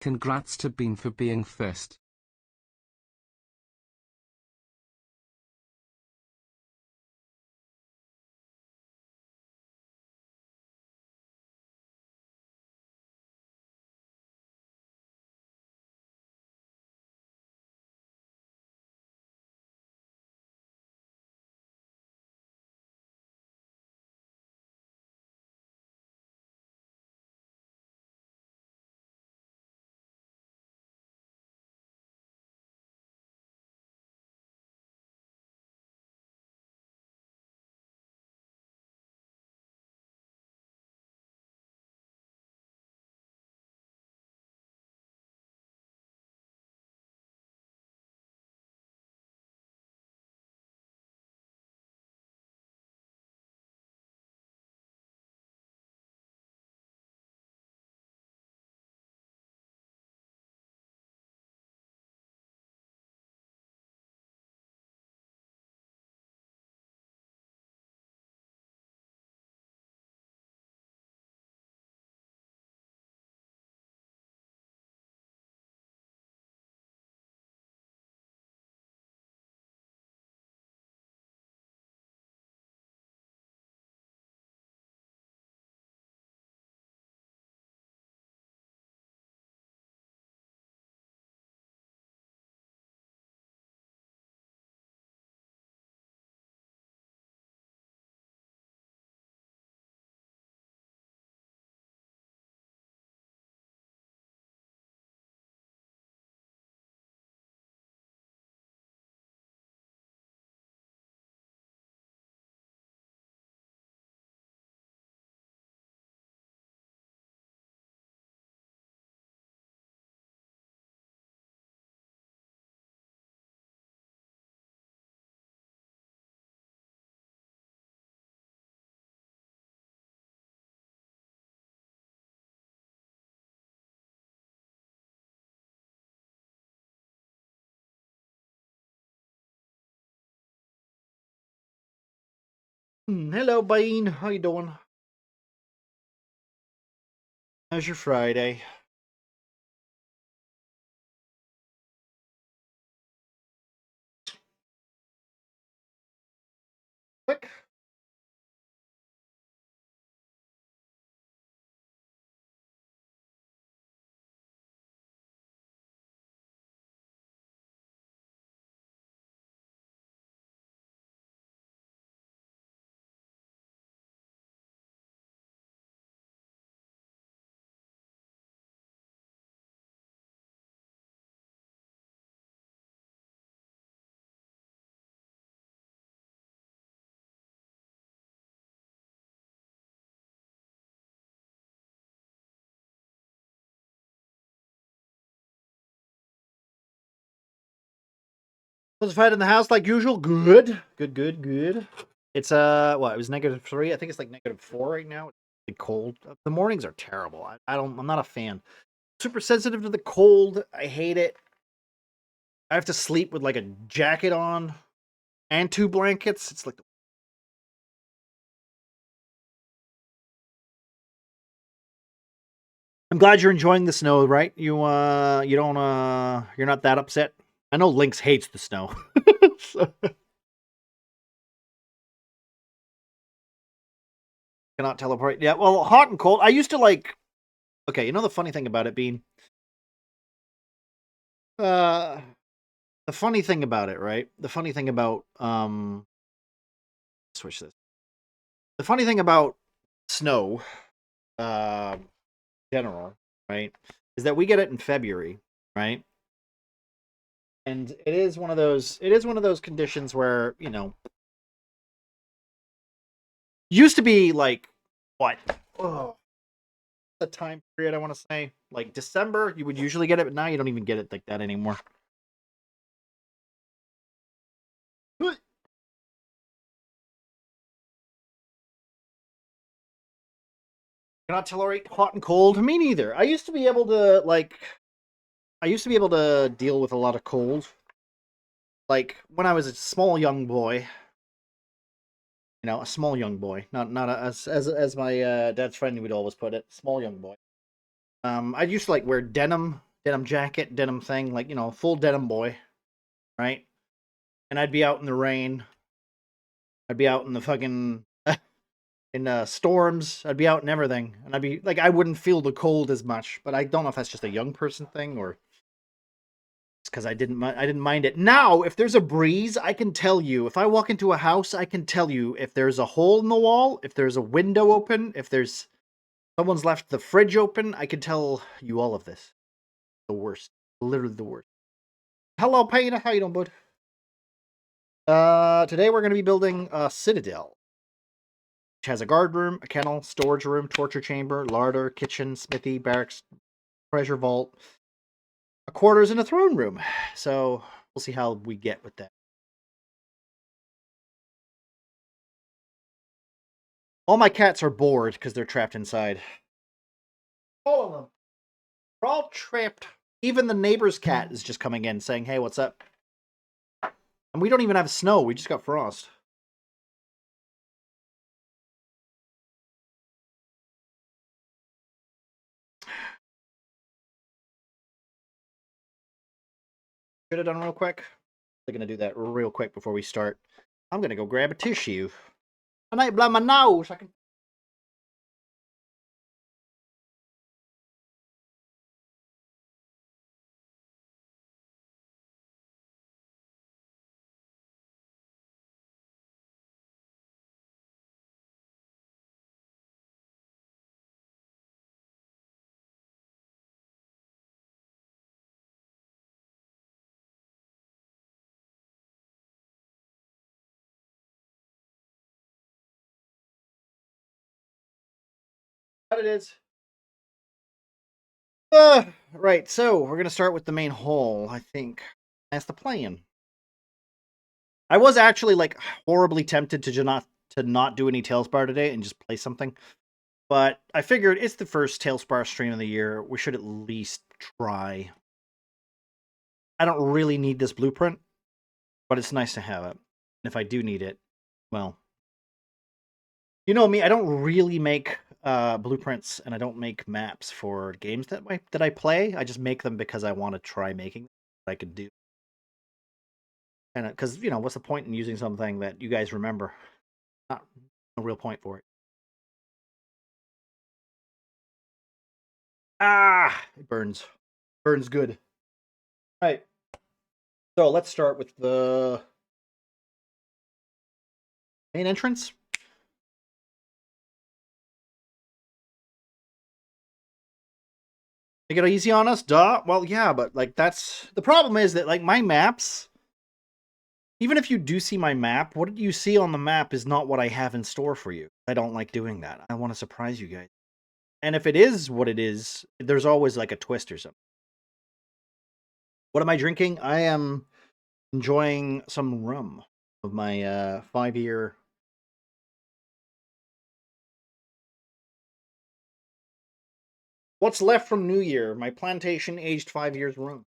Congrats to Bean for being first. Hello, Bean. How you doing? How's your Friday? Quick. Was fight in the house like usual. Good. Good. It's what? It was -3. I think it's like -4 right now. It's really cold. The mornings are terrible. I don't. I'm not a fan. Super sensitive to the cold. I hate it. I have to sleep with like a jacket on and 2 blankets. It's like I'm glad you're enjoying the snow, right? You don't you're not that upset. I know Lynx hates the snow. So, cannot teleport. Yeah, well, hot and cold. I used to like. Okay, you know the funny thing about it being. Uh, the funny thing about it, right? The funny thing about switch this. The funny thing about snow, uh, general, right, is that we get it in February, right? And it is one of those. It is one of those conditions where used to be like what? Oh, the time period I want to say like December. You would usually get it, but now you don't even get it like that anymore. Cannot tolerate hot and cold. Me neither. I used to be able to like. I used to be able to deal with a lot of cold. Like when I was a small young boy, a small young boy, not as my dad's friend would always put it, small young boy. I used to like wear denim denim jacket, denim thing, like, you know, full denim boy, right? And I'd be out in the rain. I'd be out in the fucking in storms. I'd be out in everything, and I'd be like, I wouldn't feel the cold as much. But I don't know if that's just a young person thing or it's because I didn't mind it. Now, if there's a breeze, I can tell you. If I walk into a house, I can tell you if there's a hole in the wall, if there's a window open, if there's someone's left the fridge open. I can tell you all of this. The worst, literally the worst. Hello, Peter. How you doing, bud? Today we're going to be building a citadel, which has a guard room, a kennel, storage room, torture chamber, larder, kitchen, smithy, barracks, treasure vault, a quarters, and a throne room. So we'll see how we get with that. All my cats are bored because they're trapped inside. All of them. They're all trapped. Even the neighbor's cat is just coming in saying, hey, what's up? And we don't even have snow. We just got frost. Should have done real quick. They're going to do that real quick before we start. I'm going to go grab a tissue. I might blow my nose. I can... What it is. Right, so we're going to start with the main hall, I think. That's the plan. I was actually like horribly tempted to not do any Tale-spire today and just play something. But I figured it's the first Tale-spire stream of the year. We should at least try. I don't really need this blueprint, but it's nice to have it. And if I do need it, well, you know me, I don't really make blueprints and I don't make maps for games that I play. I just make them because I want to try making them. I could do. And because, you know, what's the point in using something that you guys remember? Not no real point for it. Ah, it burns. Burns good. All right. So let's start with the main entrance. Make it easy on us, duh. Well, yeah, but like that's the problem is that like my maps, even if you do see my map, what you see on the map is not what I have in store for you. I don't like doing that. I want to surprise you guys. And if it is what it is, there's always like a twist or something. What am I drinking? I am enjoying some rum of my 5-year. What's left from New Year? My plantation aged 5 years rum.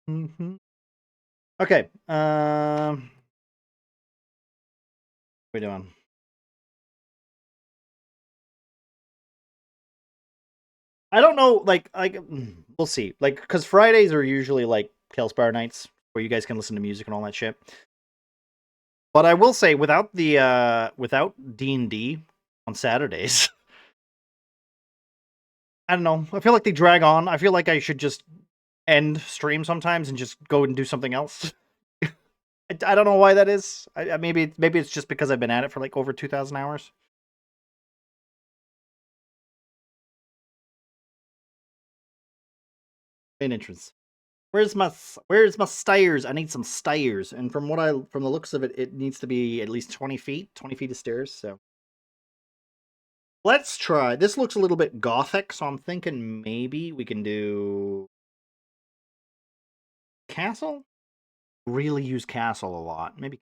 Mm-hmm. Okay. What are we doing? I don't know. Like we'll see. Like, because Fridays are usually like Tale-spire nights where you guys can listen to music and all that shit. But I will say, without the without D&D on Saturdays, I don't know. I feel like they drag on. I feel like I should just end stream sometimes and just go and do something else. I don't know why that is. Maybe it's just because I've been at it for like over 2,000 hours. Main entrance. Where's my stairs? I need some stairs. And from the looks of it, it needs to be at least 20 feet. 20 feet of stairs. So let's try. This looks a little bit gothic, so I'm thinking maybe we can do castle. Really use castle a lot. Maybe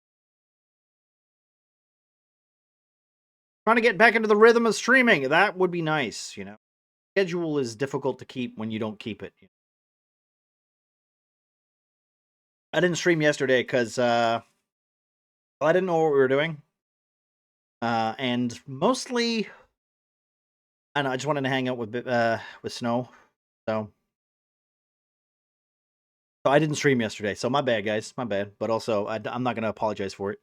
trying to get back into the rhythm of streaming. That would be nice, you know. Schedule is difficult to keep when you don't keep it. I didn't stream yesterday because I didn't know what we were doing. And mostly, I don't know, I just wanted to hang out with Snow. So I didn't stream yesterday. So my bad, guys. My bad. But also, I'm not gonna apologize for it.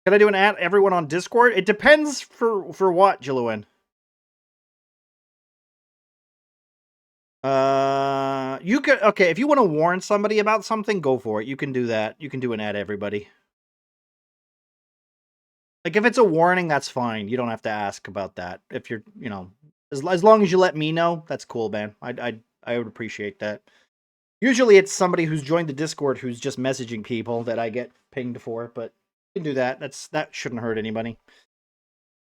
Can I do an at everyone on Discord? It depends for what, Jillian. You could, okay, if you want to warn somebody about something, go for it. You can do that. You can do an ad everybody. Like if it's a warning, that's fine. You don't have to ask about that. If you're, as long as you let me know, that's cool, man. I would appreciate that. Usually it's somebody who's joined the Discord who's just messaging people that I get pinged for, but you can do that. That shouldn't hurt anybody. To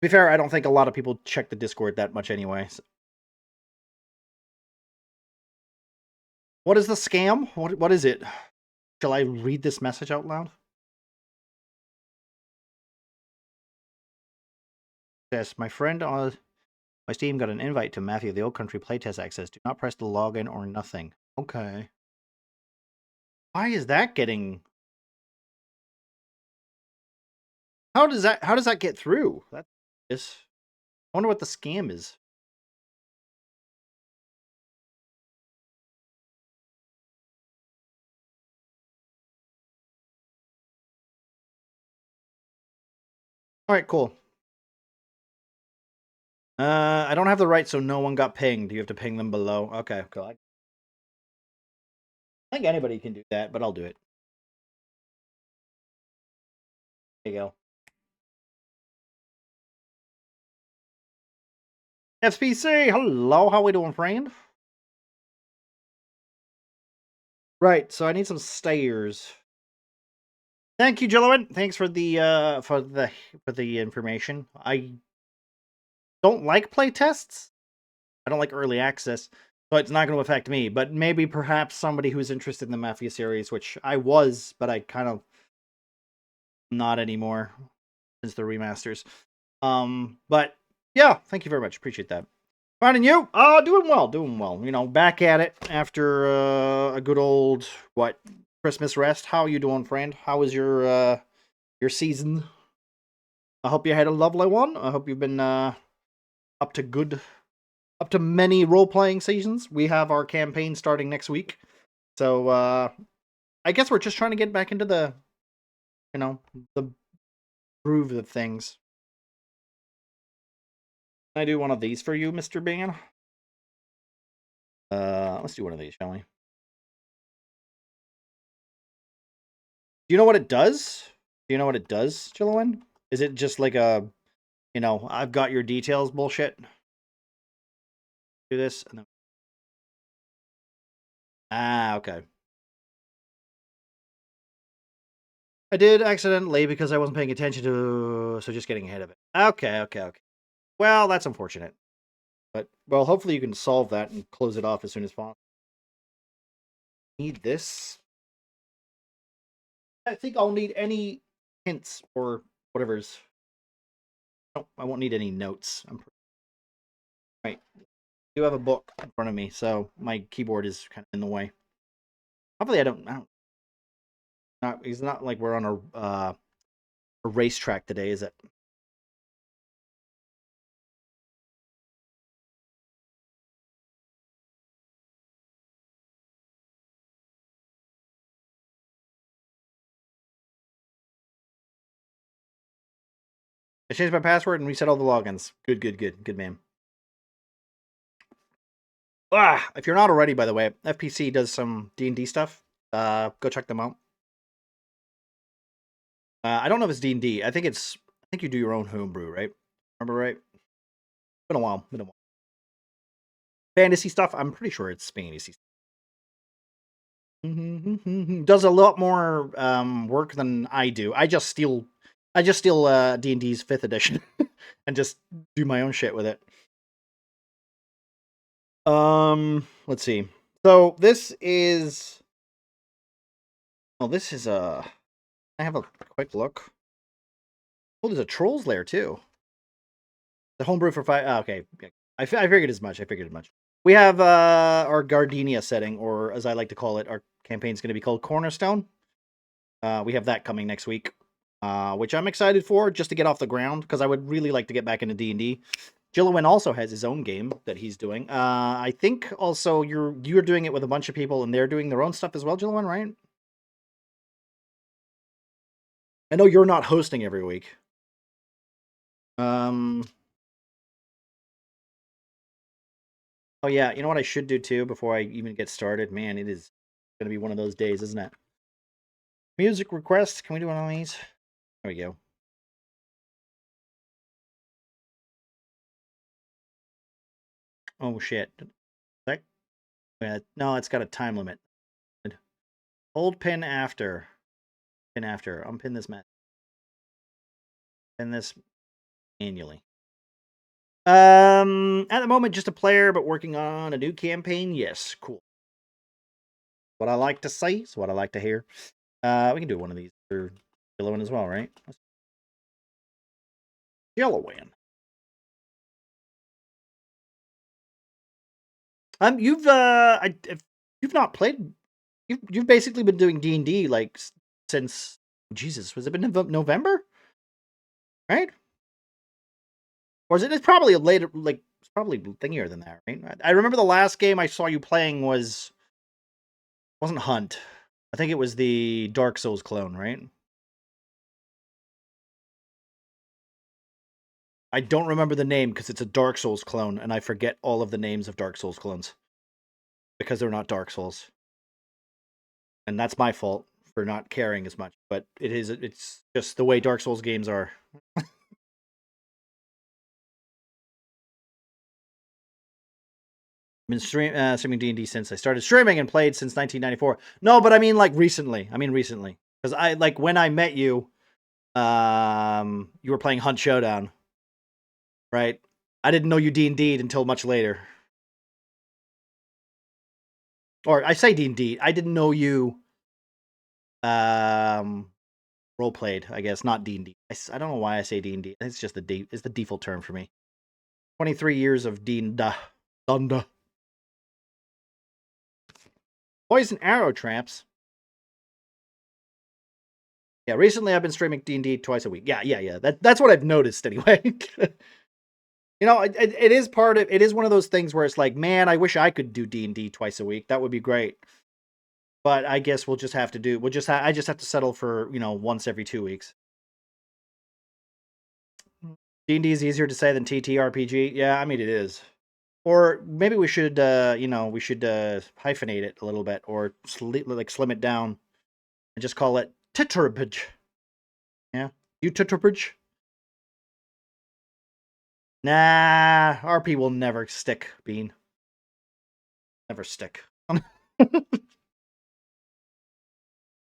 be fair, I don't think a lot of people check the Discord that much anyway. So. What is the scam? What is it? Shall I read this message out loud? Yes, my friend on my Steam got an invite to Mafia the Old Country playtest access. Do not press the login or nothing. Okay. Why is that getting... How does that get through? That is... I wonder what the scam is. Alright, cool. I don't have the right, so no one got pinged. You have to ping them below. Okay, cool. I think anybody can do that, but I'll do it. There you go. SPC, hello, how we doing, friend? Right, so I need some stairs. Thank you, Jillian. Thanks for the information. I don't like playtests. I don't like early access, so it's not going to affect me. But maybe perhaps somebody who's interested in the Mafia series, which I was, but I kind of not anymore since the remasters. But yeah, thank you very much. Appreciate that. Finding you? Doing well, doing well. You know, back at it after a good old Christmas rest. How are you doing, friend? How was your season? I hope you had a lovely one. I hope you've been up to many role-playing seasons. We have our campaign starting next week. So I guess we're just trying to get back into the the groove of things. Can I do one of these for you, Mr. Ban? Let's do one of these, shall we? Do you know what it does? Do you know what it does, Jillian? Is it just like a, I've got your details bullshit? Do this and then... Ah, okay. I did accidentally because I wasn't paying attention to, so just getting ahead of it. Okay. Well, that's unfortunate. But, well, hopefully you can solve that and close it off as soon as possible. Need this? I think I'll need any hints or whatever's... No, I won't need any notes. Right. I do have a book in front of me, so my keyboard is kind of in the way. Hopefully I don't it's not like we're on a racetrack today, is it? I changed my password and reset all the logins. Good man. If you're not already, by the way, FPC does some D&D stuff. Go check them out. I don't know if it's D&D. I think you do your own homebrew, right? Remember right? Been a while. Fantasy stuff. I'm pretty sure it's fantasy. Does a lot more work than I do. I just steal D&D's 5th edition and just do my own shit with it. Let's see. So this is I have a quick look. Oh, there's a Trolls Lair too. The homebrew for 5. Okay. I figured as much. We have our Gardenia setting, or as I like to call it, our campaign's going to be called Cornerstone. We have that coming next week. which I'm excited for, just to get off the ground, because I would really like to get back into D&D. Jillowin also has his own game that he's doing. I think also you're doing it with a bunch of people, and they're doing their own stuff as well, Jillowin, right? I know you're not hosting every week. Oh yeah, you know what I should do too before I even get started? Man, it is going to be one of those days, isn't it? Music requests. Can we do one of these? There we go. Oh shit. No, it's got a time limit. Hold pin after. Pin after. Unpin this mess. Pin this manually. At the moment, just a player, but working on a new campaign. Yes, cool. What I like to say is what I like to hear. We can do one of these for Yellowin as well, right? Yellowin. You've you've not played. You've basically been doing D&D like since Jesus. Was it been November? Right? Or is it? It's probably a later, like it's probably thingier than that, right? I remember the last game I saw you playing wasn't Hunt. I think it was the Dark Souls clone, right? I don't remember the name because it's a Dark Souls clone, and I forget all of the names of Dark Souls clones because they're not Dark Souls, and that's my fault for not caring as much. But it's just the way Dark Souls games are. Been streaming D&D since I started streaming and played since 1994. No, but I mean like recently. Because I like when I met you, you were playing Hunt Showdown, right? I didn't know you D&D'd until much later. Or I say D&D. I didn't know you role played, I guess, not D&D. I don't know why I say D&D. It's just it's the default term for me. 23 years of D&D. Thunder. Poison arrow traps. Yeah, recently I've been streaming D&D twice a week. Yeah. That's what I've noticed anyway. You know, it is it is one of those things where it's like, man, I wish I could do D&D twice a week. That would be great. But I guess we'll just have to do. I just have to settle for once every 2 weeks. D&D is easier to say than TTRPG. Yeah, I mean it is. Or maybe we should, hyphenate it a little bit, or slim it down, and just call it Tetrapage. Yeah, you Tetrapage. Nah, RP will never stick, Bean. Never stick.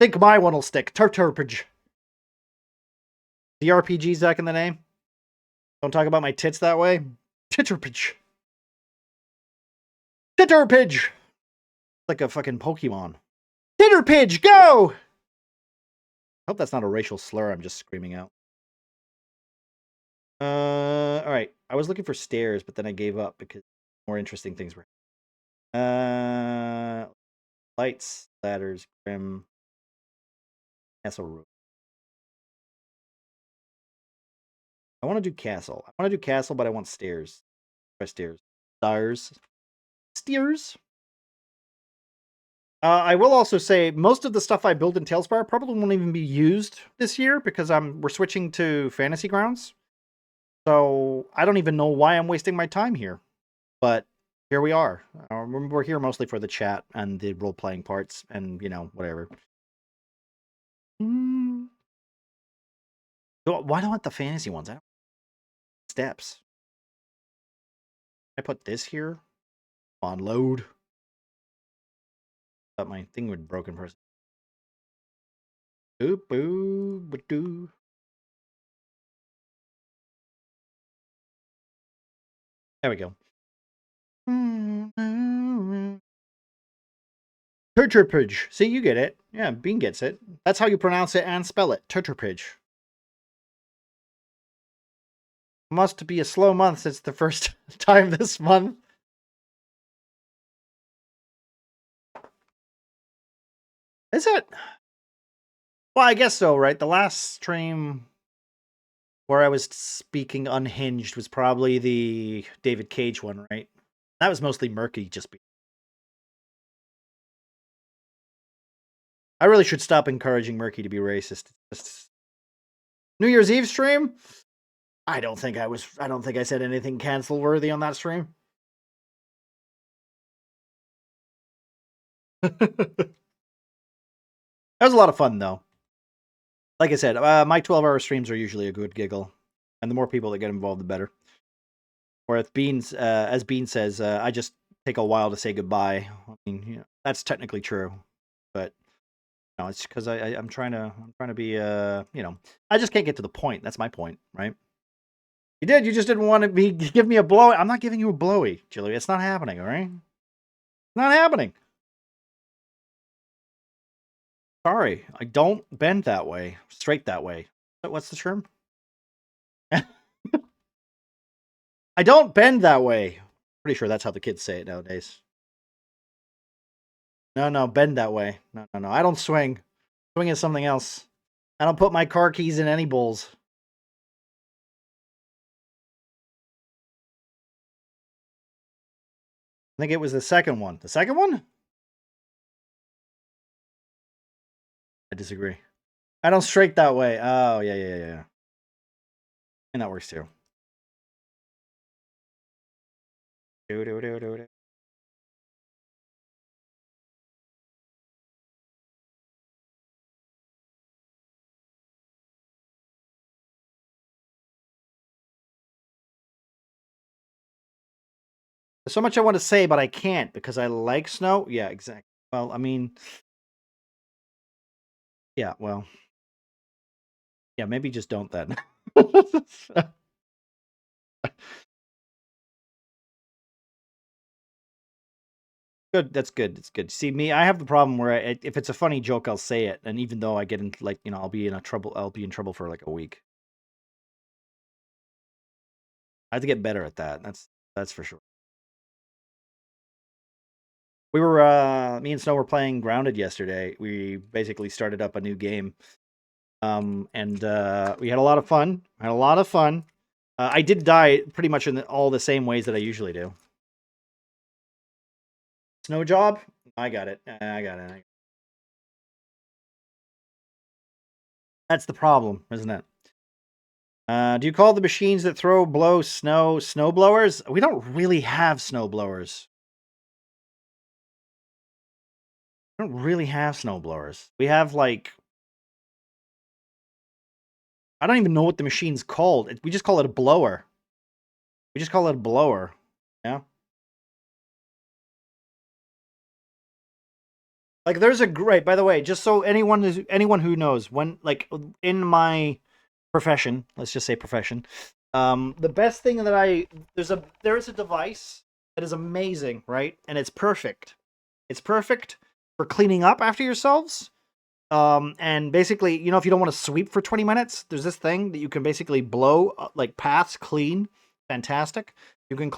Think my one will stick. Tetrapage. The RPG's back in the name. Don't talk about my tits that way. Tetrapage. Tetrapage. Like a fucking Pokemon. Tetrapage, go! I hope that's not a racial slur I'm just screaming out. Alright. I was looking for stairs, but then I gave up because more interesting things were. Lights, ladders, grim, castle roof. I want to do castle. But I want stairs. Try stairs. Stairs. I will also say most of the stuff I build in Tale-spire probably won't even be used this year because we're switching to Fantasy Grounds. So I don't even know why I'm wasting my time here. But here we are. We're here mostly for the chat and the role-playing parts and, whatever. So why do I want the fantasy ones? Steps. I put this here. On load. Thought my thing would broken for a second. Oop, oop, doo. There we go. Turturpage. See, you get it. Yeah, Bean gets it. That's how you pronounce it and spell it. Turturpage. Must be a slow month since the first time this month. Is it? Well, I guess so, right? The last stream where I was speaking unhinged was probably the David Cage one, right? That was mostly murky, just be. I really should stop encouraging Murky to be racist. New Year's Eve stream? I don't think I said anything cancel worthy on that stream. That was a lot of fun though. Like I said, my 12-hour streams are usually a good giggle. And the more people that get involved, the better. Or if Beans, as Bean says, I just take a while to say goodbye. I mean, you know, that's technically true. But no, it's because I'm trying to be you know, I just can't get to the point. That's my point, right? You did. You just didn't want to give me a blowy. I'm not giving you a blowy, Julie. It's not happening. All right, it's not happening. Sorry, I don't bend that way. Straight that way. What's the term? I don't bend that way. Pretty sure that's how the kids say it nowadays. No, bend that way. No. I don't swing. Swing is something else. I don't put my car keys in any bowls. I think it was the second one. The second one? I disagree. I don't straight that way. Oh, yeah. And that works too. Do. There's so much I want to say, but I can't because I like snow. Yeah, exactly. Well, I mean, yeah, well, yeah, maybe just don't then. Good. That's good. It's good. See, me, I have the problem where if it's a funny joke, I'll say it, and even though I get into like, you know, I'll be in trouble for like a week. I have to get better at that. That's for sure. We were me and Snow were playing Grounded yesterday. We basically started up a new game. And we had a lot of fun. I did die pretty much in all the same ways that I usually do. Snow job? I got it. That's the problem, isn't it? Do you call the machines that blow snow blowers? We don't really have snow blowers. We don't really have snow blowers. We have like, I don't even know what the machine's called. We just call it a blower. Yeah. Like there's a great, by the way, just so anyone who knows, when like in my profession, let's just say profession, the best thing that there is a device that is amazing, right? And it's perfect. It's perfect for cleaning up after yourselves. And basically, you know, if you don't want to sweep for 20 minutes, there's this thing that you can basically blow like paths clean. Fantastic. You can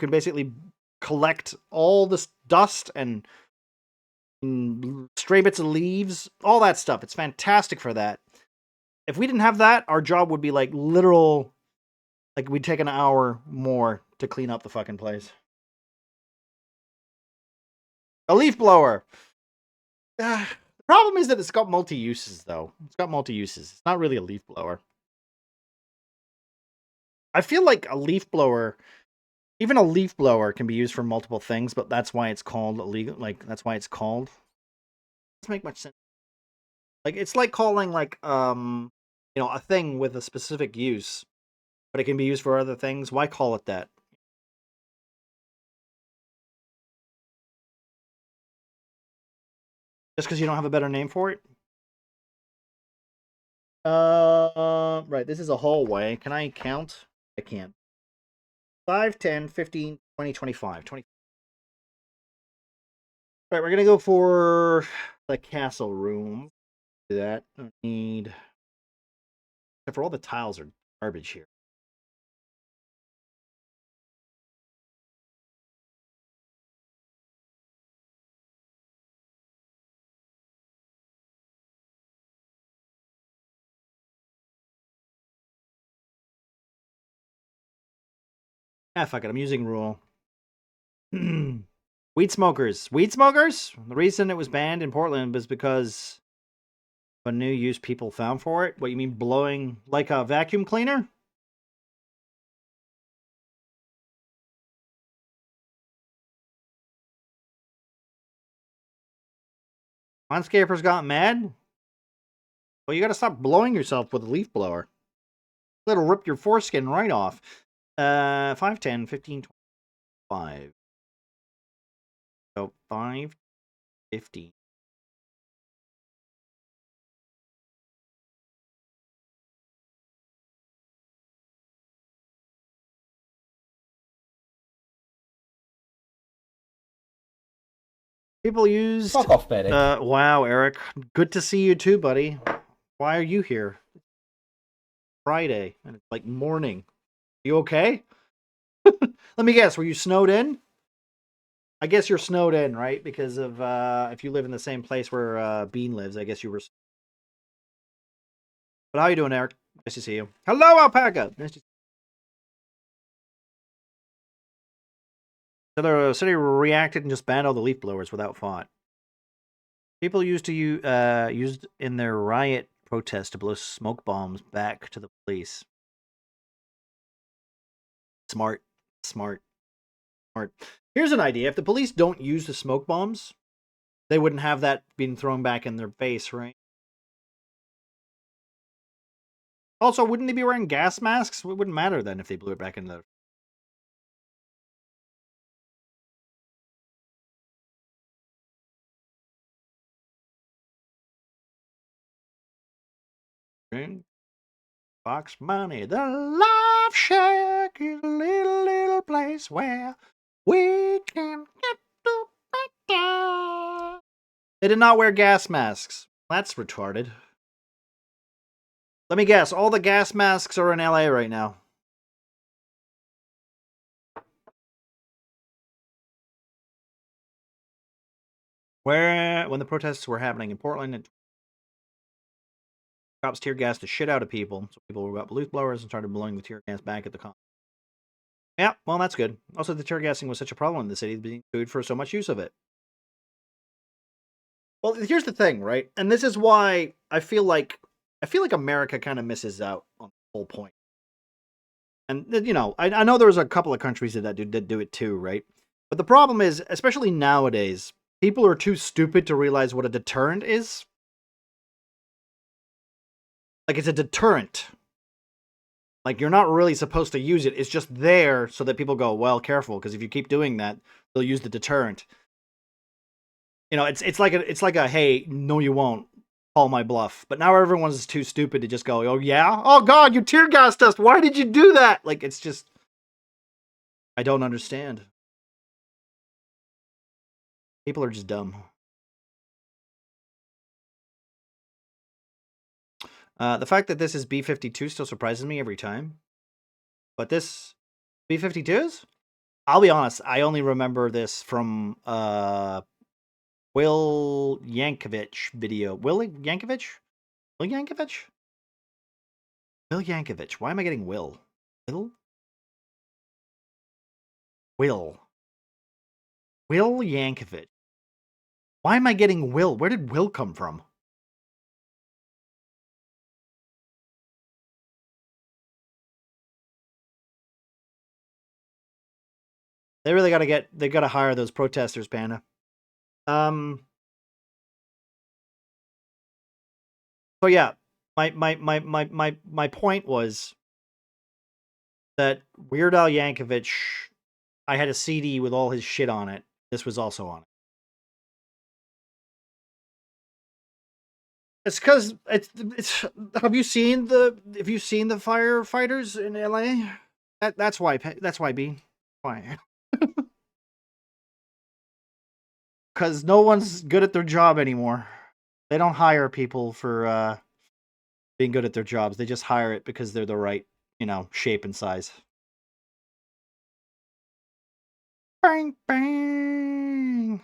basically collect all this dust and stray bits of leaves, all that stuff. It's fantastic for that. If we didn't have that, our job would be like literal, like we'd take an hour more to clean up the fucking place. A leaf blower. The problem is that it's got multi-uses, though. It's got multi-uses. It's not really a leaf blower. I feel like even a leaf blower can be used for multiple things, but that's why it's called illegal. Like, that's why it's called. Doesn't make much sense. Like, it's like calling, like, you know, a thing with a specific use, but it can be used for other things. Why call it that? Just because you don't have a better name for it? Right. This is a hallway. Can I count? I can't. 5, 10, 15, 20, 25. 20. Right, we're gonna go for the castle room. Do that. Don't need. Except for all the tiles are garbage here. Ah, fuck it. I'm using rule. Weed smokers. Weed smokers? The reason it was banned in Portland was because of a new use people found for it. What, you mean blowing like a vacuum cleaner? Landscapers got mad? Well, you gotta stop blowing yourself with a leaf blower. It'll rip your foreskin right off. 5, 10, 15, 25. So 5, 15. People used. Fuck off, Betty. Wow, Eric. Good to see you too, buddy. Why are you here? Friday, and it's like morning. You okay? Let me guess. Were you snowed in? I guess you're snowed in, right? Because of if you live in the same place where Bean lives, I guess you were. But how you doing, Eric? Nice to see you. Hello, Alpaca. Nice to see you. So the city reacted and just banned all the leaf blowers without thought. People used in their riot protest to blow smoke bombs back to the police. Smart, smart, smart. Here's an idea: if the police don't use the smoke bombs, they wouldn't have that being thrown back in their face, right? Also, wouldn't they be wearing gas masks? It wouldn't matter then if they blew it back into the box money. The Life Shack is a little place where we can get to. They did not wear gas masks. That's retarded. Let me guess. All the gas masks are in LA right now. When the protests were happening in Portland, and cops tear gassed the shit out of people. So people got leaf blowers and started blowing the tear gas back at the cops. Yeah, well, that's good. Also, the tear gassing was such a problem in the city, being sued for so much use of it. Well, here's the thing, right? And this is why I feel like America kind of misses out on the whole point. And you know, I know there's a couple of countries that do it too, right? But the problem is, especially nowadays, people are too stupid to realize what a deterrent is. Like, it's a deterrent. Like, you're not really supposed to use it. It's just there so that people go, well, careful, because if you keep doing that, they'll use the deterrent. You know, it's like a hey, no, you won't. Call my bluff. But now everyone's too stupid to just go, oh yeah? Oh god, you tear gassed us. Why did you do that? Like, it's just, I don't understand. People are just dumb. The fact that this is B-52 still surprises me every time. But this B-52s? I'll be honest, I only remember this from Will Yankovic video. Will Yankovic? Will Yankovic? Will Yankovic. Why am I getting Will? Will? Will. Will Yankovic. Why am I getting Will? Where did Will come from? They really they gotta hire those protesters, Panda. So yeah, my point was that Weird Al Yankovic, I had a CD with all his shit on it. This was also on it. It's because it's. Have you seen the firefighters in LA? That's why. That's why. B. Why? Because no one's good at their job anymore. They don't hire people for being good at their jobs. They just hire it because they're the right, shape and size. Bang bang.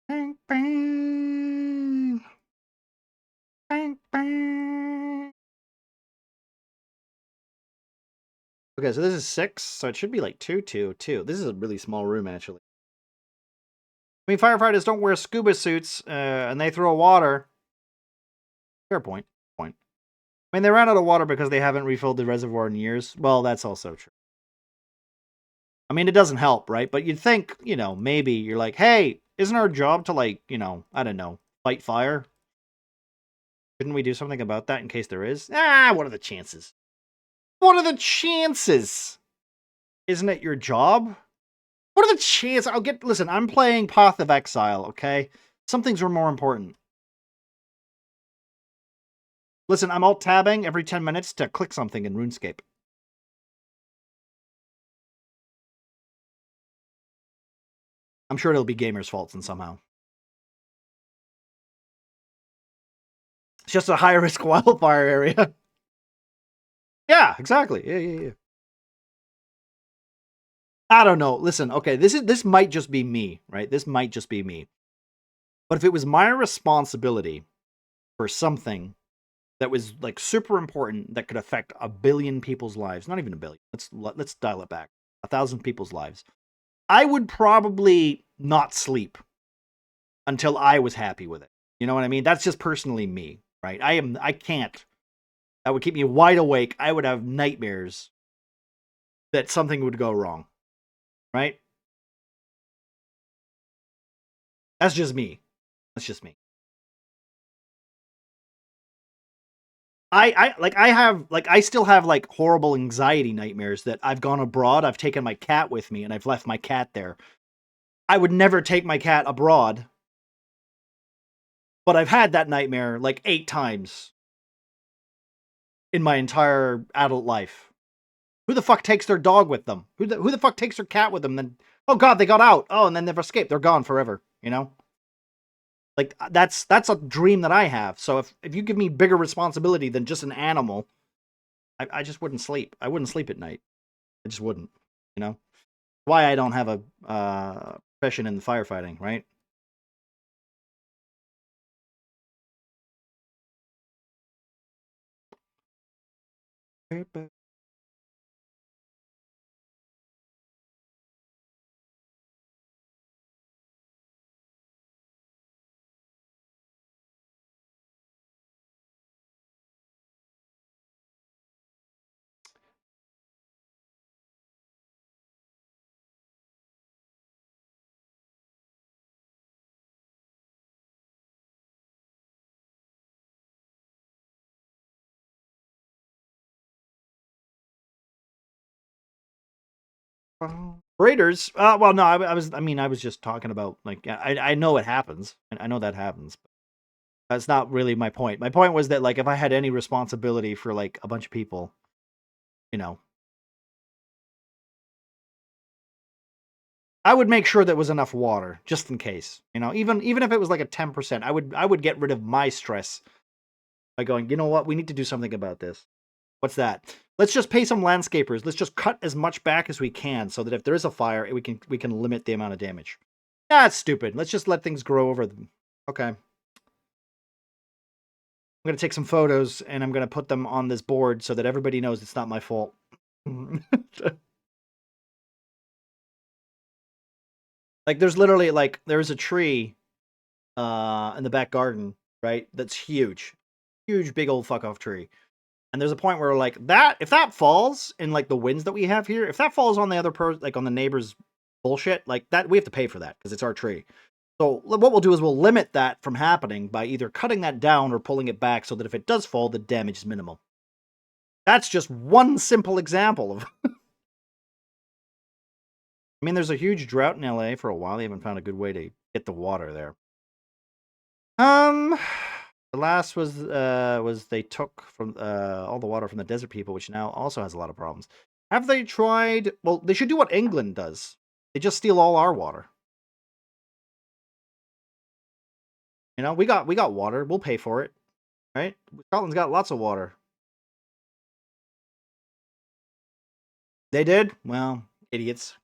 Bang bang. Bang bang. Okay, so this is 6, so it should be like 2, 2, 2. This is a really small room, actually. I mean, firefighters don't wear scuba suits, and they throw water. Fair point. Point. I mean, they ran out of water because they haven't refilled the reservoir in years. Well, that's also true. I mean, it doesn't help, right? But you'd think, maybe you're like, hey, isn't our job to, like, I don't know, fight fire? Shouldn't we do something about that in case there is? What are the chances? What are the chances? Isn't it your job? What are the chances? Listen, I'm playing Path of Exile, okay? Some things are more important. Listen, I'm alt-tabbing every 10 minutes to click something in RuneScape. I'm sure it'll be gamers' faults and somehow. It's just a high-risk wildfire area. Yeah, exactly. Yeah. I don't know. Listen, okay, this might just be me, right? This might just be me. But if it was my responsibility for something that was like super important that could affect a billion people's lives, not even a billion. Let's dial it back. 1,000 people's lives. I would probably not sleep until I was happy with it. You know what I mean? That's just personally me, right? I can't. That would keep me wide awake. I would have nightmares that something would go wrong, right? That's just me. That's just me. I still have like horrible anxiety nightmares that I've gone abroad, I've taken my cat with me and I've left my cat there. I would never take my cat abroad, but I've had that nightmare like 8 times in my entire adult life. Who the fuck takes their dog with them? Who the fuck takes their cat with them? Then, oh god, they got out. Oh, and then they've escaped. They're gone forever. Like that's a dream that I have. So if you give me bigger responsibility than just an animal, I just wouldn't sleep. I wouldn't sleep at night. I just wouldn't. You know why I don't have a profession in firefighting, right? Raiders. Well, no, I was. I mean, I was just talking about like I know it happens. I know that happens. But that's not really my point. My point was that like if I had any responsibility for like a bunch of people, you know, I would make sure there was enough water just in case. Even if it was like a 10%, I would get rid of my stress by going. You know what? We need to do something about this. What's that? Let's just pay some landscapers. Let's just cut as much back as we can so that if there is a fire, we can limit the amount of damage. That's stupid. Let's just let things grow over them. Okay. I'm going to take some photos and I'm going to put them on this board so that everybody knows it's not my fault. Like there's literally like there's a tree in the back garden, right? That's huge. Huge big old fuck off tree. And there's a point where like that if that falls in like the winds that we have here, if that falls on the other person like on the neighbor's bullshit, like that we have to pay for that because it's our tree. So what we'll do is we'll limit that from happening by either cutting that down or pulling it back so that if it does fall, the damage is minimal. That's just one simple example of I mean, there's a huge drought in LA for a while. They haven't found a good way to get the water there. Um, the last was they took from all the water from the desert people, which now also has a lot of problems. Have they tried? Well, they should do what England does. They just steal all our water. We got water. We'll pay for it, right? Scotland's got lots of water. They did? Well, idiots.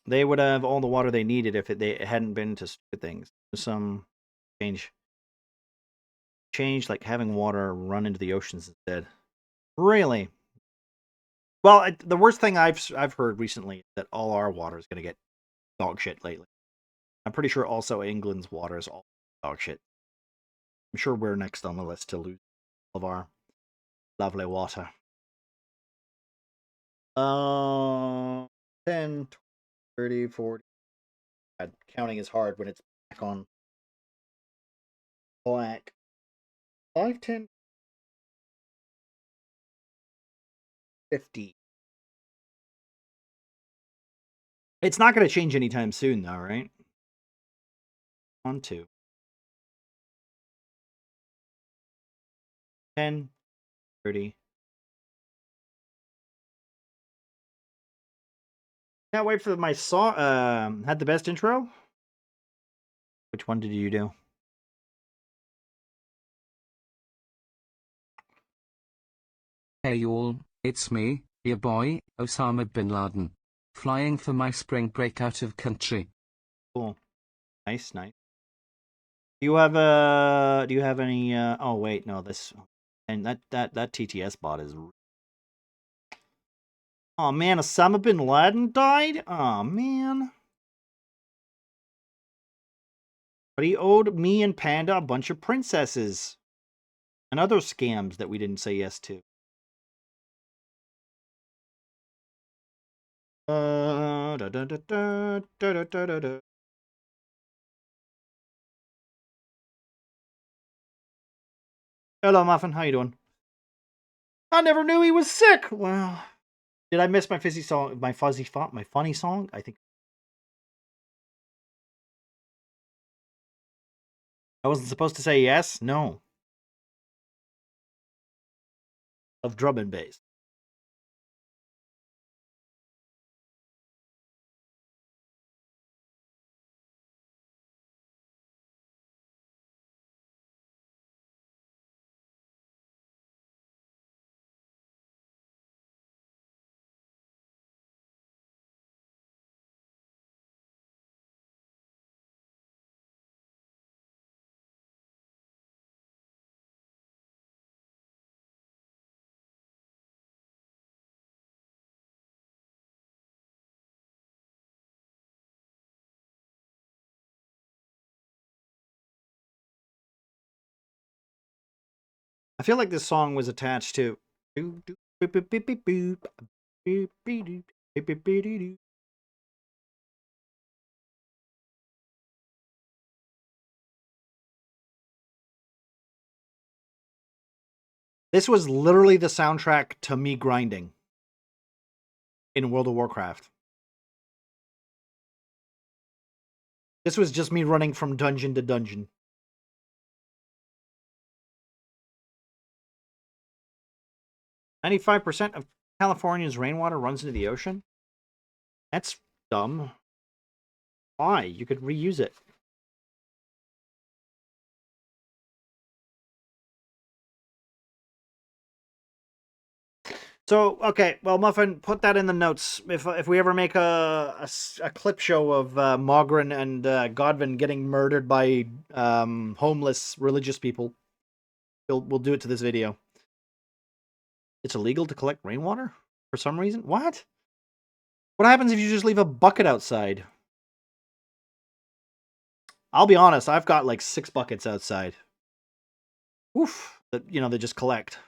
They would have all the water they needed if they hadn't been to stupid things. Some change. changed, like having water run into the oceans instead. Really? Well, the worst thing I've heard recently is that all our water is going to get dog shit lately. I'm pretty sure also England's water is all dog shit. I'm sure we're next on the list to lose all of our lovely water. 10, 30, 40. God, counting is hard when it's back on black. 5, 10, 50. It's not going to change anytime soon, though, right? 1, 2. 10, 30. Can't wait for my song. Had the best intro? Which one did you do? Hey all, it's me, your boy, Osama bin Laden. Flying for my spring break out of country. Cool. Nice, nice. Do you have any oh wait, no, this and that TTS bot is. Oh man, Osama bin Laden died? Oh man. But he owed me and Panda a bunch of princesses. And other scams that we didn't say yes to. Da, da, da, da, da, da, da, da. Hello, Muffin. How you doing? I never knew he was sick. Well, did I miss my fuzzy song? My funny song? I think I wasn't supposed to say yes. No, of drum and bass. I feel like this song was attached to. This was literally the soundtrack to me grinding in World of Warcraft. This was just me running from dungeon to dungeon. 95% of California's rainwater runs into the ocean? That's dumb. Why? You could reuse it. So, okay, well, Muffin, put that in the notes. If we ever make a clip show of Mogren and Godwin getting murdered by homeless religious people, we'll do it to this video. It's illegal to collect rainwater for some reason? What? What happens if you just leave a bucket outside? I'll be honest, I've got like 6 buckets outside. Oof. That, they just collect.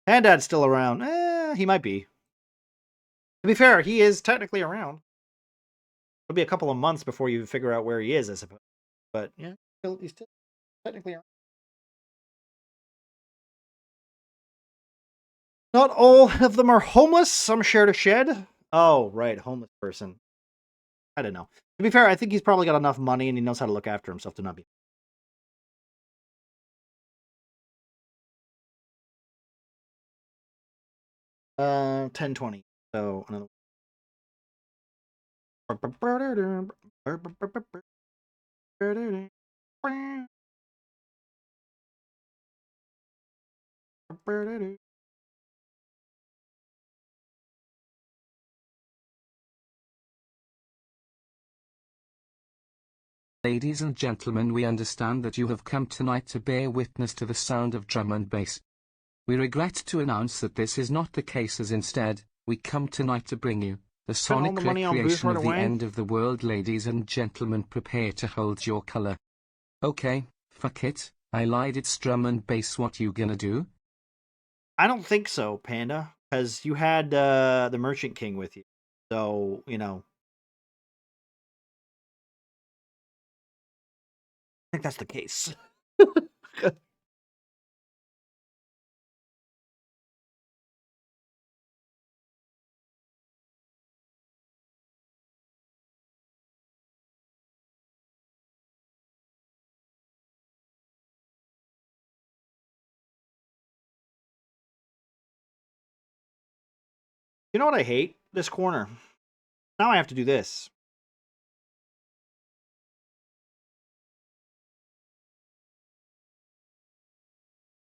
Handad's still around. He might be. To be fair, he is technically around. It'll be a couple of months before you figure out where he is, I suppose. But yeah, he's still technically around. Not all of them are homeless. Some shared a shed. Oh, right, homeless person. I don't know. To be fair, I think he's probably got enough money and he knows how to look after himself to not be. 10-20. So another. Ladies and gentlemen, we understand that you have come tonight to bear witness to the sound of drum and bass. We regret to announce that this is not the case, as instead, we come tonight to bring you the Spend all sonic the money on booze recreation right of the away? end of the world. Ladies and gentlemen, prepare to hold your color. Okay, fuck it, I lied, it's drum and bass. What you gonna do? I don't think so, Panda, because you had the Merchant King with you. So, you know. I think that's the case. You know what I hate? This corner. Now I have to do this.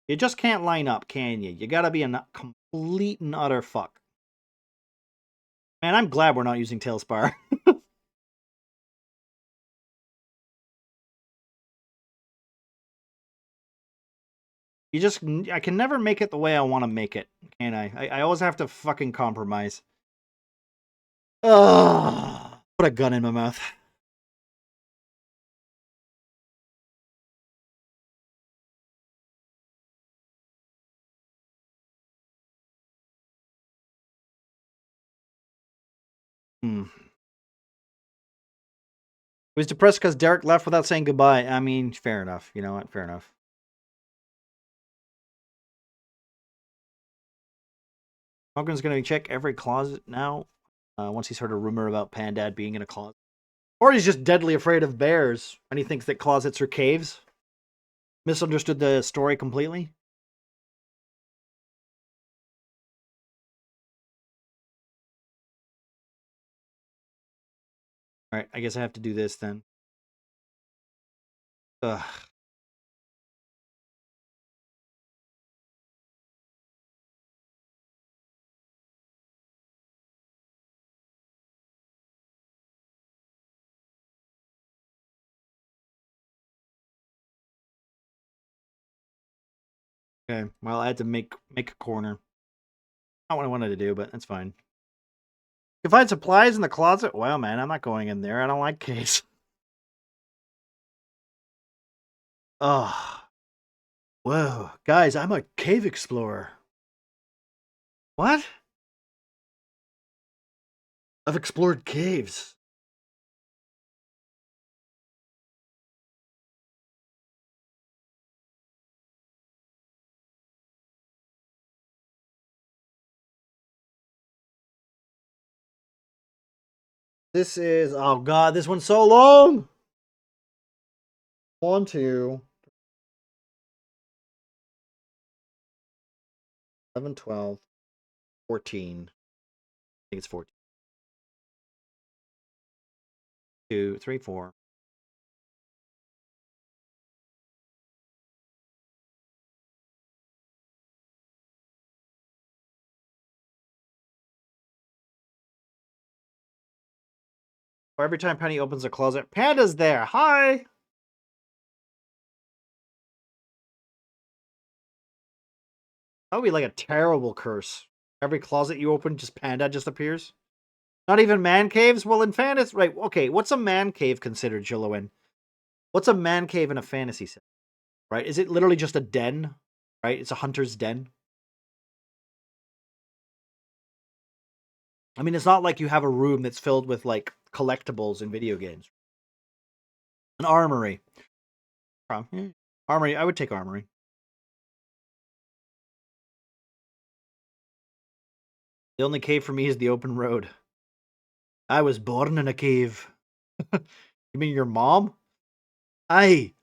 You just can't line up, can you? You gotta be a complete and utter fuck. Man, I'm glad we're not using Tale-spire. I can never make it the way I want to make it, can I? I always have to fucking compromise. Ugh. Put a gun in my mouth. Hmm. He was depressed because Derek left without saying goodbye. I mean, fair enough. You know what? Fair enough. Morgan's going to check every closet now. Once he's heard a rumor about Pandad being in a closet. Or he's just deadly afraid of bears and he thinks that closets are caves. Misunderstood the story completely. Alright, I guess I have to do this then. Ugh. Okay, well, I had to make a corner. Not what I wanted to do, but that's fine. You can find supplies in the closet? Well, man, I'm not going in there. I don't like caves. Ugh. Whoa. Guys, I'm a cave explorer. What? I've explored caves. This is, oh god, this one's so long! 1, 2, 11, 12, 14. I think it's 14. 2, 3, 4. Every time Penny opens a closet, Panda's there. Hi! That would be like a terrible curse. Every closet you open, just Panda just appears. Not even man caves? Well, in fantasy, right, okay, what's a man cave considered, Jilloin? What's a man cave in a fantasy set? Right? Is it literally just a den? Right? It's a hunter's den? I mean, it's not like you have a room that's filled with, like, collectibles in video games. An armory. Armory, I would take armory. The only cave for me is the open road. I was born in a cave. You mean your mom? Aye.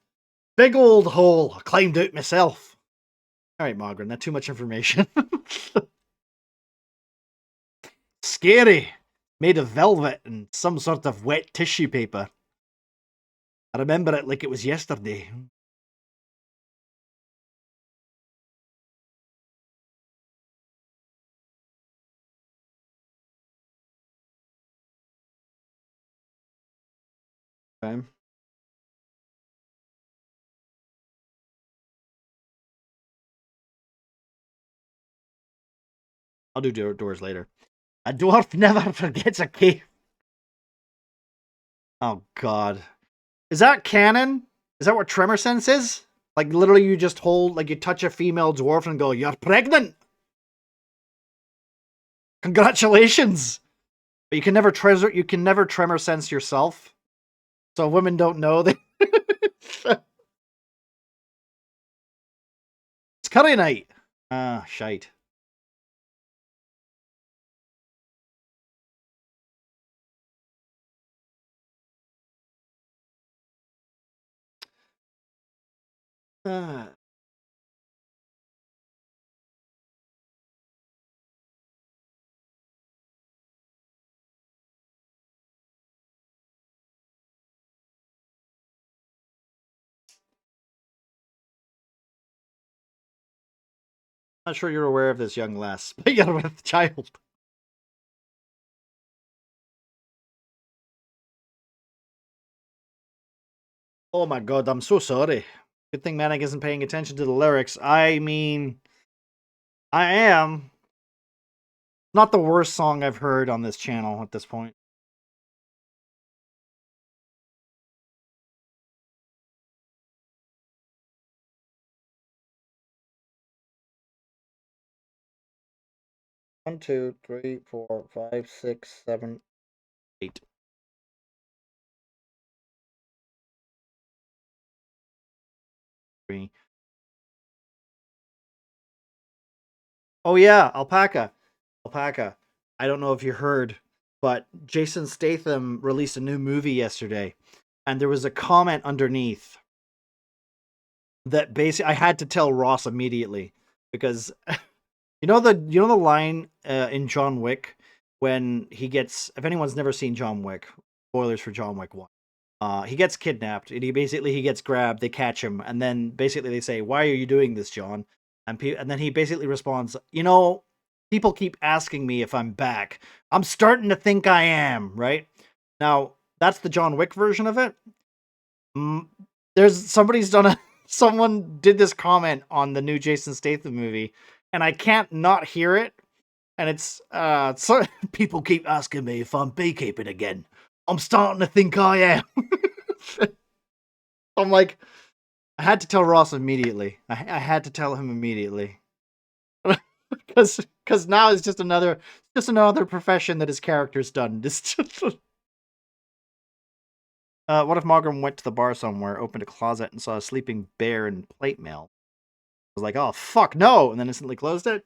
Big old hole. I climbed out myself. Alright, Mogren, that's too much information. Scary. Made of velvet and some sort of wet tissue paper. I remember it like it was yesterday. Okay. I'll do doors later. A dwarf never forgets a cave. Oh, God. Is that canon? Is that what tremor sense is? Like, literally, you just hold, like, you touch a female dwarf and go, "You're pregnant! Congratulations!" But you can never tremor sense yourself. So women don't know that. It's curry night. Ah, shite. Ah. Not sure you're aware of this, young lass, but you're with child. Oh my god, I'm so sorry. Good thing Manic isn't paying attention to the lyrics. I mean, I am. Not the worst song I've heard on this channel at this point. One, two, three, four, five, six, seven, 8. Three. Oh yeah, Alpaca. Alpaca. I don't know if you heard, but Jason Statham released a new movie yesterday, and there was a comment underneath that basically I had to tell Ross immediately because you know the line in John Wick when he gets, if anyone's never seen John Wick, spoilers for John Wick 1. He gets kidnapped and he gets grabbed, they catch him, and then basically they say, "Why are you doing this, John?" And then he basically responds, people keep asking me if I'm back. I'm starting to think I am, right? Now, that's the John Wick version of it. Mm, there's somebody's done a someone did this comment on the new Jason Statham movie, and I can't not hear it. And it's so people keep asking me if I'm beekeeping again. I'm starting to think I am. I'm like, I had to tell Ross immediately. I had to tell him immediately. Because now it's just another profession that his character's done. What if Margaret went to the bar somewhere, opened a closet, and saw a sleeping bear in plate mail? I was like, oh fuck no, and then instantly closed it.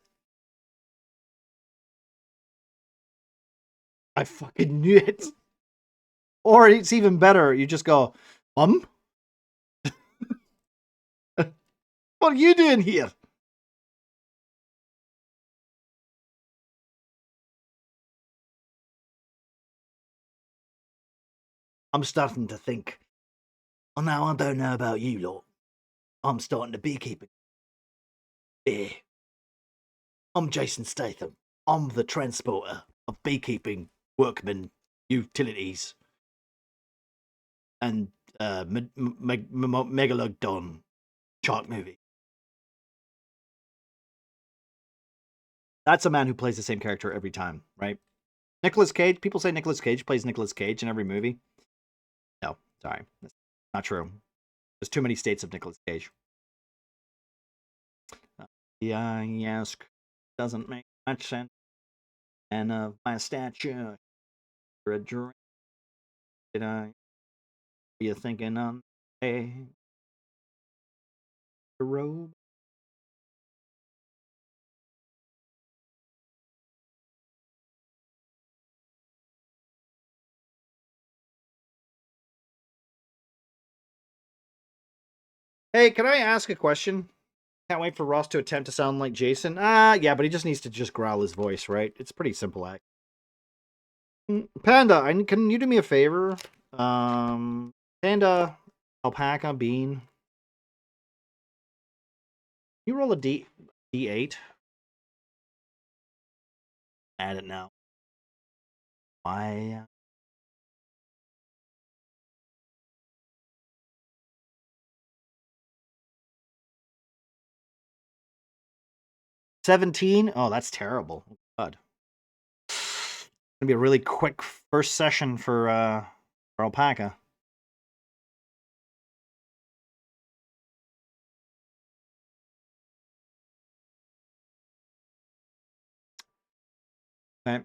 I fucking knew it. Or it's even better, you just go, what are you doing here? I'm starting to think. Oh, now I don't know about you lot. I'm starting to beekeeping. Yeah. I'm Jason Statham. I'm the transporter of beekeeping workmen, utilities, and Megalodon shark movie. That's a man who plays the same character every time, right? Nicolas Cage. People say Nicolas Cage plays Nicolas Cage in every movie. No, sorry, that's not true. There's too many states of Nicolas Cage. Yeah, yes, doesn't make much sense. And my statue for a drink. Did I? Are you thinking on a robe? Hey, can I ask a question? Can't wait for Ross to attempt to sound like Jason. Yeah, but he just needs to just growl his voice, right? It's pretty simple, act. Panda, can you do me a favor? Panda, Alpaca, Bean. You roll a D8. Add it now. Why? 17? Oh, that's terrible. God. It's gonna be a really quick first session for Alpaca. Okay.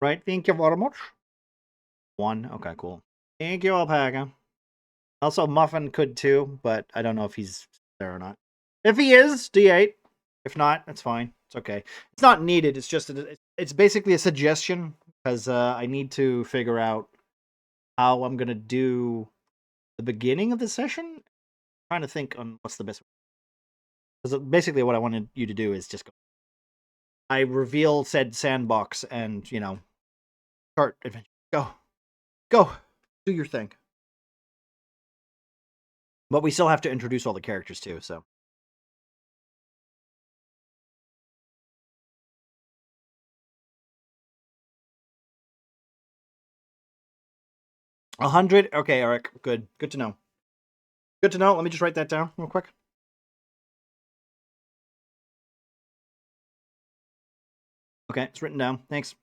Right, thank you very much. 1. Okay, cool. Thank you, Alpaca. Also, Muffin could too, but I don't know if he's there or not. If he is, D8. If not, that's fine. It's okay. It's not needed. It's just it's basically a suggestion because I need to figure out how I'm gonna do the beginning of the session. I'm trying to think on what's the best. Because basically, what I wanted you to do is just go. I reveal said sandbox and start adventure. Go, do your thing. But we still have to introduce all the characters too. So 100. Okay, Eric. Good. Good to know. Good to know. Let me just write that down real quick. Okay, it's written down. Thanks.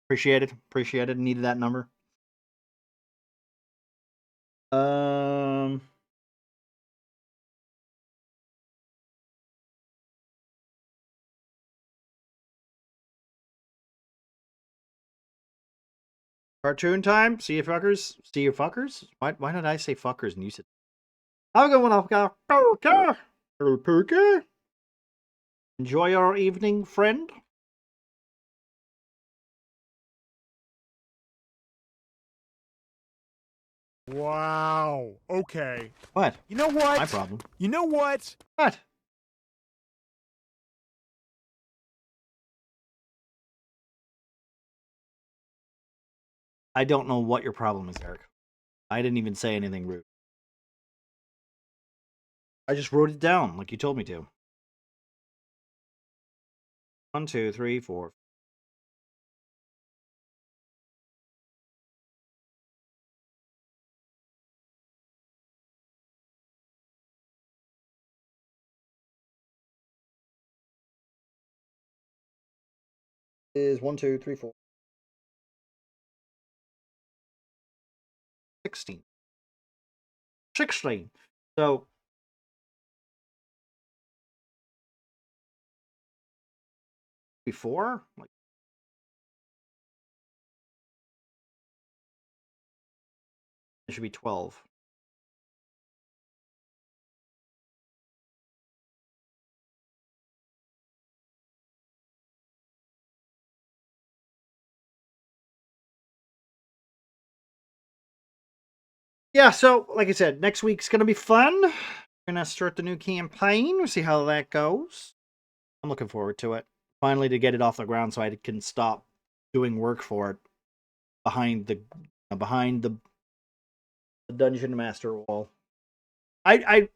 Appreciate it. Appreciate it. Needed that number. Um. Cartoon time. See you fuckers. See you fuckers. Why did I say fuckers and you said? Have a good one. I've got Enjoy your evening, friend. Wow. Okay. What? You know what? My problem. You know what? What? I don't know what your problem is, Eric. I didn't even say anything rude. I just wrote it down like you told me to. 1, 2, 3, 4. Is 1, 2, 3, 4. 16. 16. So before, like, it should be 12. Yeah, so like I said, next week's gonna be fun. We're gonna start the new campaign. We'll see how that goes. I'm looking forward to it. Finally, to get it off the ground, so I can stop doing work for it behind the dungeon master wall. I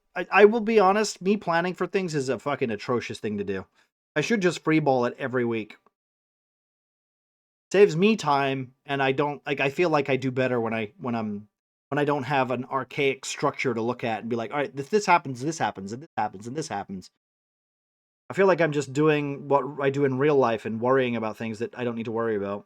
will be honest. Me planning for things is a fucking atrocious thing to do. I should just freeball it every week. Saves me time, and I don't like. I feel like I do better when I don't have an archaic structure to look at and be like, all right, this happens, this happens, and this happens, and this happens. I feel like I'm just doing what I do in real life and worrying about things that I don't need to worry about.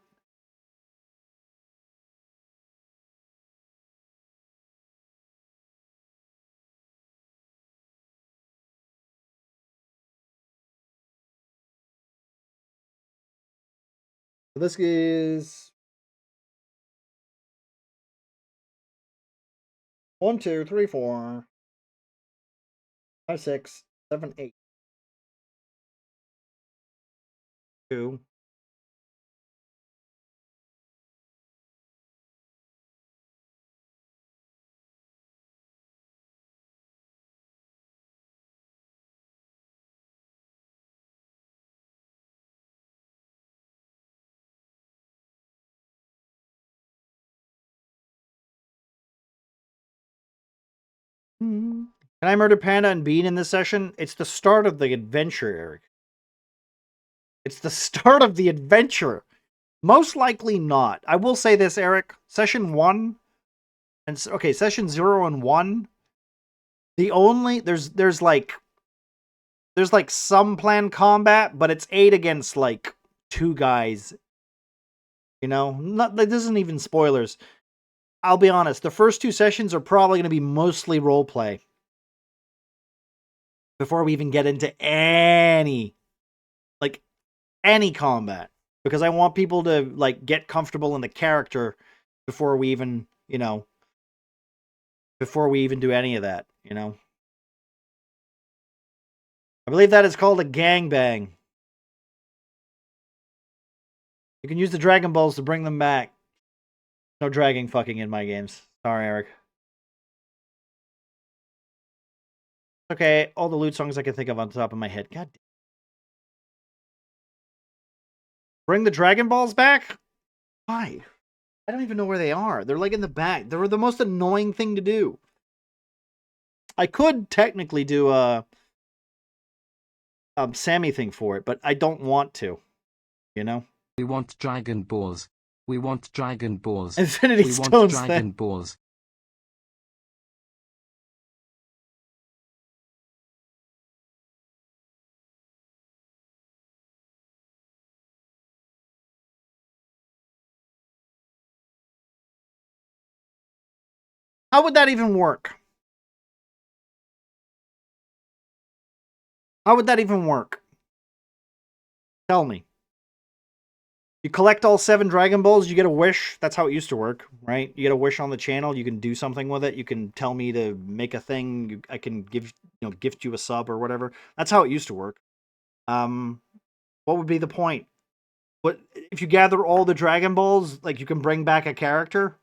So this is 1, 2, 3, 4, 5, 6, 7, 8, 2. Can I murder Panda and Bean in this session? It's the start of the adventure, Eric. It's the start of the adventure. Most likely not. I will say this, Eric. Session 1 and session 0 and 1. The only there's like some planned combat, but it's 8 against like 2 guys. You know, not this isn't even spoilers. I'll be honest, the first 2 sessions are probably going to be mostly roleplay before we even get into any combat, because I want people to like get comfortable in the character before we even, before we even do any of that, I believe that is called a gangbang. You can use the Dragon Balls to bring them back. No dragging fucking in my games. Sorry, Eric. Okay, all the loot songs I can think of on top of my head. God damn. Bring the Dragon Balls back? Why? I don't even know where they are. They're like in the back. They're the most annoying thing to do. I could technically do a Sammy thing for it, but I don't want to. We want Dragon Balls. We want Dragon Balls. Infinity we Stones. Want Dragon Balls. How would that even work? How would that even work? Tell me. You collect all 7 Dragon Balls, you get a wish. That's how it used to work, right? You get a wish on the channel, you can do something with it. You can tell me to make a thing. I can gift you a sub or whatever. That's how it used to work. What would be the point? What if you gather all the Dragon Balls, like you can bring back a character?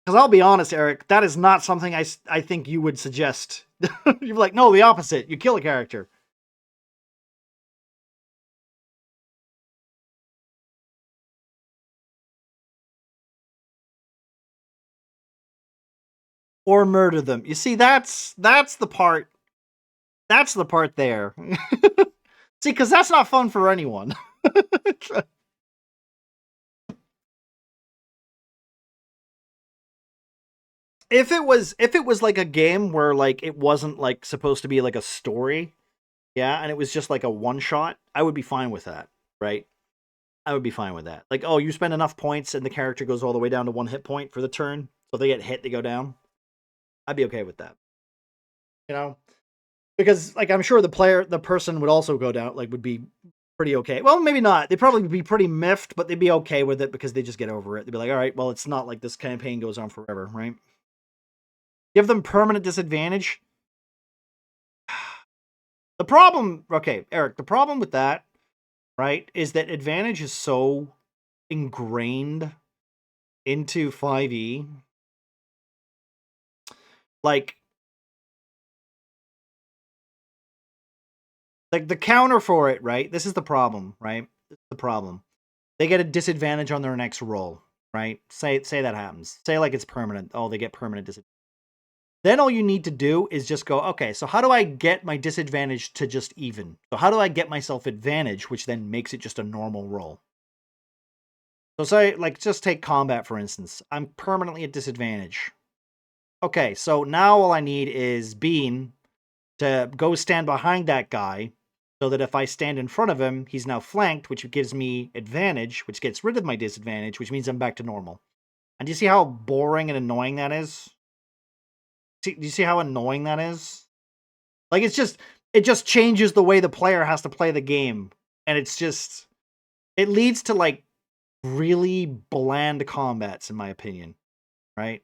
Because I'll be honest, Eric, that is not something I think you would suggest. You're like, no, the opposite. You kill a character. Or murder them. You see, that's the part. That's the part there. See, because that's not fun for anyone. If it was like a game where like it wasn't like supposed to be like a story, yeah, and it was just like a one shot, I would be fine with that, right? I would be fine with that. Like, oh, you spend enough points and the character goes all the way down to 1 hit point for the turn, so if they get hit, they go down. I'd be okay with that. Because like I'm sure the person would also go down, like would be pretty okay. Well, maybe not. They'd probably be pretty miffed, but they'd be okay with it because they just get over it. They'd be like, all right, well, it's not like this campaign goes on forever, right? Give them permanent disadvantage. The problem, okay, Eric, the problem with that, right, is that advantage is so ingrained into 5e. Like the counter for it, right? This is the problem, right? This is the problem. They get a disadvantage on their next roll, right? Say that happens. Say like it's permanent. Oh, they get permanent disadvantage. Then all you need to do is just go, okay, so how do I get my disadvantage to just even? So how do I get myself advantage, which then makes it just a normal roll? So say, like, just take combat, for instance. I'm permanently at disadvantage. Okay, so now all I need is Bean to go stand behind that guy so that if I stand in front of him, he's now flanked, which gives me advantage, which gets rid of my disadvantage, which means I'm back to normal. And do you see how boring and annoying that is? Do you see how annoying that is? Like, it just changes the way the player has to play the game. And it leads to, like, really bland combats, in my opinion. Right?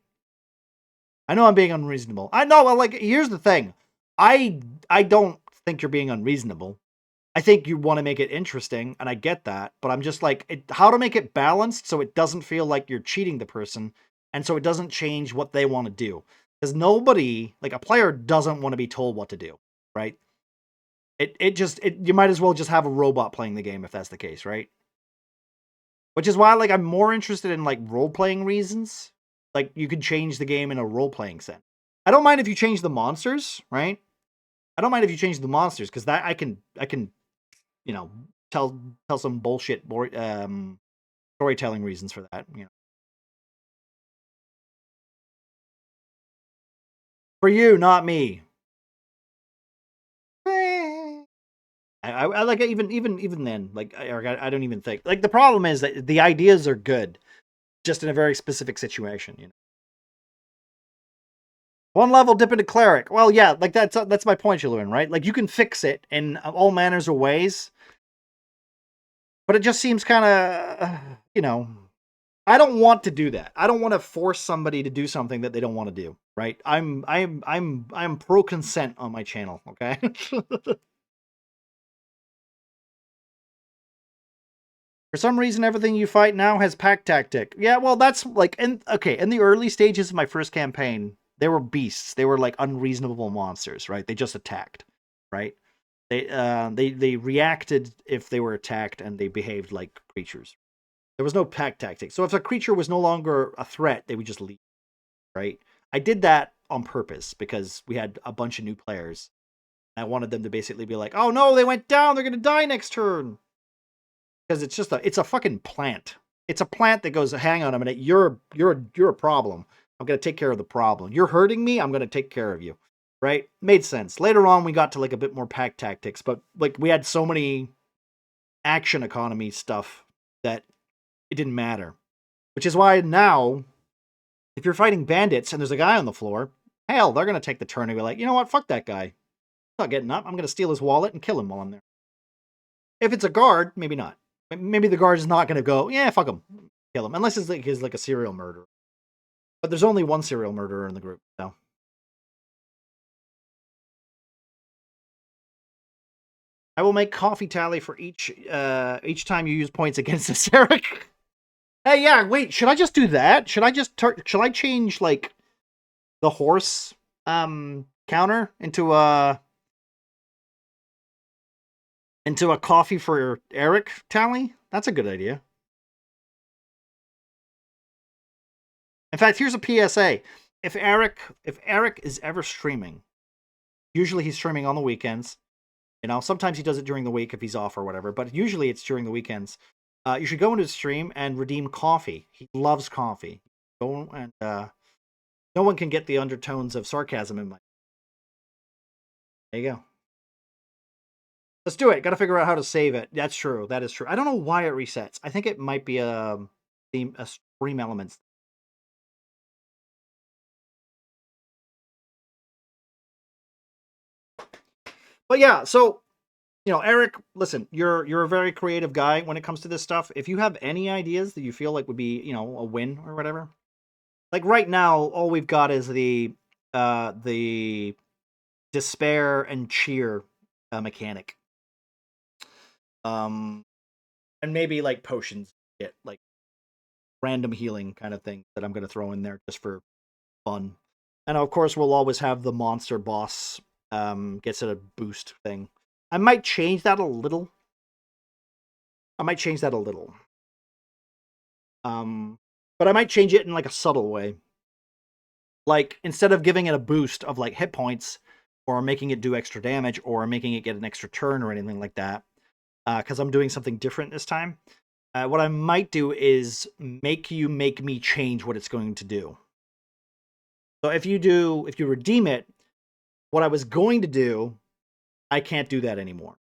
I know I'm being unreasonable. I know, like, here's the thing. I don't think you're being unreasonable. I think you want to make it interesting, and I get that. But I'm just like, how to make it balanced so it doesn't feel like you're cheating the person, and so it doesn't change what they want to do. Because nobody, like a player, doesn't want to be told what to do, right? You might as well just have a robot playing the game if that's the case, right? Which is why, like, I'm more interested in like role-playing reasons. Like, you could change the game in a role-playing sense. I don't mind if you change the monsters, right? I don't mind if you change the monsters because that I can you know, tell some bullshit storytelling reasons for that. You know, for you, not me. I like it even then. Like I don't even think like the problem is that the ideas are good, just in a very specific situation. You know, one level dip into cleric. Well, yeah, like that's my point, Shaluin, right? Like you can fix it in all manners of ways, but it just seems kind of you know. I don't want to do that. I don't want to force somebody to do something that they don't want to do. Right? I'm pro consent on my channel. Okay. For some reason, everything you fight now has pack tactic. Yeah, well, that's like, okay, in the early stages of my first campaign, they were beasts. They were like unreasonable monsters, right? They just attacked, right? They reacted if they were attacked, and they behaved like creatures. There was no pack tactic. So if a creature was no longer a threat, they would just leave, right? I did that on purpose because we had a bunch of new players. I wanted them to basically be like, "Oh no, they went down. They're gonna die next turn." Because it's a fucking plant. It's a plant that goes, hang on a minute, you're a problem. I'm gonna take care of the problem. You're hurting me, I'm gonna take care of you. Right? Made sense. Later on we got to like a bit more pack tactics, but like we had so many action economy stuff that it didn't matter. Which is why now, if you're fighting bandits and there's a guy on the floor, hell, they're gonna take the turn and be like, you know what, fuck that guy. I'm not getting up. I'm gonna steal his wallet and kill him while I'm there. If it's a guard, maybe not. Maybe the guard is not going to go, yeah, fuck him, kill him, unless he's like a serial murderer. But there's only one serial murderer in the group, so. I will make coffee tally for each time you use points against us, Eric. Hey, yeah, wait, should I just do that? Should I change like the horse counter into a coffee for Eric tally? That's a good idea. In fact, here's a PSA. If Eric is ever streaming, usually he's streaming on the weekends. You know, sometimes he does it during the week if he's off or whatever, but usually it's during the weekends. You should go into his stream and redeem coffee. He loves coffee. Go and no one can get the undertones of sarcasm in my. There you go. Let's do it. Got to figure out how to save it. That's true. That is true. I don't know why it resets. I think it might be a stream elements. But yeah, so you know, Eric, listen, you're a very creative guy when it comes to this stuff. If you have any ideas that you feel like would be, you know, a win or whatever. Like right now, all we've got is the despair and cheer mechanic. And maybe like potions, get like random healing kind of thing that I'm going to throw in there just for fun. And of course, we'll always have the monster boss gets a boost thing. I might change that a little. But I might change it in like a subtle way. Like instead of giving it a boost of like hit points or making it do extra damage or making it get an extra turn or anything like that, because I'm doing something different this time. What I might do is make me change what it's going to do. So if you redeem it, what I was going to do, I can't do that anymore.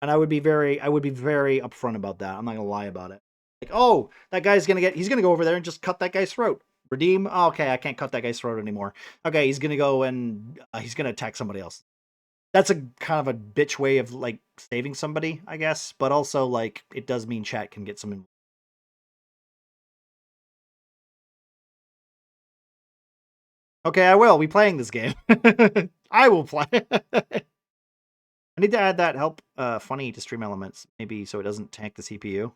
And I would be very upfront about that. I'm not gonna lie about it. Like, oh, that guy's he's gonna go over there and just cut that guy's throat. Redeem. Oh, okay, I can't cut that guy's throat anymore. Okay, he's gonna go and he's gonna attack somebody else. That's a kind of a bitch way of like saving somebody, I guess. But also like it does mean chat can get some. Okay, I will be playing this game. I will play. I need to add that help funny to stream elements, maybe so it doesn't tank the CPU.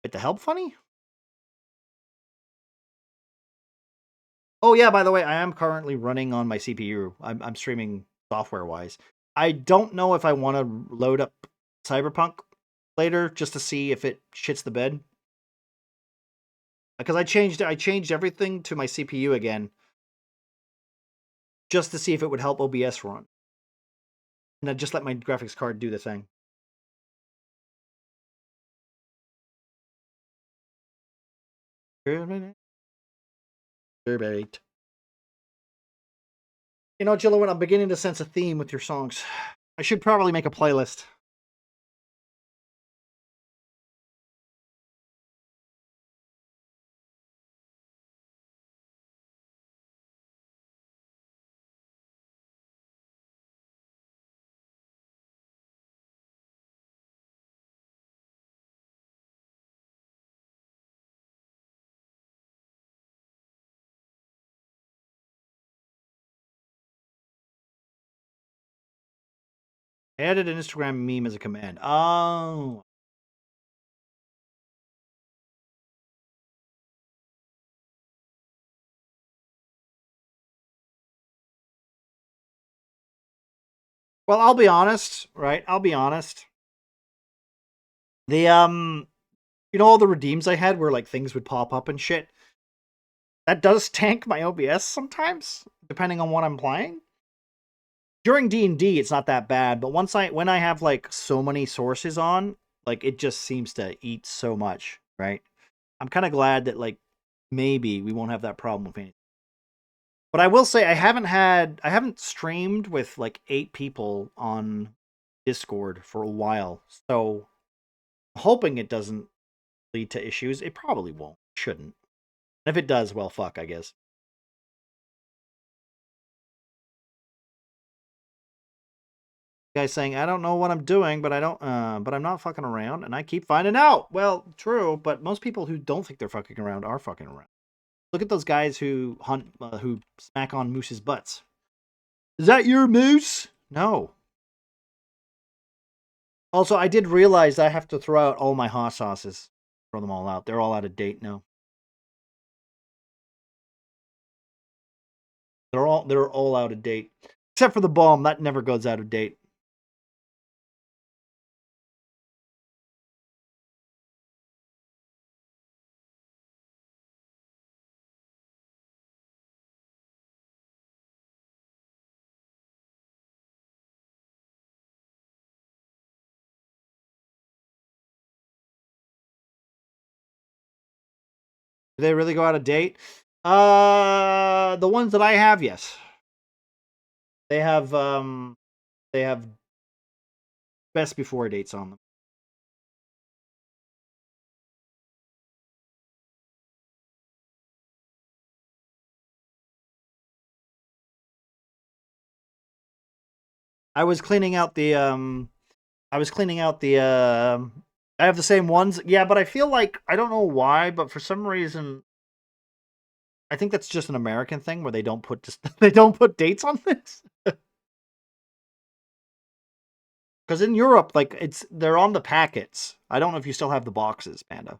Wait, the help funny? Oh yeah, by the way, I am currently running on my CPU. I'm streaming software-wise. I don't know if I want to load up Cyberpunk later just to see if it shits the bed. Because I changed everything to my CPU again just to see if it would help OBS run. And then just let my graphics card do the thing. Great. You know, Jillian, I'm beginning to sense a theme with your songs. I should probably make a playlist. I added an Instagram meme as a command. Oh. Well, I'll be honest, right? I'll be honest. The you know, all the redeems I had where like things would pop up and shit. That does tank my OBS sometimes, depending on what I'm playing. During D&D, it's not that bad, but when I have like so many sources on, like it just seems to eat so much, right? I'm kind of glad that like maybe we won't have that problem with anything. But I will say I haven't streamed with like 8 people on Discord for a while. So I'm hoping it doesn't lead to issues. It probably won't. Shouldn't. And if it does, well fuck, I guess. Guy saying, I don't know what I'm doing, but but I'm not fucking around, and I keep finding out. Well, true, but most people who don't think they're fucking around are fucking around. Look at those guys who hunt, who smack on mooses' butts. Is that your moose? No. Also, I did realize I have to throw out all my hot sauces. Throw them all out. They're all out of date now. They're all out of date. Except for the bomb, that never goes out of date. Do they really go out of date? The ones that I have, yes. They have best before dates on them. I was cleaning out the I was cleaning out the I have the same ones. Yeah, but I feel like I don't know why, but for some reason I think that's just an American thing where they don't put they don't put dates on things. Because in Europe, like they're on the packets. I don't know if you still have the boxes, Panda.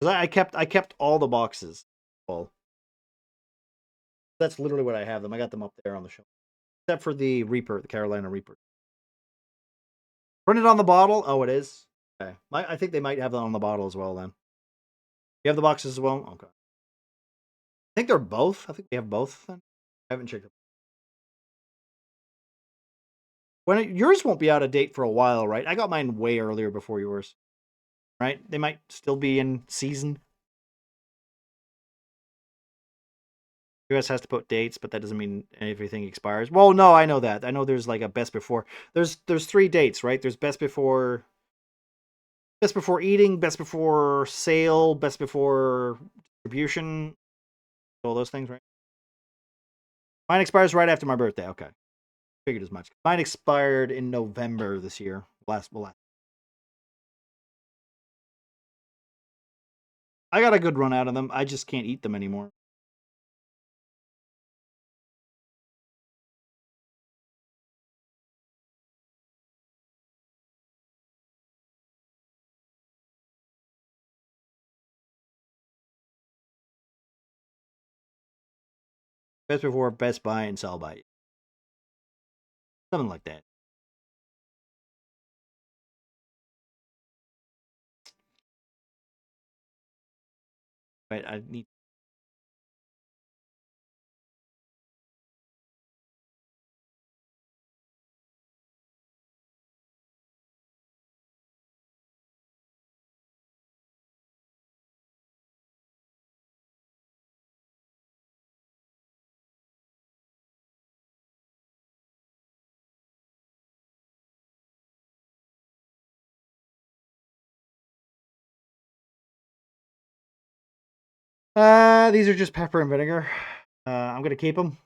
I kept all the boxes. Well, that's literally what I have them. I got them up there on the shelf, except for the Reaper, the Carolina Reaper. Printed on the bottle. Oh, it is. Okay, I think they might have that on the bottle as well. Then you have the boxes as well. Okay, I think they're both. I think they have both. Then I haven't checked. Yours won't be out of date for a while, right? I got mine way earlier before yours, right? They might still be in season. US has to put dates, but that doesn't mean everything expires. Well, no, I know that. I know there's like a best before. There's 3 dates, right? There's best before eating, best before sale, best before distribution, all those things, right? Mine expires right after my birthday. Okay. Figured as much. Mine expired in November this year. Last. I got a good run out of them. I just can't eat them anymore. Best before, best buy, and sell by. Something like that. But I need These are just pepper and vinegar. I'm gonna keep them.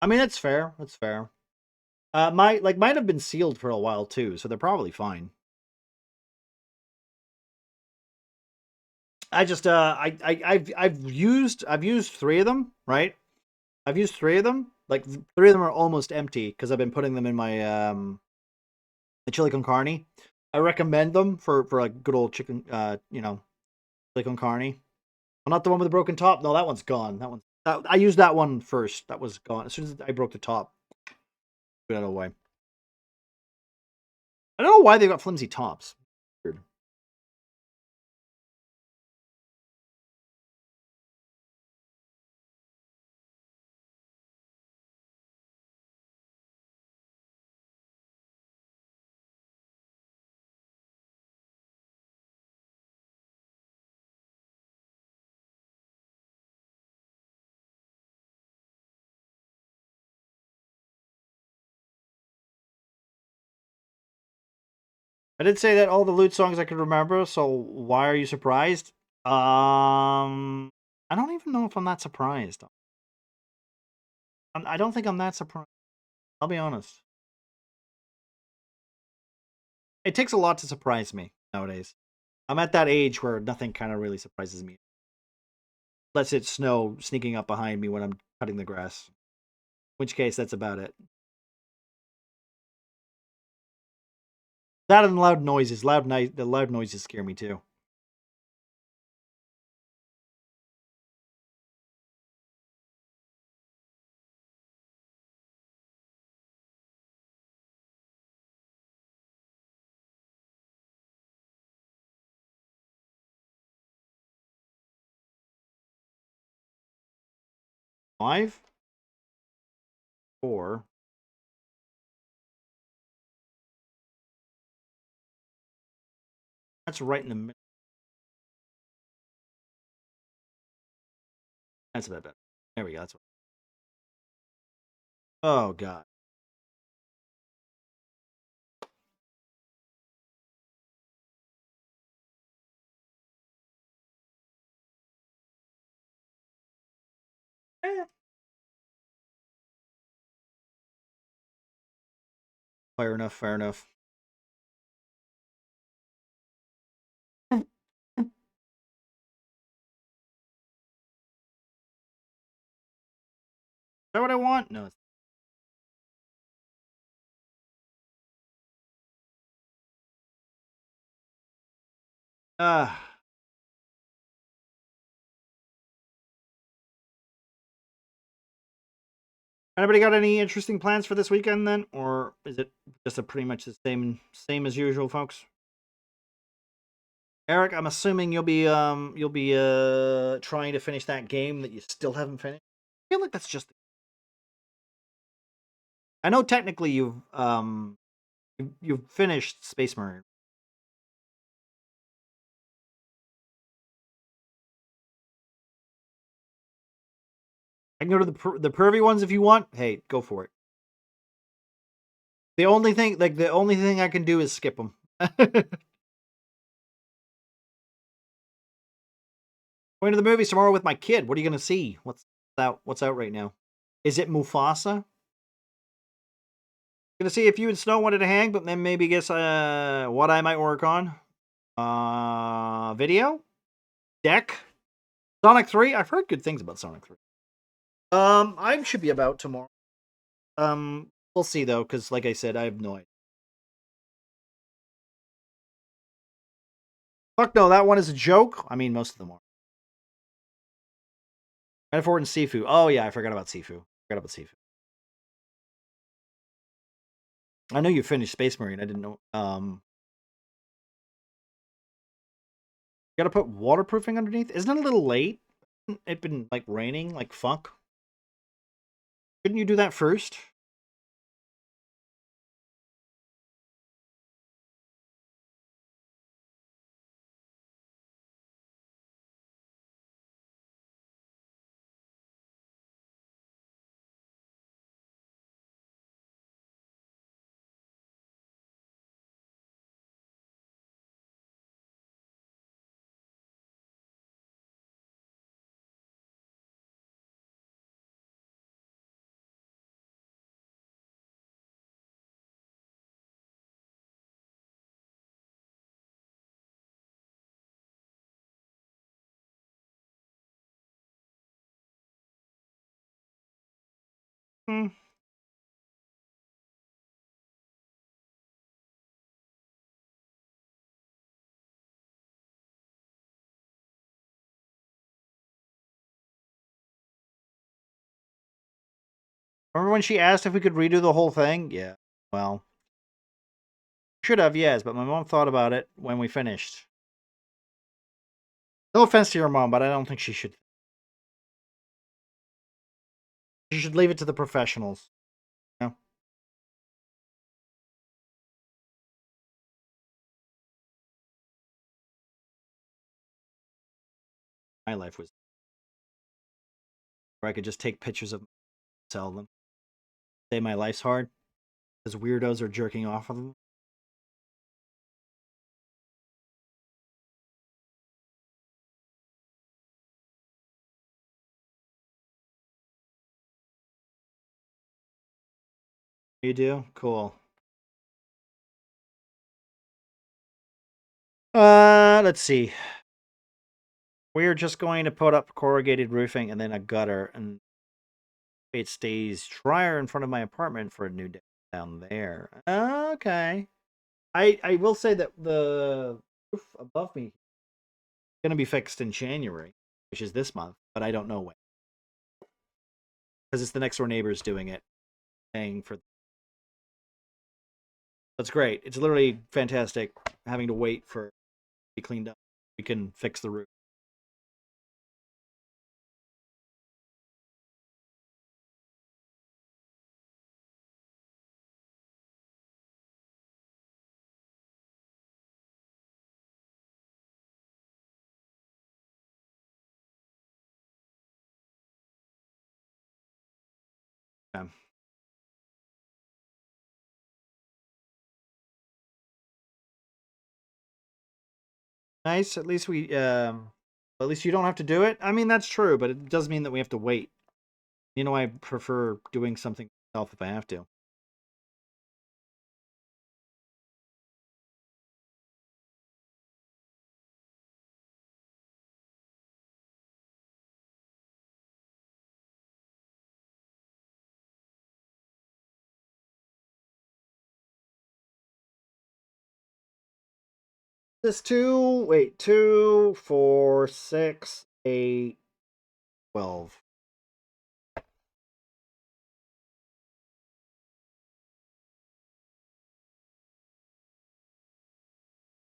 I mean, that's fair. That's fair. Might have been sealed for a while too, so they're probably fine. I just I've used 3 of them, right? I've used 3 of them. Like 3 of them are almost empty because I've been putting them in my the chili con carne. I recommend them for like good old chicken chili con carne. Well, not the one with the broken top. No, that one's gone. I used that one first. That was gone as soon as I broke the top. Put it out of the way. I don't know why they got flimsy tops. Weird. I did say that all the loot songs I could remember, so why are you surprised? I don't even know if I'm that surprised. I don't think I'm that surprised. I'll be honest. It takes a lot to surprise me nowadays. I'm at that age where nothing kind of really surprises me. Unless it's snow sneaking up behind me when I'm cutting the grass. In which case, that's about it. That and loud noises. The loud noises scare me too. Five, 4. That's right in the middle. That's a bit better. There we go. That's what. Oh god. Eh. Fair enough. Fair enough. Is that what I want? No. Ah. Anybody got any interesting plans for this weekend then, or is it just a pretty much the same as usual, folks? Eric, I'm assuming you'll be trying to finish that game that you still haven't finished. I feel like that's just. I know technically you've finished Space Marine. I can go to the pervy ones if you want. Hey, go for it. The only thing I can do is skip them. Going to the movies tomorrow with my kid. What are you going to see? What's out? What's out right now? Is it Mufasa? Gonna see if you and Snow wanted to hang, but then maybe guess what I might work on. Video, deck, Sonic 3. I've heard good things about Sonic 3. I should be about tomorrow. We'll see though, because like I said, I have no idea. Fuck no, that one is a joke. I mean, most of them are. Metaphor and Sifu. Oh yeah, I forgot about Sifu. I know you finished Space Marine. I didn't know. You gotta put waterproofing underneath. Isn't it a little late? It been like raining like fuck. Couldn't you do that first? Remember when she asked if we could redo the whole thing? Yeah. Well, should have, yes, but my mom thought about it when we finished. No offense to your mom, but I don't think she should. She should leave it to the professionals. You know? My life was where I could just take pictures of sell them. Say my life's hard because weirdos are jerking off of them. You do? Cool. Let's see. We're just going to put up corrugated roofing and then a gutter, and it stays drier in front of my apartment for a new day down there. Okay. I will say that the roof above me is going to be fixed in January, which is this month, but I don't know when. Because it's the next door neighbors doing it, paying for. That's great. It's literally fantastic having to wait for it to be cleaned up. We can fix the roof. Yeah. Nice. At least at least you don't have to do it. I mean, that's true, but it does mean that we have to wait. You know, I prefer doing something myself if I have to. This 2, 4, 6, 8, 12.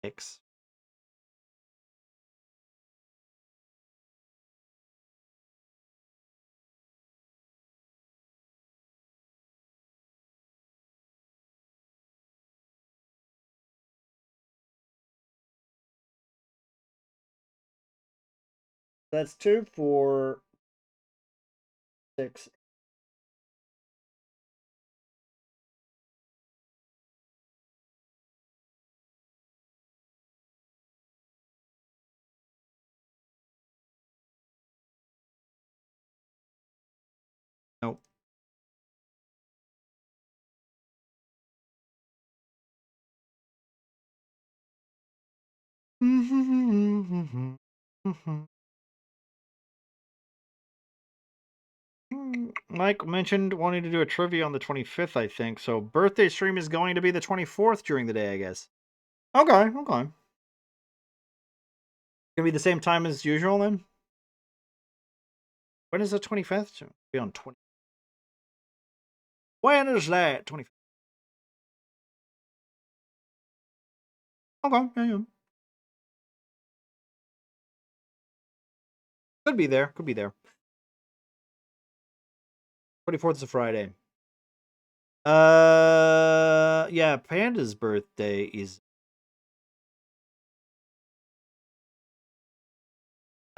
Six. That's 2, 4, 6. Nope. Mike mentioned wanting to do a trivia on the 25th, I think. So birthday stream is going to be the 24th during the day, I guess. Okay. Gonna be the same time as usual then? When is the 25th? Be on 20. When is that? 25th. Okay, yeah. Could be there. 24th is a Friday. Yeah, Panda's birthday is.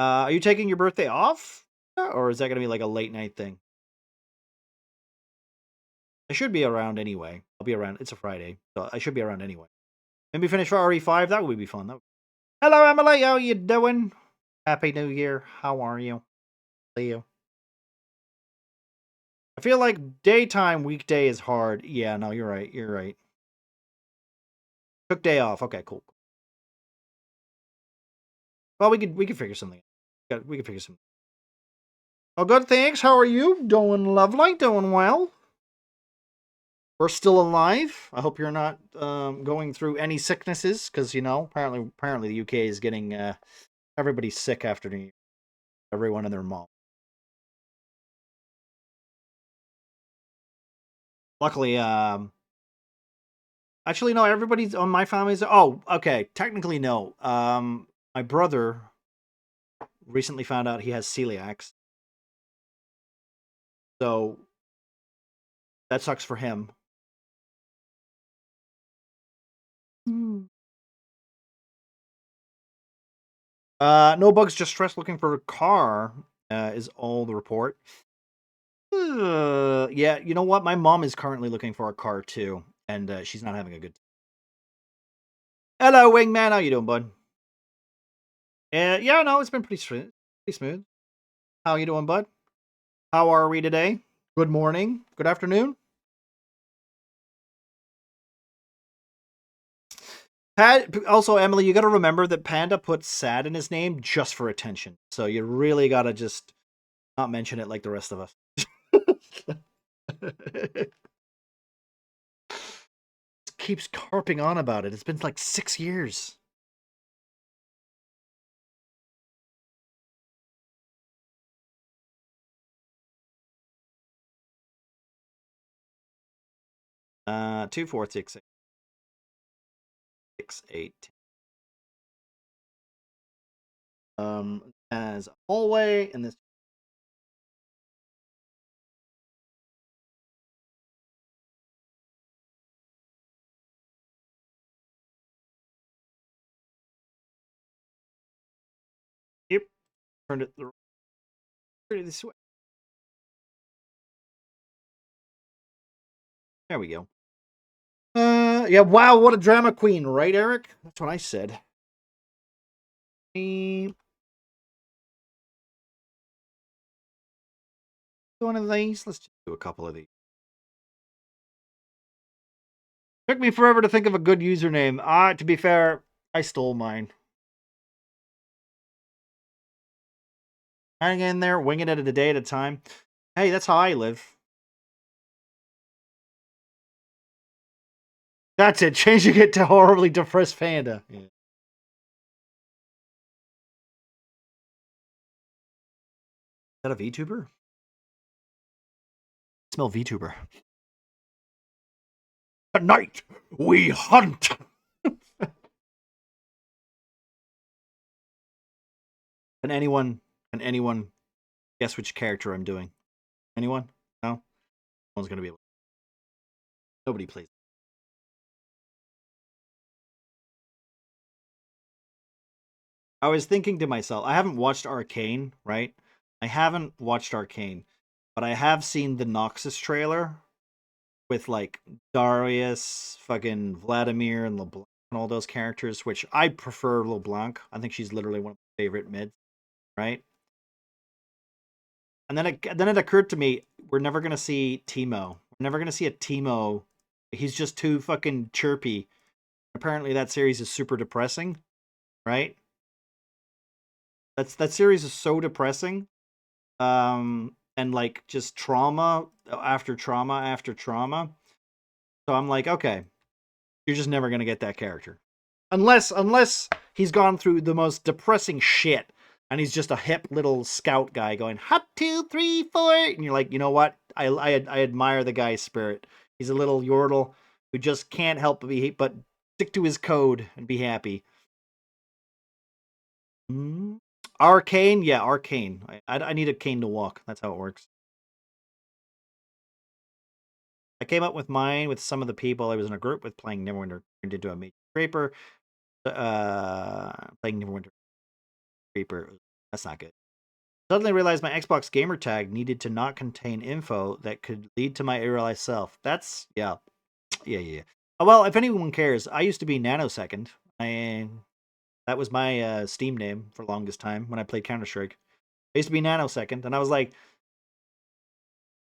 Are you taking your birthday off? Or is that going to be like a late night thing? I should be around anyway. I'll be around. It's a Friday, so I should be around anyway. Maybe finish for RE5. That would be fun. Hello, Emily. How you doing? Happy New Year. How are you? Leo. I feel like daytime weekday is hard. Yeah, no, you're right. Took day off. Okay, cool. Well, we could figure something out. We could figure something. Oh, good, thanks. How are you? Doing lovely, doing well. we're still alive. I hope you're not going through any sicknesses, because you know apparently the UK is getting everybody's sick after New Year. Everyone and their mom. Luckily, actually no, everybody's on my family's. Oh, okay. Technically, no. My brother recently found out he has celiac, so that sucks for him. No bugs, just stress looking for a car. Is all the report. Yeah, you know what? My mom is currently looking for a car too, and she's not having a good. Hello, wingman. How you doing, bud? Yeah, no, it's been pretty smooth. Pretty smooth. How you doing, bud? How are we today? Good morning. Good afternoon. Also, Emily, you got to remember that Panda puts sad in his name just for attention. So you really got to just not mention it like the rest of us. Keeps harping on about it. It's been like 6 years. Uh, 2, 4, 6, 6, 6, 8. As a hallway in this. Yep. Turned it this way. There we go. Yeah, wow, what a drama queen, right, Eric? That's what I said. One of these. Let's just do a couple of these. Took me forever to think of a good username. To be fair, I stole mine. Hang in there, winging it a day at a time. Hey, that's how I live. That's it, changing it to horribly depressed panda. Yeah. Is that a VTuber? I smell VTuber. Tonight, we hunt! Can anyone guess which character I'm doing? Anyone? No? No one's gonna be able to. Nobody plays. I was thinking to myself, I haven't watched Arcane, right? I haven't watched Arcane, but I have seen the Noxus trailer with like Darius, fucking Vladimir, and LeBlanc, and all those characters, which I prefer LeBlanc. I think she's literally one of my favorite mids, right? And then it occurred to me, we're never gonna see Teemo. We're never gonna see a Teemo. He's just too fucking chirpy. Apparently, that series is super depressing, right? That series is so depressing, and like just trauma after trauma after trauma. So I'm like, okay, you're just never gonna get that character, unless he's gone through the most depressing shit, and he's just a hip little scout guy going hot 2, 3, 4, and you're like, you know what? I admire the guy's spirit. He's a little yordle who just can't help but stick to his code and be happy. Arcane, yeah, Arcane. I need a cane to walk. That's how it works. I came up with mine with some of the people I was in a group with playing Neverwinter turned into a major scraper. Playing Neverwinter Scraper. That's not good. Suddenly realized my Xbox gamer tag needed to not contain info that could lead to my irrealized self. That's yeah. Well, if anyone cares, I used to be Nanosecond. That was my Steam name for longest time when I played Counter-Strike. I used to be Nanosecond, and I was like,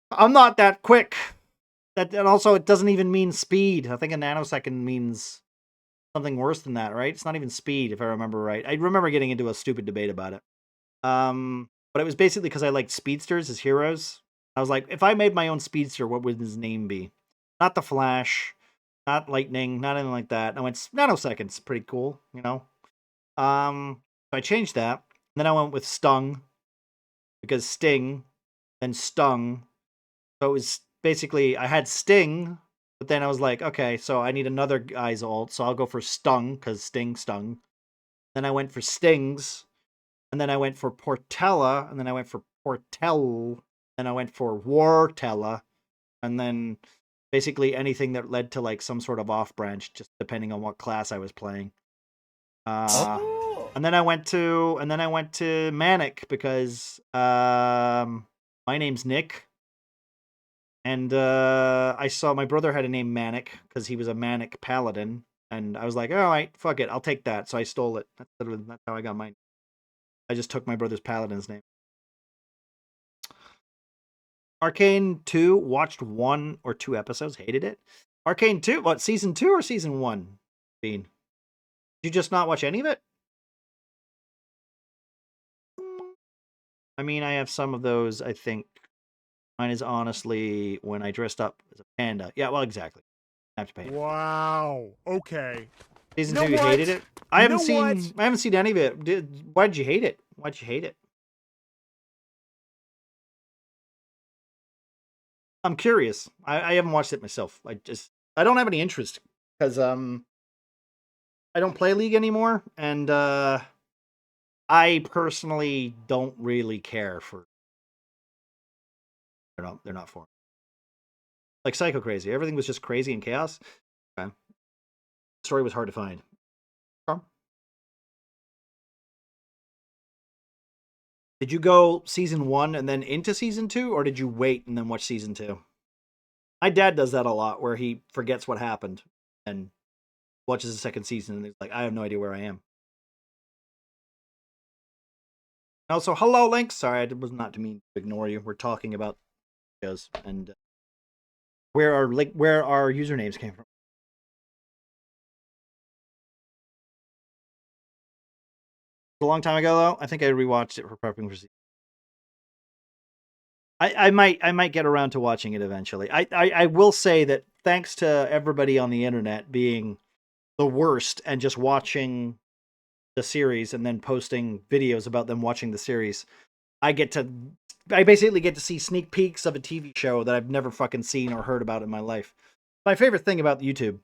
I'm not that quick. And also, it doesn't even mean speed. I think a nanosecond means something worse than that, right? It's not even speed, if I remember right. I remember getting into a stupid debate about it. But it was basically because I liked speedsters as heroes. I was like, if I made my own speedster, what would his name be? Not the Flash, not Lightning, not anything like that. I went nanoseconds, pretty cool, you know. So I changed that. Then I went with Stung because Sting, then Stung. So it was basically I had Sting, but then I was like, okay, so I need another guy's ult, so I'll go for Stung because Sting stung. Then I went for Stings, and then I went for Portella, and then I went for Portell, and I went for Wartella, and then basically anything that led to like some sort of off branch, just depending on what class I was playing. And then I went to Manic because my name's Nick. And I saw my brother had a name Manic because he was a Manic Paladin. And I was like, all right, fuck it. I'll take that. So I stole it. That's how I got mine. I just took my brother's Paladin's name. Arcane 2, watched 1 or 2 episodes. Hated it. Arcane 2, what, season 2 or season 1? Bean. Did you just not watch any of it? I mean, I have some of those, I think. Mine is honestly when I dressed up as a panda. Yeah, well, exactly. I have to pay. Wow. Okay. Season You know 2, you what? hated it? I haven't what? seen any of it. Why'd you hate it? Why'd you hate it? I'm curious. I haven't watched it myself. I don't have any interest because I don't play League anymore, and I personally don't really care for. They're not for me. Like Psycho Crazy. Everything was just crazy and chaos. Okay. The story was hard to find. Okay. Did you go season 1 and then into season 2, or did you wait and then watch season 2? My dad does that a lot, where he forgets what happened and watches the second season, and he's like, I have no idea where I am. Also, hello, Link. Sorry, I was not to mean to ignore you. We're talking about shows and where our usernames came from. A long time ago, though. I think I rewatched it for prepping for season. I might get around to watching it eventually. I will say that thanks to everybody on the internet being the worst and just watching the series and then posting videos about them watching the series, I basically get to see sneak peeks of a TV show that I've never fucking seen or heard about in my life. My favorite thing about YouTube.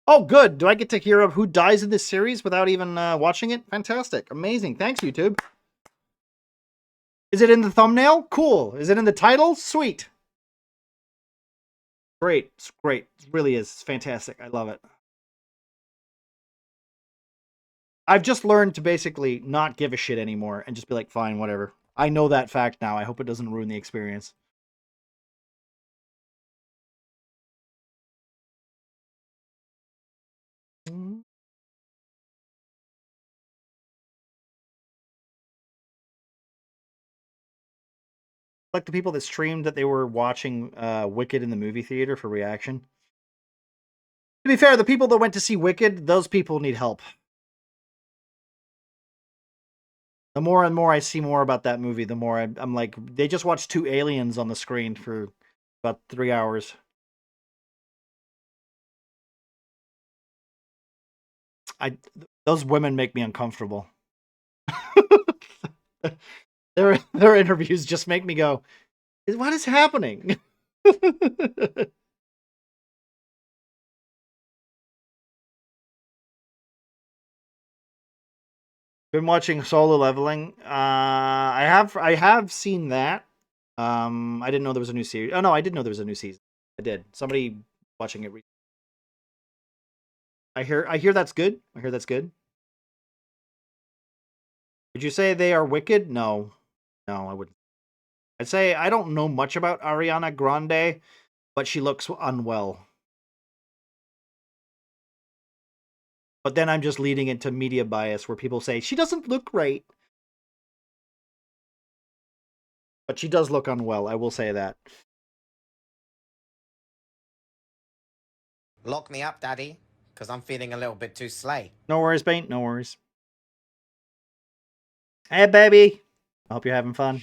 Oh, good. Do I get to hear of who dies in this series without even watching it? Fantastic. Amazing. Thanks, YouTube. Is it in the thumbnail? Cool. Is it in the title? Sweet. Great. It's great. It really is. It's fantastic. I love it. I've just learned to basically not give a shit anymore and just be like, fine, whatever. I know that fact now. I hope it doesn't ruin the experience. Like the people that streamed that they were watching Wicked in the movie theater for reaction. To be fair, the people that went to see Wicked, those people need help. The more and more I see more about that movie, the more I'm like, they just watched 2 aliens on the screen for about 3 hours. Those women make me uncomfortable. their interviews just make me go, what is happening? Been watching Solo Leveling. I have seen that. I didn't know there was a new series. Oh no, I did know there was a new season. I did. Somebody watching it. I hear that's good. I hear that's good. Would you say they are wicked? No, I wouldn't. I'd say I don't know much about Ariana Grande, but she looks unwell. But then I'm just leading into media bias where people say she doesn't look great. But she does look unwell, I will say that. Lock me up, Daddy, because I'm feeling a little bit too slay. No worries, Paint. No worries. Hey, baby. I hope you're having fun.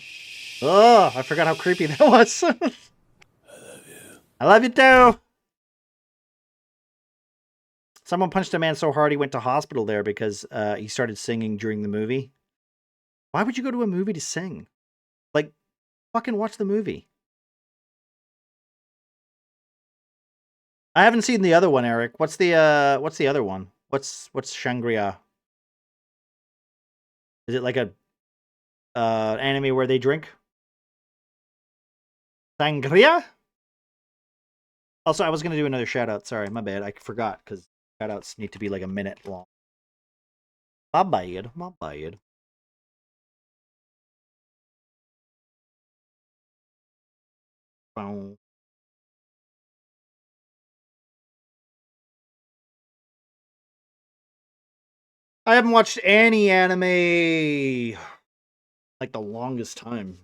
Oh, I forgot how creepy that was. I love you. I love you too. Someone punched a man so hard he went to hospital there because he started singing during the movie. Why would you go to a movie to sing? Like, fucking watch the movie. I haven't seen the other one, Eric. What's the other one? What's Shangri-La? Is it like a anime where they drink? Sangria? Also, I was gonna do another shout out. Sorry, my bad. I forgot because shout outs need to be like a minute long. My bad. My bad. Boom. I haven't watched any anime like the longest time.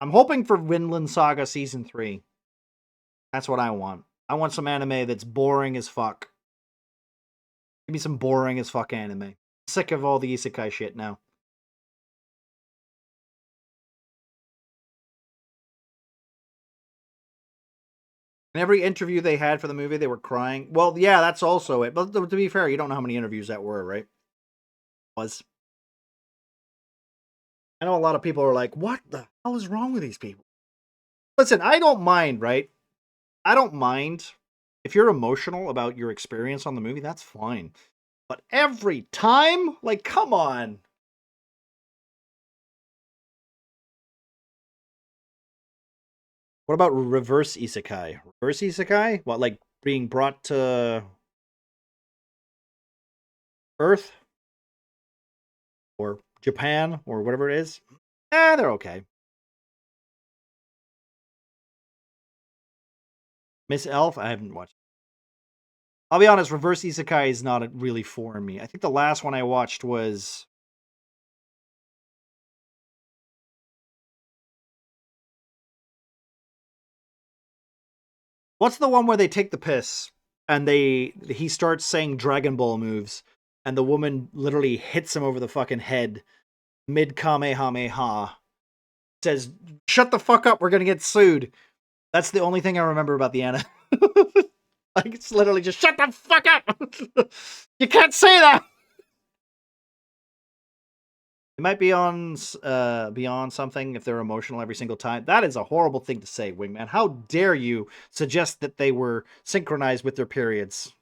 I'm hoping for Vinland Saga Season 3. That's what I want. I want some anime that's boring as fuck. Give me some boring as fuck anime. I'm sick of all the isekai shit now. In every interview they had for the movie, they were crying. Well, yeah, that's also it. But to be fair, you don't know how many interviews that were, right? Was. I know a lot of people are like, what the hell is wrong with these people? Listen, I don't mind, right? I don't mind. If you're emotional about your experience on the movie, that's fine. But every time? Like, come on. What about reverse isekai? Reverse isekai? What, like being brought to Earth? Or Japan? Or whatever it is? They're okay. Miss Elf? I haven't watched. I'll be honest, reverse isekai is not really for me. I think the last one I watched was... What's the one where they take the piss and he starts saying Dragon Ball moves and the woman literally hits him over the fucking head mid Kamehameha, says, "Shut the fuck up, we're gonna get sued." That's the only thing I remember about the anime. Like, it's literally just, shut the fuck up! You can't say that! It might be on beyond something if they're emotional every single time. That is a horrible thing to say, Wingman. How dare you suggest that they were synchronized with their periods?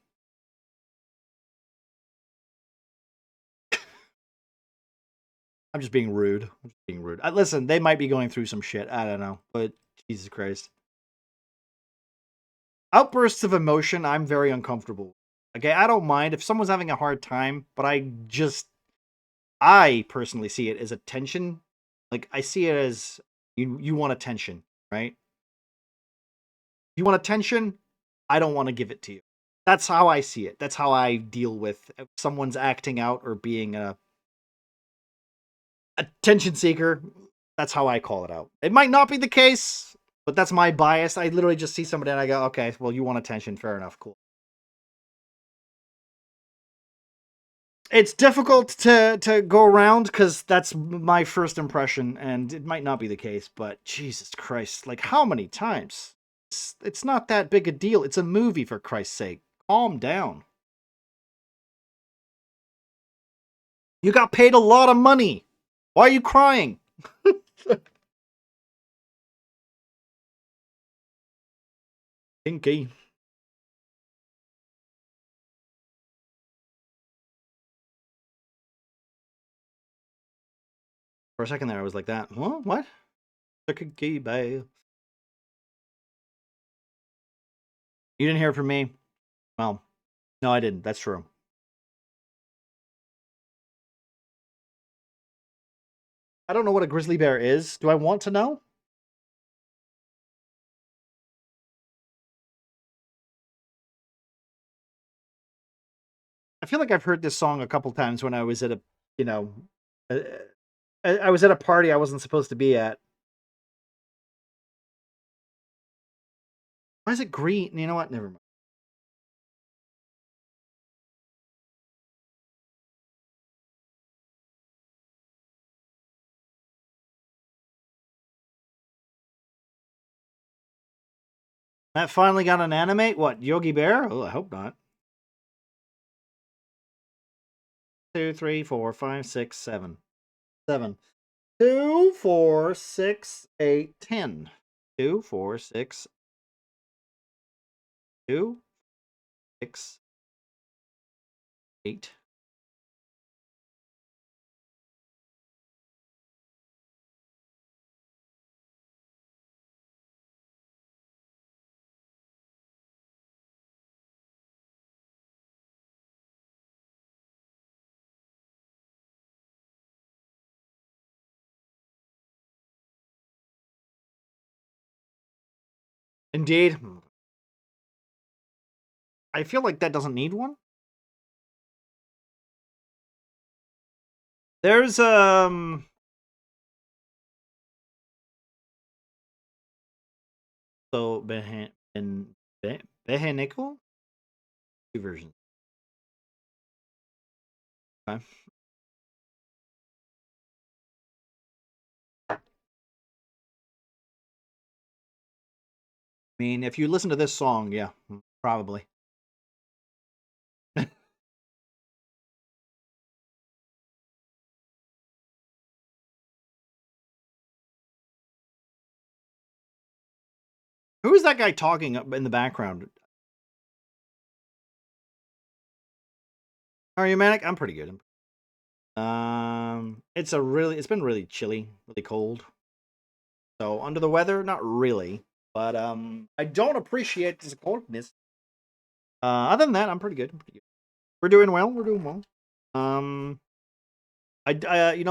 I'm just being rude. I'm just being rude. Listen, they might be going through some shit. I don't know, but Jesus Christ. Outbursts of emotion, I'm very uncomfortable. Okay, I don't mind if someone's having a hard time, but I personally see it as attention. Like, I see it as you want attention, right? You want attention, I don't want to give it to you. That's how I see it. That's how I deal with if someone's acting out or being a attention seeker. That's how I call it out. It might not be the case, but that's my bias. I literally just see somebody and I go, okay, well, you want attention. Fair enough. Cool. It's difficult to go around because that's my first impression, and it might not be the case, but Jesus Christ, like, how many times? It's not that big a deal. It's a movie, for Christ's sake. Calm down. You got paid a lot of money. Why are you crying? Pinky. For a second there, I was like that. Huh? What? Pinky babe. You didn't hear it from me? Well, no, I didn't. That's true. I don't know what a grizzly bear is. Do I want to know? I feel like I've heard this song a couple times when I was at a, you know, uh, I was at a party I wasn't supposed to be at. Why is it green? You know what? Never mind. That finally got an anime? What, Yogi Bear? Oh, I hope not. 2, 3, 4, 5, 6, 7. 7. 2, 4, 6, 8, 10. 2, 4, 6, 2, 6, 8. Indeed. I feel like that doesn't need one. There's so Behenical? Two versions. Okay. I mean, if you listen to this song, yeah, probably. Who is that guy talking up in the background? How are you, Manic? I'm pretty good. It's been really chilly, really cold. So under the weather, not really, but I don't appreciate this coldness. Other than that, I'm pretty good. We're doing well. We're doing well.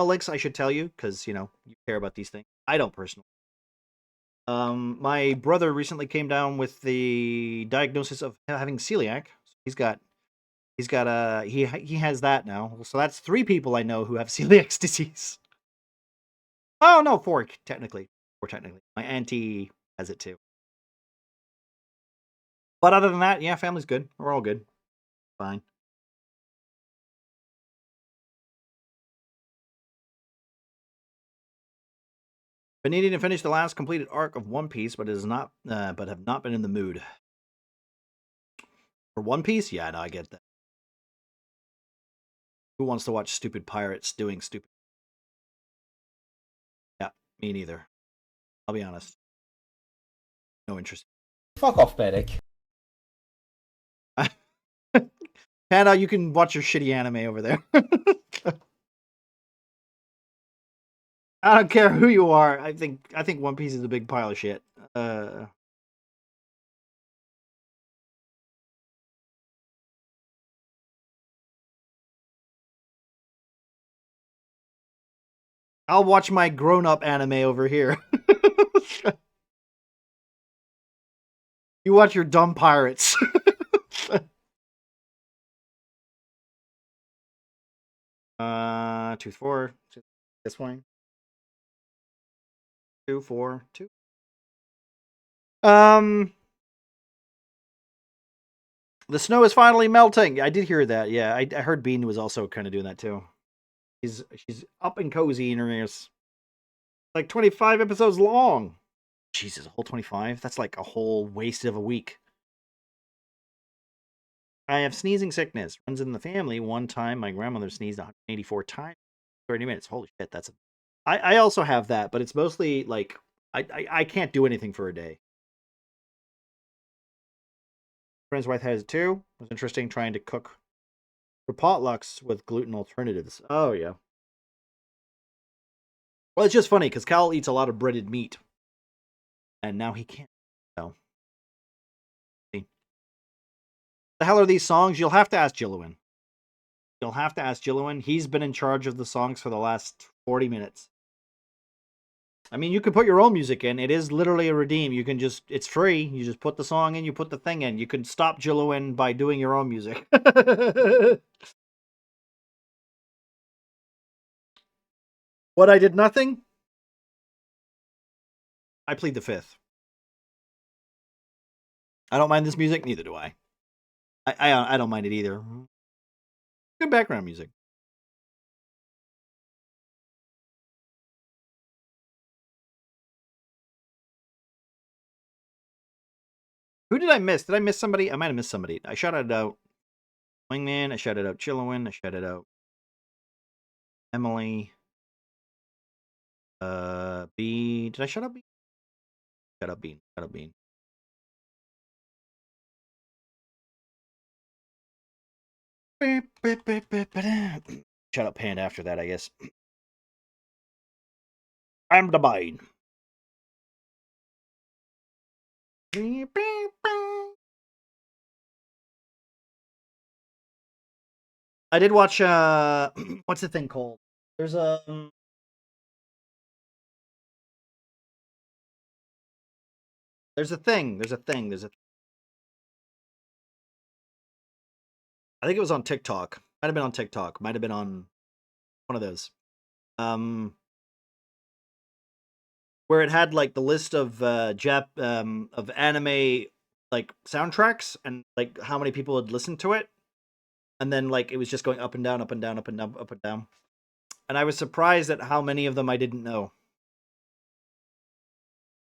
Links, I should tell you because you care about these things. I don't personally. My brother recently came down with the diagnosis of having celiac. He has that now. So that's 3 people I know who have celiac disease. Oh no, 4 technically. 4 technically. My auntie has it too. But other than that, yeah, family's good. We're all good. Fine. Been needing to finish the last completed arc of One Piece, but have not been in the mood. For One Piece? Yeah, no, I get that. Who wants to watch stupid pirates doing stupid? Yeah, me neither. I'll be honest. No interest. Fuck off, Medic. Panda, you can watch your shitty anime over there. I don't care who you are. I think One Piece is a big pile of shit. I'll watch my grown-up anime over here. You watch your dumb pirates. 2, 4. This one. 2, 4, 2. The snow is finally melting. I did hear that. Yeah, I heard Bean was also kind of doing that too. She's up and cozy in her ears. Like 25 episodes long. Jesus, a whole 25? That's like a whole waste of a week. I have sneezing sickness. Runs in the family. One time, my grandmother sneezed 184 times. 30 minutes. Holy shit, that's I also have that, but it's mostly like I can't do anything for a day. Friend's wife has it too. It was interesting trying to cook for potlucks with gluten alternatives. Oh yeah. Well, it's just funny because Cal eats a lot of breaded meat, and now he can't. So, the hell are these songs? You'll have to ask Jillian. You'll have to ask Jillian. He's been in charge of the songs for the last 40 minutes. I mean, you can put your own music in. It is literally a redeem. You can it's free. You just put the song in, you put the thing in. You can stop Jillian by doing your own music. What, I did nothing? I plead the 5th. I don't mind this music, neither do I. I don't mind it either. Good background music. Who did I miss? Did I miss somebody? I might have missed somebody. I shouted out Wingman. I shouted out Chillowin. I shouted out Emily. B. Did I shout out B? Shout out Bean. Shout out Bean. Shout out Panda after that, I guess. I'm the Bean. I did watch what's the thing called? There's a thing. I think it was on TikTok. Might have been on TikTok. Might have been on one of those. Where it had like the list of of anime like soundtracks and like how many people had listened to it. And then like it was just going up and down, up and down, up and down, up and down. And I was surprised at how many of them I didn't know.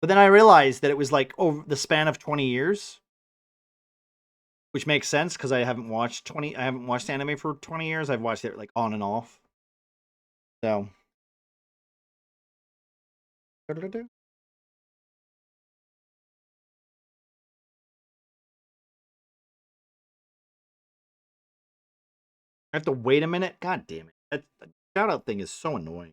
But then I realized that it was like over the span of 20 years. Which makes sense because I haven't watched anime for 20 years. I've watched it like on and off. So I have to wait a minute. God damn it. That shout out thing is so annoying.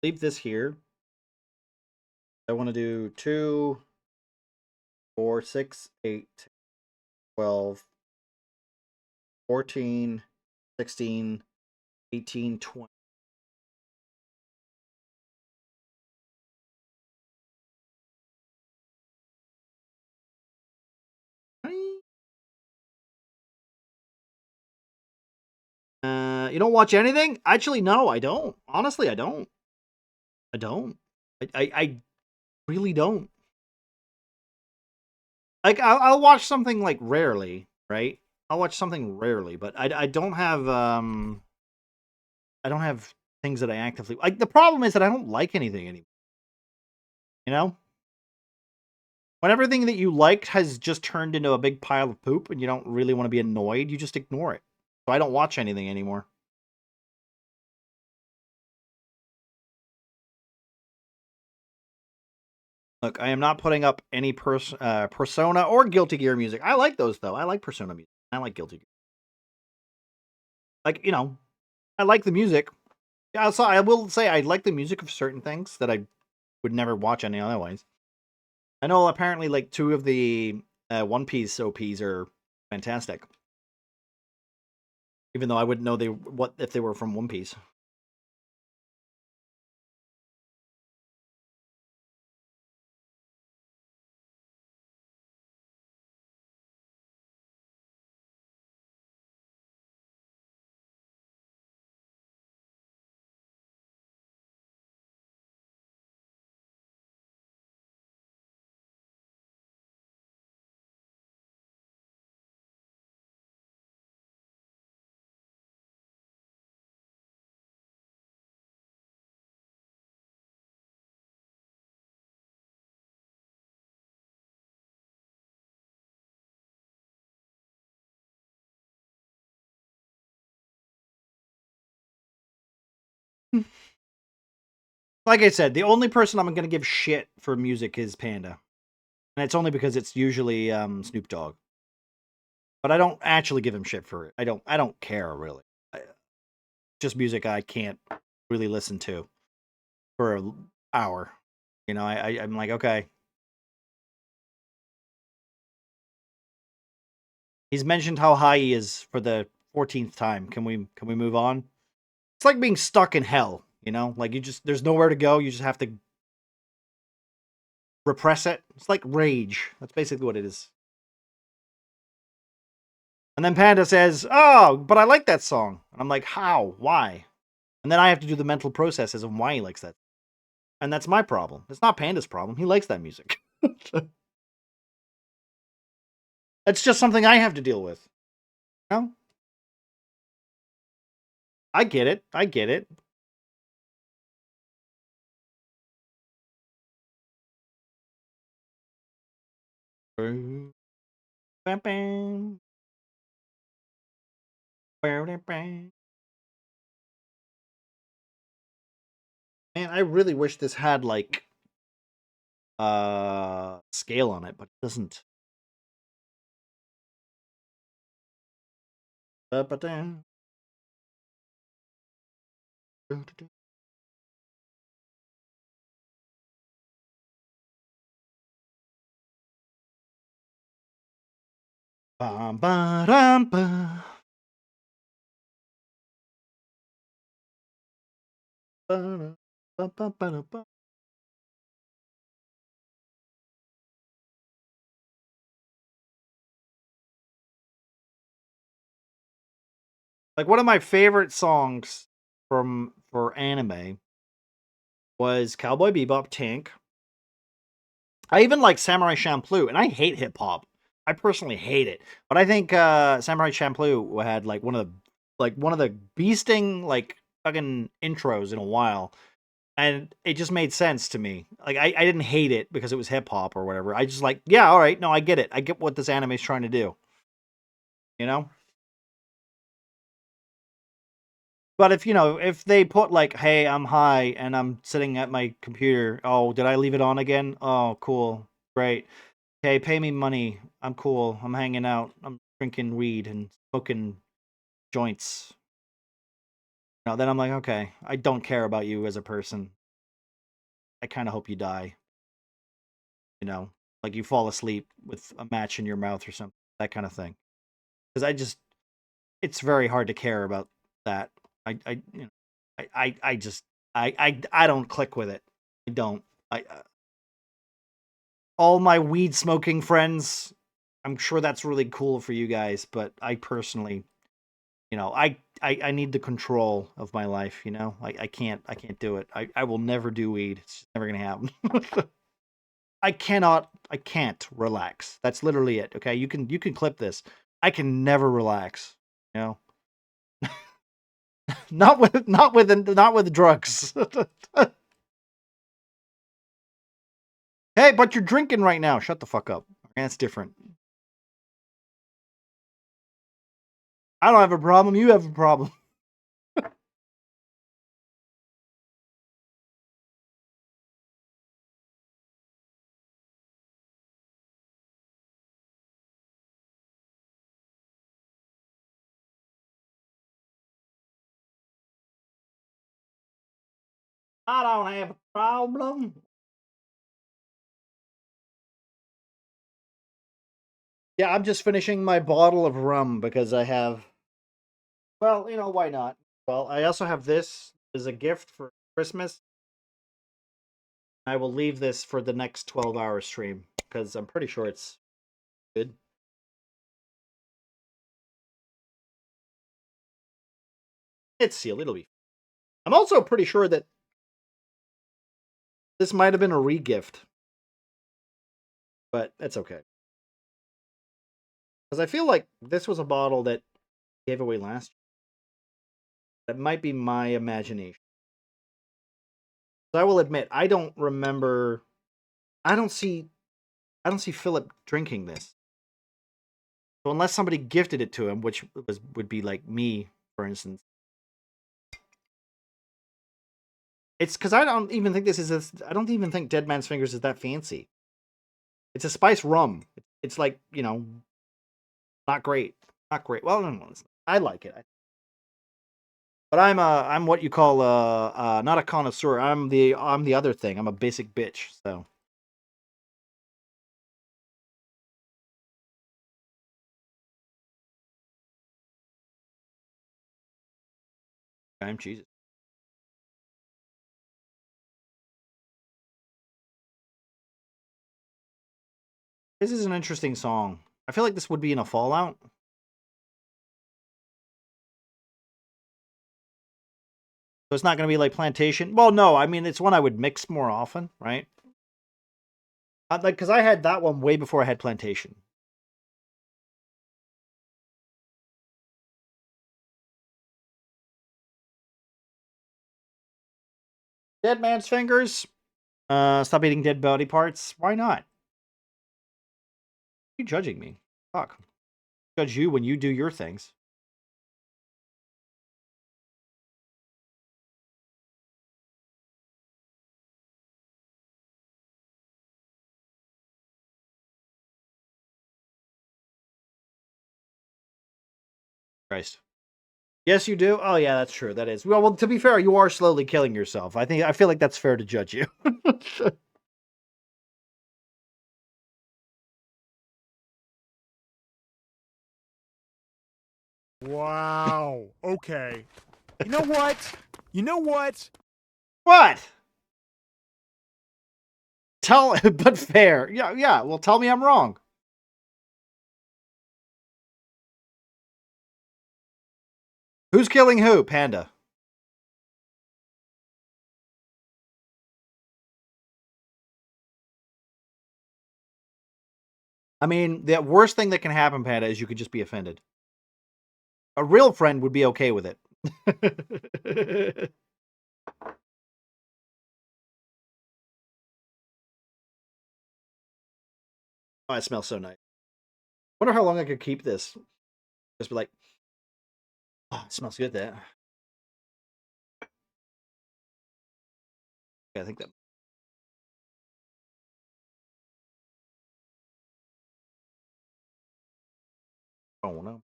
Leave this here. I want to do 2, 4, 6, 8, 12, 14, 16, 18, 20. You don't watch anything? Actually, no, I don't. Honestly, I don't. I really don't. Like, I'll watch something like rarely, right? I'll watch something rarely, but I don't have things that I actively like. The problem is that I don't like anything anymore. You know, when everything that you liked has just turned into a big pile of poop, and you don't really want to be annoyed, you just ignore it. So I don't watch anything anymore. Look, I am not putting up any Persona or Guilty Gear music. I like those though. I like Persona music. I like Guilty Gear. Like, you know, I like the music. Yeah, so I will say I like the music of certain things that I would never watch any otherwise. I know apparently like 2 of the One Piece OPs are fantastic. Even though I wouldn't know what if they were from One Piece. Like I said, the only person I'm going to give shit for music is Panda. And it's only because it's usually Snoop Dogg. But I don't actually give him shit for it. I don't care really. Just music I can't really listen to for an hour. You know, I'm like, okay. He's mentioned how high he is for the 14th time. Can we move on? It's like being stuck in hell, you know? Like there's nowhere to go. You just have to repress it. It's like rage. That's basically what it is. And then Panda says, "Oh, but I like that song." And I'm like, "How? Why?" And then I have to do the mental processes of why he likes that. And that's my problem. It's not Panda's problem. He likes that music. It's just something I have to deal with. You know? I get it. Bam, bam. Bam, bam. Man, I really wish this had like scale on it, but it doesn't. Ba-ba-dam. Bam, ba-dam, ba. Ba-da, ba-ba-ba-da-ba. Like one of my favorite songs for anime was Cowboy Bebop Tank. I even like Samurai Champloo, and I hate hip hop. I personally hate it, but I think Samurai Champloo had like one of the beasting like fucking intros in a while, and it just made sense to me. Like I didn't hate it because it was hip hop or whatever. I just like, yeah, all right, no, I get it. I get what this anime is trying to do. You know. But if they put like, hey, I'm high and I'm sitting at my computer. Oh, did I leave it on again? Oh, cool. Great. Okay, pay me money. I'm cool. I'm hanging out. I'm drinking weed and smoking joints. Then I'm like, okay, I don't care about you as a person. I kind of hope you die. Like you fall asleep with a match in your mouth or something, that kind of thing. Because it's very hard to care about that. I just, I don't click with it. I don't. All my weed smoking friends, I'm sure that's really cool for you guys, but I personally, I need the control of my life. I can't do it. I will never do weed. It's just never gonna happen. I can't relax. That's literally it. Okay, you can clip this. I can never relax. You know, not with drugs. Hey, but you're drinking right now. Shut the fuck up. That's different. I don't have a problem. You have a problem. I don't have a problem. Yeah, I'm just finishing my bottle of rum because I have. Well, why not? Well, I also have this as a gift for Christmas. I will leave this for the next 12-hour stream because I'm pretty sure it's good. It's sealed. It'll be. I'm also pretty sure that this might have been a re-gift, but that's okay. Because I feel like this was a bottle that gave away last year. That might be my imagination. I will admit, I don't remember. I don't see. I don't see Philip drinking this. So unless somebody gifted it to him, which would be like me, for instance. It's because I don't even think I don't even think Dead Man's Fingers is that fancy. It's a spice rum. It's like not great, not great. Well, no, I like it. But I'm what you call not a connoisseur. I'm the other thing. I'm a basic bitch. So I'm Jesus. This is an interesting song. I feel like this would be in a Fallout. So it's not going to be like Plantation. Well, no, I mean it's one I would mix more often, right? Like because I had that one way before I had Plantation. Dead Man's Fingers. Stop eating dead body parts. Why not? you judging me? Fuck. Judge you when you do your things. Christ. Yes, you do. Oh, yeah, that's true. That is. Well, to be fair, you are slowly killing yourself. I feel like that's fair to judge you. Wow. Okay. You know what? You know what? What? But fair. Yeah, yeah. Well, tell me I'm wrong. Who's killing who? Panda. I mean, the worst thing that can happen, Panda, is you could just be offended. A real friend would be okay with it. Oh, it smells so nice. Wonder how long I could keep this. Just be like, oh, it smells good. That. Yeah, I think that. Oh no.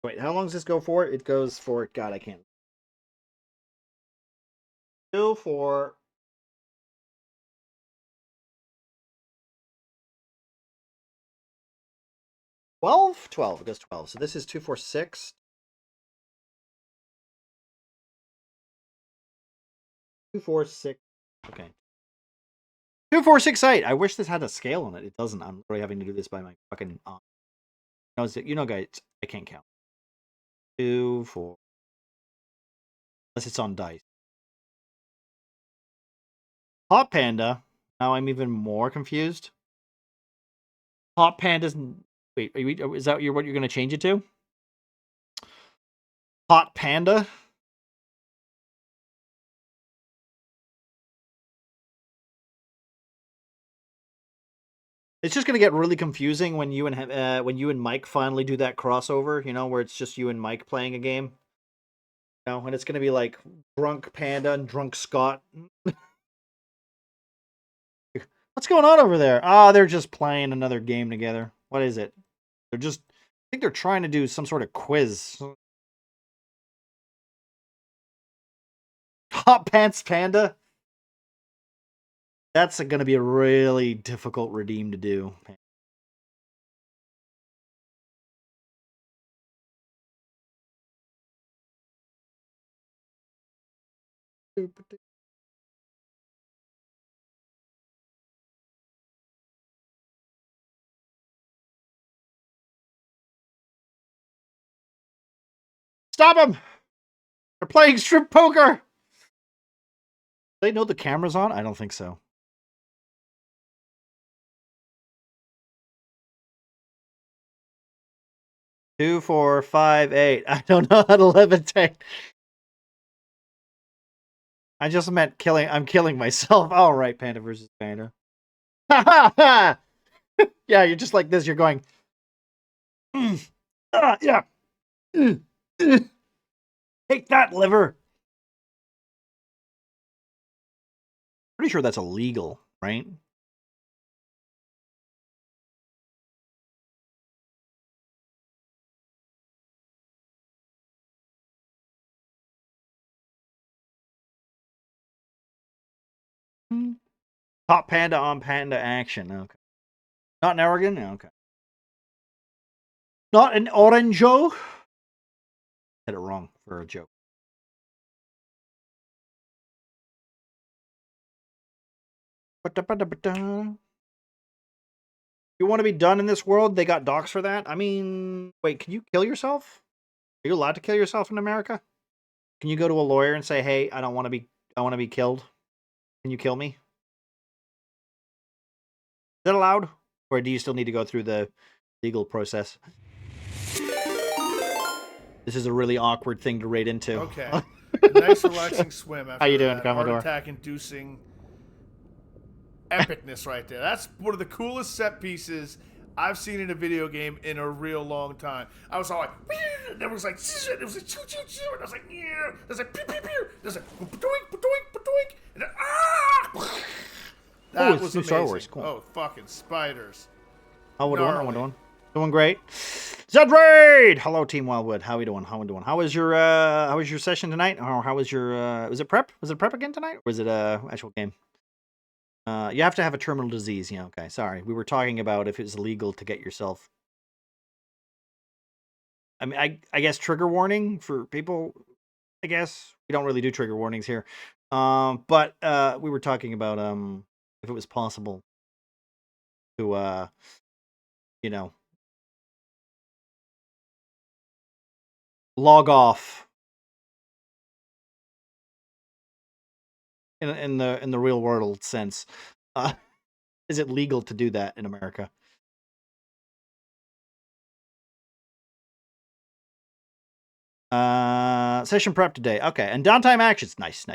Wait, how long does this go for? It goes for, God, I can't. Go for 12? 12. It goes 12. So this is 246. 246. Okay. 2468. I wish this had a scale on it. It doesn't. I'm really having to do this by my fucking. You know, guys, I can't count. 2, 4. Unless it's on dice. Hot Panda. Now I'm even more confused. Hot Panda's. Wait, is that what you're going to change it to? Hot Panda? It's just going to get really confusing when you and Mike finally do that crossover, you know, where it's just you and Mike playing a game. You know, and it's going to be like Drunk Panda and Drunk Scott. What's going on over there? Ah, they're just playing another game together. What is it? I think they're trying to do some sort of quiz. Hot Pants Panda? That's going to be a really difficult redeem to do. Stop them! They're playing strip poker! They know the camera's on? I don't think so. Two, 4, 5, 8. I don't know how to levitate. I just meant killing. I'm killing myself. All right, Panda versus Panda. Ha ha ha! Yeah, you're just like this. You're going. Yeah. Take that, liver. Pretty sure that's illegal, right? Top Panda on Panda action. Okay. Not in Oregon? Okay. Not in Oranjo? Said it wrong for a joke. You want to be done in this world? They got docs for that? I mean, wait, can you kill yourself? Are you allowed to kill yourself in America? Can you go to a lawyer and say, "Hey, I want to be killed. Can you kill me?" Is that allowed? Or do you still need to go through the legal process? This is a really awkward thing to raid into. Okay. A nice relaxing swim after How you doing, that Commodore? heart attack inducing epicness right there. That's one of the coolest set pieces I've seen in a video game in a real long time. I was all like, and there was like, it was like, choo choo choo, and I was like, yeah, there's like, pew pew pew, there's like, doink, doink, doink, and then, ah! That was new amazing. Star Wars. Cool. Oh, fucking spiders. How we doing? How we Gnarly. doing? Doing great. Zedraid! Hello, Team Wildwood. How we doing? How we doing? How was your session tonight? Or how was your was it prep? Was it prep again tonight? Or was it actual game? You have to have a terminal disease. Yeah, okay. Sorry. We were talking about if it's illegal to get yourself. I mean, I guess trigger warning for people. I guess we don't really do trigger warnings here. But we were talking about if it was possible to you know, log off in the real world sense. Is it legal to do that in America? Session prep today. Okay, and downtime actions. Nice.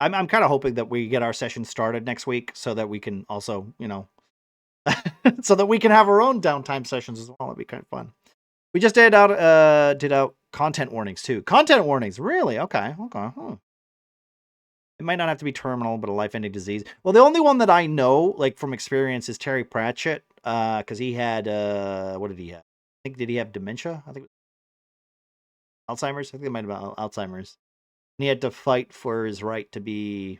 I'm kind of hoping that we get our session started next week so that we can also, so that we can have our own downtime sessions as well. That'd be kind of fun. We just did out content warnings too. Content warnings, really? Okay. It might not have to be terminal, but a life-ending disease. Well, the only one that I know, like from experience, is Terry Pratchett, because he had what did he have? I think did he have dementia? I think Alzheimer's. I think it might have been Alzheimer's. And he had to fight for his right to be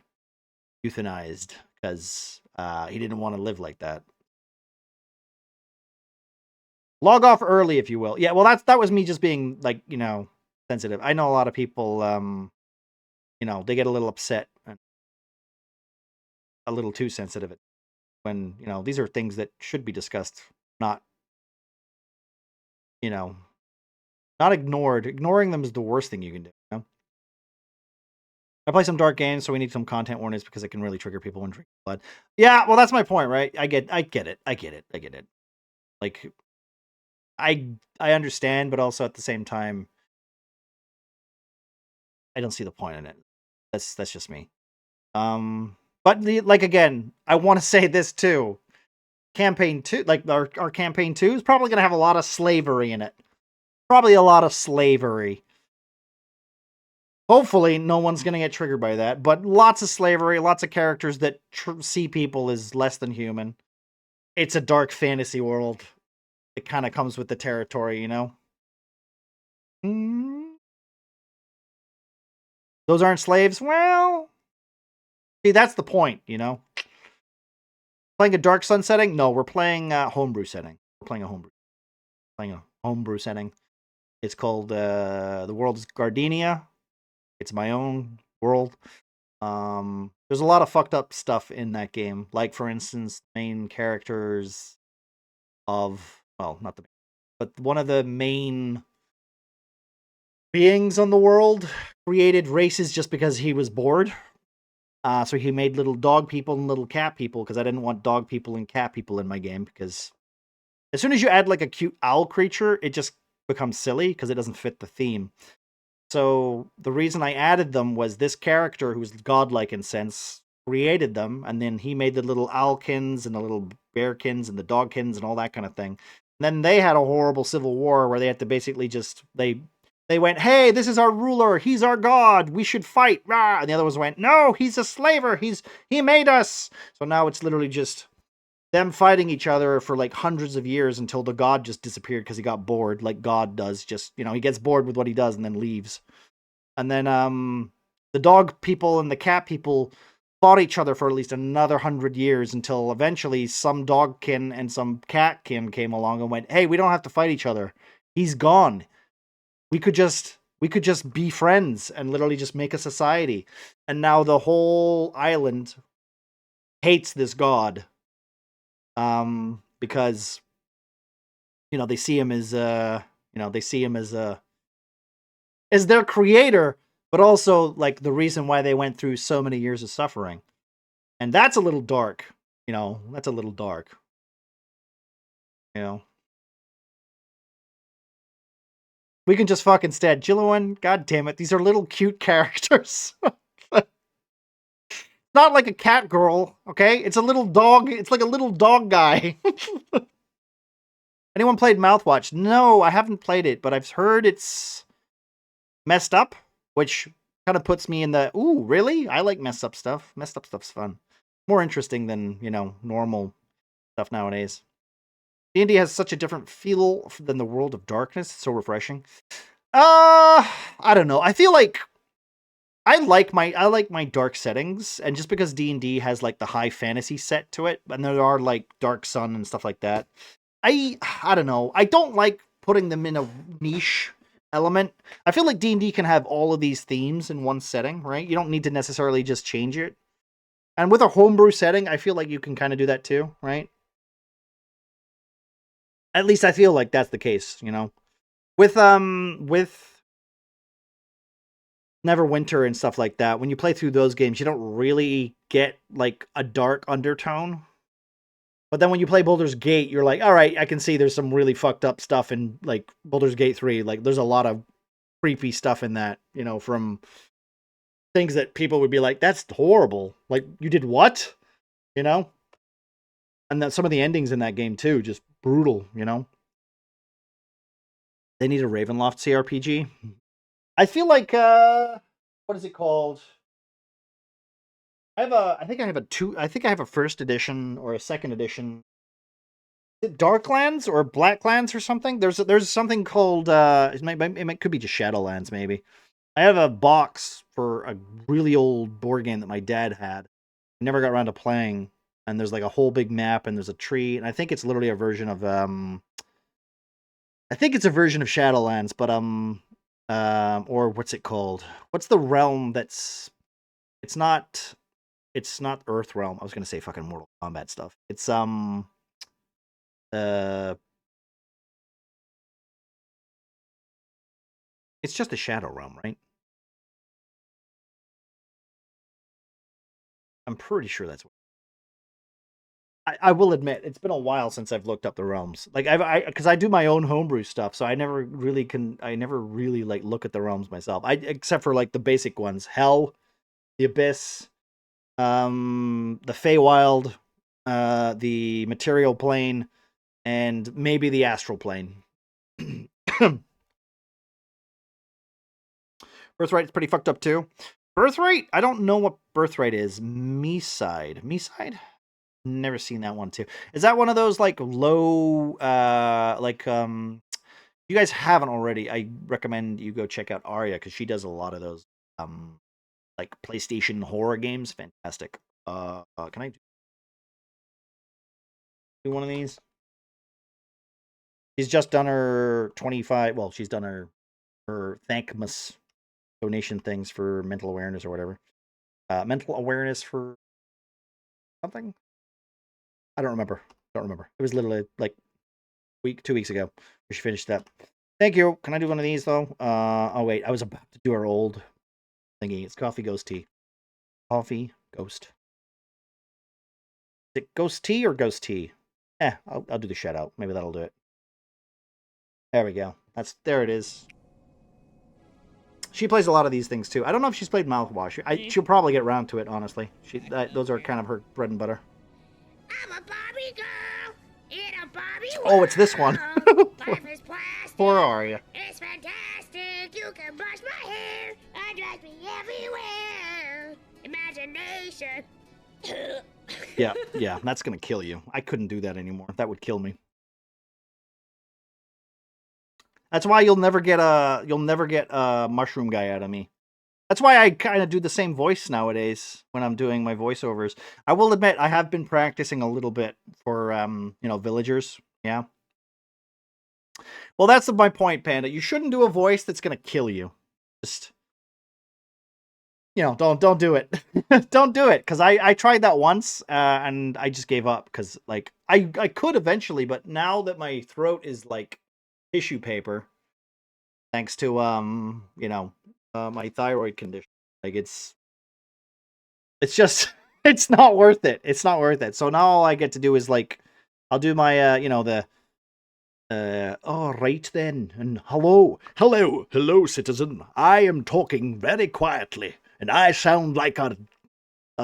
euthanized because he didn't want to live like that. Log off early, if you will. Yeah, well, that was me just being like, sensitive. I know a lot of people, they get a little upset and a little too sensitive when, these are things that should be discussed, not ignored. Ignoring them is the worst thing you can do. I play some dark games, so we need some content warnings because it can really trigger people when drinking blood. Yeah, well, that's my point, right? I get it. Like, I understand, but also at the same time, I don't see the point in it. That's just me. But again, I want to say this too. Campaign 2, like our campaign 2 is probably going to have a lot of slavery in it. Probably a lot of slavery. Hopefully, no one's going to get triggered by that. But lots of slavery, lots of characters that see people as less than human. It's a dark fantasy world. It kind of comes with the territory, Those aren't slaves? Well, see, that's the point, Playing a dark sun setting? No, we're playing a homebrew setting. We're playing a homebrew setting. It's called the world is Gardenia. It's my own world. There's a lot of fucked up stuff in that game. Like, for instance, main characters of, well, not the main, but one of the main beings on the world created races just because he was bored. So he made little dog people and little cat people because I didn't want dog people and cat people in my game because as soon as you add like a cute owl creature, it just becomes silly because it doesn't fit the theme. So the reason I added them was this character who's godlike in sense created them, and then he made the little owlkins and the little bearkins and the dogkins and all that kind of thing. And then they had a horrible civil war where they had to basically just they went, hey, this is our ruler, he's our god, we should fight, rah! And the other ones went, no, he's a slaver, he made us. So now it's literally just them fighting each other for like hundreds of years until the god just disappeared because he got bored, like God does. Just, he gets bored with what he does and then leaves. And then the dog people and the cat people fought each other for at least another 100 years until eventually some dogkin and some catkin came along and went, hey, we don't have to fight each other. He's gone. We could just be friends and literally just make a society. And now the whole island hates this god. Because they see him as as their creator, but also like the reason why they went through so many years of suffering. And that's a little dark, that's a little dark. We can just fuck instead. Jillian, god damn it, these are little cute characters. Not like a cat girl, okay? It's a little dog. It's like a little dog guy. Anyone played Mouthwatch? No, I haven't played it, but I've heard it's messed up, which kind of puts me in the, ooh, really? I like messed up stuff. Messed up stuff's fun. More interesting than, normal stuff nowadays. D&D has such a different feel than the World of Darkness. It's so refreshing. I don't know. I feel like I like my dark settings, and just because D&D has like the high fantasy set to it, and there are like Dark Sun and stuff like that. I don't know. I don't like putting them in a niche element. I feel like D&D can have all of these themes in one setting, right? You don't need to necessarily just change it. And with a homebrew setting, I feel like you can kind of do that too, right? At least I feel like that's the case, With Neverwinter and stuff like that, when you play through those games, you don't really get like a dark undertone. But then when you play Baldur's Gate, you're like, all right, I can see there's some really fucked up stuff in like Baldur's Gate 3. Like there's a lot of creepy stuff in that, from things that people would be like, that's horrible. Like, you did what? And then some of the endings in that game too, just brutal, They need a Ravenloft CRPG. I feel like what is it called? I think I have a first edition or a second edition. Is it Darklands or Blacklands or something? There's something called it could be just Shadowlands maybe. I have a box for a really old board game that my dad had. I never got around to playing, and there's like a whole big map and there's a tree, and I think it's literally a version of I think it's a version of Shadowlands, but or what's it called? What's the realm that's it's not Earth Realm. I was gonna say fucking Mortal Kombat stuff. It's it's just a Shadow Realm, right? I'm pretty sure that's what I will admit, it's been a while since I've looked up the realms. Like because I do my own homebrew stuff, so I never really like look at the realms myself. Except for like the basic ones: Hell, the Abyss, the Feywild, the Material Plane, and maybe the Astral Plane. Birthright's pretty fucked up too. Birthright? I don't know what Birthright is. Me-side? Never seen that one too. Is that one of those like low you guys haven't already, I recommend you go check out Arya because she does a lot of those like PlayStation horror games. Fantastic. Can I do one of these? She's just done her 25, well, she's done her Thankmas donation things for mental awareness or whatever. Mental awareness for something? I don't remember. It was literally like 2 weeks ago where she finished that. Thank you. Can I do one of these though? Oh wait, I was about to do our old thingy. It's Coffee Ghost Tea. Coffee Ghost. Is it Ghost Tea or Ghost Tea? I'll do the shout out. Maybe that'll do it. There we go. There it is. She plays a lot of these things too. I don't know if she's played Mouthwash. She'll probably get around to it, honestly. Those are kind of her bread and butter. I'm a Barbie girl in a Barbie world. Oh, it's this one. Life is plastic. Poor Arya. It's fantastic. You can brush my hair, undress me everywhere. Imagination. Yeah, that's gonna kill you. I couldn't do that anymore. That would kill me. That's why you'll never get a mushroom guy out of me. That's why I kind of do the same voice nowadays when I'm doing my voiceovers. I will admit I have been practicing a little bit for villagers. Yeah. Well, that's my point, Panda. You shouldn't do a voice that's gonna kill you. Just don't do it. Don't do it, because I tried that once and I just gave up because like I could eventually, but now that my throat is like tissue paper, thanks to my thyroid condition, like it's just it's not worth it. It's not worth it. So now all I get to do is like I'll do my the All right then. And hello, citizen. I am talking very quietly, and I sound like a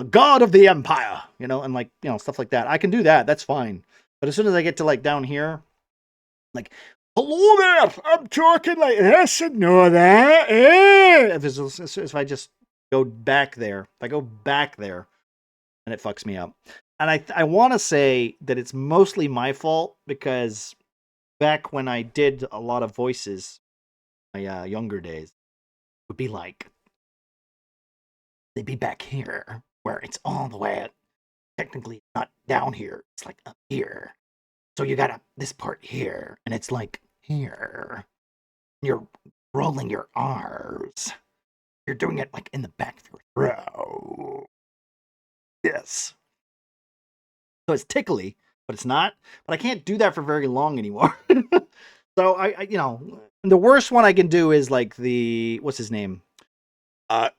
god of the empire, and like, stuff like that. I can do that. That's fine. But as soon as I get to like down here, like, hello there, I'm talking like this and no that. If I just go back there, and it fucks me up. And I want to say that it's mostly my fault because back when I did a lot of voices, my younger days, would be like, they'd be back here where it's all the way, technically not down here, it's like up here. So you got this part here, and it's like here. You're rolling your R's. You're doing it like in the back of your throat. Yes. So it's tickly, but it's not. But I can't do that for very long anymore. So I the worst one I can do is like what's his name? Right,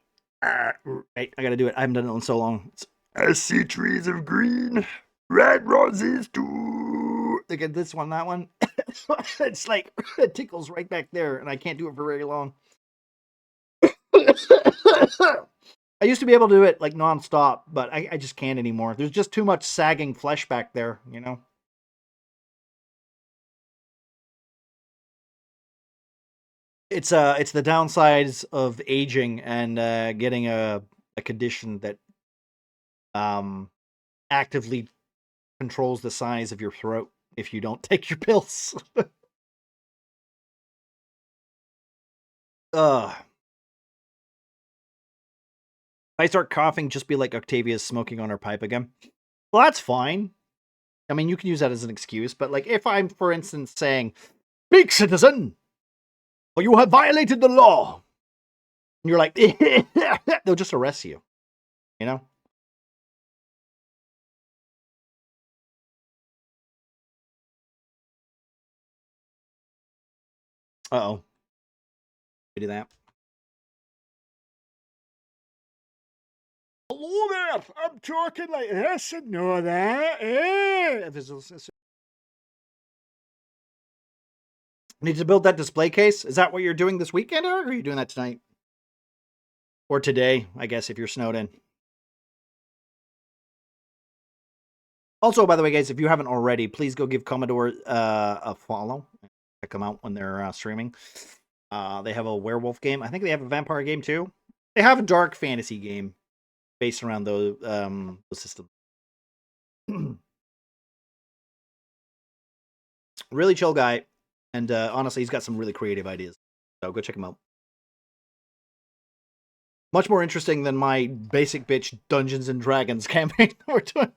I gotta do it. I haven't done it in so long. I see trees of green, red roses too. Look at this one, that one. It's like it tickles right back there, and I can't do it for very long. I used to be able to do it like nonstop, but I just can't anymore. There's just too much sagging flesh back there, It's the downsides of aging and getting a condition that actively controls the size of your throat if you don't take your pills. Ugh. If I start coughing, just be like Octavia's smoking on her pipe again. Well, that's fine. I mean, you can use that as an excuse, but like if I'm, for instance, saying, "Speak, citizen, or you have violated the law," and you're like, they'll just arrest you, you know? Uh-oh. We do that. Hello there, I'm talking like this and no that. Need to build that display case? Is that what you're doing this weekend, or are you doing that tonight? Or today, I guess, if you're snowed in. Also, by the way, guys, if you haven't already, please go give Commodore a follow. Check them out when they're streaming. They have a werewolf game. I think they have a vampire game, too. They have a dark fantasy game based around those systems. Really chill guy. And honestly, he's got some really creative ideas. So go check him out. Much more interesting than my basic bitch Dungeons and Dragons campaign we're doing.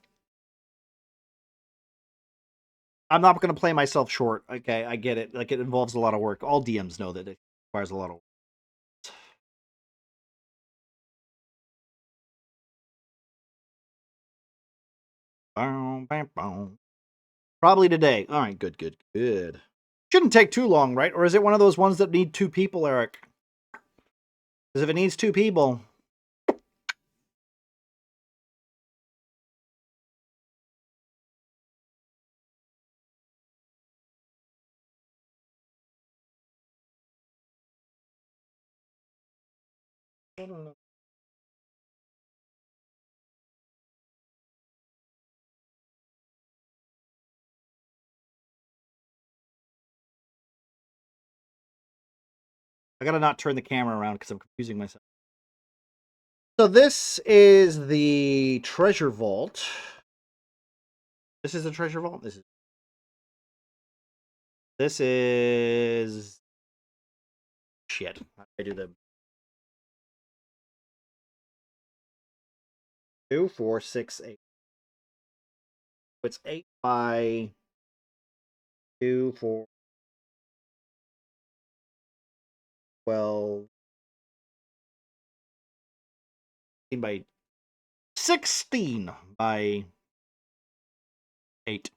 I'm not going to play myself short. Okay, I get it. Like, it involves a lot of work. All DMs know that it requires a lot of work. Probably today. All right, good. Shouldn't take too long, right? Or is it one of those ones that need 2 people, Eric? Because if it needs 2 people... I don't know. I gotta not turn the camera around because I'm confusing myself. So this is the treasure vault. This is the treasure vault. This is shit. I do the 2, 4, 6, 8. It's 8 by 2, 4, 12, by 16 by 8.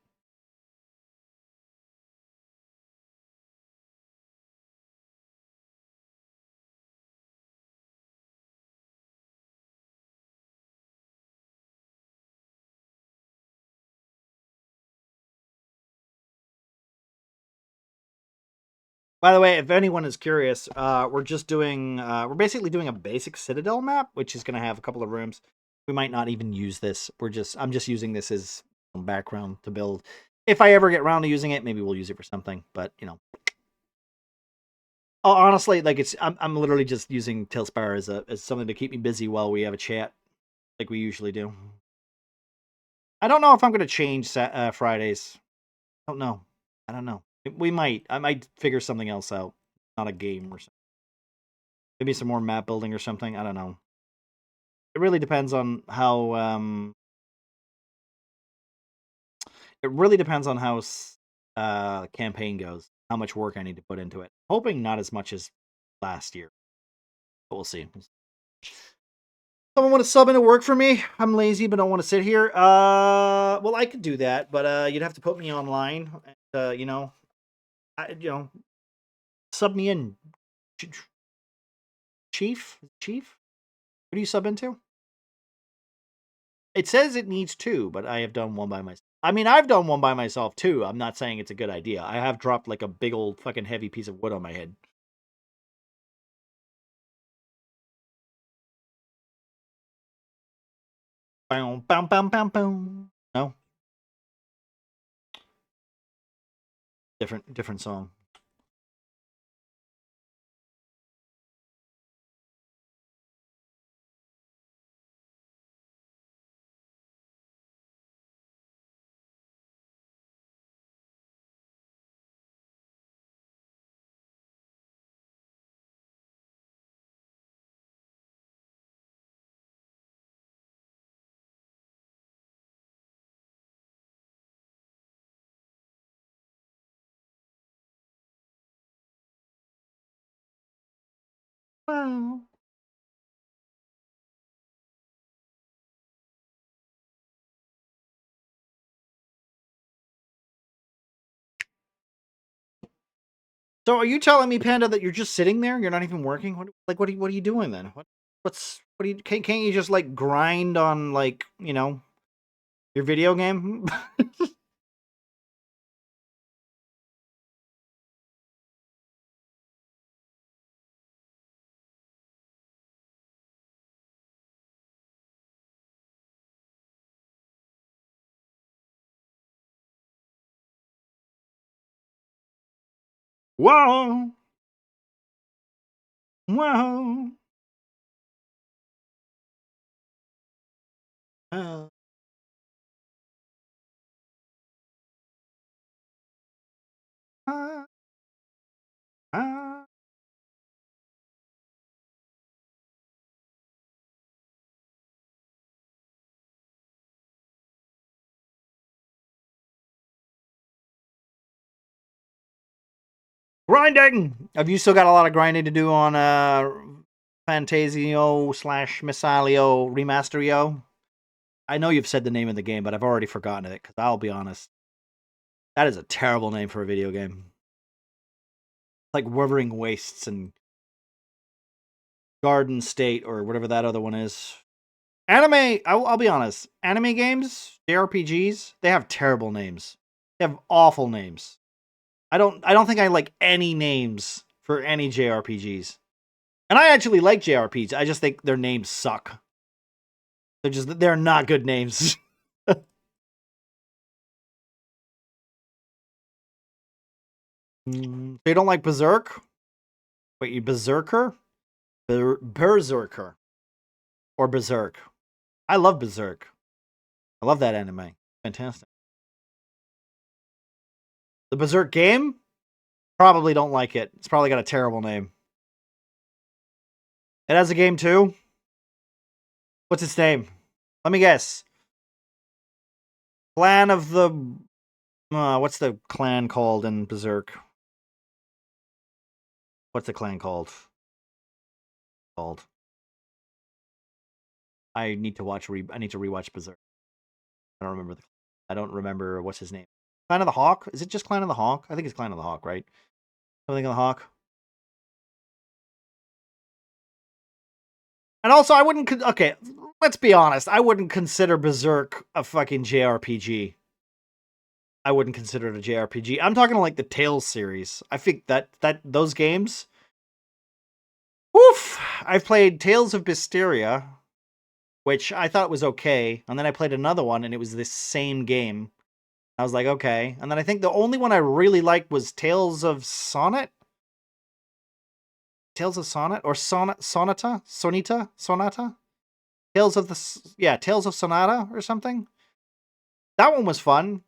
By the way, if anyone is curious, we're just doing, we're basically doing a basic Citadel map, which is going to have a couple of rooms. We might not even use this. I'm just using this as some background to build. If I ever get around to using it, maybe we'll use it for something. But you know, honestly, like I'm literally just using Tale-spire as something to keep me busy while we have a chat, like we usually do. I don't know if I'm going to change Fridays. I don't know. I don't know. We might. I might figure something else out. Not a game or something. Maybe some more map building or something. I don't know. It really depends on how. It really depends on how campaign goes. How much work I need to put into it. Hoping not as much as last year, but we'll see. Someone want to sub into work for me? I'm lazy, but don't want to sit here. Well, I could do that, but you'd have to put me online. And, you know, sub me in. Chief? What do you sub into? It says it needs 2, but I have done one by myself. I mean, I've done one by myself too. I'm not saying it's a good idea. I have dropped like a big old fucking heavy piece of wood on my head. Boom, boom, boom, boom, boom. No. Different song. Wow. So are you telling me, Panda, that you're just sitting there? You're not even working? What are you doing then? Can't you just like grind on like, you know, your video game? Whoa. Whoa. Uh, uh, uh. Grinding! Have you still got a lot of grinding to do on Fantasio / Missalio Remasterio? I know you've said the name of the game, but I've already forgotten it, because I'll be honest. That is a terrible name for a video game. Like Wuthering Wastes and Garden State, or whatever that other one is. Anime, I'll be honest. Anime games, JRPGs, they have terrible names. They have awful names. I don't think I like any names for any JRPGs. And I actually like JRPGs. I just think their names suck. They're not good names. So you don't like Berserk? Wait, you Berserker? Berserker. Or Berserk. I love Berserk. I love that anime. Fantastic. The Berserk game? Probably don't like it. It's probably got a terrible name. It has a game too? What's its name? Let me guess. Clan of the... what's the clan called in Berserk? What's the clan called? I need to rewatch Berserk. I don't remember what's his name. Clan of the Hawk? Is it just Clan of the Hawk? I think it's Clan of the Hawk, right? Something of the Hawk. And also, I wouldn't... Okay, let's be honest. I wouldn't consider Berserk a fucking JRPG. I wouldn't consider it a JRPG. I'm talking like the Tales series. I think that those games. Oof! I've played Tales of Mysteria, which I thought was okay, and then I played another one, and it was this same game. I was like, okay, and then I think the only one I really liked was Tales of Sonnet. Tales of Sonnet or Sonata. Tales of Tales of Sonata or something. That one was fun.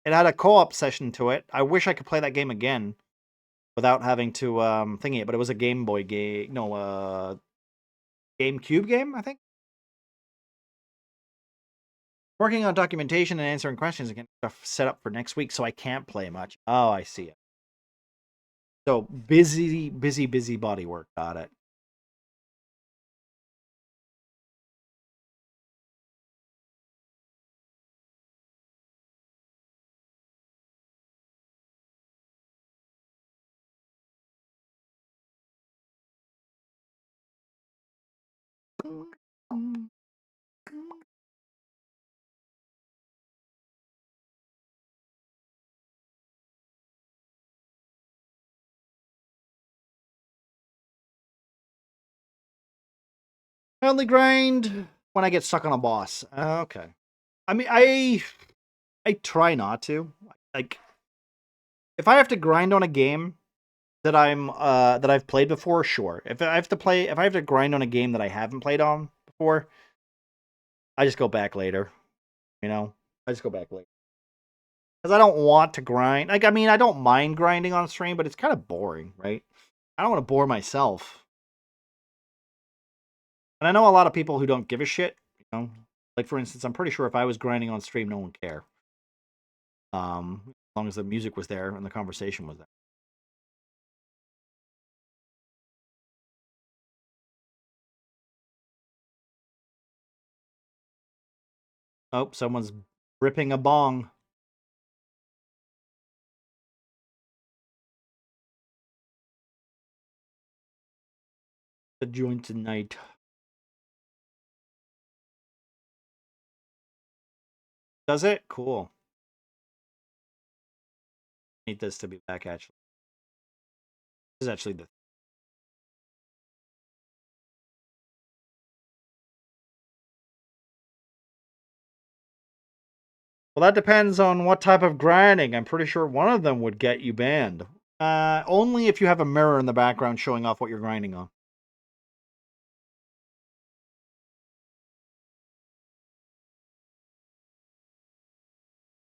It had a co-op session to it. I wish I could play that game again without having to thingy it, but it was a Game Boy game. No, GameCube game, I think. Working on documentation and answering questions again. Stuff set up for next week, so I can't play much. Oh, I see it. So busy body work. Got it. I only grind when I get stuck on a boss. Okay. I mean, I try not to. Like, if I have to grind on a game that I've played before, sure. If I have to grind on a game that I haven't played on before, I just go back later. You know, I just go back later because I don't want to grind. Like, I mean, I don't mind grinding on stream, but it's kind of boring, right? I don't want to bore myself. And I know a lot of people who don't give a shit. You know, like for instance, I'm pretty sure if I was grinding on stream, no one would care. As long as the music was there and the conversation was there. Oh, someone's ripping a bong. The joint tonight. Does it? Cool. Need this to be back, actually. This is actually the... Well, that depends on what type of grinding. I'm pretty sure one of them would get you banned. Only if you have a mirror in the background showing off what you're grinding on.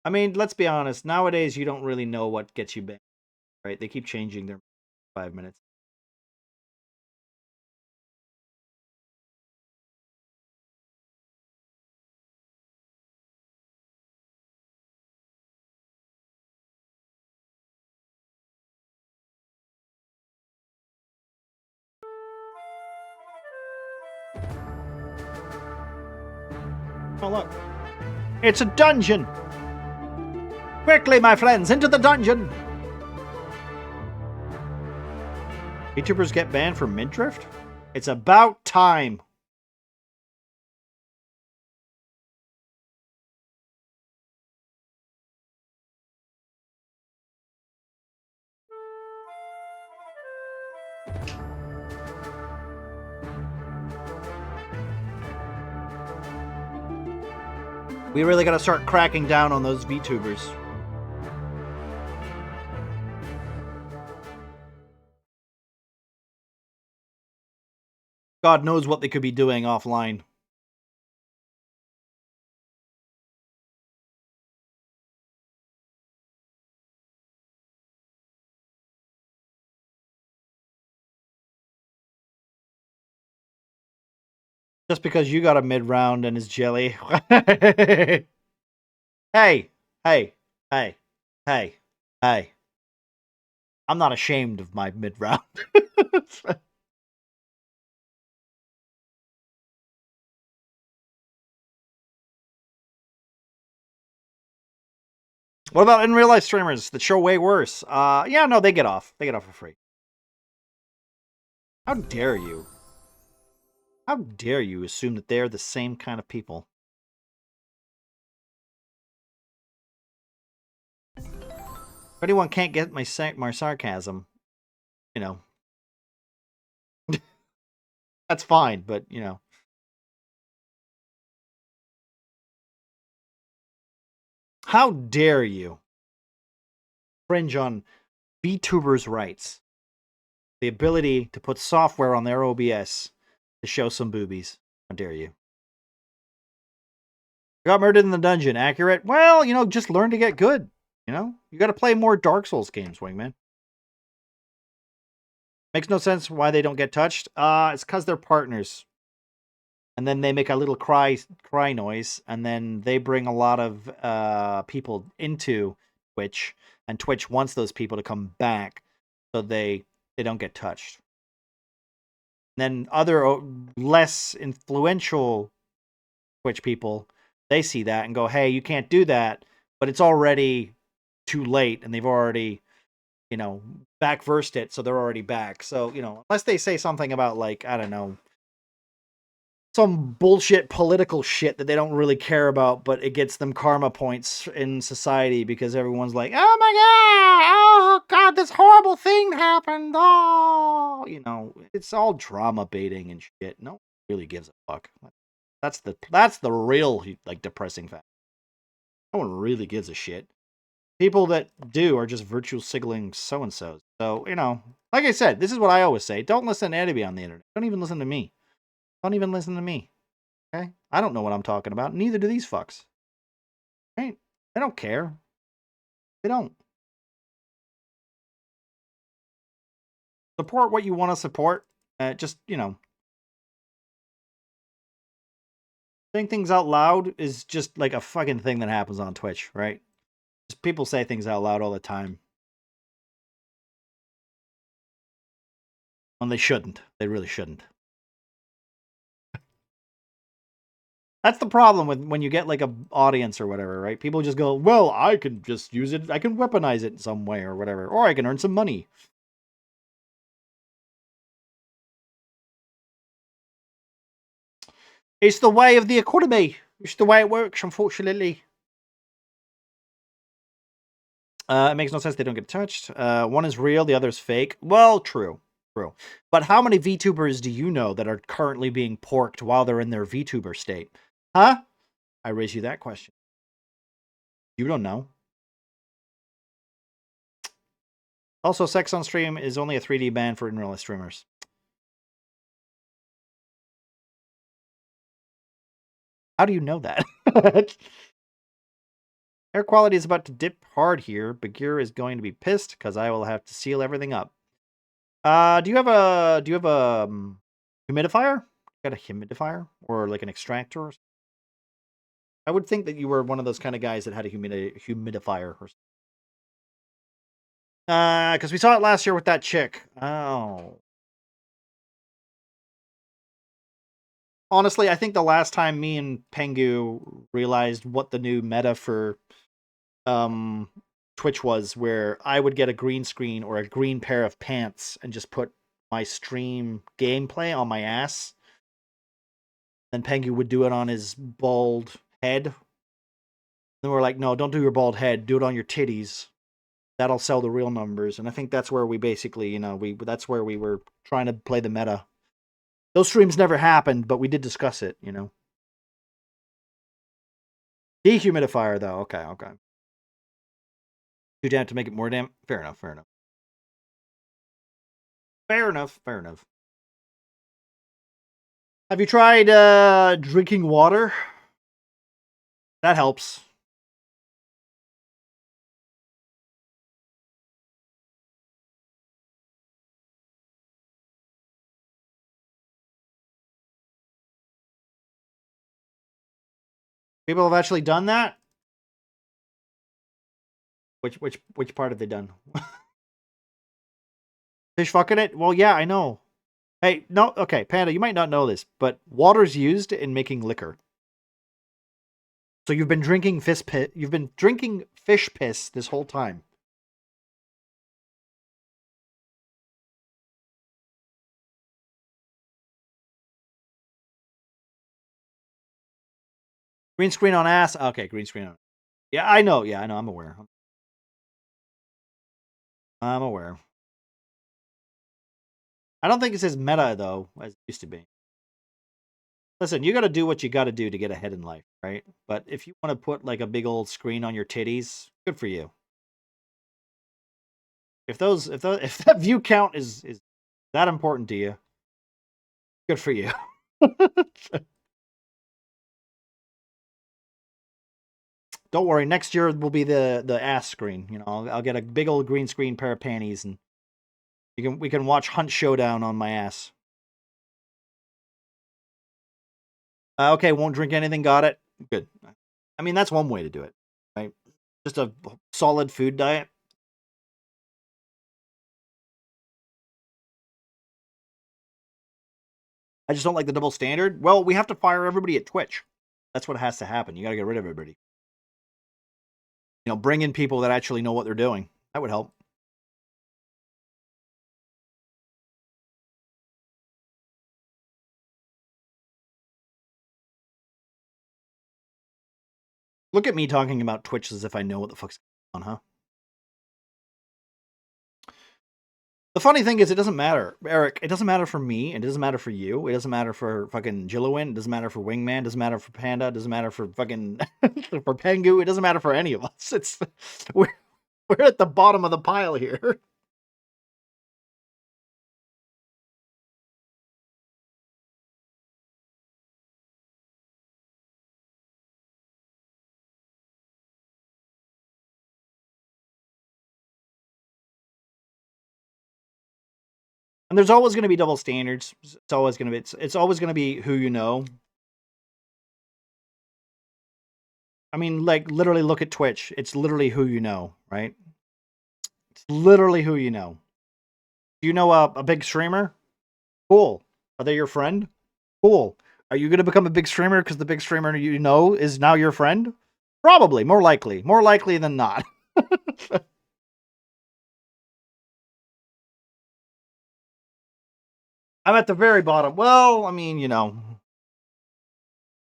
I mean, let's be honest. Nowadays, you don't really know what gets you banned, right? They keep changing their 5 minutes. Oh, look. It's a dungeon! Quickly, my friends, into the dungeon! YouTubers get banned for mid-drift? It's about time. We really gotta start cracking down on those VTubers. God knows what they could be doing offline. Just because you got a mid-round and is jelly. Hey! Hey! Hey! Hey! Hey! I'm not ashamed of my mid-round. What about in real life streamers that show way worse? Yeah, no, they get off. They get off for free. How dare you? How dare you assume that they're the same kind of people? If anyone can't get my sarcasm, you know, that's fine, but, you know. How dare you fringe on VTubers' rights? The ability to put software on their OBS to show some boobies. How dare you? Got murdered in the dungeon. Accurate? Well, you know, just learn to get good. You know? You got to play more Dark Souls games, Wingman. Makes no sense why they don't get touched. It's because they're partners. And then they make a little cry noise, and then they bring a lot of people into Twitch, and Twitch wants those people to come back so they don't get touched. And then other less influential Twitch people, they see that and go, hey, you can't do that, but it's already too late, and they've already, you know, backversed it, so they're already back. So, you know, unless they say something about, like, I don't know, some bullshit political shit that they don't really care about, but it gets them karma points in society because everyone's like, oh my god, oh god, this horrible thing happened, oh, you know, it's all drama baiting and shit. No one really gives a fuck. That's the real, like, depressing fact. No one really gives a shit. People that do are just virtue signaling so-and-so. So, you know, like I said, this is what I always say. Don't listen to anybody on the internet. Don't even listen to me. Don't even listen to me. Okay? I don't know what I'm talking about. Neither do these fucks. Right? They don't care. They don't. Support what you want to support. Just, you know. Saying things out loud is just like a fucking thing that happens on Twitch, right? Just people say things out loud all the time. When they shouldn't. They really shouldn't. That's the problem with when you get like a audience or whatever, right? People just go, well, I can just use it. I can weaponize it in some way or whatever. Or I can earn some money. It's the way of the economy. It's the way it works, unfortunately. It makes no sense they don't get touched. One is real, the other is fake. Well, true. True. But how many VTubers do you know that are currently being porked while they're in their VTuber state? Huh? I raise you that question. You don't know. Also, sex on stream is only a 3D ban for in-real life streamers. How do you know that? Air quality is about to dip hard here. Bagheera is going to be pissed because I will have to seal everything up. Do you have a humidifier? Got a humidifier or like an extractor? I would think that you were one of those kind of guys that had a humidifier or because we saw it last year with that chick. Oh. Honestly, I think the last time me and Pengu realized what the new meta for Twitch was, where I would get a green screen or a green pair of pants and just put my stream gameplay on my ass. Then Pengu would do it on his bald head. Then we're like, no, don't do your bald head. Do it on your titties. That'll sell the real numbers. And I think that's where we basically, you know, that's where we were trying to play the meta. Those streams never happened, but we did discuss it, you know. Dehumidifier, though. Okay. Too damp to make it more damp. Fair enough. Have you tried drinking water? That helps. People have actually done that? Which part have they done? Fish fucking it? Well, yeah, I know. Hey, no, okay, Panda, you might not know this, but water's used in making liquor. So you've been drinking fish piss. You've been drinking fish piss this whole time. Green screen on ass. Okay, green screen on. Yeah, I know. I'm aware. I'm aware. I don't think it's as meta, though, as it used to be. Listen, you gotta do what you gotta do to get ahead in life, right? But if you want to put, like, a big old screen on your titties, good for you. If that view count is that important to you, good for you. Don't worry, next year will be the ass screen. You know, I'll get a big old green screen pair of panties, and we can watch Hunt Showdown on my ass. Okay, won't drink anything. Got it. Good. I mean, that's one way to do it, right? Just a solid food diet. I just don't like the double standard. Well, we have to fire everybody at Twitch. That's what has to happen. You got to get rid of everybody. You know, bring in people that actually know what they're doing. That would help. Look at me talking about Twitch as if I know what the fuck's going on, huh? The funny thing is, it doesn't matter, Eric. It doesn't matter for me. It doesn't matter for you. It doesn't matter for fucking Jillowin. It doesn't matter for Wingman. It doesn't matter for Panda. It doesn't matter for fucking for Pengu. It doesn't matter for any of us. It's we're at the bottom of the pile here. And there's always going to be double standards. It's always going to be. It's always going to be who you know. I mean, like, literally look at Twitch. It's literally who you know, right? It's literally who you know. Do you know a big streamer? Cool. Are they your friend? Cool. Are you going to become a big streamer because the big streamer you know is now your friend? Probably. More likely. More likely than not. I'm at the very bottom. Well, I mean, you know,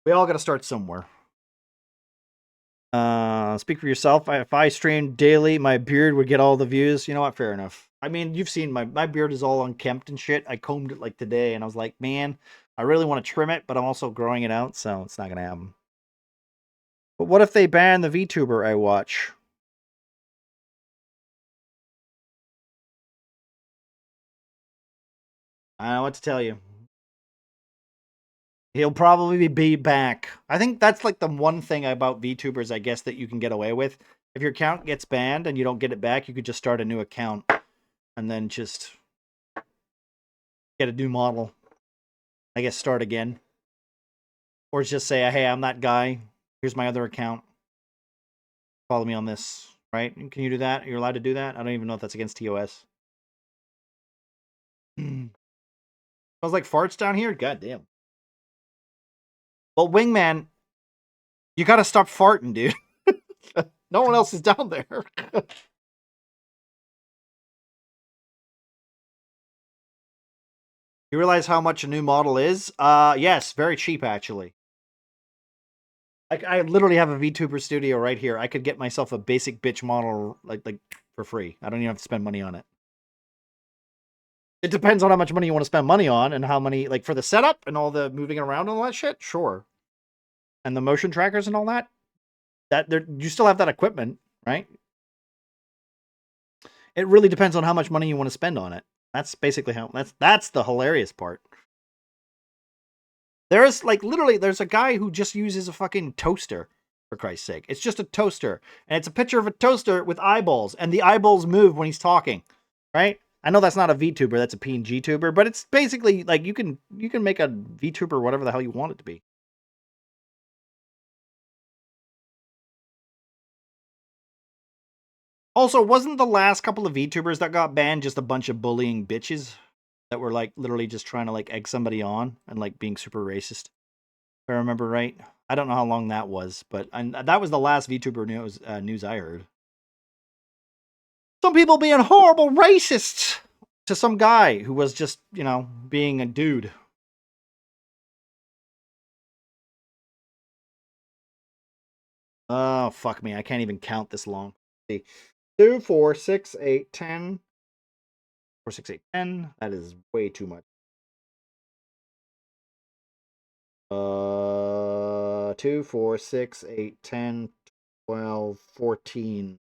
we all got to start somewhere. Speak for yourself. If I streamed daily, my beard would get all the views. You know what? Fair enough. I mean, you've seen my beard is all unkempt and shit. I combed it like today, and I was like, man, I really want to trim it, but I'm also growing it out, so it's not gonna happen. But what if they ban the VTuber I watch? I don't know what to tell you. He'll probably be back. I think that's like the one thing about VTubers, I guess, that you can get away with. If your account gets banned and you don't get it back, you could just start a new account and then just get a new model. I guess start again. Or just say, hey, I'm that guy. Here's my other account. Follow me on this, right? Can you do that? You're allowed to do that? I don't even know if that's against TOS. Smells like farts down here? God damn. Well, Wingman, you gotta stop farting, dude. No one else is down there. You realize how much a new model is? Yes, very cheap, actually. I literally have a VTuber studio right here. I could get myself a basic bitch model like for free. I don't even have to spend money on it. It depends on how much money you want to spend money on and how many, like, for the setup and all the moving around and all that shit, sure. And the motion trackers and all that, you still have that equipment, right? It really depends on how much money you want to spend on it. That's basically how, that's the hilarious part. There's, like, literally, there's a guy who just uses a fucking toaster, for Christ's sake. It's just a toaster. And it's a picture of a toaster with eyeballs, and the eyeballs move when he's talking, right? I know that's not a VTuber, that's a PNG tuber, but it's basically, like, you can make a VTuber whatever the hell you want it to be. Also, wasn't the last couple of VTubers that got banned just a bunch of bullying bitches that were, like, literally just trying to, like, egg somebody on and, like, being super racist? If I remember right. I don't know how long that was, but that was the last VTuber news I heard. Some people being horrible racists to some guy who was just, you know, being a dude. Oh, fuck me. I can't even count this long. See. 2, 4, 6, 8, 10. 4, 6, 8, 10. That is way too much. 2, 4, 6, 8, 10, 12, 14.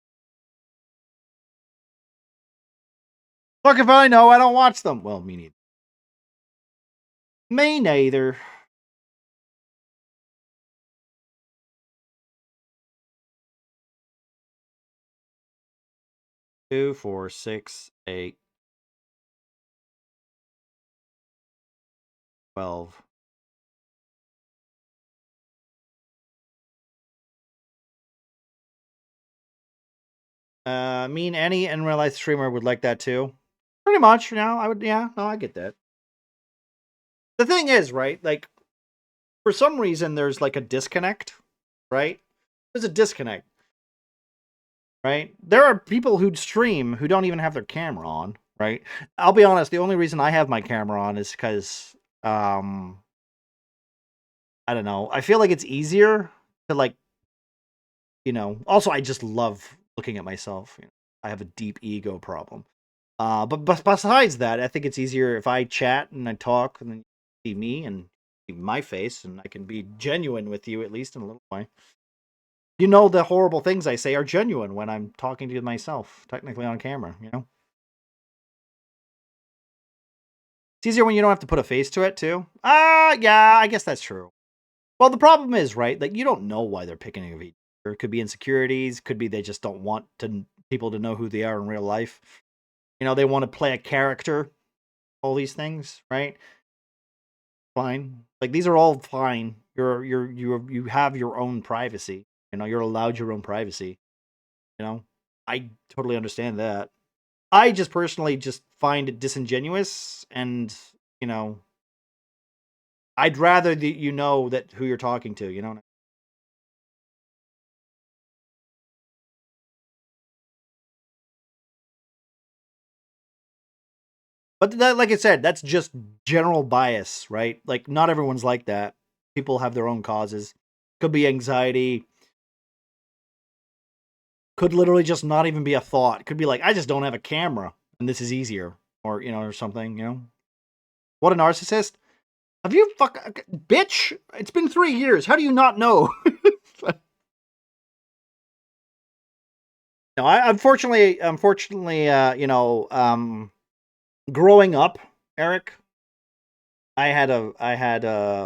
Fuck if I know, I don't watch them. Well, me neither. Me neither. Two, 4, 6, 8, 12. Me and any in real life streamer would like that too. Pretty much, I would, no, I get that. The thing is, right, like, for some reason, there's like a disconnect, right? There's a disconnect, right? There are people who stream who don't even have their camera on, right? I'll be honest, the only reason I have my camera on is because, I don't know, I feel like it's easier to, like, also I just love looking at myself. I have a deep ego problem. But besides that, I think it's easier if I chat and I talk and then you see me and see my face and I can be genuine with you at least in a little way. The horrible things I say are genuine when I'm talking to myself, technically on camera, It's easier when you don't have to put a face to it, too. Yeah, I guess that's true. Well, the problem is, right, like, you don't know why they're picking a VTuber. It could be insecurities, could be they just don't want people to know who they are in real life. They want to play a character, all these things, right? Fine. Like, these are all fine. You have your own privacy. You're allowed your own privacy. I totally understand that. I just personally just find it disingenuous, and I'd rather that that who you're talking to. But that, like I said, that's just general bias, right? Like, not everyone's like that. People have their own causes. Could be anxiety. Could literally just not even be a thought. Could be like, I just don't have a camera, and this is easier, or or something. What a narcissist! Have you bitch? It's been 3 years. How do you not know? No, I unfortunately, growing up, Eric, I had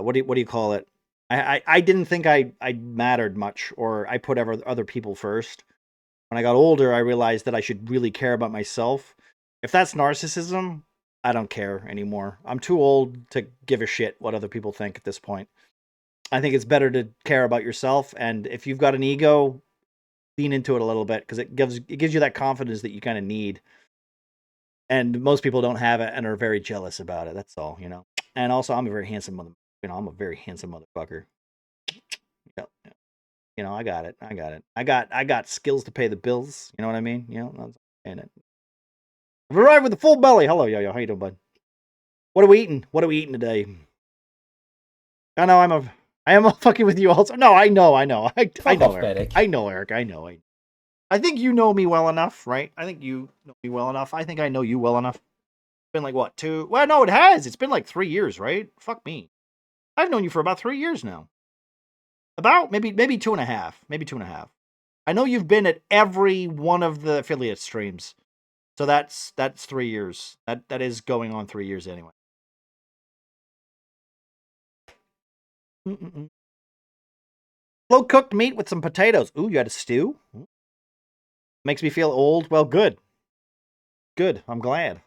what do you call it? I didn't think I mattered much, or I put other people first. When I got older, I realized that I should really care about myself. If that's narcissism, I don't care anymore. I'm too old to give a shit what other people think at this point. I think it's better to care about yourself, and if you've got an ego, lean into it a little bit, because it gives you that confidence that you kind of need. And most people don't have it and are very jealous about it. That's all, And also, I'm a very handsome I'm a very handsome motherfucker. Yep. I got it. I got skills to pay the bills. You know what I mean? And I've arrived with a full belly. Hello, yo. How you doing, bud? What are we eating? What are we eating today? I know I am fucking with you also. No, I know. I know, Eric. I know, Eric. I know. I think you know me well enough, right? I think you know me well enough. I think I know you well enough. It's been like, what, 2? Well, no, it has. It's been like 3 years, right? Fuck me. I've known you for about 3 years now. About maybe 2.5. Maybe 2.5. I know you've been at every one of the affiliate streams. So that's 3 years. That is going on 3 years anyway. Slow cooked meat with some potatoes. Ooh, you had a stew? Makes me feel old. Well, good. Good. I'm glad.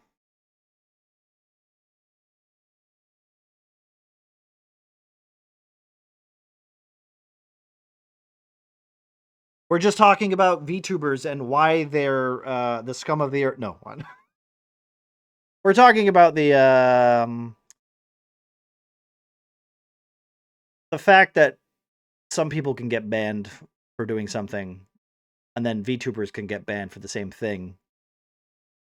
We're just talking about VTubers and why they're the scum of the earth. No, one. We're talking about the fact that some people can get banned for doing something, and then VTubers can get banned for the same thing,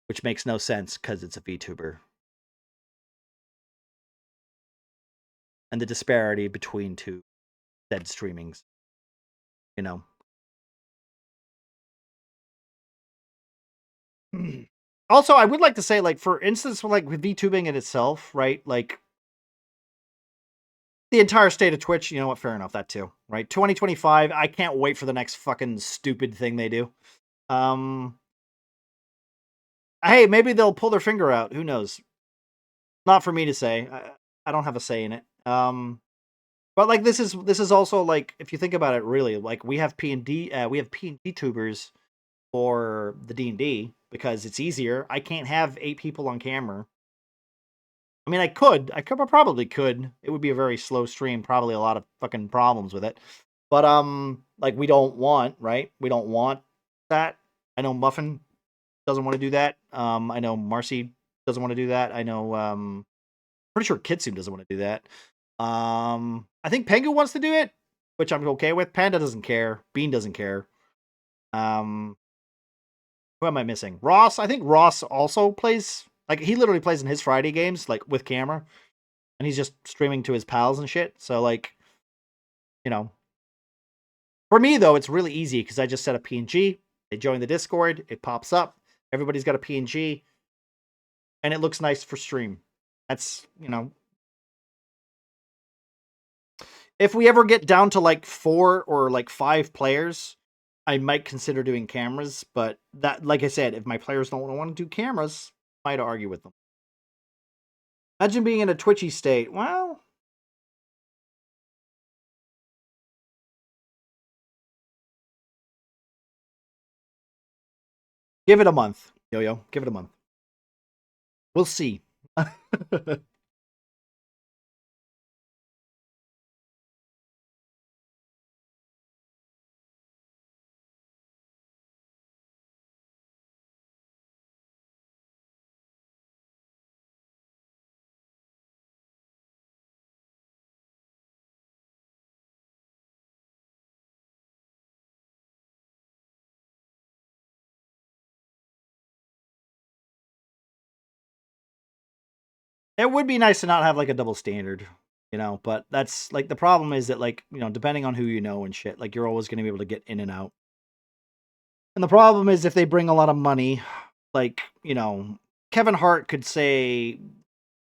which makes no sense because it's a VTuber. And the disparity between two said streamings. Also, I would like to say, like, for instance, like with VTubing in itself, right? Like the entire state of Twitch, you know what? Fair enough, that too, right? 2025. I can't wait for the next fucking stupid thing they do. Hey, maybe they'll pull their finger out. Who knows? Not for me to say. I don't have a say in it. But like this is also like, if you think about it, really, like we have P&D tubers for the D&D because it's easier. I can't have 8 people on camera. I mean, I probably could. It would be a very slow stream, probably a lot of fucking problems with it. But like we don't want, right? We don't want that. I know Muffin doesn't want to do that. I know Marcy doesn't want to do that. I know pretty sure Kitsune doesn't want to do that. I think Pengu wants to do it, which I'm okay with. Panda doesn't care. Bean doesn't care. Who am I missing? Ross. I think Ross also plays. Like, he literally plays in his Friday games, like, with camera. And he's just streaming to his pals and shit. So, like, you know. For me, though, it's really easy because I just set a PNG. They join the Discord. It pops up. Everybody's got a PNG. And it looks nice for stream. That's, you know. If we ever get down to, like, 4 or, like, 5 players, I might consider doing cameras. But, that, like I said, if my players don't want to do cameras, I might argue with them. Imagine being in a twitchy state. Well, give it a month, Yo-Yo. Give it a month. We'll see. It would be nice to not have, like, a double standard, you know, but that's, like, the problem is that, like, you know, depending on who you know and shit, like, you're always going to be able to get in and out. And the problem is if they bring a lot of money, like, you know, Kevin Hart could say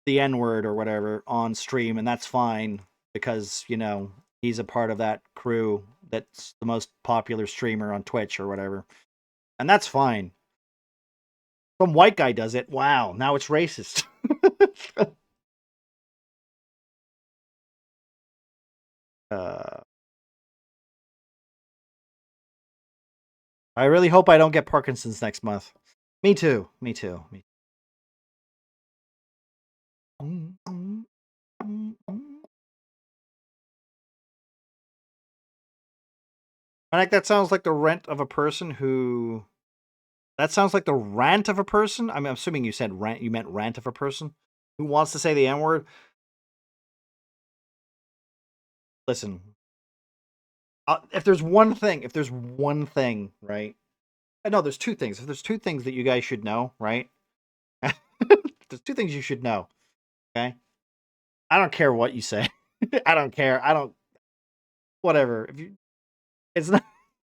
the N-word or whatever on stream, and that's fine because, you know, he's a part of that crew that's the most popular streamer on Twitch or whatever. And that's fine. Some white guy does it. Wow, now it's racist. I really hope I don't get Parkinson's next month. Me too. Me too. Like, that sounds like the rant of a person who. That sounds like the rant of a person. I'm assuming you said rant. You meant rant of a person who wants to say the N word. Listen, if there's one thing, right? No, there's 2 things. If there's 2 things that you guys should know, right? There's 2 things you should know. Okay. I don't care what you say. I don't care. Whatever. If you, it's not.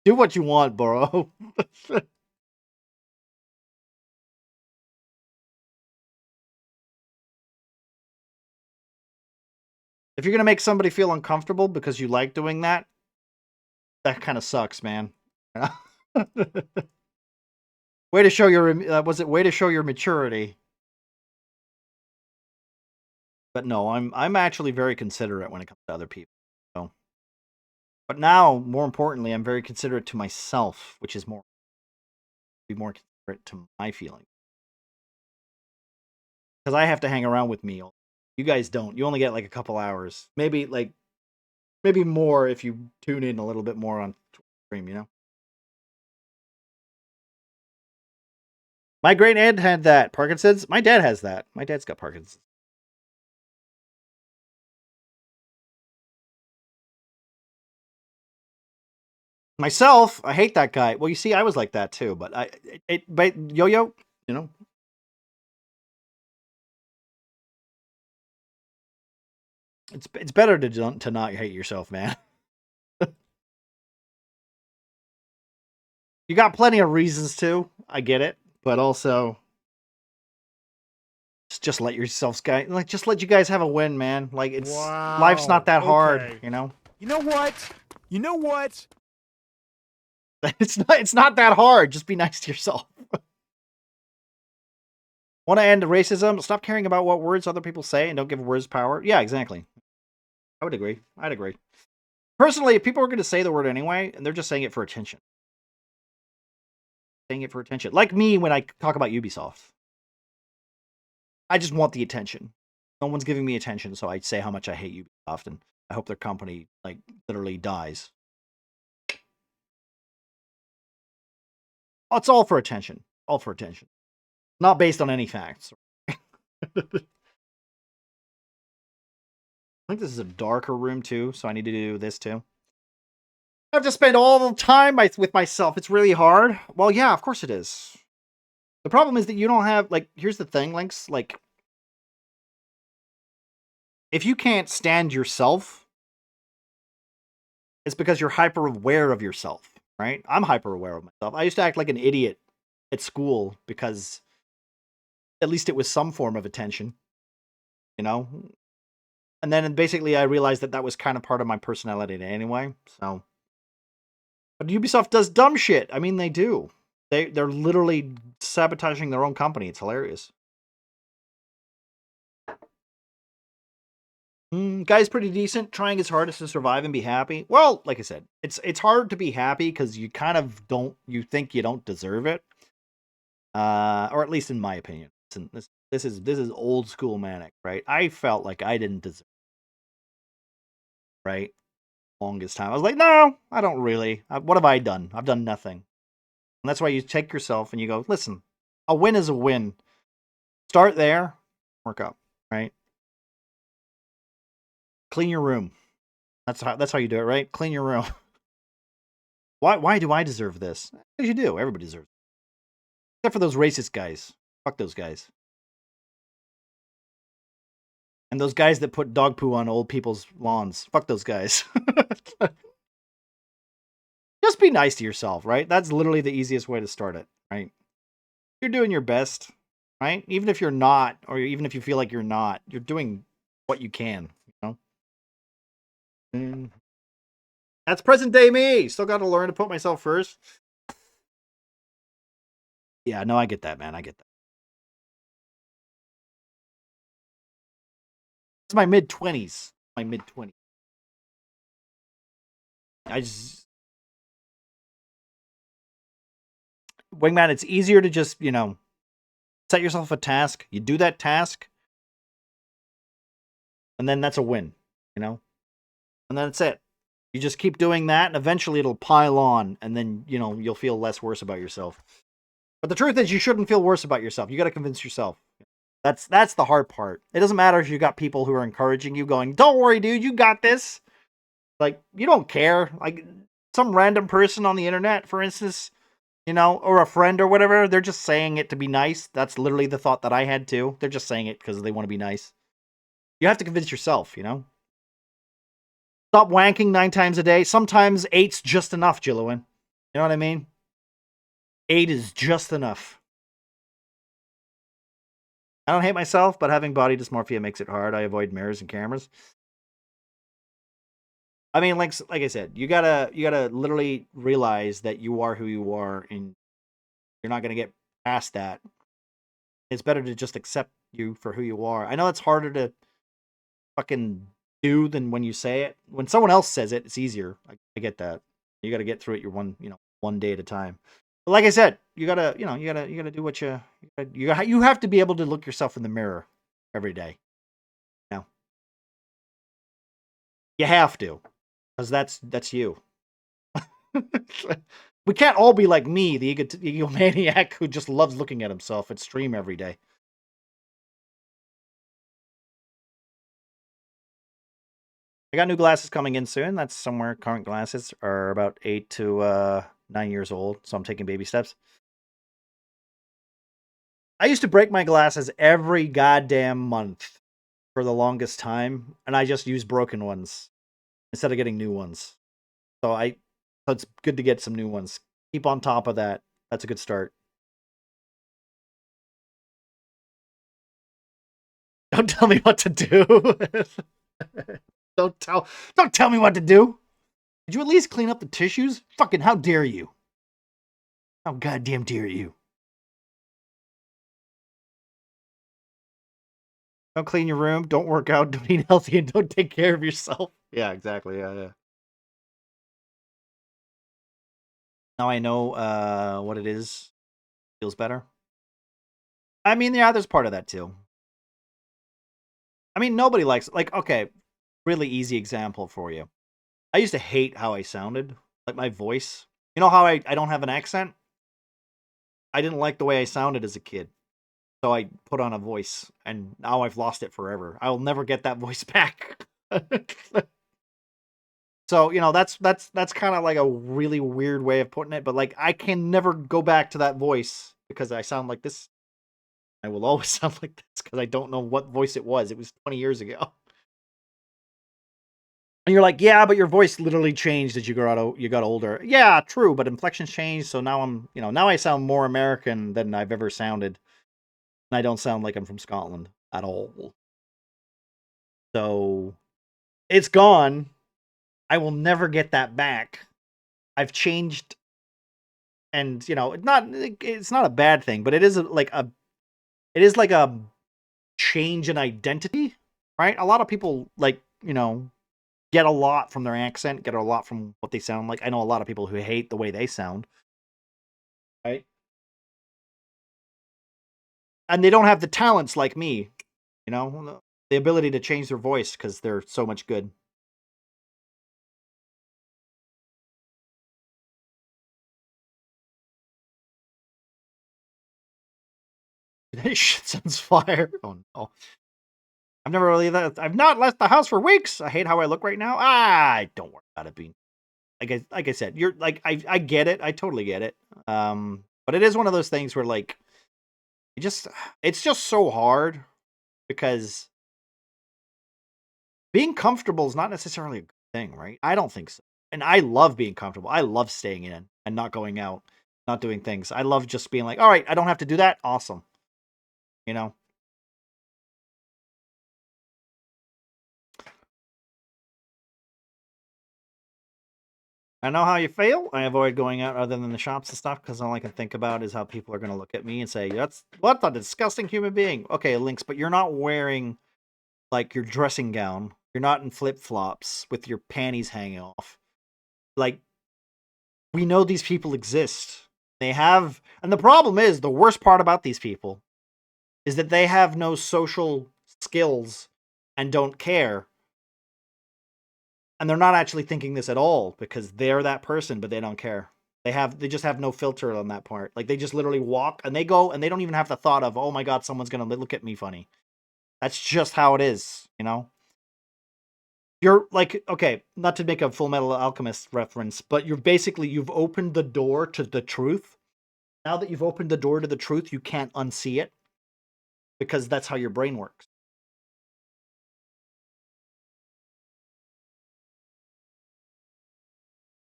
Do what you want, bro. If you're gonna make somebody feel uncomfortable because you like doing that, that kind of sucks, man. Way to show your way to show your maturity. But no, I'm actually very considerate when it comes to other people. So. But now, more importantly, I'm very considerate to myself, which is more considerate to my feelings. Because I have to hang around with me. You guys don't. You only get like a couple hours. Maybe more if you tune in a little bit more on stream, you know? My great aunt had that. Parkinson's? My dad has that. My dad's got Parkinson's. Myself, I hate that guy. Well, you see, I was like that too, but but Yo-Yo, you know. It's better to not hate yourself, man. You got plenty of reasons to. I get it. but also just let yourselves guys just let you guys have a win, man. Like life's not that hard, okay. you know. You know what? You know what? It's not that hard. Just be nice to yourself. Want to end racism? Stop caring about what words other people say and don't give words power. Yeah, exactly. I would agree. I'd agree. Personally, if people are going to say the word anyway, and they're just saying it for attention. Saying it for attention. Like me when I talk about Ubisoft. I just want the attention. No one's giving me attention, so I say how much I hate Ubisoft, and I hope their company, like, literally dies. It's all for attention. All for attention. Not based on any facts. I think this is a darker room too, so I need to do this too. I have to spend all the time with myself. It's really hard. Well, yeah, of course it is. The problem is that you don't have, like, here's the thing, Lynx, like, if you can't stand yourself, it's because you're hyper aware of yourself, right? I'm hyper aware of myself. I used to act like an idiot at school because at least it was some form of attention, you know? And then basically I realized that that was kind of part of my personality anyway, so. But Ubisoft does dumb shit. I mean, they do. They're literally sabotaging their own company. It's hilarious. Guy's pretty decent, trying his hardest to survive and be happy. Well, like I said, it's hard to be happy because you kind of you think you don't deserve it. Or at least in my opinion. This is old school manic, right? I felt like I didn't deserve it, right? Longest time. I was like, no, I don't really. What have I done? I've done nothing. And that's why you take yourself and you go, listen, a win is a win. Start there, work up, right? Clean your room. That's how you do it, right? Clean your room. Why do I deserve this? Because you do. Everybody deserves it. Except for those racist guys. Fuck those guys. And those guys that put dog poo on old people's lawns. Fuck those guys. Just be nice to yourself, right? That's literally the easiest way to start it, right? You're doing your best, right? Even if you're not, or even if you feel like you're not, you're doing what you can, you know? That's present day me. Still got to learn to put myself first. Yeah, no, I get that, man. I get that. It's my mid-20s. My mid-20s. I just... Wingman, it's easier to just, you know, set yourself a task. You do that task. And then that's a win, you know? And then that's it. You just keep doing that, and eventually it'll pile on, and then, you know, you'll feel less worse about yourself. But the truth is, you shouldn't feel worse about yourself. You got to convince yourself. That's the hard part. It doesn't matter if you got people who are encouraging you, going, "Don't worry, dude, you got this." Like, you don't care. Like, some random person on the internet, for instance, you know, or a friend or whatever, they're just saying it to be nice. That's literally the thought that I had too. They're just saying it because they want to be nice. You have to convince yourself, you know? Stop wanking 9 times a day. Sometimes 8's just enough, Jillian. You know what I mean? 8 is just enough. I don't hate myself, but having body dysmorphia makes it hard. I avoid mirrors and cameras. I mean, like I said, you gotta literally realize that you are who you are, and you're not gonna get past that. It's better to just accept you for who you are. I know it's harder to fucking do than when you say it. When someone else says it, it's easier. I get that. You gotta get through it one day at a time. But like I said, you gotta do what you have to be able to look yourself in the mirror every day. You know? You have to. Because that's you. We can't all be like me, the egomaniac who just loves looking at himself at stream every day. I got new glasses coming in soon. That's somewhere. Current glasses are about 8 to 9 years old, so I'm taking baby steps. I used to break my glasses every goddamn month for the longest time, and I just used broken ones instead of getting new ones. So it's good to get some new ones. Keep on top of that. That's a good start. Don't tell me what to do. Don't tell me what to do. Did you at least clean up the tissues? Fucking how dare you? How goddamn dare you? Don't clean your room, don't work out, don't eat healthy, and don't take care of yourself. Yeah, exactly. Yeah. Now I know what it is. Feels better. I mean, yeah, there's part of that too. I mean, nobody likes, like, okay, really easy example for you. I used to hate how I sounded, like my voice. You know how I don't have an accent? I didn't like the way I sounded as a kid. So I put on a voice, and now I've lost it forever. I'll never get that voice back. So, you know, that's kind of like a really weird way of putting it, but like I can never go back to that voice because I sound like this. I will always sound like this because I don't know what voice it was. It was 20 years ago. And you're like, yeah, but your voice literally changed as you got older. Yeah, true, but inflections changed, so now now I sound more American than I've ever sounded. And I don't sound like I'm from Scotland at all. So it's gone. I will never get that back. I've changed, and it's not a bad thing, but it is like a change in identity, right? A lot of people get a lot from their accent, get a lot from what they sound like. I know a lot of people who hate the way they sound, right? And they don't have the talents like me, the ability to change their voice because they're so much good. This shit sounds fire. Oh no. I've not left the house for weeks. I hate how I look right now. Don't worry about it being like I said, you're like I get it. I totally get it. But it is one of those things where like it's just so hard because being comfortable is not necessarily a good thing, right? I don't think so. And I love being comfortable. I love staying in and not going out, not doing things. I love just being like, all right, I don't have to do that. Awesome. You know? I know how you feel. I avoid going out other than the shops and stuff because all I can think about is how people are going to look at me and say, "That's what a disgusting human being." Okay, Lynx, but you're not wearing like your dressing gown. You're not in flip flops with your panties hanging off. Like, we know these people exist. They have, and the problem is the worst part about these people is that they have no social skills and don't care. And they're not actually thinking this at all because they're that person, but they don't care. They just have no filter on that part. Like they just literally walk and they go and they don't even have the thought of, oh my god, someone's gonna look at me funny. That's just how it is, You're like, okay, not to make a Full Metal Alchemist reference, but you've opened the door to the truth. Now that you've opened the door to the truth, you can't unsee it because that's how your brain works.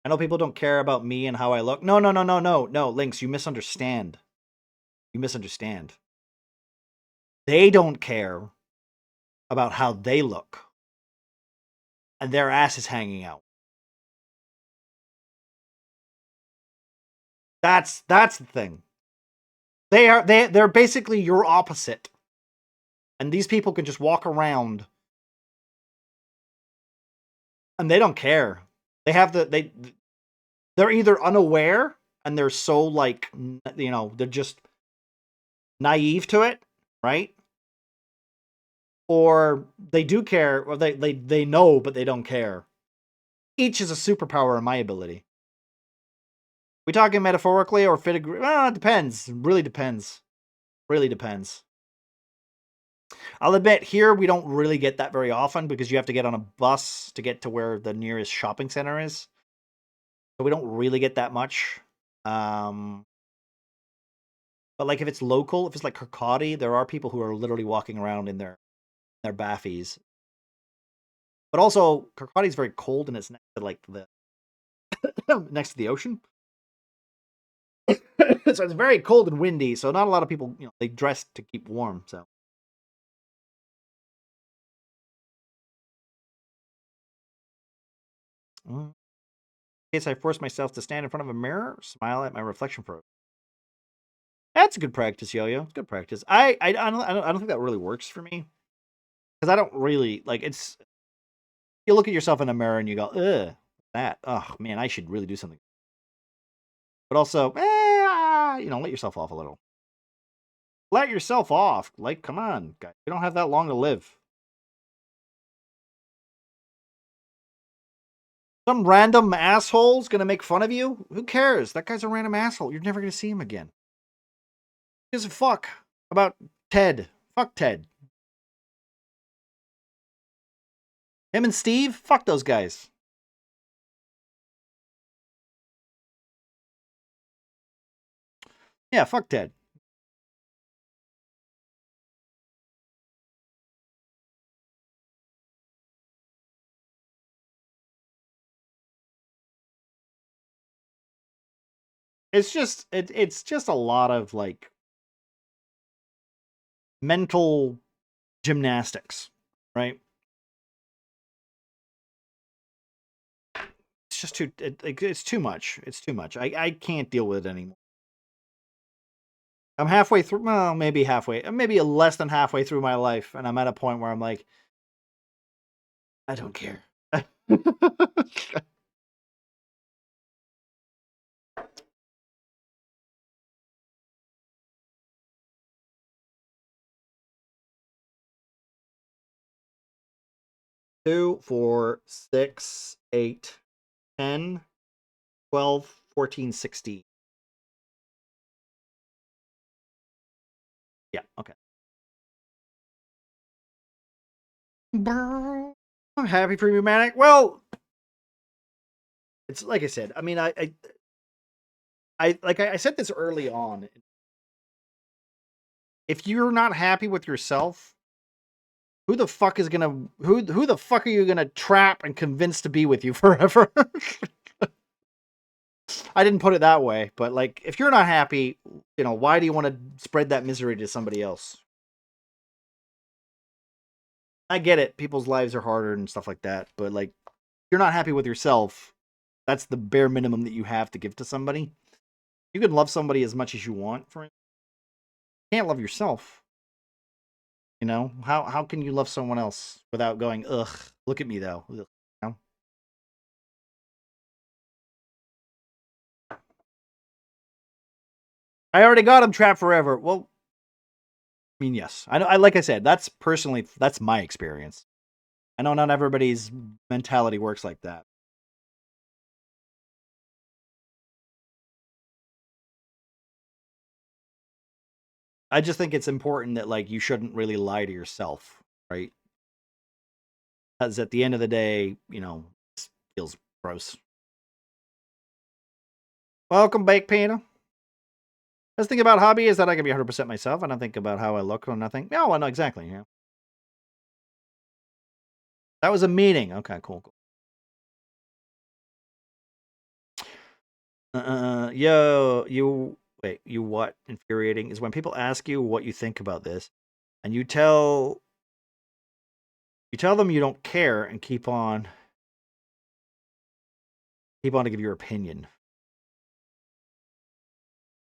I know people don't care about me and how I look. No, Lynx, you misunderstand. You misunderstand. They don't care about how they look. And their ass is hanging out. That's the thing. They're basically your opposite. And these people can just walk around and they don't care. They have they're either unaware and they're so like, they're just naive to it, right? Or they do care, or they know, but they don't care. Each is a superpower in my ability. We talking metaphorically or figuratively? Well, it depends. It really depends. Really depends. I'll admit, here we don't really get that very often because you have to get on a bus to get to where the nearest shopping center is. So we don't really get that much. But like if it's local, if it's like Kirkcaldy, there are people who are literally walking around in their baffies. But also, Kirkcaldy is very cold and it's next to like the next to the ocean. So it's very cold and windy. So not a lot of people, they dress to keep warm. So In case I force myself to stand in front of a mirror, smile at my reflection for. That's a good practice, Yo-Yo. It's good practice. I don't think that really works for me because I don't really like. It's you look at yourself in a mirror and you go, ugh, that. Oh man, I should really do something. But also, let yourself off a little. Let yourself off. Like, come on, guys. You don't have that long to live. Some random asshole's gonna make fun of you? Who cares? That guy's a random asshole. You're never gonna see him again. Who gives a fuck about Ted? Fuck Ted. Him and Steve? Fuck those guys. Yeah, fuck Ted. It's just a lot of like mental gymnastics, right? It's just it's too much. It's too much. I can't deal with it anymore. I'm halfway through, well, maybe less than halfway through my life, and I'm at a point where I'm like, I don't care. 2, 4, 6, 8, 10, 12, 14, 16. Yeah, okay. I'm happy for you, Manic. Well, it's like I said. I mean, I said this early on. If you're not happy with yourself, who the fuck is gonna who the fuck are you gonna trap and convince to be with you forever? I didn't put it that way, but like, if you're not happy, why do you want to spread that misery to somebody else? I get it. People's lives are harder and stuff like that, but like, if you're not happy with yourself, that's the bare minimum that you have to give to somebody. You can love somebody as much as you want, you can't love yourself. How can you love someone else without going, ugh, look at me though. Ugh, I already got him trapped forever. Well, I mean, yes. I know. Like I said, that's my experience. I know not everybody's mentality works like that. I just think it's important that like you shouldn't really lie to yourself, right? Because at the end of the day, it feels gross. Welcome, Baked Panda. Let's think about hobby is that I can be 100% myself. I don't think about how I look or nothing. Yeah, well, no, exactly. Yeah. That was a meeting. Okay, cool. You what? Infuriating is when people ask you what you think about this, and you tell them you don't care and keep on to give your opinion.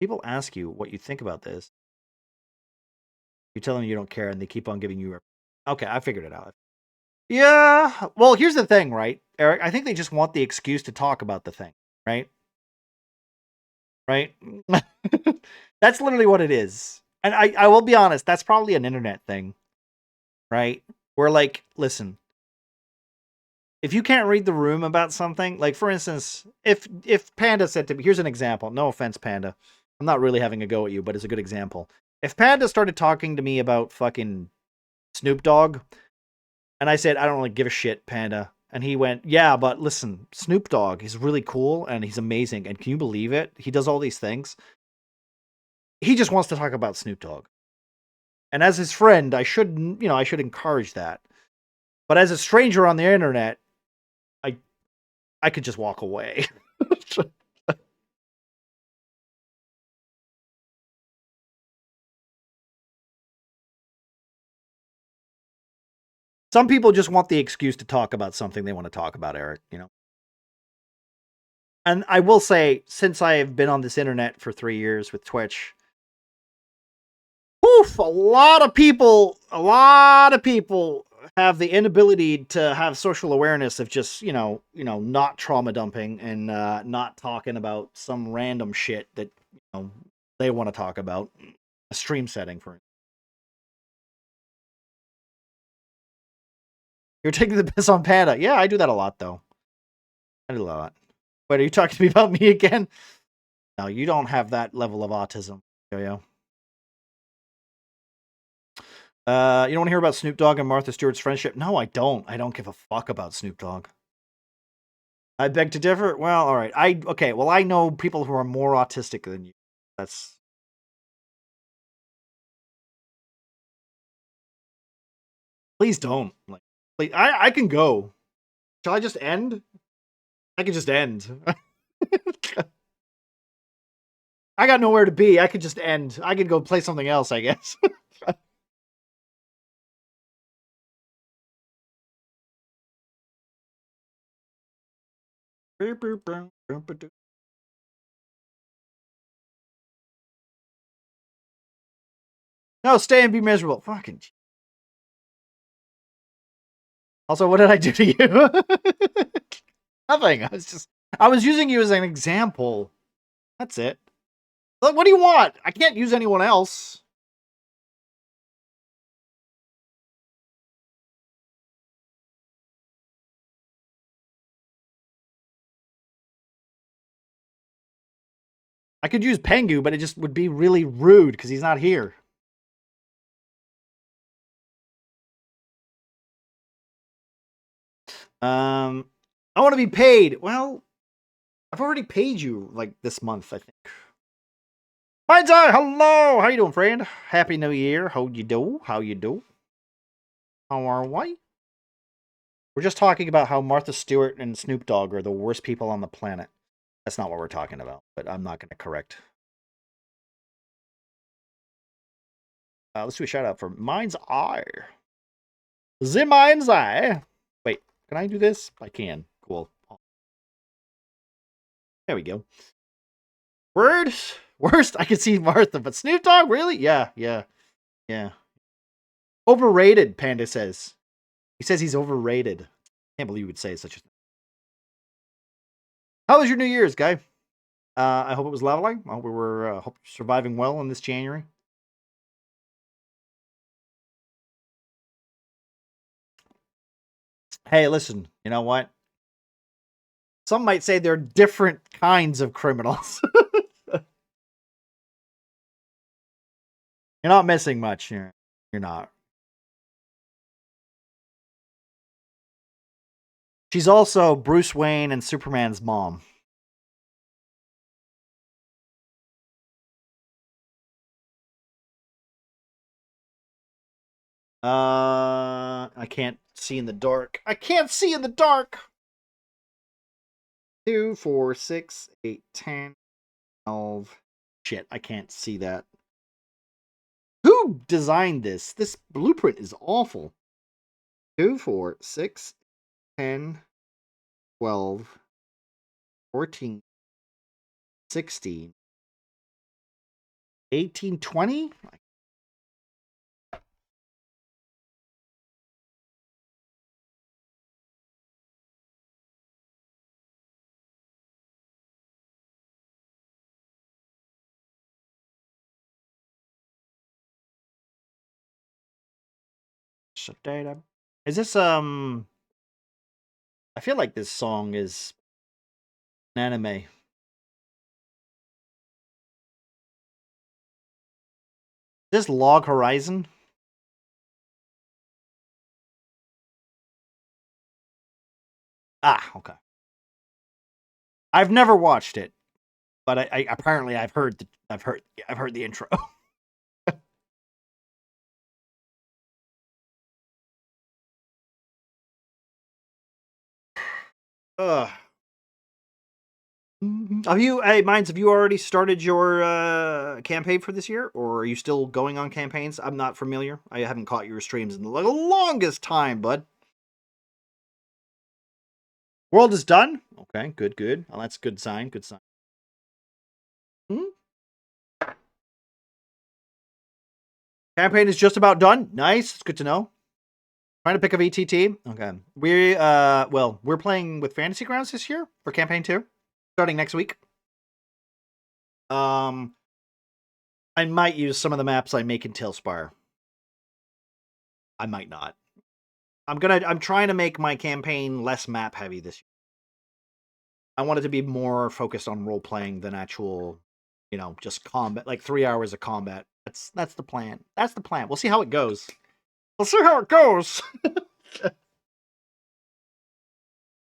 People ask you what you think about this. You tell them you don't care, and they keep on giving you. Okay, I figured it out. Yeah. Well, here's the thing, right, Eric? I think they just want the excuse to talk about the thing, right? Right? That's literally what it is. And I will be honest, that's probably an internet thing, right? Where like, listen, if you can't read the room about something, like for instance, if Panda said to me, here's an example. No offense, Panda. I'm not really having a go at you, but it's a good example. If Panda started talking to me about fucking Snoop Dogg, and I said, I don't really give a shit, Panda. And he went, yeah, but listen, Snoop Dogg is really cool and he's amazing. And can you believe it? He does all these things. He just wants to talk about Snoop Dogg. And as his friend, I should encourage that. But as a stranger on the internet, I could just walk away. Some people just want the excuse to talk about something they want to talk about, Eric, And I will say, since I have been on this internet for 3 years with Twitch, a lot of people have the inability to have social awareness of just, not trauma dumping and not talking about some random shit that, they want to talk about. A stream setting, for instance. You're taking the piss on Panda. Yeah, I do that a lot, though. I do a lot. Wait, are you talking to me about me again? No, you don't have that level of autism, Yo-Yo. You don't want to hear about Snoop Dogg and Martha Stewart's friendship? No, I don't. I don't give a fuck about Snoop Dogg. I beg to differ. Well, all right. Well, I know people who are more autistic than you. That's. Please don't. Like, please, I can go. Shall I just end? I can just end. I got nowhere to be. I could just end. I could go play something else, I guess. No, stay and be miserable. Fucking. Also, what did I do to you? Nothing. I was using you as an example. That's it. What do you want? I can't use anyone else. I could use Pengu, but it just would be really rude because he's not here. I want to be paid. Well, I've already paid you like this month, I think. Mind's Eye, hello. How you doing, friend? Happy New Year. How you do? How you do? How are we? We're just talking about how Martha Stewart and Snoop Dogg are the worst people on the planet. That's not what we're talking about, but I'm not going to correct. Let's do a shout out for Mind's Eye. The Mind's Eye. Wait, can I do this? I can. Cool. There we go. Worst, I can see Martha, but Snoop Dogg, really? Yeah. Overrated, Panda says. He says he's overrated. Can't believe you would say such a thing. How was your New Year's, guy? I hope it was lovely. I hope we were hope you're surviving well in this January. Hey, listen, you know what? Some might say they're different kinds of criminals. You're not missing much. You're not. She's also Bruce Wayne and Superman's mom. I can't see in the dark. I can't see in the dark. 2, 4, 6, 8, 10, 12. Shit, I can't see that. Who designed this? This blueprint is awful. 2, 4, 6, 10, 12, 14, 16, 18, 20? Data. Is this I feel like this song is an anime. Is this Log Horizon? Ah, okay. I've never watched it, but I apparently I've heard the intro. Ugh. Have you already started your campaign for this year, or are you still going on campaigns? I'm not familiar. I haven't caught your streams in the longest time, bud. World is done? Okay, good, good. Well, that's a good sign, good sign. Campaign is just about done. Nice, it's good to know. Trying to pick a VTT. Okay. We're playing with Fantasy Grounds this year for campaign 2, starting next week. I might use some of the maps I make in Tale-spire. I might not. I'm trying to make my campaign less map heavy this year. I want it to be more focused on role playing than actual, just combat, like 3 hours of combat. That's the plan. That's the plan. We'll see how it goes. We'll see how it goes.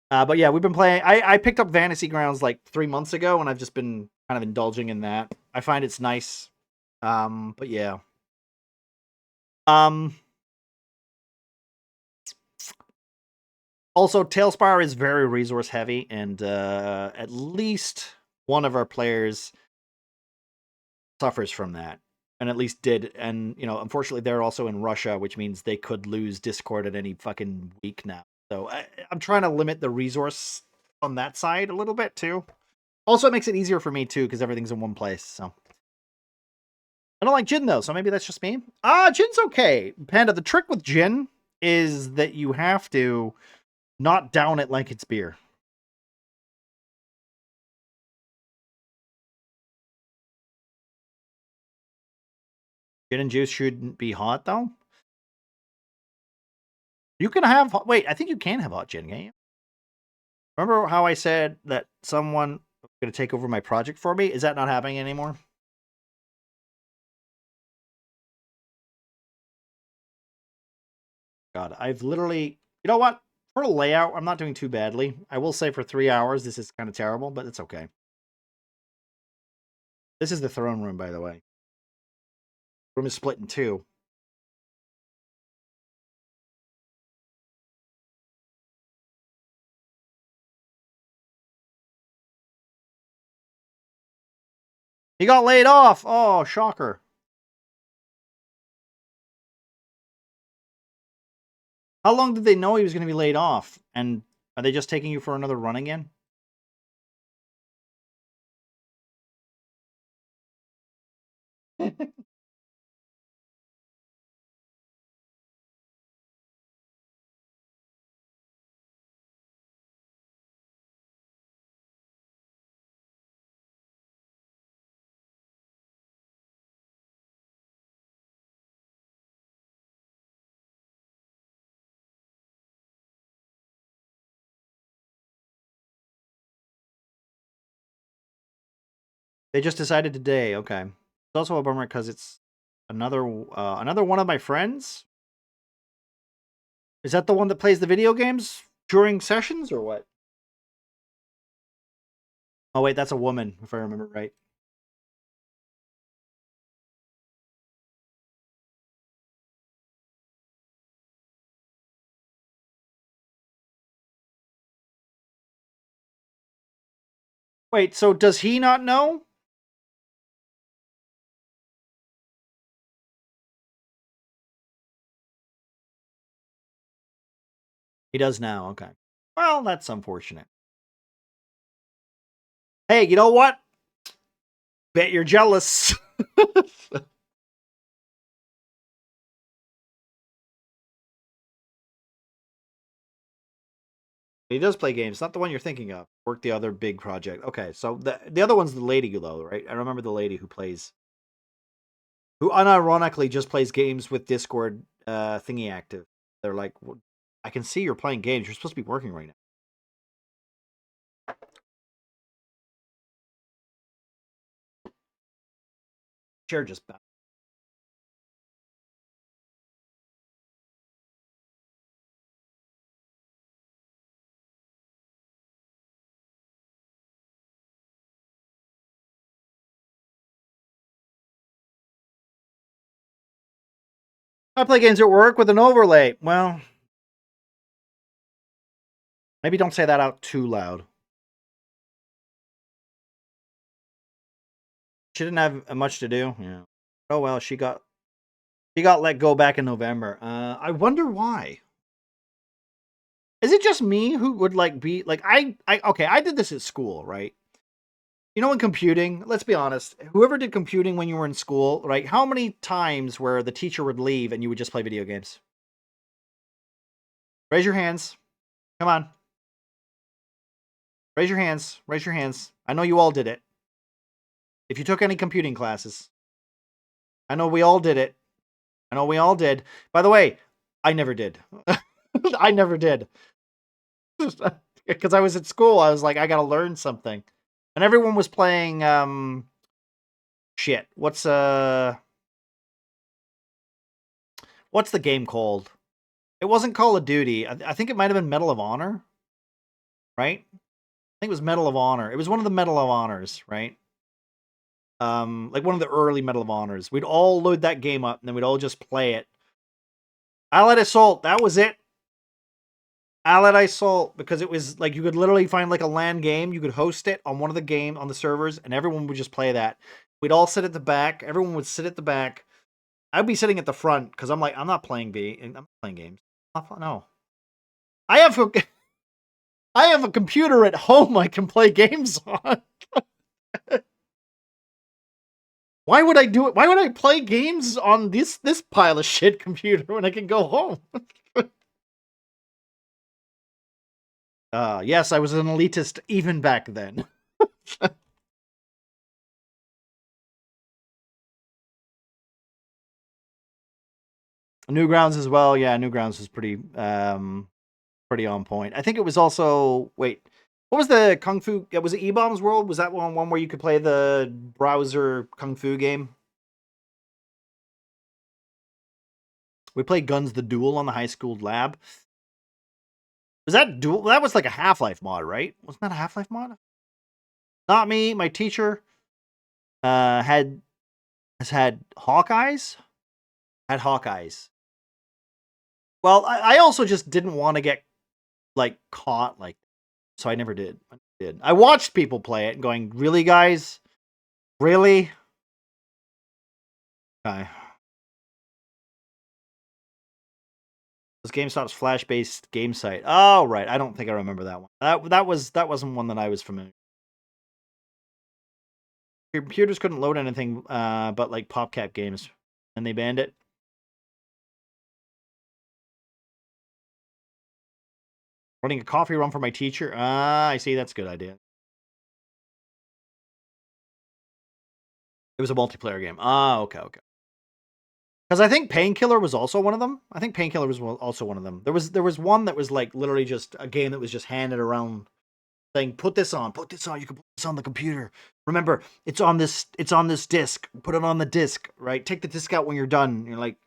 But yeah, we've been playing. I picked up Fantasy Grounds like 3 months ago, and I've just been kind of indulging in that. I find it's nice. But yeah. Also, Tale-spire is very resource heavy, and at least one of our players suffers from that, and at least did. And unfortunately, they're also in Russia, which means they could lose Discord at any fucking week now. So I'm trying to limit the resource on that side a little bit too. Also, it makes it easier for me too because everything's in one place. So I don't like gin though, so maybe that's just me. Gin's okay, Panda. The trick with gin is that you have to not down it like it's beer. Gin and juice shouldn't be hot though. You can have wait. I think you can have hot gin, can't you? Remember how I said that someone was going to take over my project for me? Is that not happening anymore? God, I've literally... You know what? For a layout, I'm not doing too badly. I will say for 3 hours, this is kind of terrible, but it's okay. This is the throne room, by the way. Room is split in 2. He got laid off! Oh, shocker. How long did they know he was going to be laid off? And are they just taking you for another run again? They just decided today. Okay. It's also a bummer because it's another one of my friends. Is that the one that plays the video games during sessions or what? Oh wait, that's a woman, if I remember right. Wait, so does he not know? He does now, okay. Well, that's unfortunate. Hey, you know what? Bet you're jealous. He does play games. Not the one you're thinking of. Work the other big project. Okay, so the other one's the lady though, right? I remember the lady who unironically just plays games with Discord thingy active. They're like, well, I can see you're playing games. You're supposed to be working right now. Chair just bounced. I play games at work with an overlay. Well, maybe don't say that out too loud. She didn't have much to do. Yeah. Oh well, she got let go back in November. I wonder why. Is it just me who would like be like okay, I did this at school, right? You know, in computing, let's be honest, whoever did computing when you were in school, right? How many times where the teacher would leave and you would just play video games? Raise your hands. Come on. Raise your hands. Raise your hands. I know you all did it. If you took any computing classes, I know we all did it. I know we all did. By the way, I never did. I never did. Because I was at school, I was like, I gotta learn something. And everyone was playing shit. What's the game called? It wasn't Call of Duty. I think it might have been Medal of Honor. Right? I think it was Medal of Honor. It was one of the Medal of Honors, right? Like one of the early Medal of Honors. We'd all load that game up and then we'd all just play it. Allied Assault, that was it. Allied Assault, because it was like you could literally find like a LAN game, you could host it on one of the servers, and everyone would just play that. We'd all sit at the back, everyone would sit at the back. I'd be sitting at the front because I'm like, I'm not playing I'm playing games. No. I have a computer at home I can play games on. Why would I do it? Why would I play games on this pile of shit computer when I can go home? Yes, I was an elitist even back then. Newgrounds as well. Yeah, Newgrounds was pretty on point. I think it was also what was the Kung Fu? Was it E-Bombs World? Was that one where you could play the browser Kung Fu game? We played Guns the Duel on the high school lab. Was that Duel? That was like a Half-Life mod, right? Wasn't that a Half-Life mod? Not me. My teacher has had Hawkeyes. Had Hawkeyes. Well, I also just didn't want to get like caught, like, so I never did. I watched people play it and going, really, guys? Really? Okay. This GameStop's Flash-based game site. Oh, right. I don't think I remember that one. That wasn't one that I was familiar with. Computers couldn't load anything but like PopCap games, and they banned it. Running a coffee run for my teacher. I see. That's a good idea. It was a multiplayer game. Okay. Because I think Painkiller was also one of them. There was one that was like literally just a game that was just handed around, saying, "Put this on. You can put this on the computer. Remember, it's on this disc. Put it on the disc, right? Take the disc out when you're done." And you're like,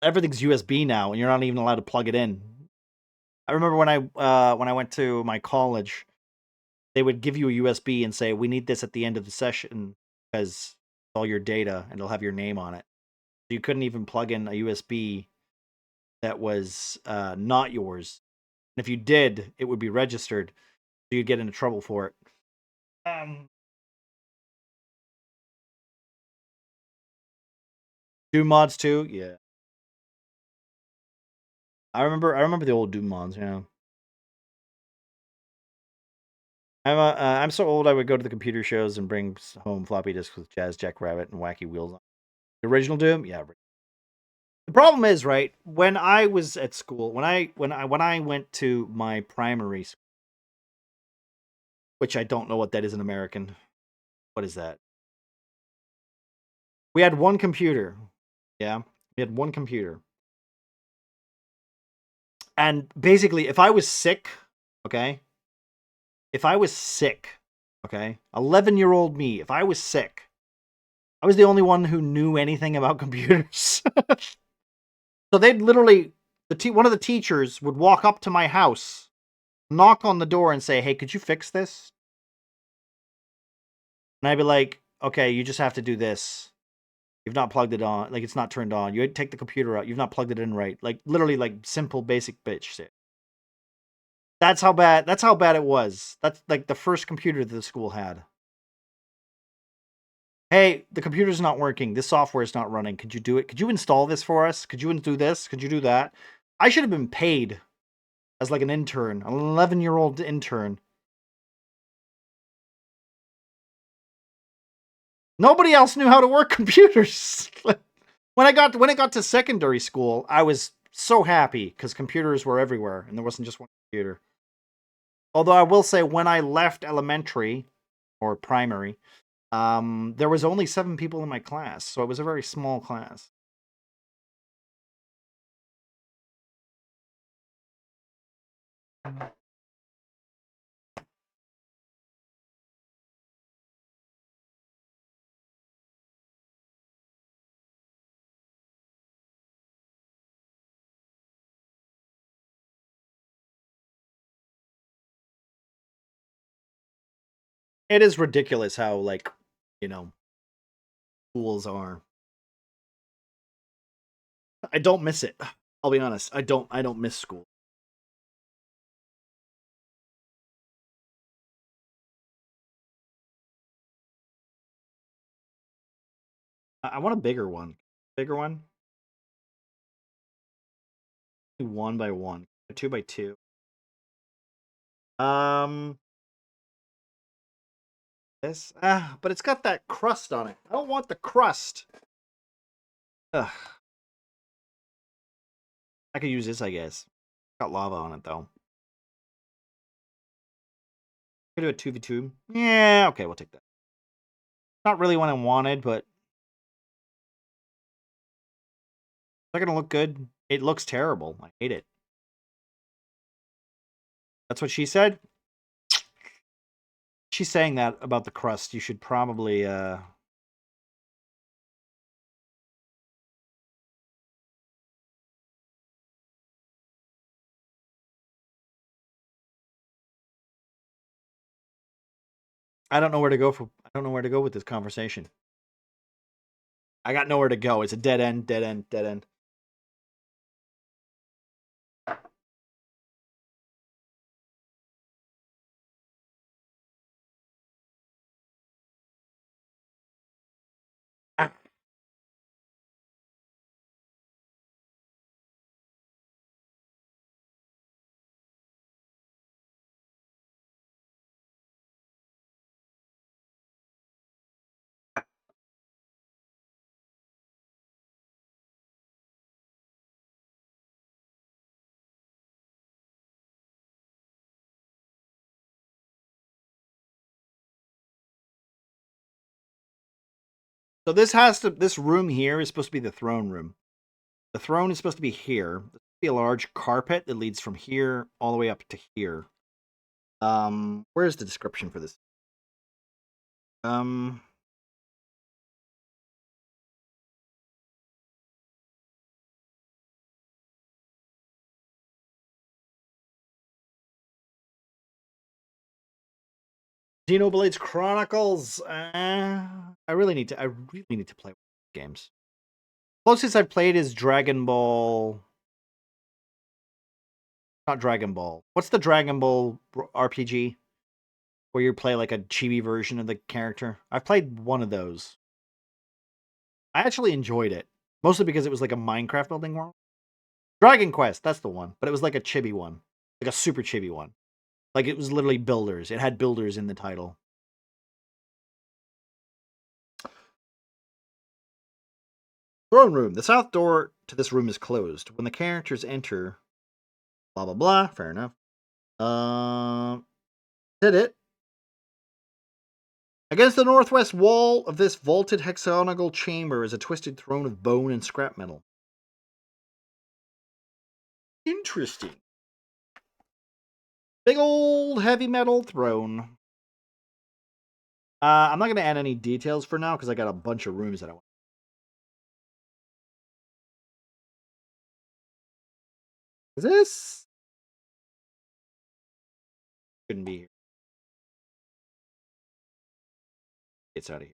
everything's USB now, and you're not even allowed to plug it in. I remember when I went to my college, they would give you a USB and say, "We need this at the end of the session because all your data, and it'll have your name on it." So you couldn't even plug in a USB that was not yours. And if you did, it would be registered, so you'd get into trouble for it. Doom mods too, yeah. I remember the old Doom mods, yeah. I'm so old I would go to the computer shows and bring home floppy disks with Jazz Jackrabbit and Wacky Wheels on. The original Doom, yeah. The problem is, right, when I was at school, when I went to my primary school, which I don't know what that is in American. What is that? We had one computer. Yeah, we had one computer. And basically, if I was sick, okay? 11-year-old me, if I was sick, I was the only one who knew anything about computers. So they'd literally, one of the teachers would walk up to my house, knock on the door and say, "Hey, could you fix this?" And I'd be like, "Okay, you just have to do this. You've not plugged it on. Like, it's not turned on. You take the computer out. You've not plugged it in right." Like, literally, like, simple, basic bitch shit. That's how bad it was. That's, like, the first computer that the school had. "Hey, the computer's not working. This software is not running. Could you do it? Could you install this for us? Could you do this? Could you do that?" I should have been paid as like an intern, an 11-year-old intern. Nobody else knew how to work computers. When it got to secondary school, I was so happy because computers were everywhere and there wasn't just one computer. Although I will say, when I left elementary or primary, there was only 7 people in my class, so it was a very small class. It is ridiculous how, like, you know, schools are. I don't miss it. I'll be honest. I don't miss school. I want a bigger one. Bigger one? 1 by 1. 2 by 2. This? But it's got that crust on it. I don't want the crust. Ugh. I could use this, I guess. Got lava on it, though. Could do a 2v2. Yeah, okay, we'll take that. Not really what I wanted, but... Is that gonna look good? It looks terrible. I hate it. That's what she said? She's saying that about the crust. You should probably, I don't know where to go with this conversation. I got nowhere to go. It's a dead end, dead end, dead end. So this room here is supposed to be the throne room. The throne is supposed to be here. There's supposed to be a large carpet that leads from here all the way up to here. Where's the description for this? Xenoblades Chronicles. I really need to play games. Closest I've played is Dragon Ball. Not Dragon Ball. What's the Dragon Ball RPG? Where you play like a chibi version of the character. I've played one of those. I actually enjoyed it. Mostly because it was like a Minecraft building world. Dragon Quest, that's the one. But it was like a chibi one. Like a super chibi one. Like it was literally builders. It had builders in the title. Throne room. The south door to this room is closed. When the characters enter, blah blah blah. Fair enough. Did it? Against the northwest wall of this vaulted hexagonal chamber is a twisted throne of bone and scrap metal. Interesting. Big old heavy metal throne. I'm not going to add any details for now because I got a bunch of rooms that I want. Is this? Shouldn't be here. It's out of here.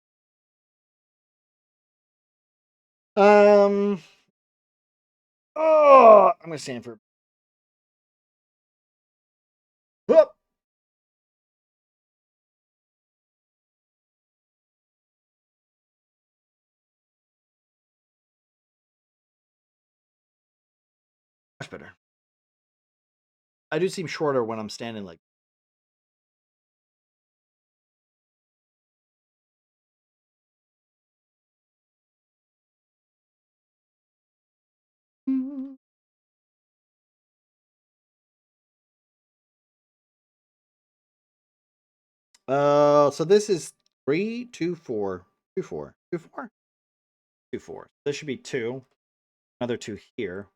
Oh, I'm going to stand for. Whoop. better. I do seem shorter when I'm standing like. So this is 3, 2, 4, 2, 4, 2, 4, 2, 4. This should be 2. Another 2 here.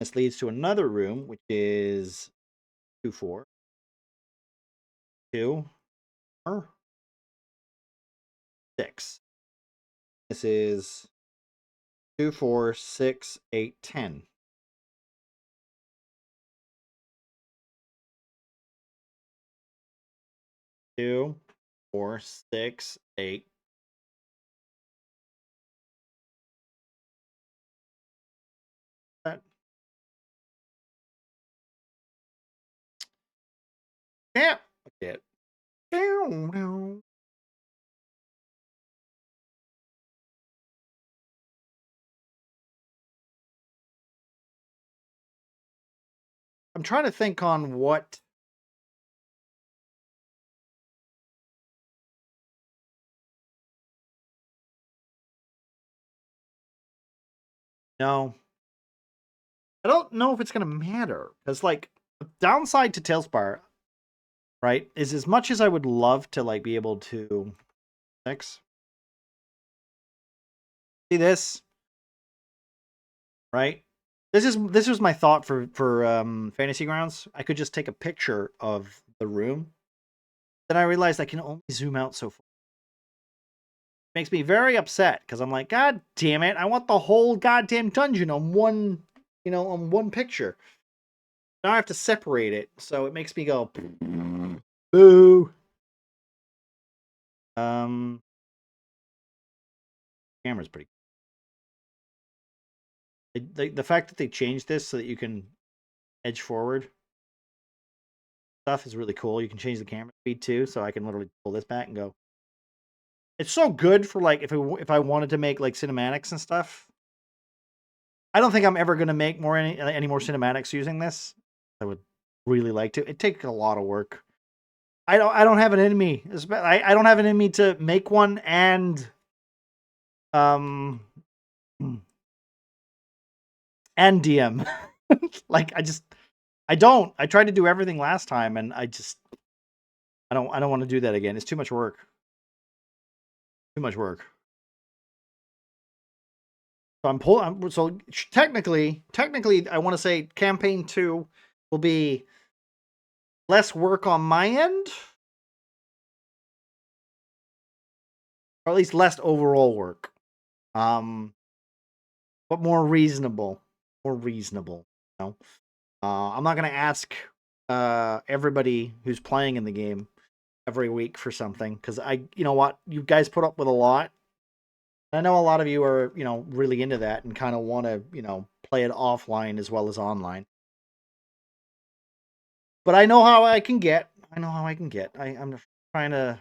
This leads to another room, which is 2, 4, 2, 4, 6. This is 2, 4, 6, 8, 10. 2, 4, 6, 8. Yeah. Okay. I'm trying to think on what. No. I don't know if it's going to matter. Because, like, the downside to Tale-spire, right, is as much as I would love to, like, be able to. See this? Right? This was my thought for Fantasy Grounds. I could just take a picture of the room. Then I realized I can only zoom out so far. Makes me very upset because I'm like, God damn it! I want the whole goddamn dungeon on one, on one picture. Now I have to separate it, so it makes me go, boo. Camera's pretty. The fact that they changed this so that you can edge forward stuff is really cool. You can change the camera speed too, so I can literally pull this back and go. It's so good for like if I wanted to make like cinematics and stuff. I don't think I'm ever gonna make any more cinematics using this. I would really like to. It takes a lot of work. I don't have an enemy. I don't have an enemy to make one and and DM. Like I don't. I tried to do everything last time and I don't want to do that again. It's too much work. Too much work. So so technically I want to say campaign 2 will be less work on my end. Or at least less overall work. But more reasonable. More reasonable. I'm not gonna ask everybody who's playing in the game every week for something, because you know what, you guys put up with a lot. I know a lot of you are, really into that and kind of want to, play it offline as well as online. But I know how I can get. I'm trying to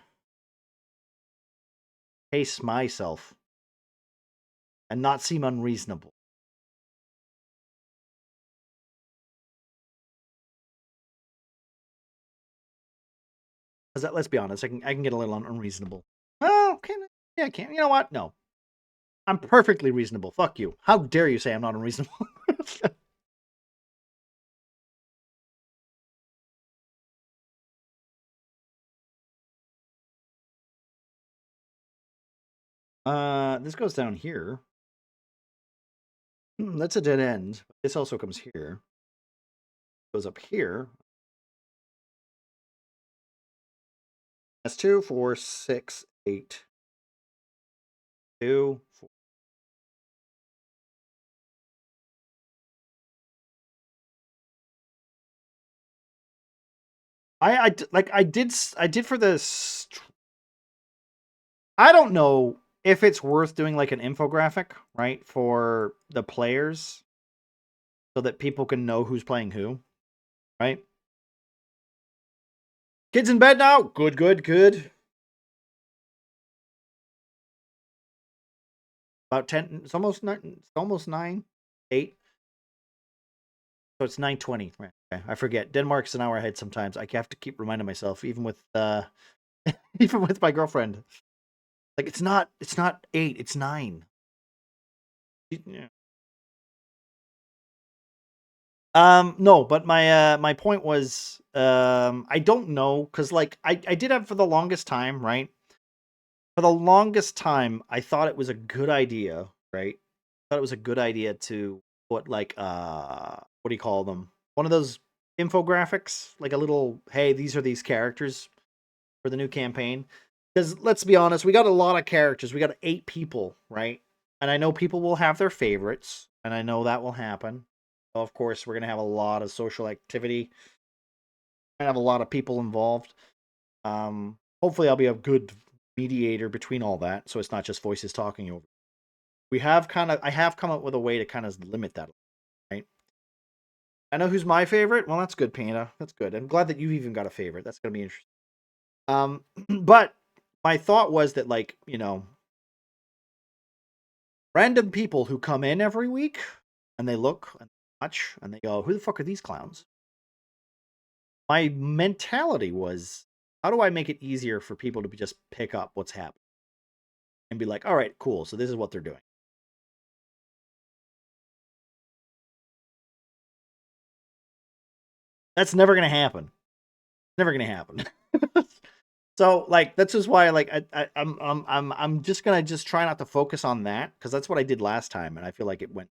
pace myself and not seem unreasonable. Because let's be honest, I can get a little unreasonable. Oh, I can't. You know what? No. I'm perfectly reasonable. Fuck you. How dare you say I'm not unreasonable? This goes down here. That's a dead end. This also comes here. Goes up here. That's 2, 4, 6, 8. 2, 4. I did for this. I don't know if it's worth doing like an infographic, right, for the players so that people can know who's playing who, right? Kids in bed now? Good, good, good. About 10. It's almost 9. It's almost 9. 8. So it's 9:20. Right. Okay. I forget. Denmark's an hour ahead sometimes. I have to keep reminding myself, even with even with my girlfriend. Like it's not 8. It's 9. Yeah. No, but my point was I don't know, because like I did have for the longest time, right? For the longest time, I thought it was a good idea, right? I thought it was a good idea to put like what do you call them? One of those infographics, like a little, hey, these are these characters for the new campaign. Because let's be honest, we got a lot of characters. We got 8 people, right? And I know people will have their favorites, and I know that will happen. Of course, we're gonna have a lot of social activity. We're gonna have a lot of people involved. Hopefully, I'll be a good mediator between all that, so it's not just voices talking over. I have come up with a way to kind of limit that, right? I know who's my favorite. Well, that's good, Panda. That's good. I'm glad that you've even got a favorite. That's gonna be interesting. But my thought was that, like, random people who come in every week and they look and watch and they go, "Who the fuck are these clowns?" My mentality was, how do I make it easier for people to just pick up what's happening and be like, all right, cool, so this is what they're doing. That's never gonna happen. Never gonna happen. So like that's just why like I'm just gonna try not to focus on that, because that's what I did last time and I feel like it went.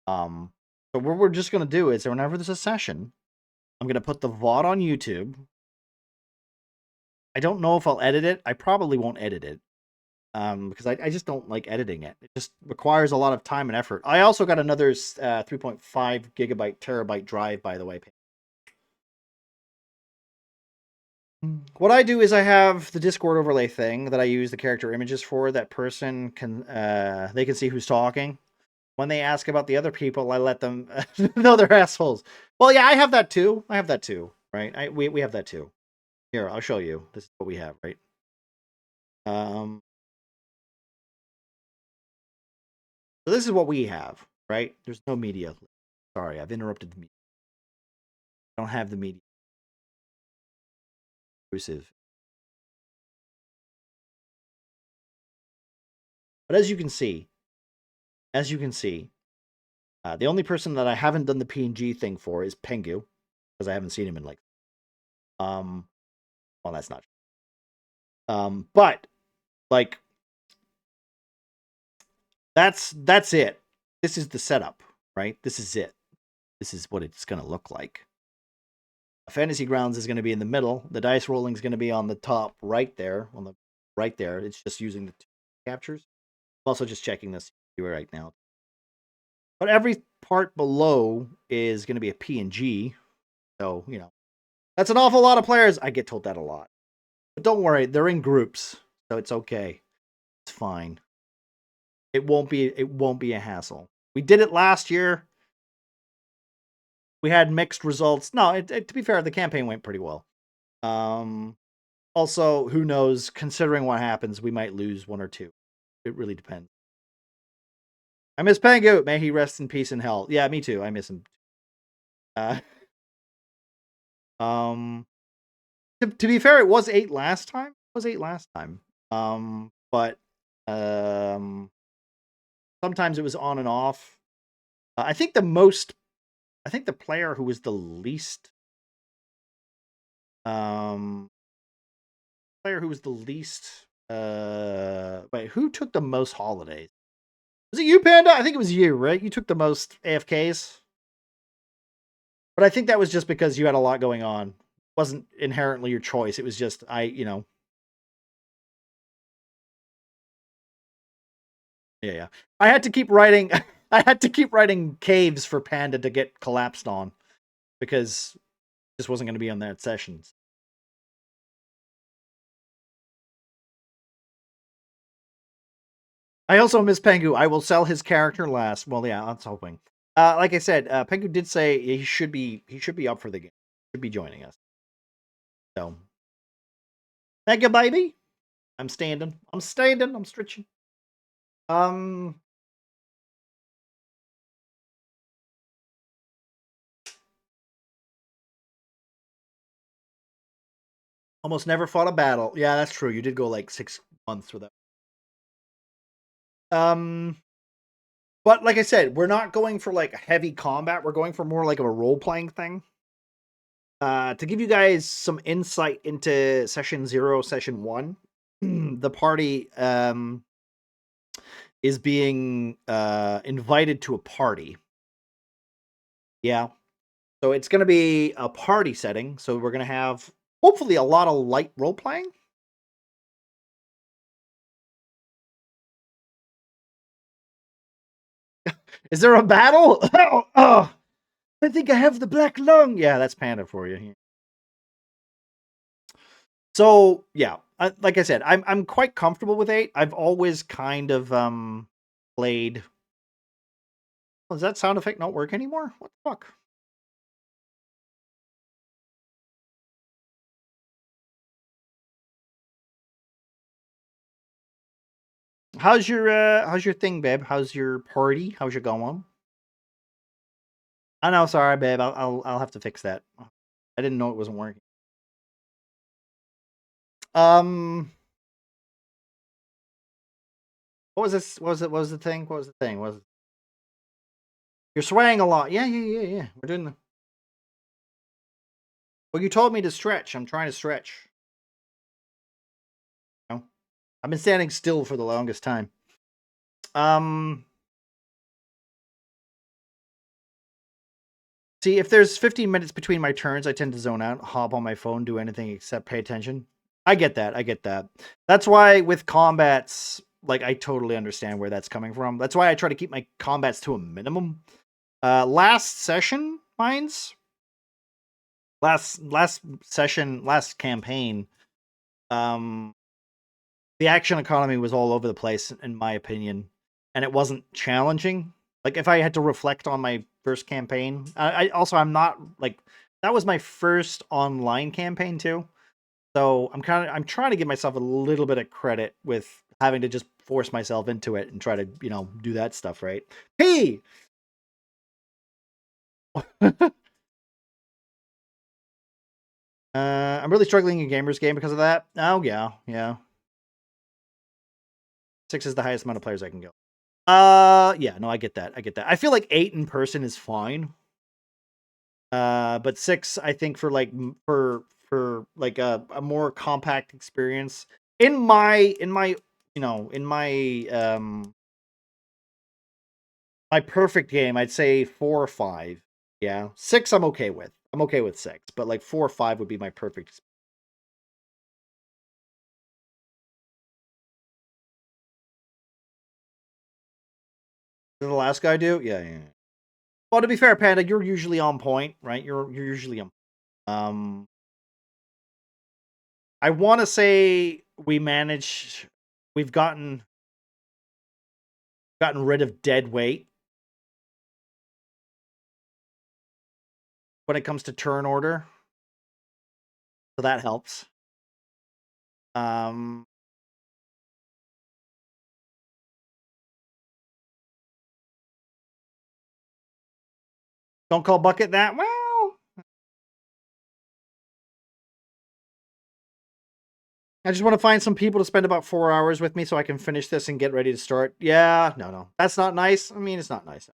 So what we're just gonna do is whenever there's a session, I'm gonna put the VOD on YouTube. I don't know if I'll edit it. I probably won't edit it. Because I just don't like editing it. It just requires a lot of time and effort. I also got another 3.5 gigabyte terabyte drive, by the way. What I do is I have the Discord overlay thing that I use the character images for. That person can they can see who's talking. When they ask about the other people, I let them know they're assholes. Well, yeah, I have that too. Right? We have that too. Here, I'll show you. This is what we have, right? So this is what we have, right? There's no media. Sorry, I've interrupted the media. I don't have the media. Exclusive. But as you can see, the only person that I haven't done the PNG thing for is Pengu, because I haven't seen him in like, well, that's not true. But like, that's it. This is the setup, right? This is it. This is what it's gonna look like. Fantasy Grounds is going to be in the middle. The dice rolling is going to be on the top right there. It's just using the 2 captures. I'm also just checking this right now. But every part below is going to be a PNG. So, that's an awful lot of players. I get told that a lot. But don't worry, they're in groups, so it's okay. It's fine. It won't be a hassle. We did it last year. We had mixed results. No, to be fair, the campaign went pretty well. Also, who knows, considering what happens, we might lose 1 or 2. It really depends. I miss Pangu. May he rest in peace in hell. Yeah, me too. I miss him. To be fair, it was 8 last time. But sometimes it was on and off. I think the player who was the least wait, who took the most holidays? Was it you, Panda? I think it was you, right? You took the most AFKs. But I think that was just because you had a lot going on. It wasn't inherently your choice. It was just Yeah. I had to keep writing caves for Panda to get collapsed on, because it just wasn't going to be on that sessions. I also miss Pengu. I will sell his character last. Well, yeah, that's hoping. Like I said, Pengu did say he should be up for the game. Should be joining us. So, thank you, baby. I'm standing. I'm stretching. Um, almost never fought a battle. Yeah, that's true. You did go like 6 months without. But like I said, we're not going for like heavy combat. We're going for more like of a role playing thing. To give you guys some insight into session 0, session 1, the party is being invited to a party. Yeah. So it's going to be a party setting. So we're going to have hopefully a lot of light role playing. Is there a battle? Oh, I think I have the black lung. Yeah, that's Panda for you. So yeah, like I said, I'm quite comfortable with 8. I've always kind of played. Does that sound effect not work anymore? What the fuck? How's your thing, babe? How's your party? How's your going? I know, sorry, babe. I'll have to fix that. I didn't know it wasn't working. What was this? What was it? What was the thing? What was the thing? What was it? You're swaying a lot. Yeah. We're doing the. Well, you told me to stretch. I'm trying to stretch. No, I've been standing still for the longest time. See, if there's 15 minutes between my turns, I tend to zone out, hop on my phone, do anything except pay attention. I get that. I get that. That's why with combats, like I totally understand where that's coming from. That's why I try to keep my combats to a minimum. Last session, mines. Last session, last campaign. The action economy was all over the place, in my opinion, and it wasn't challenging. Like if I had to reflect on my first campaign, I'm not like that was my first online campaign too. So I'm trying to give myself a little bit of credit with having to just force myself into it and try to, do that stuff, right? Hey. I'm really struggling in Gamers Game because of that. Oh yeah. 6 is the highest amount of players I can go. Yeah, no, I get that. I feel like 8 in person is fine. But 6, I think for like a more compact experience in my my perfect game, I'd say 4 or 5. Yeah, 6 I'm okay with. I'm okay with 6, but like 4 or 5 would be my perfect. Did the last guy do? Yeah. Well, to be fair, Panda, you're usually on point, right? You're usually on. I want to say we've gotten rid of dead weight when it comes to turn order. So that helps. Don't call bucket that. Well, I just want to find some people to spend about 4 hours with me so I can finish this and get ready to start. Yeah, no. That's not nice. I mean, it's not nice.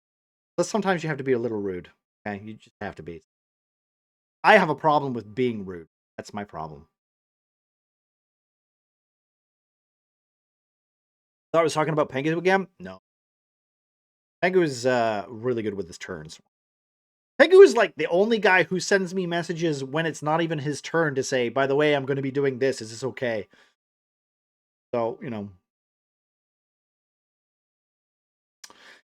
But sometimes you have to be a little rude. Okay, you just have to be. I have a problem with being rude. That's my problem. Thought I was talking about Pengu again? No. Pengu is really good with his turns. Pengu is like the only guy who sends me messages when it's not even his turn to say, by the way, I'm going to be doing this. Is this okay? So,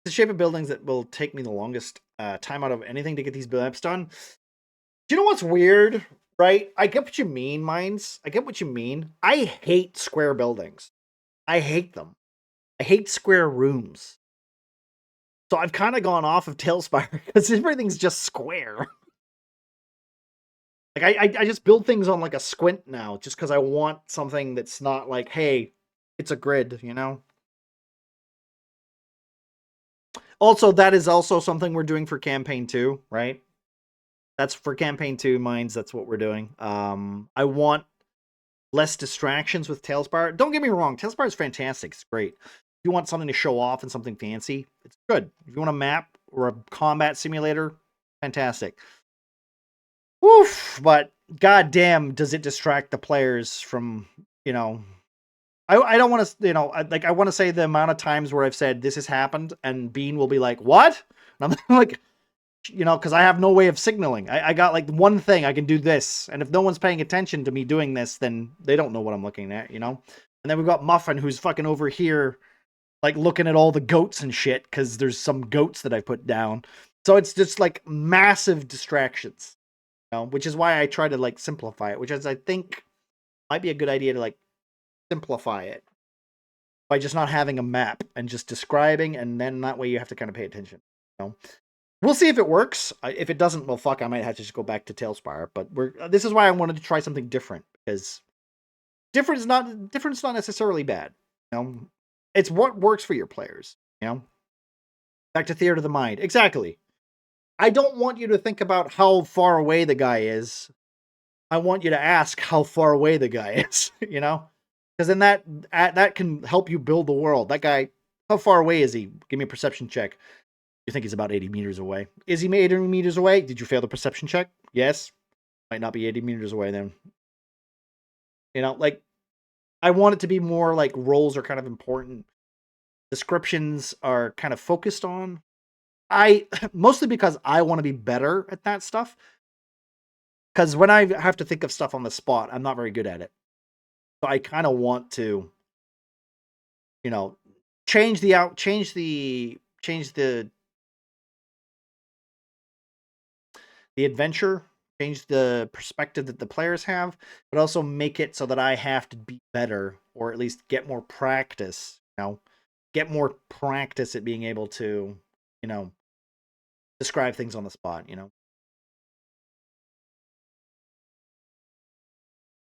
the shape of buildings that will take me the longest time out of anything to get these maps done. Do you know what's weird? Right? I get what you mean, Mines. I get what you mean. I hate square buildings. I hate them. I hate square rooms. So I've kind of gone off of Tale-spire because everything's just square. Like I just build things on like a squint now, just because I want something that's not like, hey, it's a grid, Also, that is also something we're doing for campaign 2, right? That's for campaign 2 mines. That's what we're doing. I want less distractions with Tale-spire. Don't get me wrong, Tale-spire is fantastic. It's great. If you want something to show off and something fancy, it's good. If you want a map or a combat simulator, fantastic. Woof! But goddamn, does it distract the players from, you know, I don't want to, I want to say the amount of times where I've said this has happened and Bean will be like, what? And I'm like, because I have no way of signaling. I got like one thing, I can do this. And if no one's paying attention to me doing this, then they don't know what I'm looking at, And then we've got Muffin, who's fucking over here, like looking at all the goats and shit, because there's some goats that I put down. So it's just like massive distractions, which is why I try to like simplify it, which is I think might be a good idea to like simplify it by just not having a map and just describing, and then that way you have to kind of pay attention. We'll see if it works. If it doesn't, well, fuck, I might have to just go back to Tale-spire. But this is why I wanted to try something different, because different is not necessarily bad. It's what works for your players. Back to Theater of the Mind. Exactly. I don't want you to think about how far away the guy is. I want you to ask how far away the guy is. Because then that can help you build the world. That guy, how far away is he? Give me a perception check. You think he's about 80 meters away. Is he 80 meters away? Did you fail the perception check? Yes. Might not be 80 meters away then. Like, I want it to be more like roles are kind of important. Descriptions are kind of focused on. Mostly because I want to be better at that stuff. Because when I have to think of stuff on the spot, I'm not very good at it. So I kind of want to, change the adventure, change the perspective that the players have, but also make it so that I have to be better, or at least get more practice, get more practice at being able to, describe things on the spot,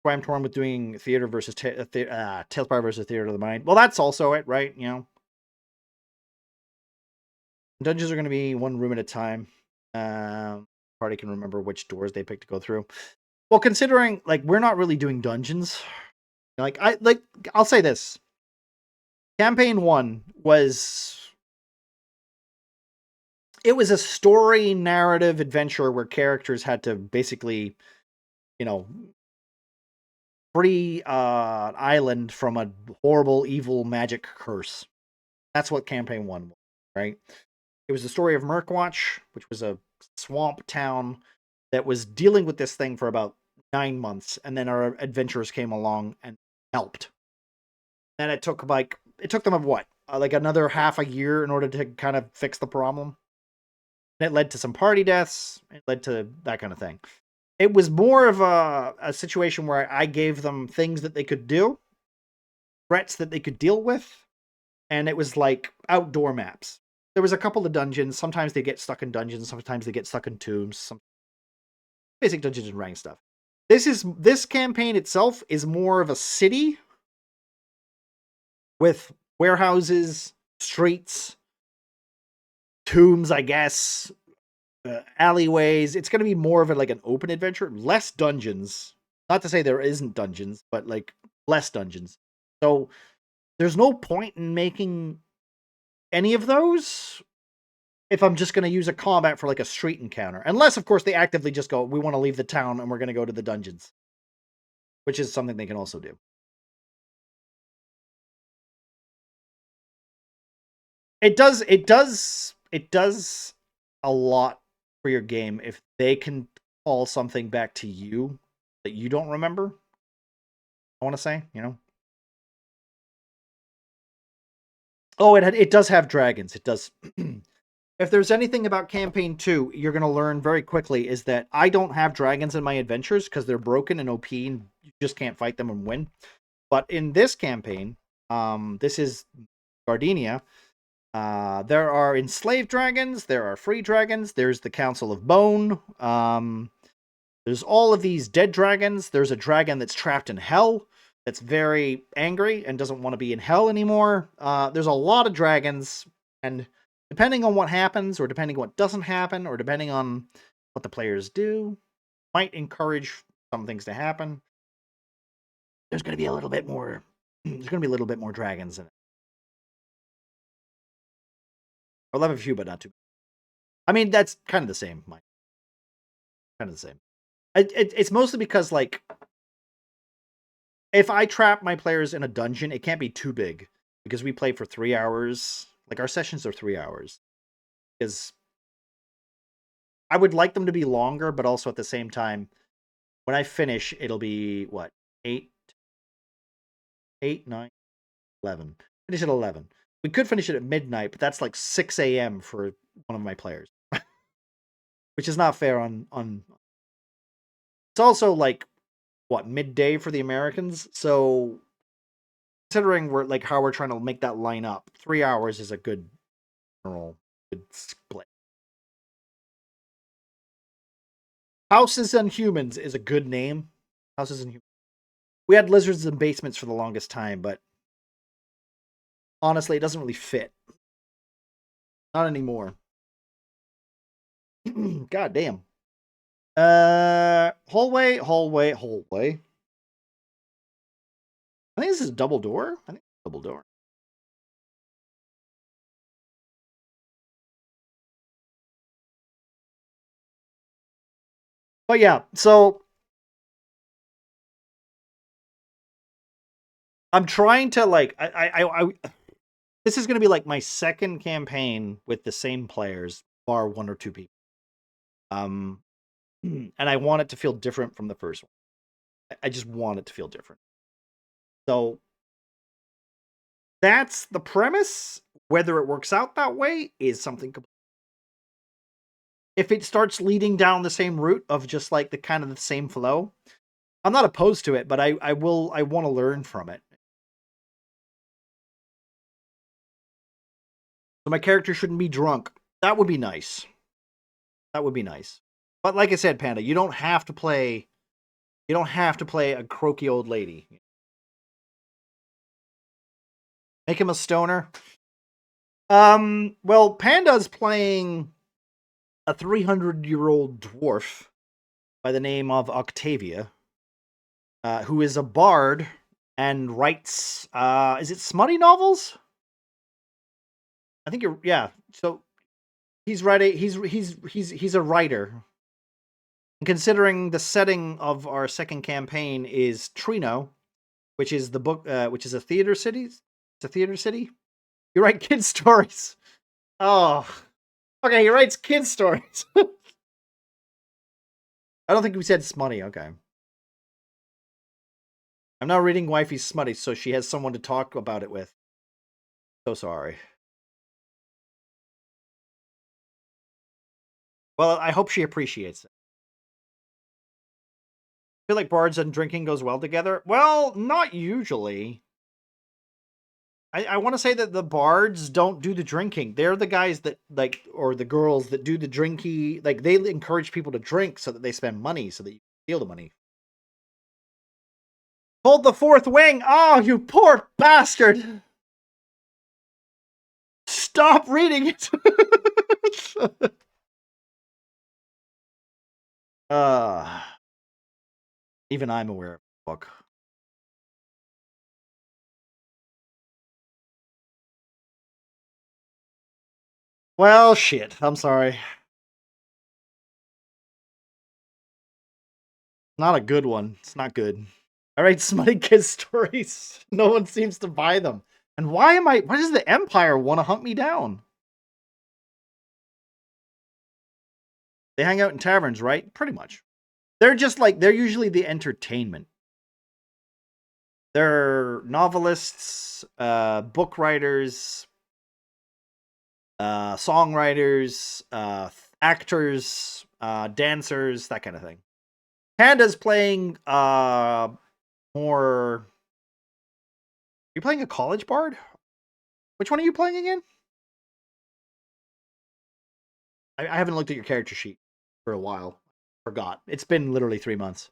Why I'm torn with doing theater versus Tale-spire versus Theater of the Mind. Well, that's also it, right? Dungeons are going to be one room at a time. Party can remember which doors they pick to go through. Well, considering like we're not really doing dungeons, I'll say this. Campaign 1 was a story narrative adventure where characters had to basically, free island from a horrible, evil magic curse. That's what campaign 1 was, right? It was the story of Murkwatch, which was a swamp town that was dealing with this thing for about 9 months, and then our adventurers came along and helped. And it took them what? Like another half a year in order to kind of fix the problem. And it led to some party deaths. It led to that kind of thing. It was more of a situation where I gave them things that they could do, threats that they could deal with, and it was like outdoor maps. There was a couple of dungeons. Sometimes they get stuck in dungeons. Sometimes they get stuck in tombs. Some basic Dungeons and Dragons stuff. This campaign itself is more of a city with warehouses, streets, tombs, I guess, alleyways. It's going to be more of like an open adventure, less dungeons. Not to say there isn't dungeons, but like less dungeons. So there's no point in making any of those if I'm just going to use a combat for like a street encounter. Unless, of course, they actively just go, we want to leave the town and we're going to go to the dungeons. Which is something they can also do. It does a lot for your game if they can call something back to you that you don't remember. I want to say, Oh, it does have dragons. It does. If there's anything about campaign 2 you're going to learn very quickly is that I don't have dragons in my adventures because they're broken and OP and you just can't fight them and win. But in this campaign, this is Gardenia. There are enslaved dragons. There are free dragons. There's the Council of Bone. There's all of these dead dragons. There's a dragon that's trapped in hell that's very angry and doesn't want to be in hell anymore. There's a lot of dragons, and depending on what happens, or depending on what doesn't happen, or depending on what the players do, might encourage some things to happen. There's going to be a little bit more. There's going to be a little bit more dragons in it. I'll have a few, but not too. I mean, that's kind of the same, Mike. Kind of the same. It's mostly because, like, if I trap my players in a dungeon, it can't be too big because we play for 3 hours. Like, our sessions are 3 hours. Because I would like them to be longer, but also at the same time, when I finish, it'll be what, 8, 9, 11. Finish at 11. We could finish it at midnight, but that's like 6 a.m. for one of my players, which is not fair on. It's also like what, midday for the Americans. So considering we're like how we're trying to make that line up, 3 hours is a good general good split. Houses and Humans is a good name. Houses and Humans. We had lizards and basements for the longest time, but honestly, it doesn't really fit. Not anymore. God damn. Hallway. I think this is double door. I think it's double door. But yeah, so I'm trying to like I this is going to be like my second campaign with the same players, bar 1 or 2 people. And I want it to feel different from the first one. I just want it to feel different. So that's the premise. Whether it works out that way is something completely. If it starts leading down the same route of just like the kind of the same flow, I'm not opposed to it, but I want to learn from it. So my character shouldn't be drunk. That would be nice. That would be nice. But like I said, Panda, you don't have to play a croaky old lady. Make him a stoner. Well, Panda's playing a 300-year-old dwarf by the name of Octavia, who is a bard and writes, is it smutty novels? I think yeah. So he's writing. He's a writer. And considering the setting of our second campaign is Trino, which is the book, which is a theater city. It's a theater city. You write kids stories. Oh, okay. He writes kids stories. I don't think we said smutty. Okay. I'm now reading Wifey's smutty, so she has someone to talk about it with. So sorry. Well, I hope she appreciates it. I feel like bards and drinking goes well together. Well, not usually. I want to say that the bards don't do the drinking. They're the guys that, like, or the girls that do the drinky. Like, they encourage people to drink so that they spend money, so that you steal the money. Hold the fourth wing! Oh, you poor bastard! Stop reading it! Even I'm aware of the book. Well, shit. I'm sorry. Not a good one. It's not good. I write smutty kids stories. No one seems to buy them. And why does the Empire want to hunt me down? They hang out in taverns, right? Pretty much. They're just like, they're usually the entertainment. They're novelists, book writers, songwriters, actors, dancers, that kind of thing. Panda's playing more. You playing a college bard? Which one are you playing again? I haven't looked at your character sheet for a while. Forgot. It's been literally 3 months.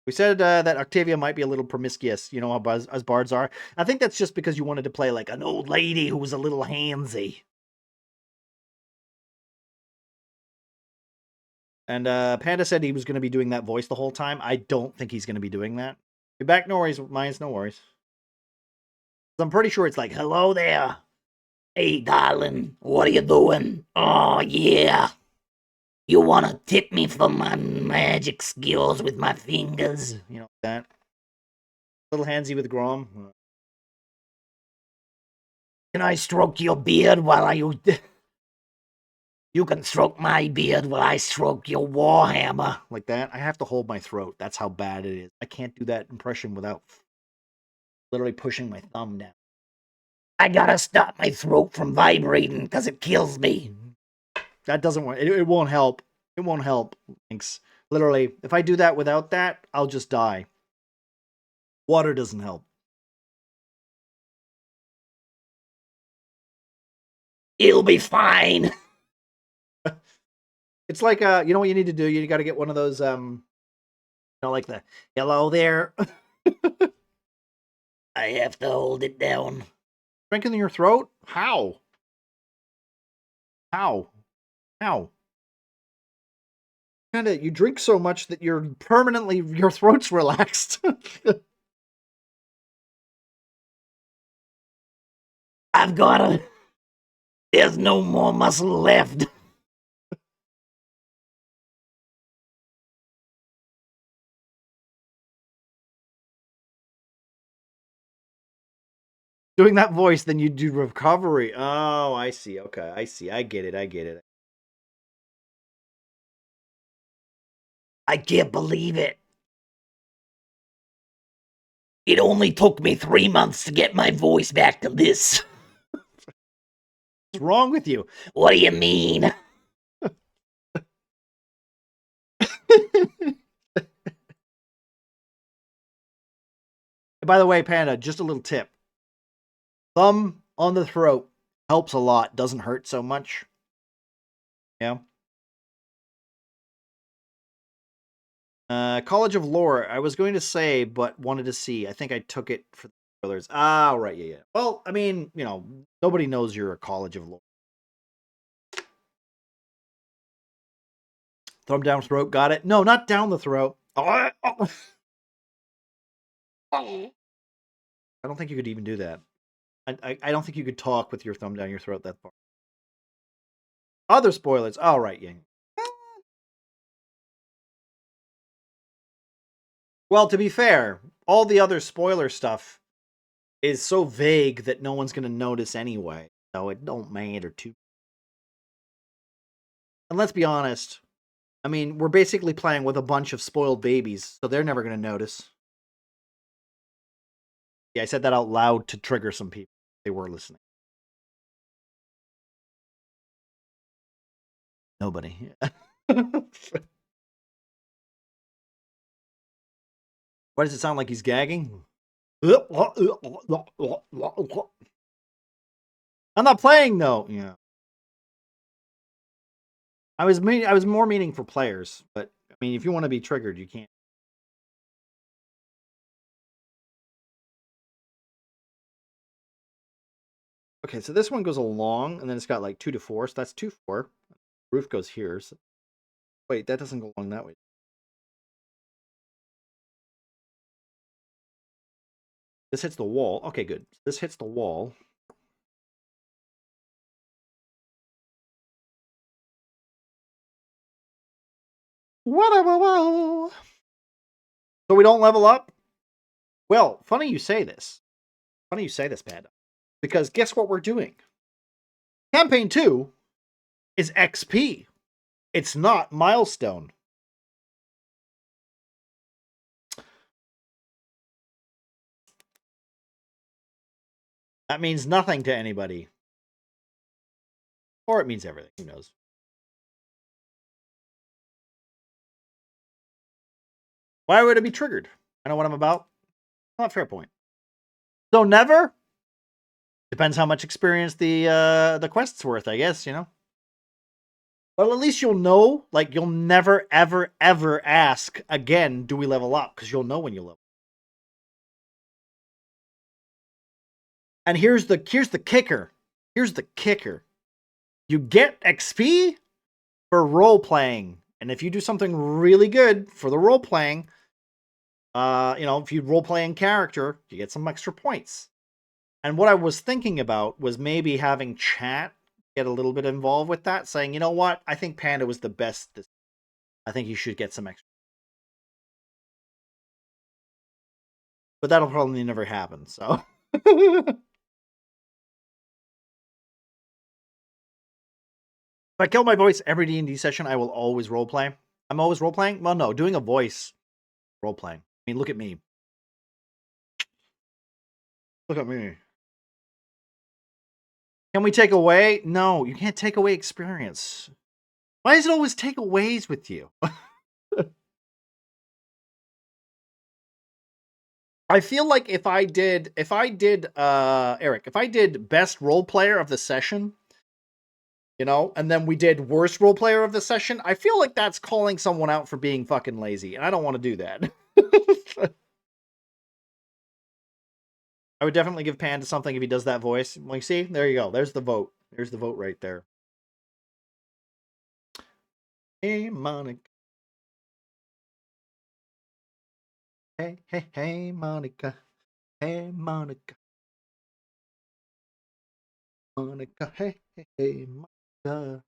We said that Octavia might be a little promiscuous, you know, how as bards are. I think that's just because you wanted to play like an old lady who was a little handsy. And Panda said he was going to be doing that voice the whole time. I don't think he's going to be doing that. Be back, no worries. Mine's no worries. I'm pretty sure it's like, hello there. Hey, darling, what are you doing? Oh, yeah. You want to tip me for my magic skills with my fingers? You know, that. Little handsy with Grom. Can I stroke your beard while you... You can stroke my beard while I stroke your warhammer. Like that? I have to hold my throat. That's how bad it is. I can't do that impression without literally pushing my thumb down. I gotta stop my throat from vibrating because it kills me. That doesn't work. It won't help. It won't help. Thanks. Literally, if I do that without that, I'll just die. Water doesn't help. It'll be fine. It's like, you know what you need to do? You got to get one of those, you know, like the, hello there. I have to hold it down. Drinking in your throat? How? How? How? Kinda, you drink so much that you're permanently, your throat's relaxed. I've got a, there's no more muscle left. Doing that voice, then you do recovery. Oh, I see. Okay, I see. I get it. I get it. I can't believe it. It only took me 3 months to get my voice back to this. What's wrong with you? What do you mean? By the way, Panda, just a little tip. Thumb on the throat helps a lot. Doesn't hurt so much. Yeah. College of Lore. I was going to say, but wanted to see. I think I took it for the spoilers. Ah, right. Yeah, yeah. Well, I mean, you know, nobody knows you're a College of Lore. Thumb down throat. Got it. No, not down the throat. I don't think you could even do that. I don't think you could talk with your thumb down your throat that far. Other spoilers. All right, yeah. Well, to be fair, all the other spoiler stuff is so vague that no one's going to notice anyway. So it don't matter too. And let's be honest. I mean, we're basically playing with a bunch of spoiled babies, so they're never going to notice. Yeah, I said that out loud to trigger some people. They were listening. Nobody. Why does it sound like he's gagging? I'm not playing though. Yeah. I was more meaning for players, but I mean, if you want to be triggered, you can't. Okay, so this one goes along, and then it's got like 2 to 4, so that's 2, 4. Roof goes here. So... Wait, that doesn't go along that way. This hits the wall. Okay, good. This hits the wall. Whatever. So we don't level up? Well, funny you say this. Funny you say this, Panda. Because guess what we're doing? Campaign 2 is XP. It's not milestone. That means nothing to anybody. Or it means everything. Who knows? Why would it be triggered? I know what I'm about. Not fair point. So never? Depends how much experience the quest's worth, I guess, you know? Well, at least you'll know. Like, you'll never, ever, ever ask again, do we level up? Because you'll know when you level. And here's the kicker. Here's the kicker. You get XP for role playing. And if you do something really good for the role playing, if you role play in character, you get some extra points. And what I was thinking about was maybe having chat get a little bit involved with that, saying, you know what, I think Panda was the best. I think you should get some extra. But that'll probably never happen, so. If I kill my voice every D&D session, I will always roleplay. I'm always roleplaying? Well, no, doing a voice roleplaying. I mean, look at me. Look at me. Can we take away? No, you can't take away experience. Why does it always take aways with you? I feel like if I did Eric, if I did best role player of the session, and then we did worst role player of the session, I feel like that's calling someone out for being fucking lazy, and I don't want to do that. I would definitely give Panda something if he does that voice. Like, see, there you go. There's the vote. There's the vote right there. Hey, Monica. Hey, hey, hey, Monica. Hey, Monica. Monica, hey, hey, hey, Monica.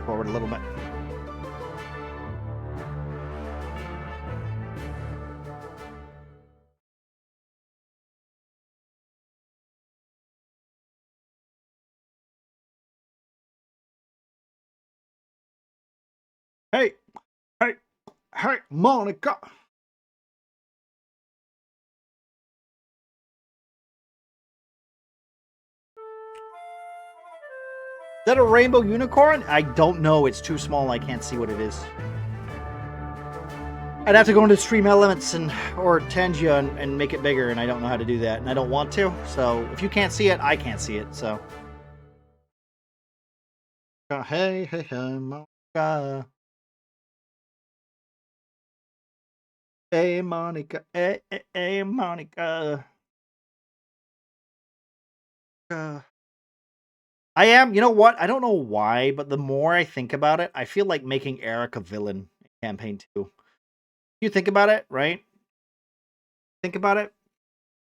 Forward a little bit. Hey, hey, hey, Monica. Is that a rainbow unicorn? I don't know. It's too small. I can't see what it is. I'd have to go into Stream Elements or Tangia and make it bigger, and I don't know how to do that, and I don't want to. So if you can't see it, I can't see it. So. Hey, hey, hey, Monica. Hey, Monica. Hey, hey, hey, Monica. I am. You know what? I don't know why, but the more I think about it, I feel like making Eric a villain in campaign 2. You think about it, right? Think about it,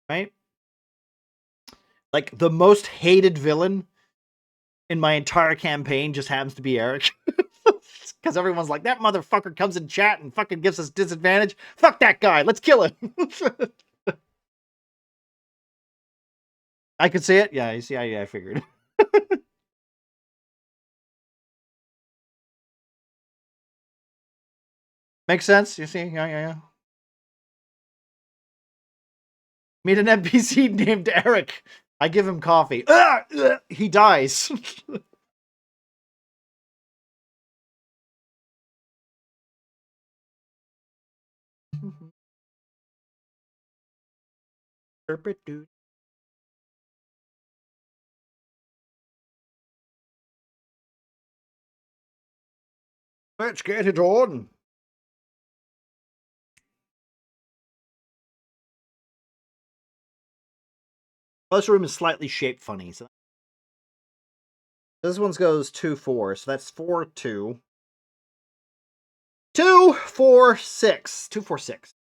right? Like, the most hated villain in my entire campaign just happens to be Eric. Because everyone's like, that motherfucker comes in chat and fucking gives us disadvantage. Fuck that guy. Let's kill him. I could see it. Yeah, you see, I figured. Makes sense. You see? Yeah. Meet an NPC named Eric. I give him coffee. He dies. Dude. Let's get it on. This room is slightly shaped funny. So this one goes 2-4, so that's 4-2. 2-4-6. 2-4-6.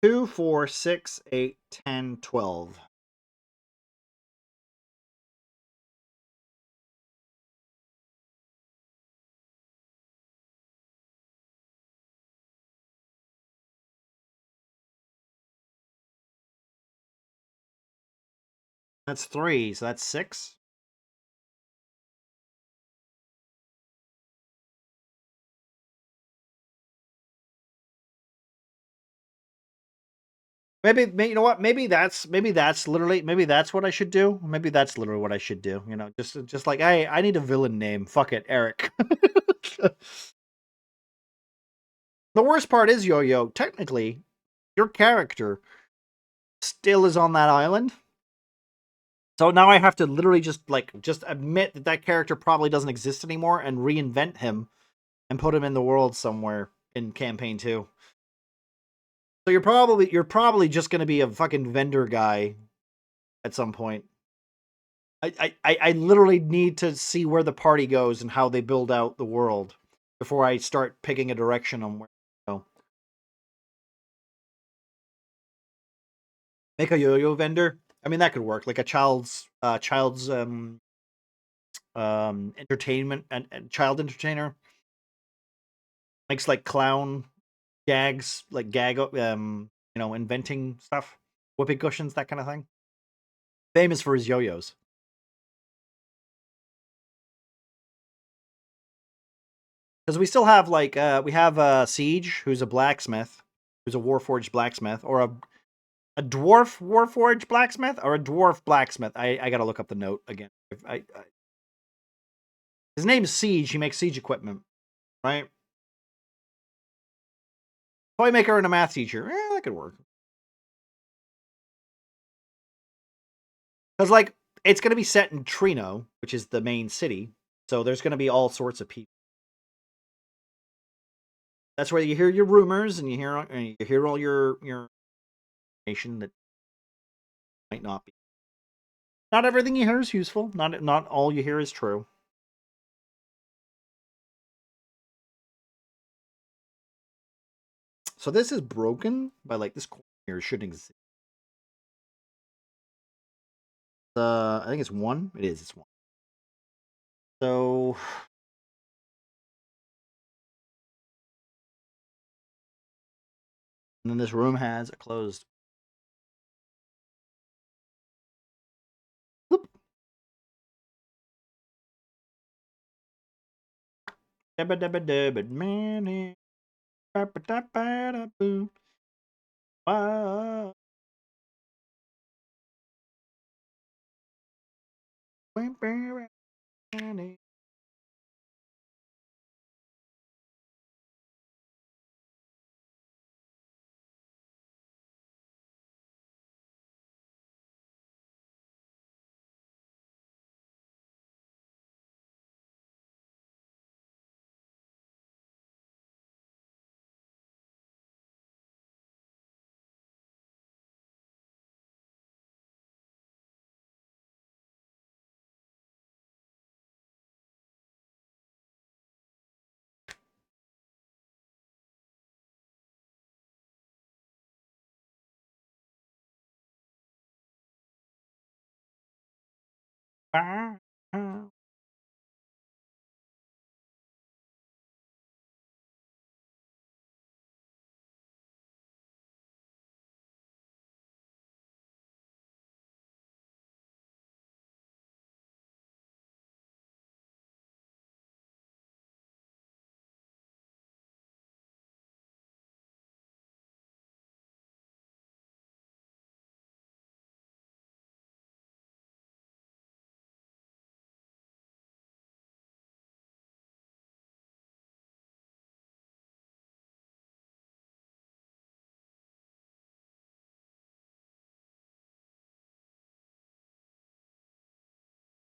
Two, 4, 6, 8, 10, 12. That's 3, so that's 6. Maybe you know what? Maybe that's literally that's what I should do. Maybe that's literally what I should do. You know, just like hey, I need a villain name. Fuck it, Eric. The worst part is Yo-Yo. Technically, your character still is on that island. So now I have to literally just admit that that character probably doesn't exist anymore and reinvent him and put him in the world somewhere in campaign 2. So you're probably just going to be a fucking vendor guy at some point. I literally need to see where the party goes and how they build out the world before I start picking a direction on where to go. Make a yo-yo vendor. I mean, that could work. Like a child's entertainment and child entertainer. Makes like clown gags, like inventing stuff, whoopee cushions, that kind of thing. Famous for his yo-yos. Because we still have we have Siege, who's a blacksmith, who's a warforged blacksmith, or a dwarf warforged blacksmith, or a dwarf blacksmith. I gotta look up the note again. His name is Siege. He makes siege equipment, right? Toy maker and a math teacher. That could work. Because it's gonna be set in Trino, which is the main city, so there's gonna be all sorts of people. That's where you hear your rumors and you hear all your information that might not be. Not everything you hear is useful. Not all you hear is true. So this is broken by this corner here shouldn't exist. I think it's 1. It is. It's 1. So and then this room has a closed. Whoop. Dabba dabba dabba man. Dabba dabba dabba. Wow.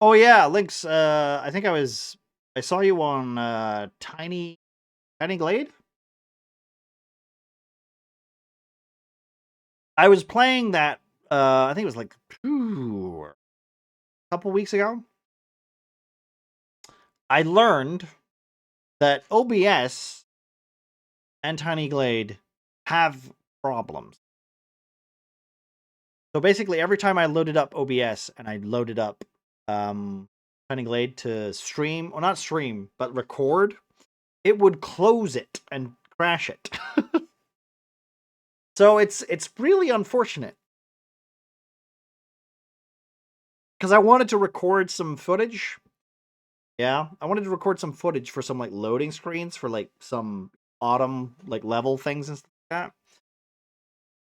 Oh yeah, Lynx. I think I saw you on Tiny Glade. I was playing that. I think it was a couple weeks ago. I learned that OBS and Tiny Glade have problems. So basically, every time I loaded up OBS and I loaded up Tiny Glade to stream, or not stream, but record, it would close it and crash it. So it's really unfortunate. because I wanted to record some footage. Yeah, I wanted to record some footage for some like loading screens for like some autumn like level things and stuff like that.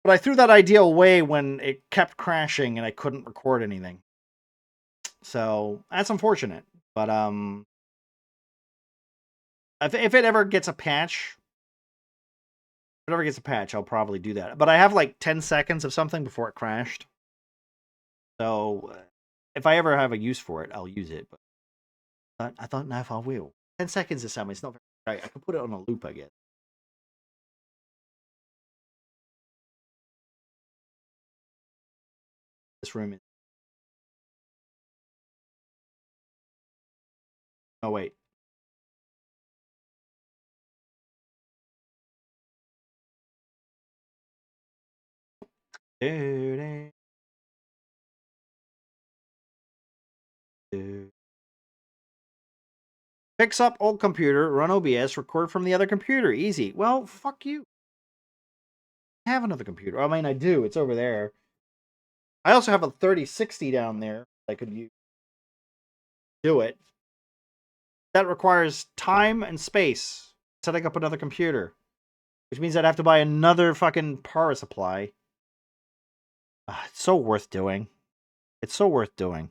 But I threw that idea away when it kept crashing and I couldn't record anything. So that's unfortunate. But if it ever gets a patch, I'll probably do that. But I have like 10 seconds of something before it crashed. So if I ever have a use for it, I'll use it. But I don't know if I will. 10 seconds is something. It's not very right. I can put it on a loop, I guess. This room is. Oh, wait. Picks up old computer, run OBS, record from the other computer. Easy. Well, fuck you. I have another computer. I mean, I do. It's over there. I also have a 3060 down there I could use. Do it. That requires time and space. Setting up another computer. Which means I'd have to buy another fucking power supply. It's so worth doing. It's so worth doing.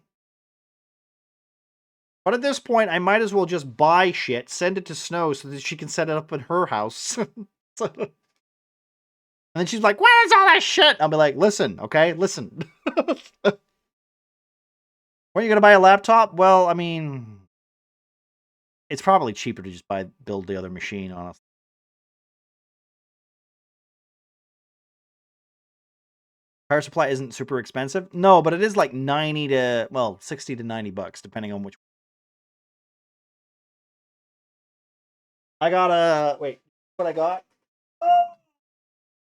But at this point, I might as well just buy shit, send it to Snow so that she can set it up in her house. And then she's like, where's all that shit? I'll be like, listen, okay? Listen. Weren't you going to buy a laptop? Well, I mean, it's probably cheaper to just build the other machine, honestly. Power supply isn't super expensive. No, but it is like 90 to, well, 60 to 90 bucks, depending on which. I got a, wait, what I got?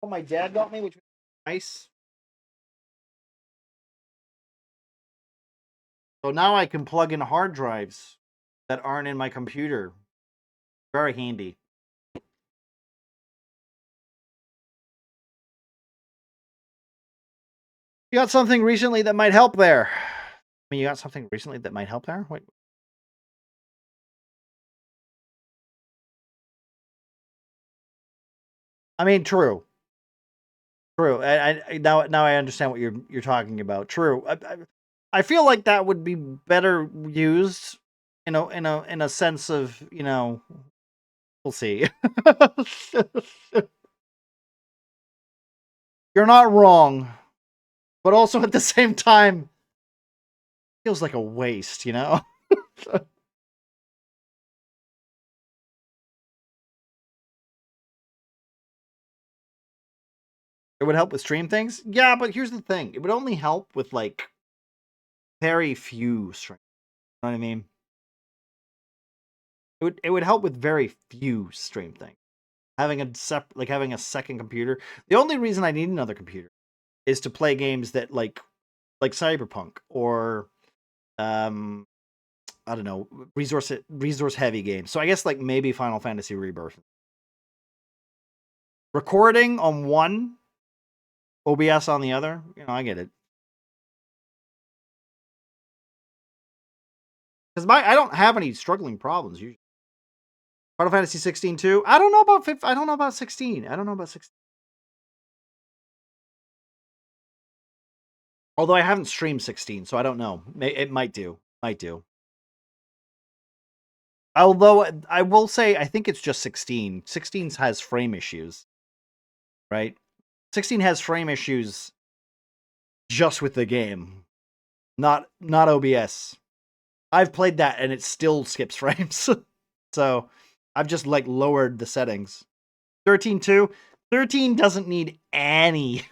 Oh, my dad got me, which was nice. So now I can plug in hard drives that aren't in my computer. Very handy. You got something recently that might help there. I mean, you got something recently that might help there? Wait. I mean, true. True. Now I understand what you're talking about. True. I feel like that would be better used, in a sense of, we'll see. You're not wrong, but also at the same time, feels like a waste, It would help with stream things? Yeah, but here's the thing. It would only help with, like, very few streams. You know what I mean? It would help with very few stream things. Having a second computer. The only reason I need another computer is to play games that like Cyberpunk or I don't know, resource heavy games. So I guess like maybe Final Fantasy Rebirth. Recording on one, OBS on the other. I get it. Because I don't have any struggling problems usually. Final Fantasy 16 too. I don't know about 16. I don't know about 16. Although I haven't streamed 16, so I don't know. It might do. Although I will say, I think it's just 16. 16 has frame issues, right? 16 has frame issues just with the game, not OBS. I've played that and it still skips frames. So I've just like lowered the settings. 13 too. 13 doesn't need any.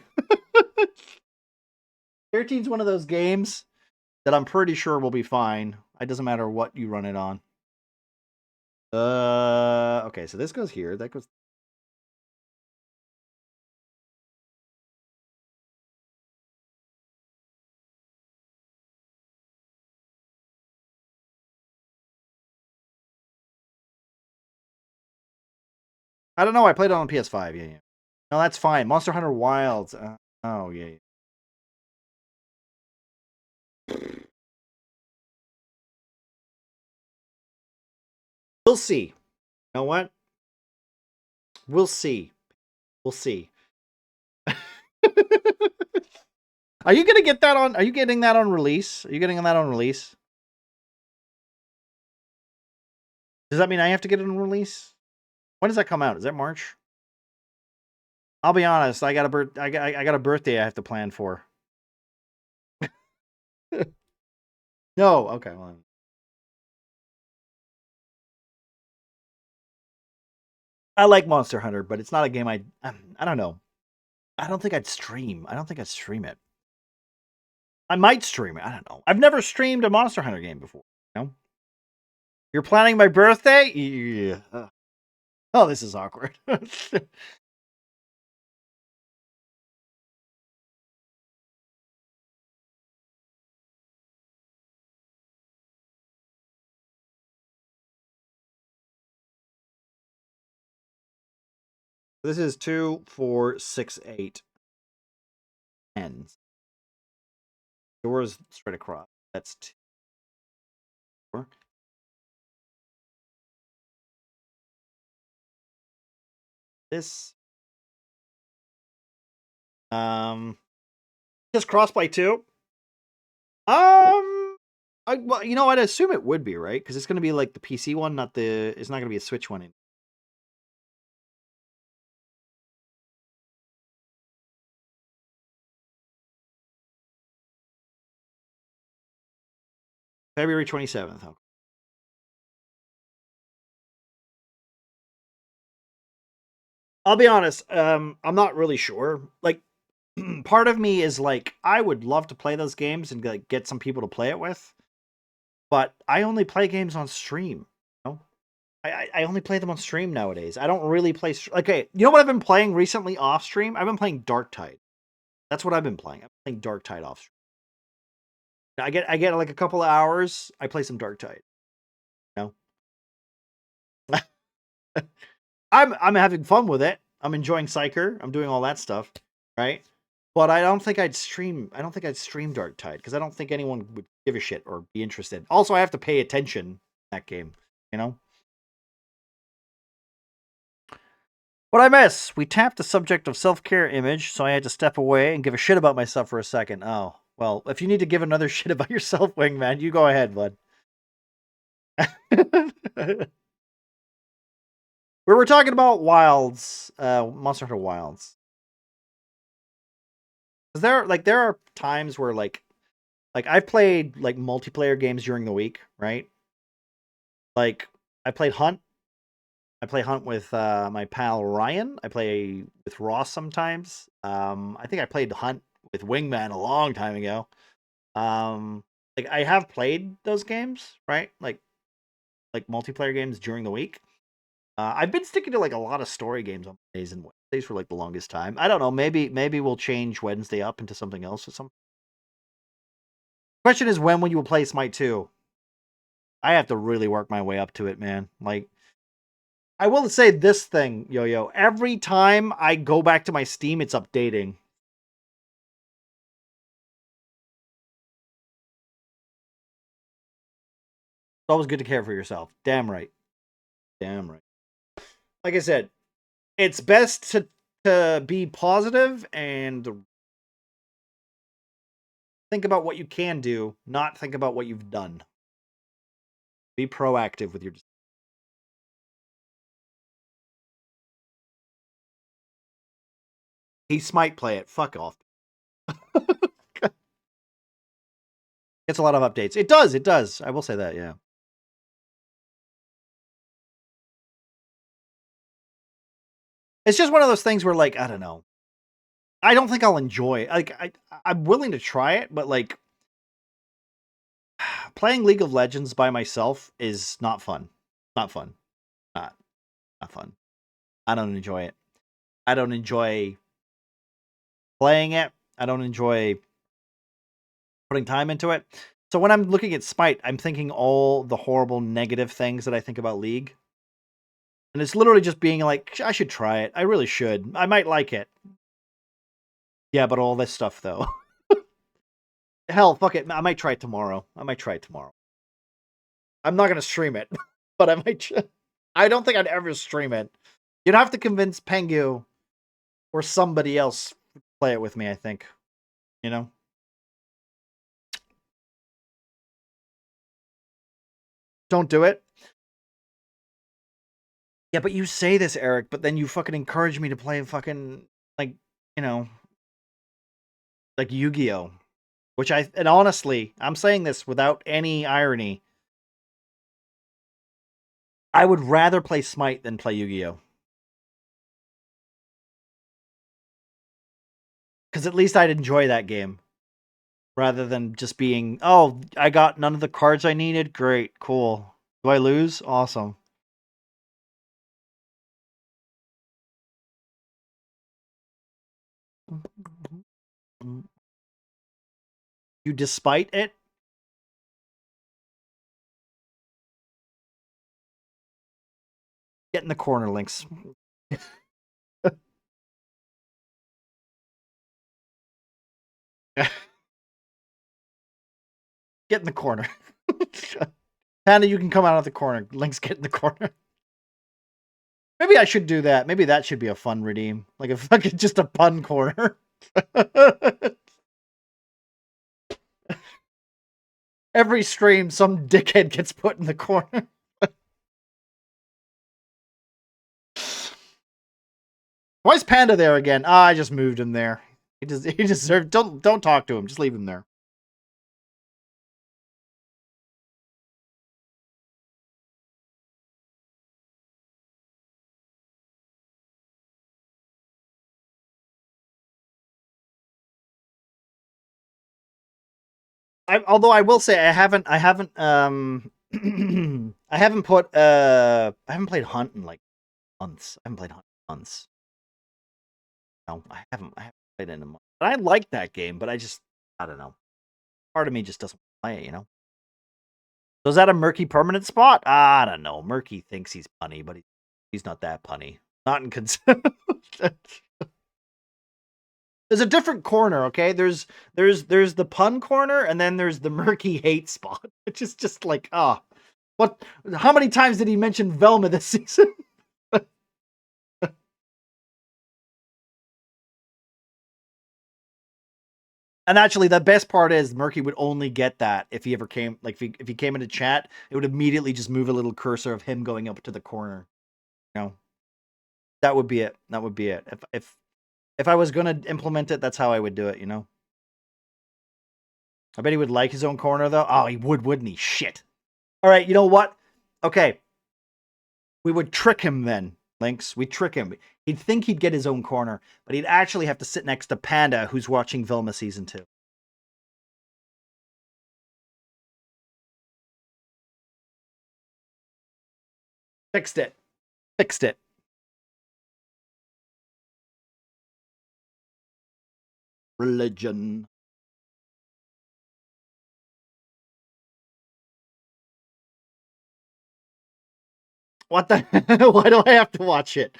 13's one of those games that I'm pretty sure will be fine. It doesn't matter what you run it on. Okay, so this goes here. That goes. I don't know. I played it on PS5. Yeah. No, that's fine. Monster Hunter Wilds. Oh, yeah. We'll see. You know what? We'll see. We'll see. Are you gonna get that on? Are you getting that on release? Are you getting that on release? Does that mean I have to get it on release? When does that come out? Is that March? I'll be honest. I got a birthday I have to plan for. No. Okay. Well, I like Monster Hunter, but it's not a game I don't know. I don't think I'd stream. I don't think I'd stream it. I might stream it. I don't know. I've never streamed a Monster Hunter game before. You know? You're planning my birthday? Yeah. Oh, this is awkward. This is 2, 4, 6, 8. 10. Doors straight across. That's 2. 4. This. Just cross by 2. Well, you know, I'd assume it would be, right? Because it's going to be like the PC one, not the. It's not going to be a Switch one. February 27th. Okay. I'll be honest. I'm not really sure. Like, part of me is like, I would love to play those games and like get some people to play it with, but I only play games on stream. You know? I only play them on stream nowadays. I don't really play. Okay, you know what I've been playing recently off stream? I've been playing Dark Tide. That's what I've been playing. I'm playing Dark Tide off stream. I get like a couple of hours. I play some Dark Tide. You know? I'm having fun with it. I'm enjoying Psyker. I'm doing all that stuff, right? But I don't think I'd stream. I don't think I'd stream Dark Tide because I don't think anyone would give a shit or be interested. Also, I have to pay attention in that game. You know. What I miss? We tapped the subject of self-care image, so I had to step away and give a shit about myself for a second. Oh, well, if you need to give another shit about yourself, Wingman, you go ahead, bud. We were talking about Wilds, Monster Hunter Wilds. There are times where like I've played like multiplayer games during the week, right? Like I played Hunt. I play Hunt with my pal Ryan. I play with Ross sometimes. I think I played Hunt with Wingman a long time ago. Like I have played those games, right? Like multiplayer games during the week. I've been sticking to like a lot of story games on Mondays and Wednesdays for like the longest time. I don't know. Maybe we'll change Wednesday up into something else or something. Question is, when will you play Smite 2? I have to really work my way up to it, man. Like, I will say this thing, Yo-Yo. Every time I go back to my Steam, it's updating. It's always good to care for yourself. Damn right. Damn right. Like I said, it's best to be positive and think about what you can do, not think about what you've done. Be proactive with your decisions. He might play it. Fuck off. Gets a lot of updates. It does. It does. I will say that, yeah. It's just one of those things where, like, I don't know. I don't think I'll enjoy. Like, I'm willing to try it, but like, playing League of Legends by myself is not fun. Not fun. Not fun. I don't enjoy it. I don't enjoy playing it. I don't enjoy putting time into it. So when I'm looking at Smite, I'm thinking all the horrible negative things that I think about League. And it's literally just being like, I should try it. I really should. I might like it. Yeah, but all this stuff, though. Hell, fuck it. I might try it tomorrow. I'm not going to stream it, but I might. I don't think I'd ever stream it. You'd have to convince Pengu or somebody else to play it with me, I think. You know? Don't do it. Yeah, but you say this, Eric, but then you fucking encourage me to play fucking, like, you know, like Yu-Gi-Oh! Which and honestly, I'm saying this without any irony. I would rather play Smite than play Yu-Gi-Oh! Because at least I'd enjoy that game. Rather than just being, oh, I got none of the cards I needed? Great, cool. Do I lose? Awesome. You despite it? Get in the corner, Lynx. Get in the corner. Panda, you can come out of the corner. Lynx, get in the corner. Maybe I should do that. Maybe that should be a fun redeem. Like a fucking just a pun corner. Every stream, some dickhead gets put in the corner. Why is Panda there again? Ah, I just moved him there. He deserved. Don't talk to him. Just leave him there. Although I will say I haven't I haven't played Hunt in like months. I haven't played Hunt in months. No, I haven't played it in a month. But I like that game, but I don't know. Part of me just doesn't play it, you know. So is that a Murky permanent spot? I don't know. Murky thinks he's punny, but he's not that punny. Not in There's a different corner, okay? There's the pun corner, and then there's the Murky hate spot, which is just like, what? How many times did he mention Velma this season? And actually, the best part is Murky would only get that if he ever came, like if he came into chat, it would immediately just move a little cursor of him going up to the corner. You know, that would be it. That would be it. If I was gonna implement it, that's how I would do it. You know. I bet he would like his own corner though. Oh, he would, wouldn't he? Shit. All right, you know what? Okay, we would trick him then, Lynx. We'd trick him. He'd think he'd get his own corner, but he'd actually have to sit next to Panda, who's watching Vilma Season 2. Fixed it. Fixed it. Religion. What the? Why do I have to watch it?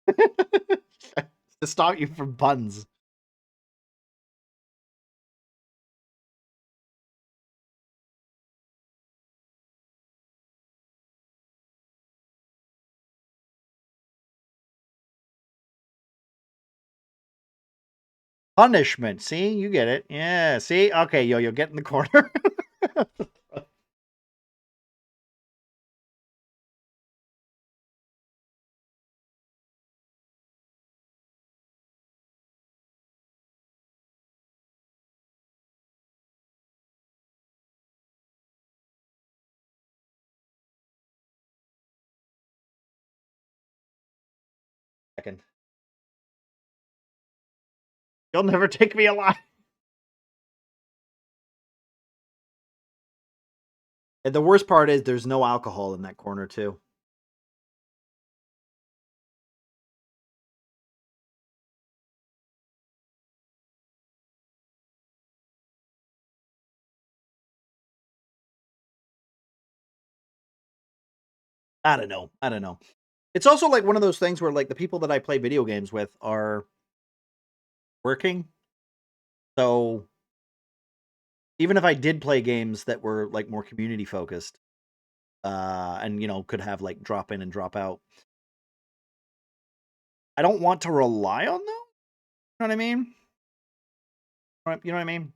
To stop you from puns. Punishment. See? You get it. Yeah. See? Okay, Yo-Yo, get in the corner. Second. You'll never take me alive. And the worst part is there's no alcohol in that corner, too. I don't know. I don't know. It's also like one of those things where like the people that I play video games with are working. So even if I did play games that were like more community focused, and you know, could have like drop in and drop out. I don't want to rely on them. You know what I mean? You know what I mean?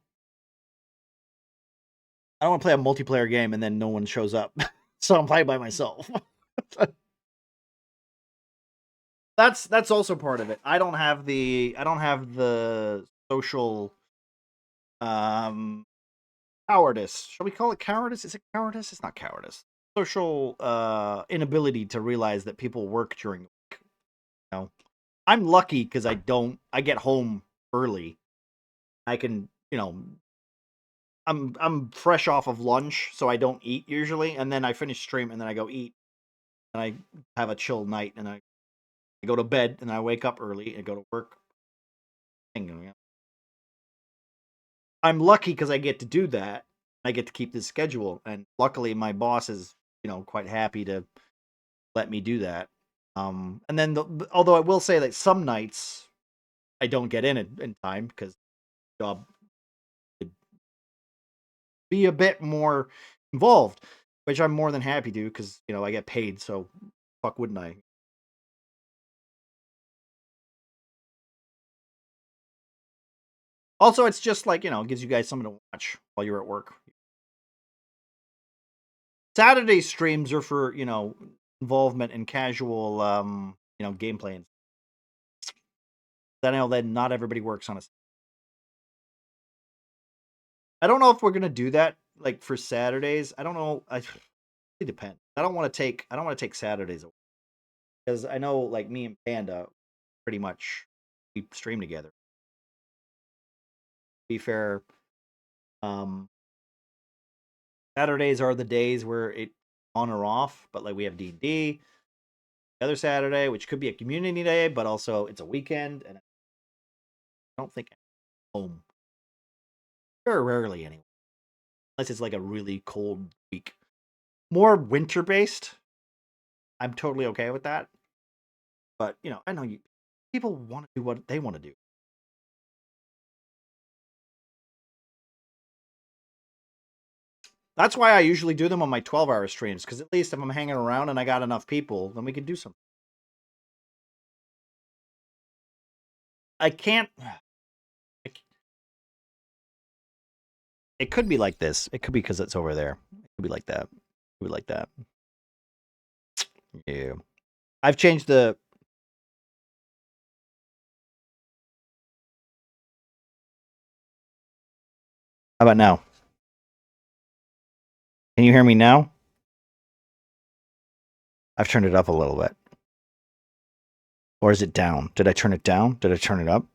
I don't want to play a multiplayer game and then no one shows up, so I'm playing by myself. That's also part of it. I don't have the social cowardice. Shall we call it cowardice? Is it cowardice? It's not cowardice. Social inability to realize that people work during the week. You know? I'm lucky because I get home early. I can, you know, I'm fresh off of lunch, so I don't eat usually, and then I finish stream and then I go eat and I have a chill night and I go to bed and I wake up early and go to work. I'm lucky because I get to do that. I get to keep this schedule, and luckily my boss is, you know, quite happy to let me do that. And then although I will say that some nights I don't get in time because the job could be a bit more involved, which I'm more than happy to because, you know, I get paid, so fuck wouldn't I? Also, it's just like, you know, it gives you guys something to watch while you're at work. Saturday streams are for, you know, involvement and casual, you know, gameplay. And I know that not everybody works on a. I don't know if we're gonna do that like for Saturdays. I don't know. It depends. I don't want to take Saturdays away because I know like me and Panda pretty much we stream together. To be fair, um, Saturdays are the days where it on or off, but like we have D&D the other Saturday, which could be a community day, but also it's a weekend, and I don't think I'm home very rarely anyway, unless it's like a really cold week. More winter based, I'm totally okay with that. But you know, I know people want to do what they want to do. That's why I usually do them on my 12-hour streams, because at least if I'm hanging around and I got enough people, then we can do something. I can't. It could be like this. It could be because it's over there. It could be like that. It could be like that. Yeah. I've changed the. How about now? Can you hear me now? I've turned it up a little bit. Or is it down? Did I turn it down? Did I turn it up?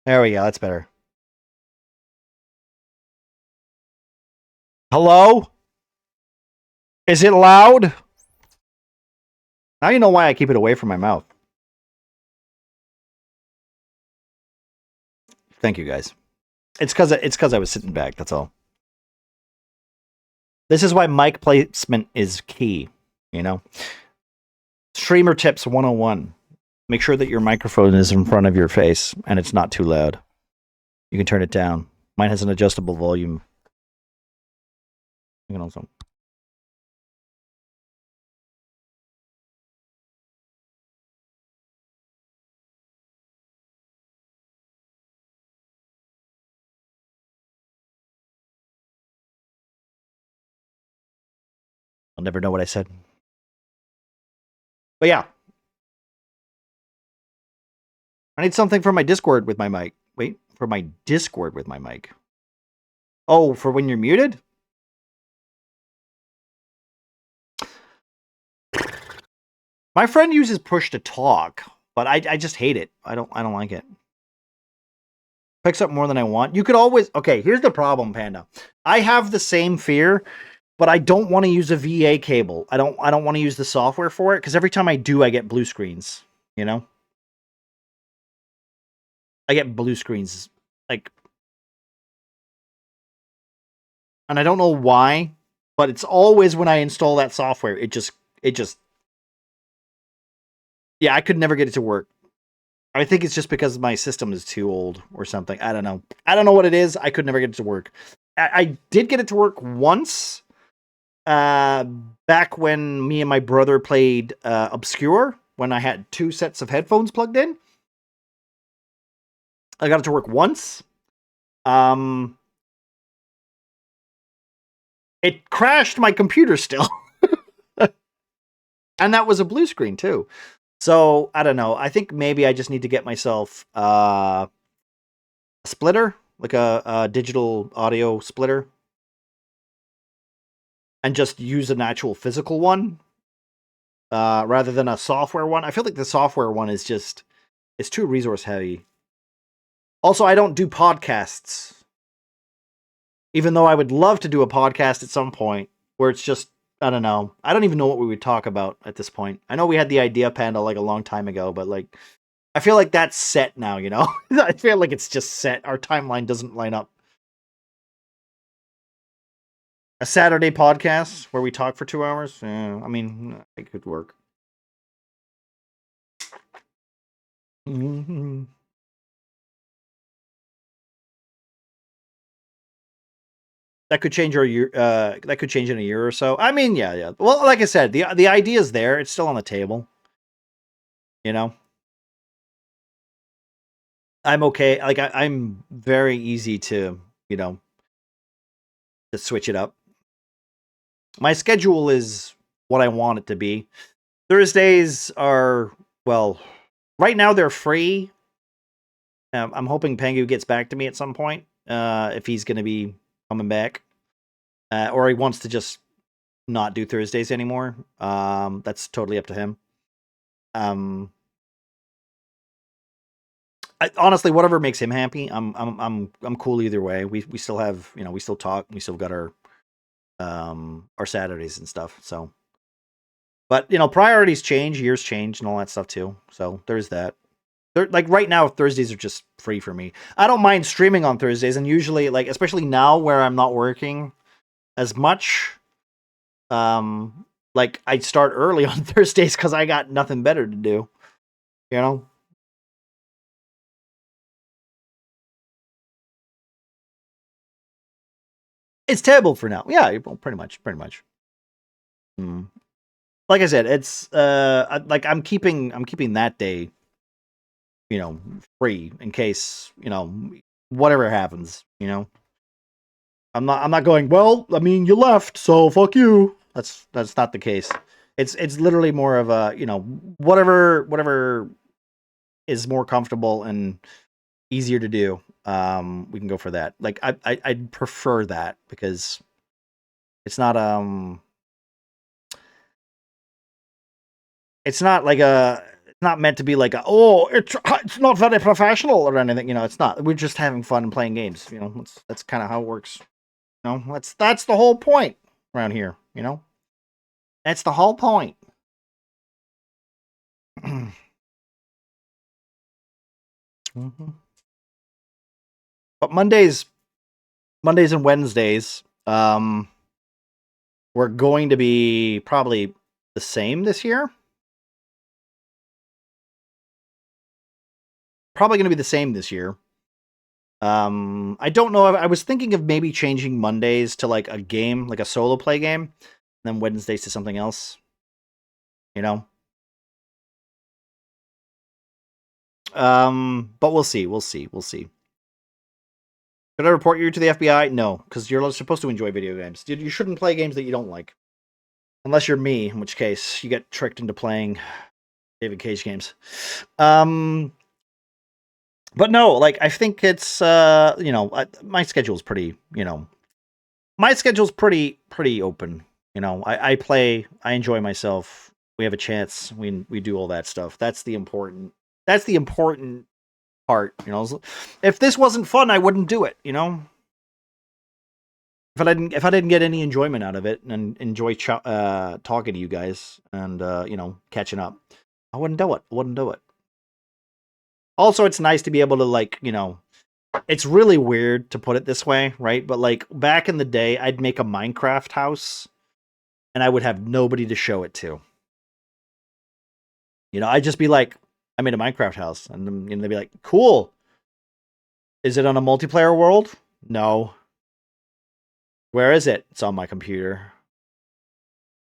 There we go. That's better. Hello? Is it loud? Now you know why I keep it away from my mouth. Thank you, guys. It's because I was sitting back. That's all. This is why mic placement is key. You know, streamer tips 101. Make sure that your microphone is in front of your face and it's not too loud. You can turn it down. Mine has an adjustable volume. You can also. I'll never know what I said. But yeah. I need something for my Discord with my mic. Wait, for my Discord with my mic. Oh, for when you're muted? My friend uses push to talk, but I just hate it. I don't like it. Picks up more than I want. You could always. Okay, here's the problem, Panda. I have the same fear, but I don't want to use a VA cable. I don't want to use the software for it because every time I do, I get blue screens. You know, I get blue screens like, and I don't know why, but it's always when I install that software. It just Yeah, I could never get it to work. I think it's just because my system is too old or something. I don't know. I don't know what it is. I could never get it to work. I did get it to work once. Back when me and my brother played Obscure, when I had 2 sets of headphones plugged in. I got it to work once. It crashed my computer still. And that was a blue screen too. So, I don't know. I think maybe I just need to get myself a splitter, like a digital audio splitter. And just use an actual physical one. Rather than a software one. I feel like the software one is just... It's too resource heavy. Also, I don't do podcasts. Even though I would love to do a podcast at some point where it's just, I don't know. I don't even know what we would talk about at this point. I know we had the idea panel like a long time ago, but like, I feel like that's set now, you know? I feel like it's just set. Our timeline doesn't line up. A Saturday podcast where we talk for 2 hours? I mean, it could work. Mm-hmm. That could change our year. That could change in a year or so. I mean, yeah. Well, like I said, the idea is there. It's still on the table. You know, I'm okay. Like I'm very easy to, you know, to switch it up. My schedule is what I want it to be. Thursdays are, well, right now they're free. I'm hoping Pengu gets back to me at some point. If he's going to be coming back, or he wants to just not do Thursdays anymore. That's totally up to him. Honestly, whatever makes him happy, I'm cool either way. We still have, you know, we still talk. We still got our Saturdays and stuff. So, but you know, priorities change, years change, and all that stuff too. So there's that. Like right now, Thursdays are just free for me. I don't mind streaming on Thursdays, and usually, like especially now where I'm not working as much, like I start early on Thursdays because I got nothing better to do. You know. It's terrible for now. Yeah, well, pretty much. Like I said, it's like I'm keeping that day, you know, free in case, you know, whatever happens, you know. I'm not going, well, I mean, you left, so fuck you. That's not the case. It's literally more of a, you know, whatever is more comfortable and easier to do. We can go for that. Like I'd prefer that because it's not it's not like it's not meant to be like it's not very professional or anything, you know. It's not. We're just having fun and playing games, you know. That's kind of how it works. You know, that's the whole point around here, you know. That's the whole point. Mm-hmm. But Mondays and Wednesdays, we're going to be probably the same this year. Probably going to be the same this year. I don't know. I was thinking of maybe changing Mondays to like a game, like a solo play game, and then Wednesdays to something else. You know. But we'll see. Should I report you to the FBI? No, because you're supposed to enjoy video games. You shouldn't play games that you don't like. Unless you're me, in which case you get tricked into playing David Cage games. But no, like I think it's you know, my schedule's pretty, you know, my schedule's pretty open. You know, I play, I enjoy myself. We have a chance. We do all that stuff. That's the important part. You know, if this wasn't fun, I wouldn't do it. You know, if I didn't get any enjoyment out of it and enjoy talking to you guys and you know, catching up, I wouldn't do it. Also, it's nice to be able to, like, you know, it's really weird to put it this way, right? But like back in the day, I'd make a Minecraft house and I would have nobody to show it to. You know, I'd just be like, I made a Minecraft house. And then, you know, they'd be like, cool. Is it on a multiplayer world? No. Where is it? It's on my computer.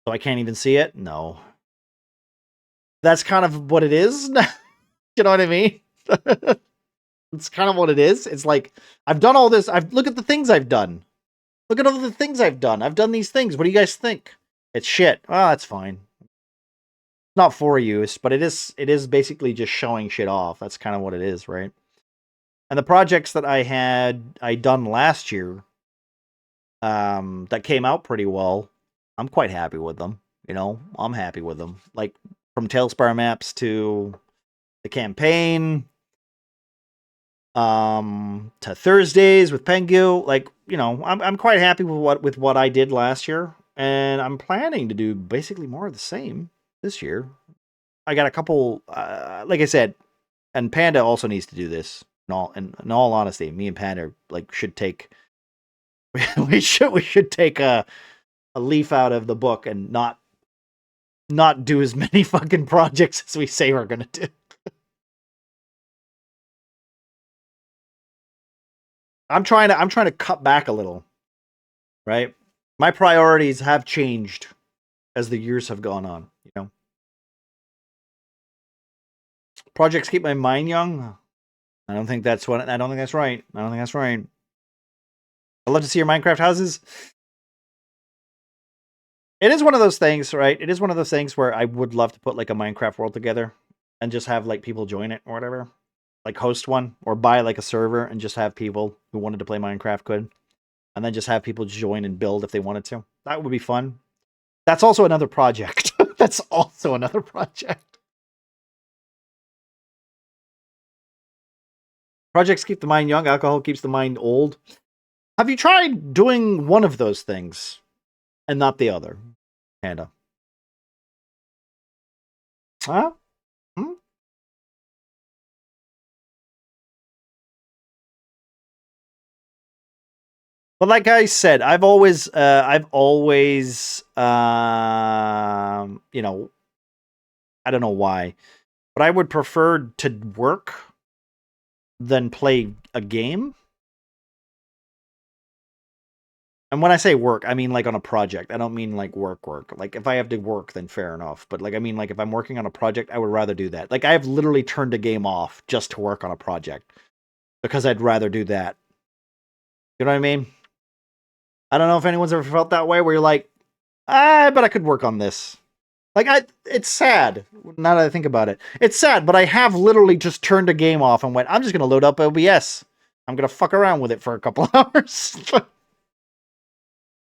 So I can't even see it? No. That's kind of what it is. You know what I mean? It's kind of what it is. It's like, I've done all this. Look at the things I've done. Look at all the things I've done. I've done these things. What do you guys think? It's shit. Oh, that's fine. Not for use, but it is basically just showing shit off. That's kind of what it is, right? And the projects that I done last year, that came out pretty well, I'm quite happy with them. You know, I'm happy with them. Like, from Tale-spire maps to the campaign, to Thursdays with Pengu. Like, you know, I'm quite happy with what I did last year, and I'm planning to do basically more of the same this year. I got a couple, like I said, and Panda also needs to do this. In all honesty, me and Panda like should take we should take a leaf out of the book and not do as many fucking projects as we say we're gonna do. I'm trying to cut back a little, right? My priorities have changed as the years have gone on, you know. Projects keep my mind young. I don't think that's right. I don't think that's right. I'd love to see your Minecraft houses. It is one of those things, right? It is one of those things where I would love to put like a Minecraft world together and just have like people join it or whatever. Like host one or buy like a server and just have people who wanted to play Minecraft could. And then just have people join and build if they wanted to. That would be fun. That's also another project. That's also another project. Projects keep the mind young. Alcohol keeps the mind old. Have you tried doing one of those things and not the other, Panda? Huh? Hmm? But like I said, I've always, you know, I don't know why, but I would prefer to work than play a game. And when I say work, I mean like on a project. I don't mean like work. Like if I have to work, then fair enough. But like I mean like if I'm working on a project, I would rather do that. Like I have literally turned a game off just to work on a project because I'd rather do that. You know what I mean? I don't know if anyone's ever felt that way where you're like, I bet I could work on this. Like it's sad now that I think about it. It's sad, but I have literally just turned a game off and went, I'm just gonna load up OBS. I'm gonna fuck around with it for a couple hours.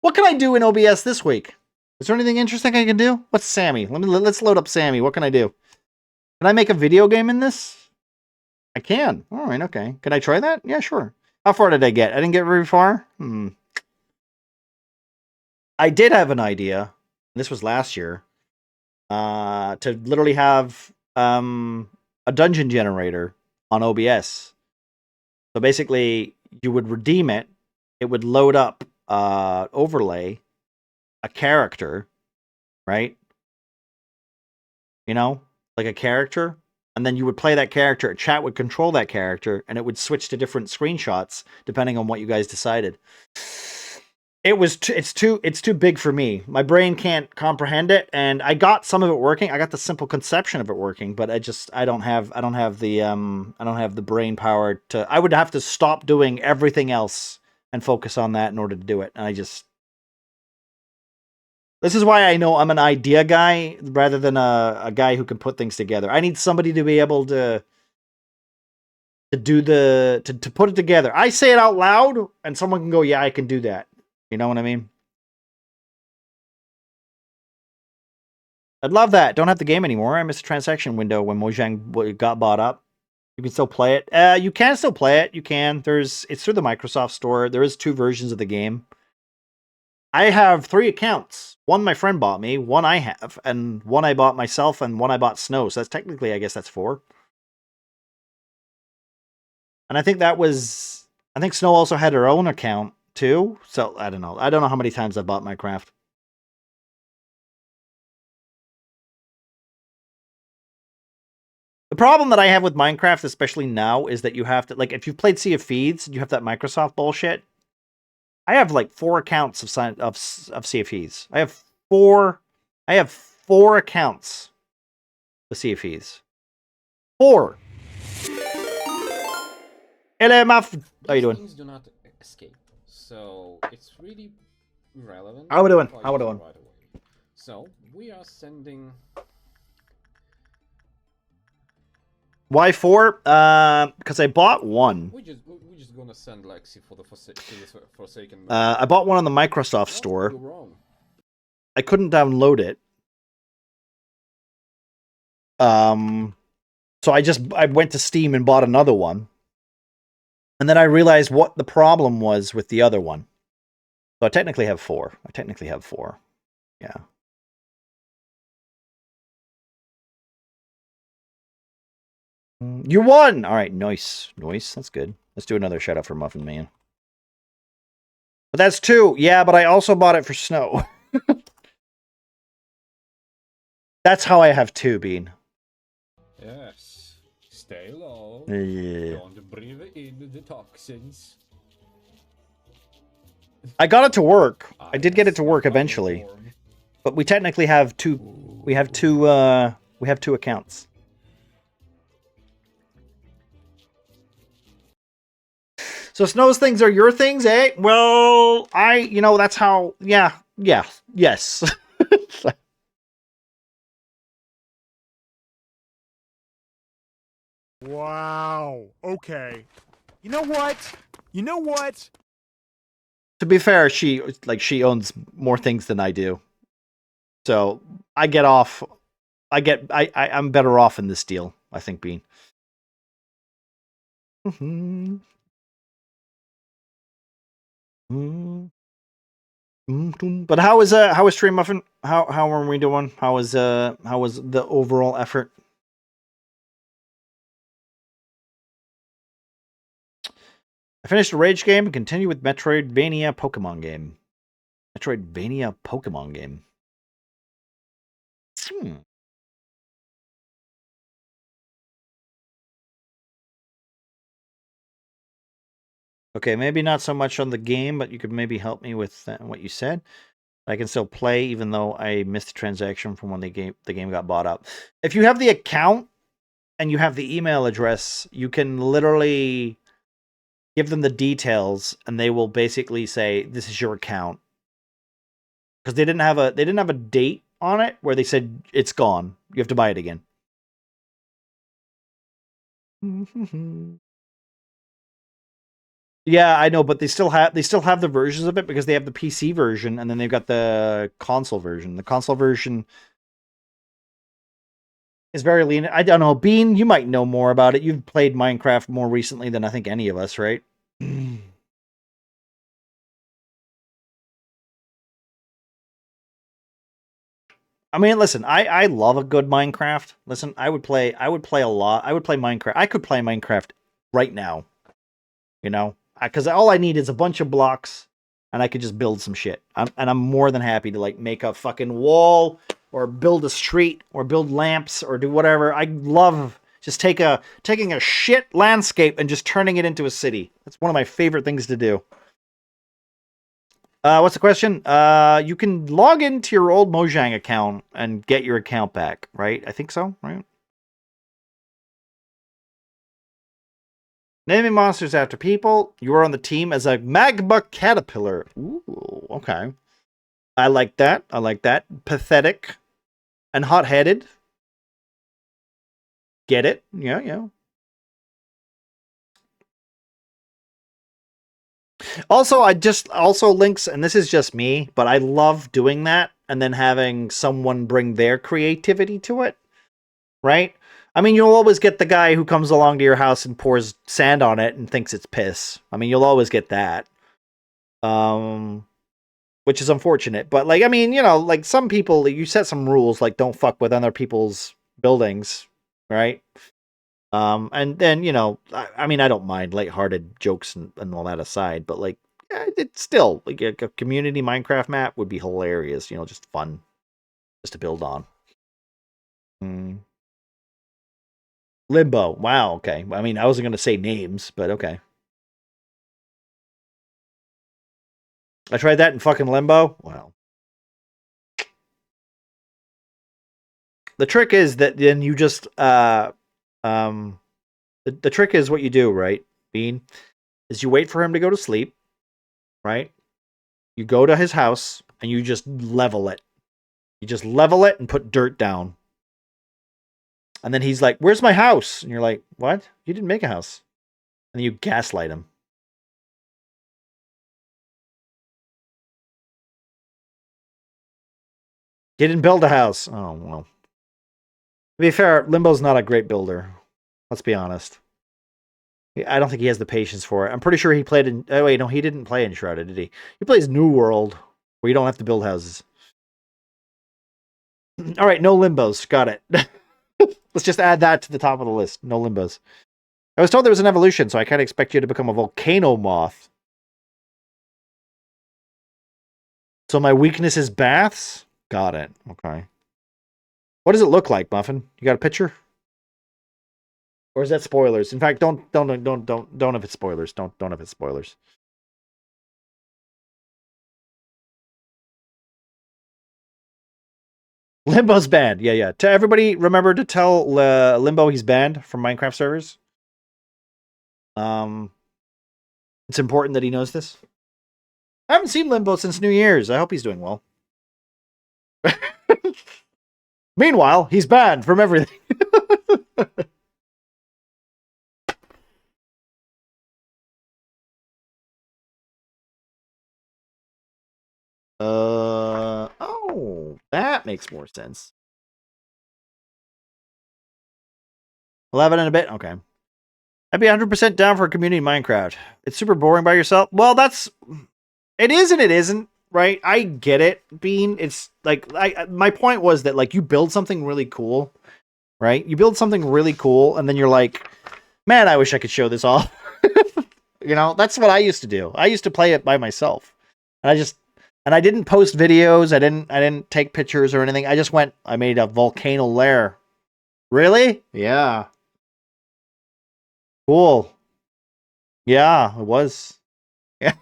What can I do in OBS this week? Is there anything interesting I can do? What's Sammy? Let's load up Sammy. What can I do? Can I make a video game in this? I can. All right, okay. Can I try that? Yeah, sure. How far did I get? I didn't get very far. I did have an idea. This was last year. To literally have a dungeon generator on OBS. So basically, you would redeem it. It would load up overlay a character, right? You know, like a character, and then you would play that character. Chat would control that character, and it would switch to different screenshots depending on what you guys decided. It's too big for me. My brain can't comprehend it, and I got some of it working. I got the simple conception of it working, but I don't have the brain power to. I would have to stop doing everything else and focus on that in order to do it. And this is why I know I'm an idea guy rather than a guy who can put things together. I need somebody to be able to put it together. I say it out loud, and someone can go, "Yeah, I can do that." You know what I mean? I'd love that. Don't have the game anymore. I missed a transaction window when Mojang got bought up. You can still play it. You can still play it. You can. It's through the Microsoft Store. There is 2 versions of the game. I have 3 accounts. One my friend bought me, one I have, and one I bought myself, and one I bought Snow. So that's technically, I guess that's 4. And I think Snow also had her own account too. So I don't know. I don't know how many times I've bought Minecraft. The problem that I have with Minecraft, especially now, is that you have to, like, if you've played Sea of Thieves, you have that Microsoft bullshit. I have like 4 accounts of Sea of Thieves. I have four accounts of Sea of Thieves. 4. Hello, how you doing? Things do not escape, so it's really irrelevant. How we doing? for How we you doing? right away. So we are sending. Why 4? Because I bought one. We're just gonna send Lexi for the Forsaken. I bought one on the Microsoft store. You're wrong. I couldn't download it. So I went to Steam and bought another one. And then I realized what the problem was with the other one. So I technically have 4. Yeah. You won! Alright, nice. That's good. Let's do another shout out for Muffin Man. But that's 2. Yeah, but I also bought it for Snow. That's how I have 2, Bean. Yes. Stay low. Yeah. Don't breathe in the toxins. I got it to work. I did get it to work eventually. But we technically have 2. We have 2 accounts. So Snow's things are your things, eh? Well, that's how, yes. Wow. Okay. You know what? To be fair, she owns more things than I do. So I get off. I'm better off in this deal, I think, Bean. But how is Stream Muffin? How are we doing? How was the overall effort? I finished a Rage game and continue with Metroidvania Pokemon game. Okay, maybe not so much on the game, but you could maybe help me with what you said. I can still play even though I missed the transaction from when the game got bought up. If you have the account and you have the email address, you can literally give them the details and they will basically say this is your account. Because they didn't have a date on it where they said it's gone. You have to buy it again. Yeah, I know, but they still have the versions of it because they have the PC version and then they've got the console version. The console version is very lean. I don't know, Bean, you might know more about it. You've played Minecraft more recently than I think any of us, right? I mean, listen, I love a good Minecraft. Listen, I would play a lot. I would play Minecraft. I could play Minecraft right now. You know? Because all I need is a bunch of blocks, and I could just build some shit. And I'm more than happy to, like, make a fucking wall, or build a street, or build lamps, or do whatever. I love just taking a shit landscape and just turning it into a city. That's one of my favorite things to do. What's the question? You can log into your old Mojang account and get your account back, right? I think so, right? Naming monsters after people. You are on the team as a magma caterpillar. Ooh, okay. I like that. Pathetic and hot-headed. Get it? Yeah. Also, links, and this is just me, but I love doing that and then having someone bring their creativity to it, right? I mean, you'll always get the guy who comes along to your house and pours sand on it and thinks it's piss. I mean, you'll always get that. Which is unfortunate. But, like, I mean, like, some people, you set some rules, like, don't fuck with other people's buildings, right? And then, I mean, I don't mind lighthearted jokes and all that aside, but, like, it's still, like, a community Minecraft map would be hilarious, just fun, just to build on. Limbo. Wow, okay. I mean, I wasn't going to say names, but okay. I tried that in fucking Limbo. Wow. The trick is that then you just the trick is what you do, right, Bean? Is you wait for him to go to sleep, right? You go to his house and you just level it. You just level it and put dirt down. And then he's like, "Where's my house?" And you're like, "What? You didn't make a house." And then you gaslight him. You didn't build a house. Oh, well. To be fair, Limbo's not a great builder. Let's be honest. I don't think he has the patience for it. I'm pretty sure he played in... Oh, wait, no, he didn't play in Shrouded, did he? He plays New World, where you don't have to build houses. All right, no Limbos. Got it. Let's just add that to the top of the list. No Limbos. I was told there was an evolution, so I kind of expect you to become a volcano moth. So my weakness is baths? Got it. Okay. What does it look like, Muffin? You got a picture? Or is that spoilers? In fact, don't if it's spoilers. Don't if it's spoilers. Limbo's banned. Yeah. To everybody, remember to tell Limbo he's banned from Minecraft servers. It's important that he knows this. I haven't seen Limbo since New Year's. I hope he's doing well. Meanwhile, he's banned from everything. Oh, that makes more sense. 11 and a bit? Okay. I'd be 100% down for a community Minecraft. It's super boring by yourself. Well, it is and it isn't, right? I get it, Bean. It's like, my point was that, like, you build something really cool, right? You build something really cool, and then you're like, man, I wish I could show this off. You know, that's what I used to do. I used to play it by myself. And I didn't post videos. I didn't take pictures or anything. I made a volcano lair. Really? Yeah. Cool. Yeah, it was. Yeah.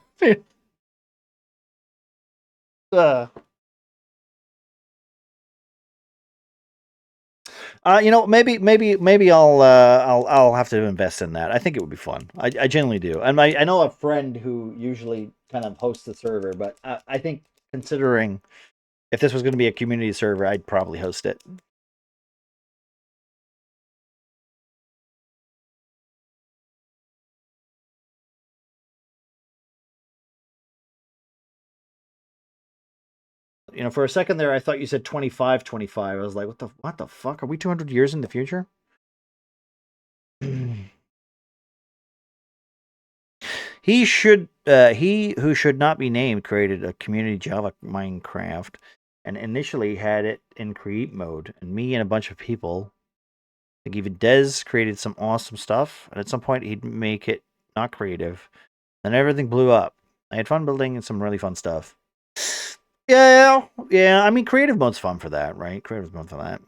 You know, maybe I'll have to invest in that. I think it would be fun. I genuinely do. And I know a friend who usually kind of hosts the server, but I think considering if this was going to be a community server, I'd probably host it. You know, for a second there, I thought you said 25. I was like, what the fuck? Are we 200 years in the future? He who should not be named created a community Java Minecraft and initially had it in create mode. And me and a bunch of people, I think even Dez, created some awesome stuff. And at some point, he'd make it not creative. Then everything blew up. I had fun building some really fun stuff. Yeah. I mean, creative mode's fun for that, right? Creative mode for that.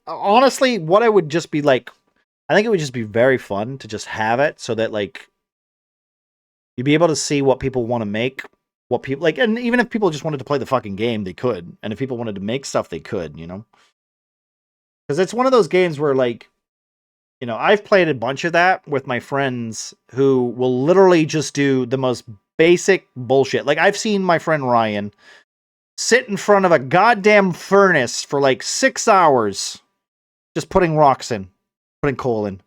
Honestly, what I would just be like, I think it would just be very fun to just have it so that, like, you'd be able to see what people want to make, what people like, and even if people just wanted to play the fucking game, they could. And if people wanted to make stuff, they could, you know? Because it's one of those games where, like, you know, I've played a bunch of that with my friends who will literally just do the most basic bullshit. Like, I've seen my friend Ryan sit in front of a goddamn furnace for like 6 hours just putting rocks in, putting coal in,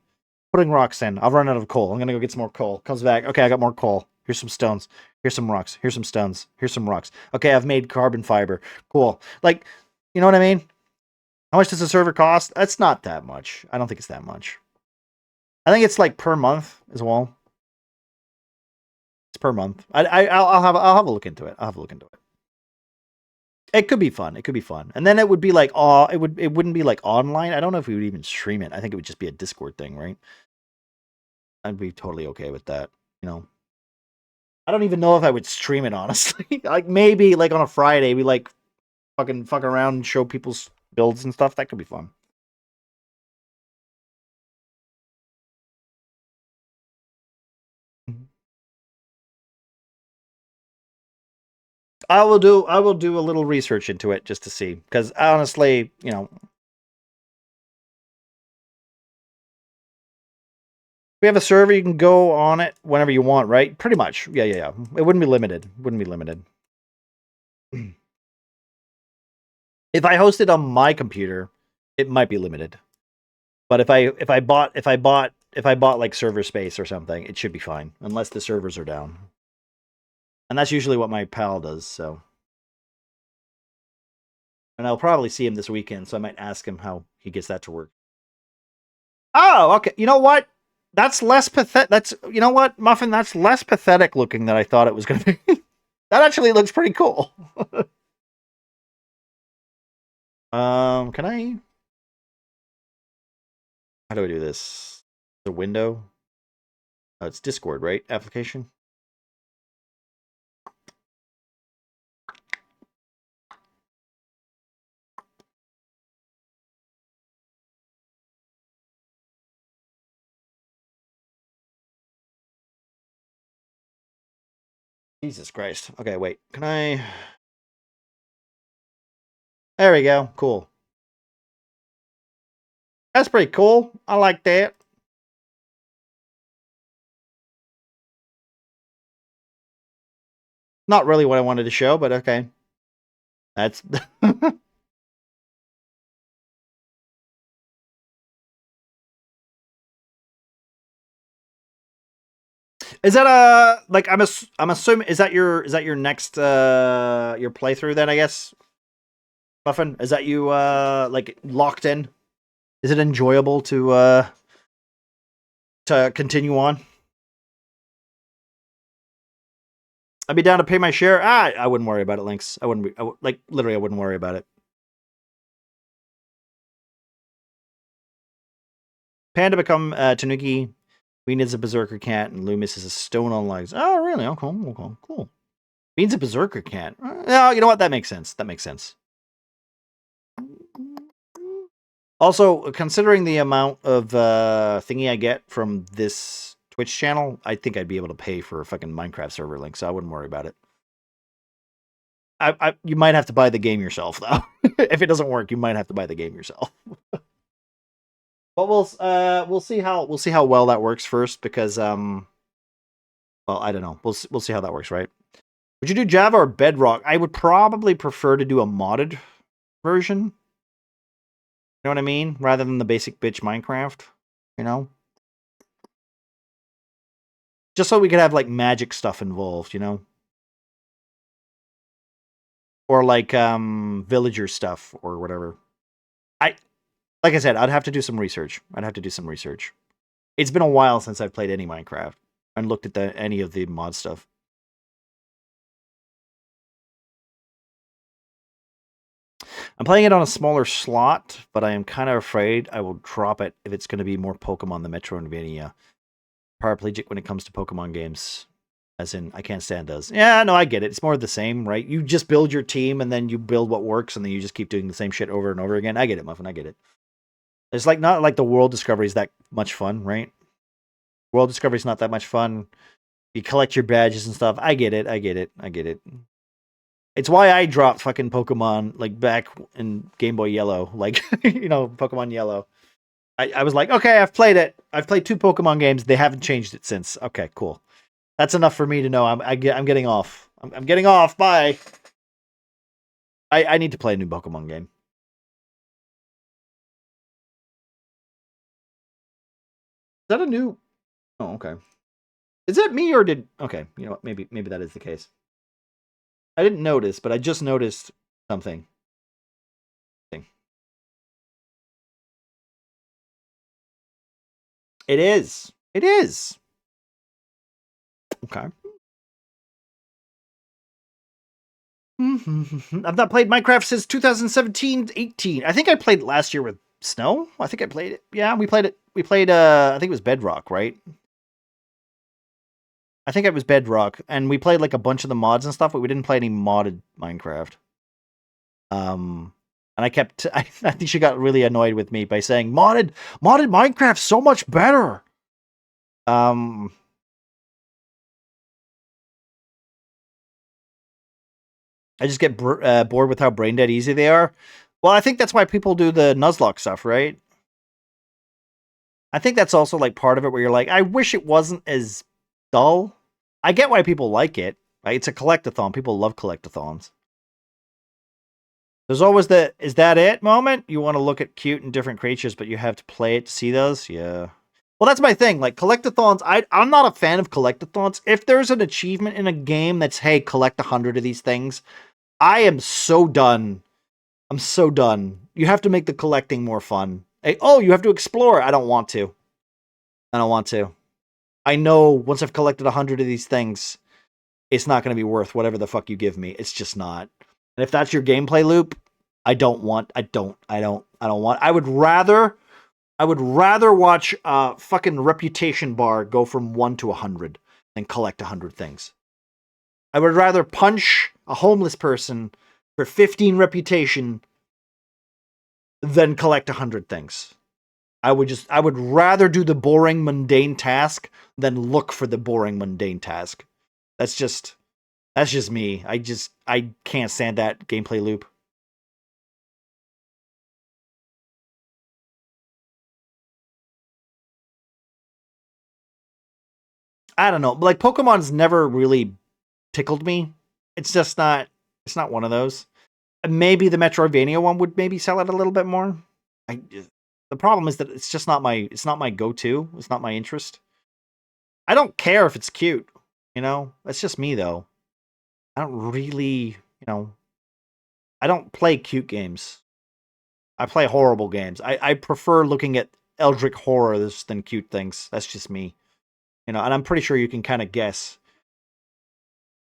putting rocks in. I've run out of coal. I'm gonna go get some more coal. Comes back. Okay, I got more coal. Here's some stones. Here's some rocks. Here's some stones. Here's some rocks. Okay, I've made carbon fiber. Cool. Like, you know what I mean? How much does a server cost? That's not that much. I don't think it's that much. I think it's like per month as well. It's per month. I'll have a look into it. It could be fun. And then it would be like, it wouldn't be like online. I don't know if we would even stream it. I think it would just be a Discord thing, right? I'd be totally okay with that, you know. I don't even know if I would stream it, honestly. Like, maybe like on a Friday we like fuck around and show people's builds and stuff. That could be fun. I will do a little research into it just to see, because honestly, you know, we have a server, you can go on it whenever you want, right? Pretty much. Yeah. It wouldn't be limited. Wouldn't be limited. If I host it on my computer, it might be limited. But if I bought like server space or something, it should be fine, unless the servers are down. And that's usually what my pal does, so. And I'll probably see him this weekend, so I might ask him how he gets that to work. Oh, okay. You know what? That's less pathetic. That's, you know what, Muffin? That's less pathetic looking than I thought it was going to be. That actually looks pretty cool. Can I? How do I do this? The window? Oh, it's Discord, right? Application? Jesus Christ. Okay, wait. Can I? There we go. Cool. That's pretty cool. I like that. Not really what I wanted to show, but okay. That's... Is that like I'm assuming is that your next your playthrough then, I guess? Muffin, is that you like locked in? Is it enjoyable to continue on? I'd be down to pay my share. I wouldn't worry about it, Lynx. I wouldn't be like literally I wouldn't worry about it. Panda become Tanuki. Bean is a berserker cat, and Loomis is a stone on legs. Oh, really? Okay, cool. Bean's a berserker cat. No, you know what? That makes sense. That makes sense. Also, considering the amount of thingy I get from this Twitch channel, I think I'd be able to pay for a fucking Minecraft server link, so I wouldn't worry about it. You might have to buy the game yourself, though. If it doesn't work, you might have to buy the game yourself. But we'll see how well that works first, because well, I don't know. We'll see how that works, right? Would you do Java or Bedrock? I would probably prefer to do a modded version. You know what I mean? Rather than the basic bitch Minecraft, you know? Just so we could have like magic stuff involved, you know? Or like villager stuff or whatever. Like I said, I'd have to do some research. It's been a while since I've played any Minecraft and looked at any of the mod stuff. I'm playing it on a smaller slot, but I am kind of afraid I will drop it if it's going to be more Pokemon than Metroidvania. Paraplegic when it comes to Pokemon games. As in, I can't stand those. Yeah, no, I get it. It's more of the same, right? You just build your team, and then you build what works, and then you just keep doing the same shit over and over again. I get it, Muffin, I get it. It's like not like the world discovery is that much fun, right? World discovery is not that much fun. You collect your badges and stuff. I get it. It's why I dropped fucking Pokemon like back in Game Boy Yellow, like you know, Pokemon Yellow. I was like, okay, I've played it. I've played 2 Pokemon games. They haven't changed it since. Okay, cool. That's enough for me to know. I'm getting off. I'm getting off. Bye. I need to play a new Pokemon game. Is that a new? Oh, okay. Is that me or did? Okay, you know what? Maybe that is the case. I didn't notice, but I just noticed something. It is. It is. Okay. I've not played Minecraft since 2017-18. I think I played last year with Snow. I think I played it. Yeah, we played it. We played I think it was Bedrock, right? I think it was Bedrock, and we played like a bunch of the mods and stuff, but we didn't play any modded Minecraft. And I think she got really annoyed with me by saying modded Minecraft's so much better. I just get bored with how brain dead easy they are. Well, I think that's why people do the Nuzlocke stuff, right? I think that's also like part of it where you're like, I wish it wasn't as dull. I get why people like it. Right? It's a collectathon. People love collectathons. There's always the "is that it" moment. You want to look at cute and different creatures, but you have to play it to see those. Yeah. Well, that's my thing. Like collectathons, I'm not a fan of collectathons. If there's an achievement in a game that's, hey, collect 100 of these things, I am so done. I'm so done. You have to make the collecting more fun. Hey, oh, you have to explore. I don't want to. I don't want to. I know once I've collected 100 of these things, it's not going to be worth whatever the fuck you give me. It's just not. And if that's your gameplay loop, I don't want. I don't want. I would rather watch fucking reputation bar go from 1 to 100 than collect 100 things. I would rather punch a homeless person for 15 reputation than collect 100 things. I would rather do the boring mundane task than look for the boring mundane task. That's just me. I can't stand that gameplay loop. I don't know. Like Pokemon's never really tickled me. It's just not. It's not one of those. Maybe the Metroidvania one would maybe sell it a little bit more. The problem is that it's just not my. It's not my go-to. It's not my interest. I don't care if it's cute. You know, that's just me though. I don't really. You know, I don't play cute games. I play horrible games. I prefer looking at eldritch horror than cute things. That's just me. You know, and I'm pretty sure you can kind of guess.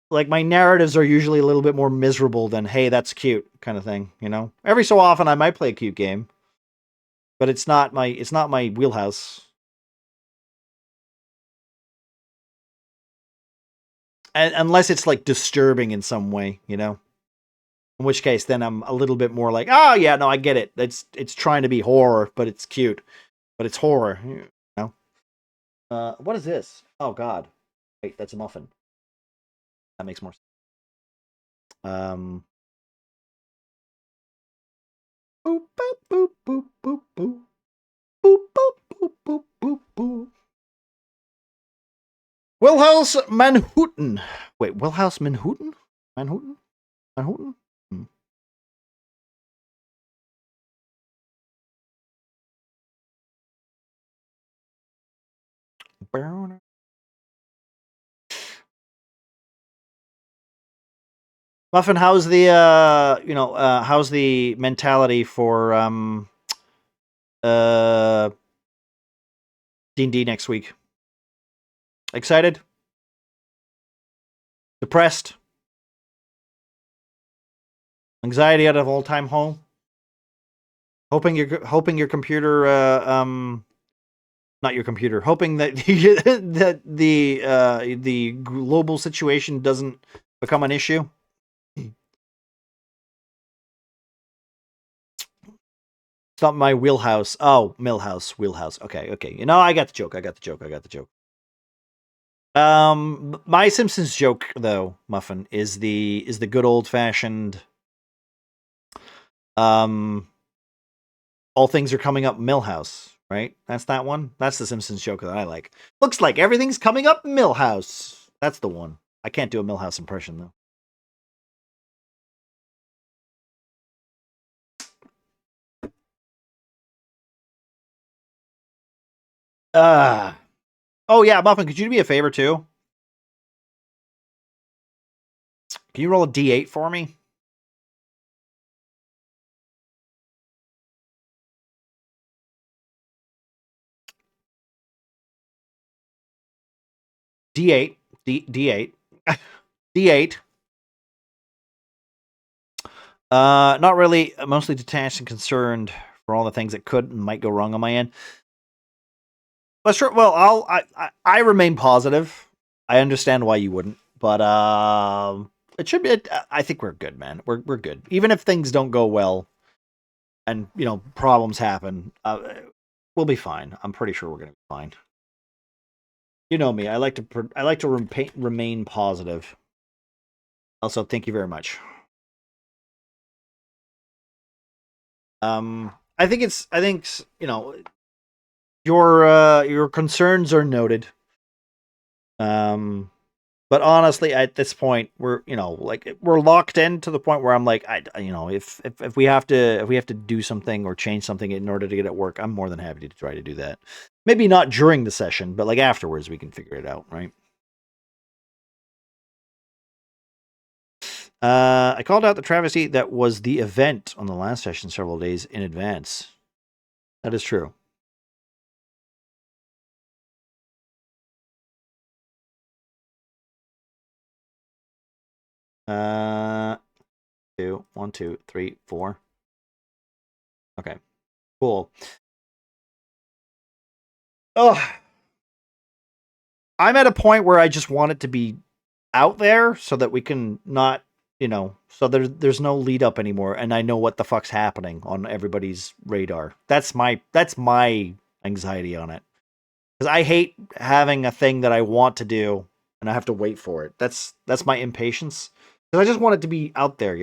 Like my narratives are usually a little bit more miserable than "hey, that's cute" kind of thing. You know, every so often I might play a cute game, but it's not my wheelhouse. And unless it's like disturbing in some way, you know. In which case, then I'm a little bit more like, oh yeah, no, I get it. It's trying to be horror, but it's cute, but it's horror. You know. What is this? Oh God, wait, that's a muffin. That makes more sense. Boop boop boop boop boop boop boop boop boop boop boop boop. Wilhouse Manhattan. Wait, Wilhouse Manhattan? Manhattan? Manhattan? Muffin, how's the how's the mentality for D&D next week? Excited? Depressed? Anxiety out of all time home? Hoping your computer not your computer, hoping that that the global situation doesn't become an issue. It's not my wheelhouse. Oh, wheelhouse. Okay. You know, I got the joke. My Simpsons joke though, Muffin, is the good old fashioned all things are coming up Millhouse, right? That's that one. That's the Simpsons joke that I like. Looks like everything's coming up Millhouse. That's the one. I can't do a Millhouse impression though. Oh yeah, Muffin, could you do me a favor too? Can you roll a D8 for me? D8. D8. D8. Not really. Mostly detached and concerned for all the things that could and might go wrong on my end. But sure. Well, I remain positive. I understand why you wouldn't, but it should be. I think we're good, man. We're good. Even if things don't go well, and you know problems happen, we'll be fine. I'm pretty sure we're gonna be fine. You know me. I like to remain positive. Also, thank you very much. I think you know, your concerns are noted. But honestly, at this point, we're we're locked in to the point where I'm like, if we have to do something or change something in order to get it work, I'm more than happy to try to do that. Maybe not during the session, but like afterwards, we can figure it out, right? I called out the travesty that was the event on the last session several days in advance. That is true. Two, 1, 2, 3, 4. Okay, cool. Oh, I'm at a point where I just want it to be out there so that we can not, so there's no lead up anymore, and I know what the fuck's happening on everybody's radar. That's my anxiety on it, because I hate having a thing that I want to do and I have to wait for it. That's my impatience, because I just want it to be out there,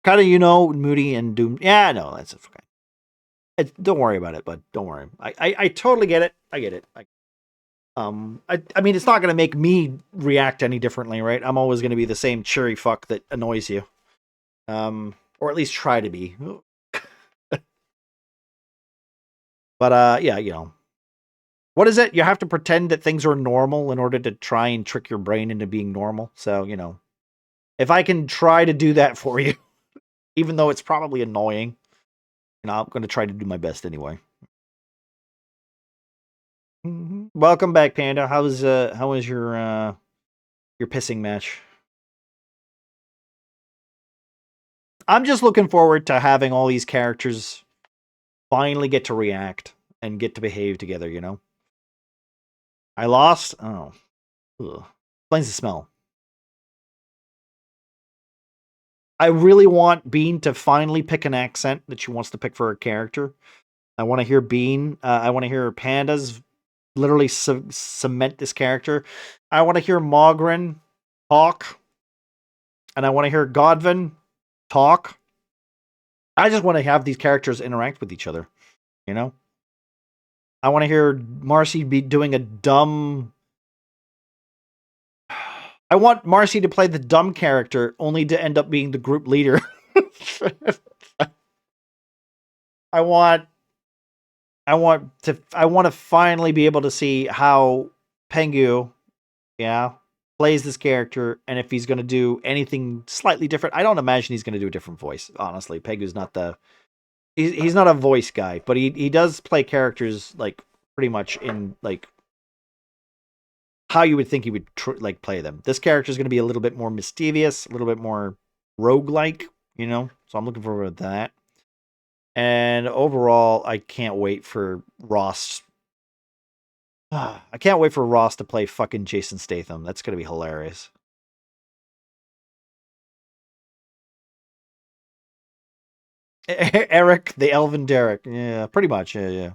kind of, Moody and Doom. Yeah, no, that's okay. Don't worry about it, bud. Don't worry. I totally get it. I get it. I mean, it's not going to make me react any differently, right? I'm always going to be the same cheery fuck that annoys you. Or at least try to be. But, yeah, what is it? You have to pretend that things are normal in order to try and trick your brain into being normal. So, if I can try to do that for you, even though it's probably annoying, I'm going to try to do my best anyway. Welcome back, Panda. How was your pissing match? I'm just looking forward to having all these characters finally get to react and get to behave together, I lost? Oh. Ugh. Explains the smell. I really want Bean to finally pick an accent that she wants to pick for her character. I want to hear Bean. I want to hear Pandas literally cement this character. I want to hear Mogren talk. And I want to hear Godwin talk. I just want to have these characters interact with each other, I want to hear Marcy be doing a dumb... I want Marcy to play the dumb character, only to end up being the group leader. I want to finally be able to see how Pengu, plays this character, and if he's going to do anything slightly different. I don't imagine he's going to do a different voice. Honestly, Pengu's not he's not a voice guy, but he does play characters like pretty much in like how you would think he would play them. This character is going to be a little bit more mischievous, a little bit more roguelike, so I'm looking forward to that. And overall, I can't wait for Ross. I can't wait for Ross to play fucking Jason Statham. That's going to be hilarious. Eric, the Elven Derek. Yeah, pretty much. Yeah.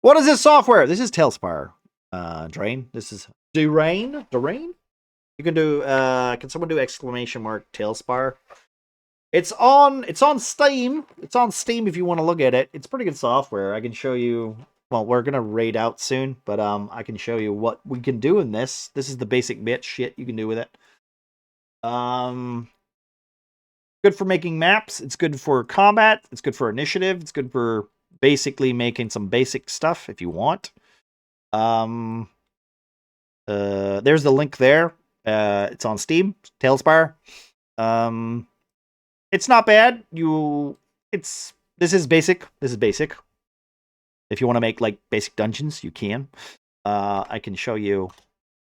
What is this software? This is Tale-spire. Drain. This is Durain. You can do. Can someone do !Tale-spire? It's on Steam. It's on Steam if you want to look at it. It's pretty good software. I can show you. Well, we're gonna raid out soon, but I can show you what we can do in this. This is the basic bit shit you can do with it. Good for making maps. It's good for combat. It's good for initiative. It's good for basically making some basic stuff if you want. There's the link there. It's on Steam. Tale-spire. It's not bad. This is basic. If you want to make like basic dungeons, you can. I can show you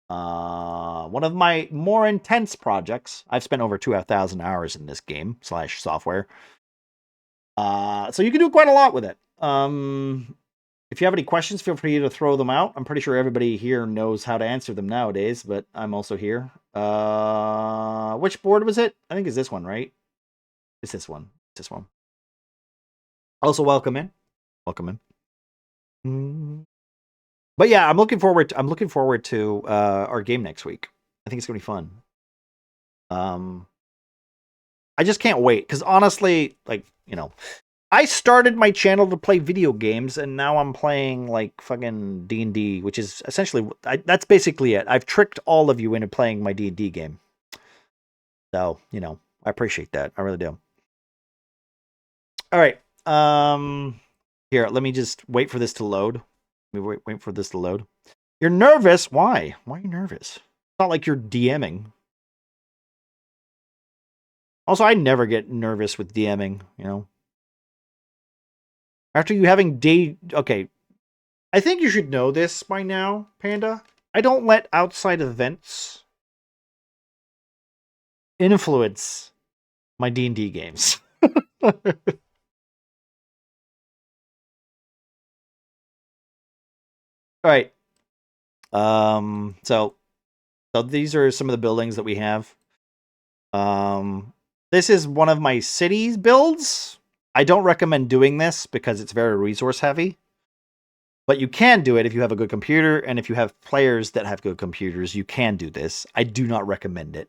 one of my more intense projects. I've spent over 2,000 hours in this game / software. So you can do quite a lot with it. If you have any questions, feel free to throw them out. I'm pretty sure everybody here knows how to answer them nowadays, but I'm also here. Which board was it? I think it's this one, right? It's this one. Also, welcome in. But yeah, I'm looking forward to our game next week. I think it's gonna be fun. I just can't wait because honestly, like, you know, I started my channel to play video games, and now I'm playing like fucking D&D, which is essentially that's basically it. I've tricked all of you into playing my D&D game. So, you know, I appreciate that. I really do. All right. Here, let me just wait for this to load. Let me wait for this to load. You're nervous? Why? Why are you nervous? It's not like you're DMing. Also, I never get nervous with DMing, you know. After you having okay, I think you should know this by now, Panda. I don't let outside events influence my D&D games. All right. So these are some of the buildings that we have. This is one of my cities builds. I don't recommend doing this because it's very resource heavy. But you can do it if you have a good computer, and if you have players that have good computers, you can do this. I do not recommend it.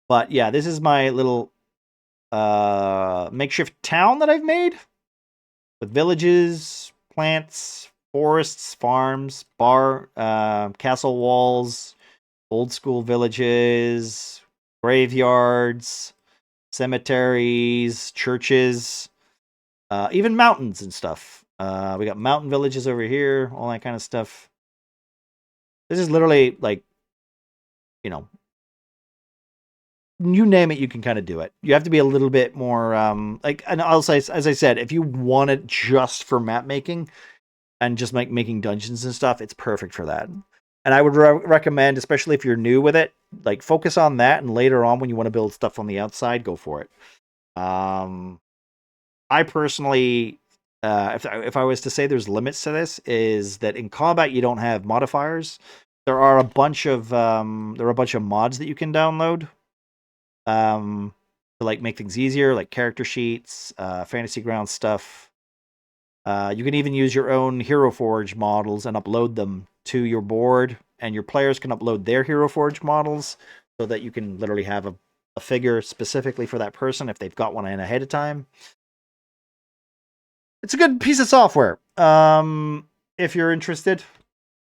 But yeah, this is my little makeshift town that I've made with villages, plants, forests, farms, castle walls, old school villages, graveyards, cemeteries, churches, even mountains and stuff. We got mountain villages over here, all that kind of stuff. This is literally like, you know, you name it, you can kind of do it. You have to be a little bit more like, and I'll say, as I said, if you want it just for map making and just like making dungeons and stuff, it's perfect for that. And I would recommend, especially if you're new with it, like focus on that, and later on when you want to build stuff on the outside, go for it. I personally, if I was to say there's limits to this, is that in combat you don't have modifiers. There are a bunch of mods that you can download to like make things easier, like character sheets, fantasy ground stuff. You can even use your own Hero Forge models and upload them to your board, and your players can upload their Hero Forge models so that you can literally have a figure specifically for that person if they've got one in ahead of time. It's a good piece of software. If you're interested,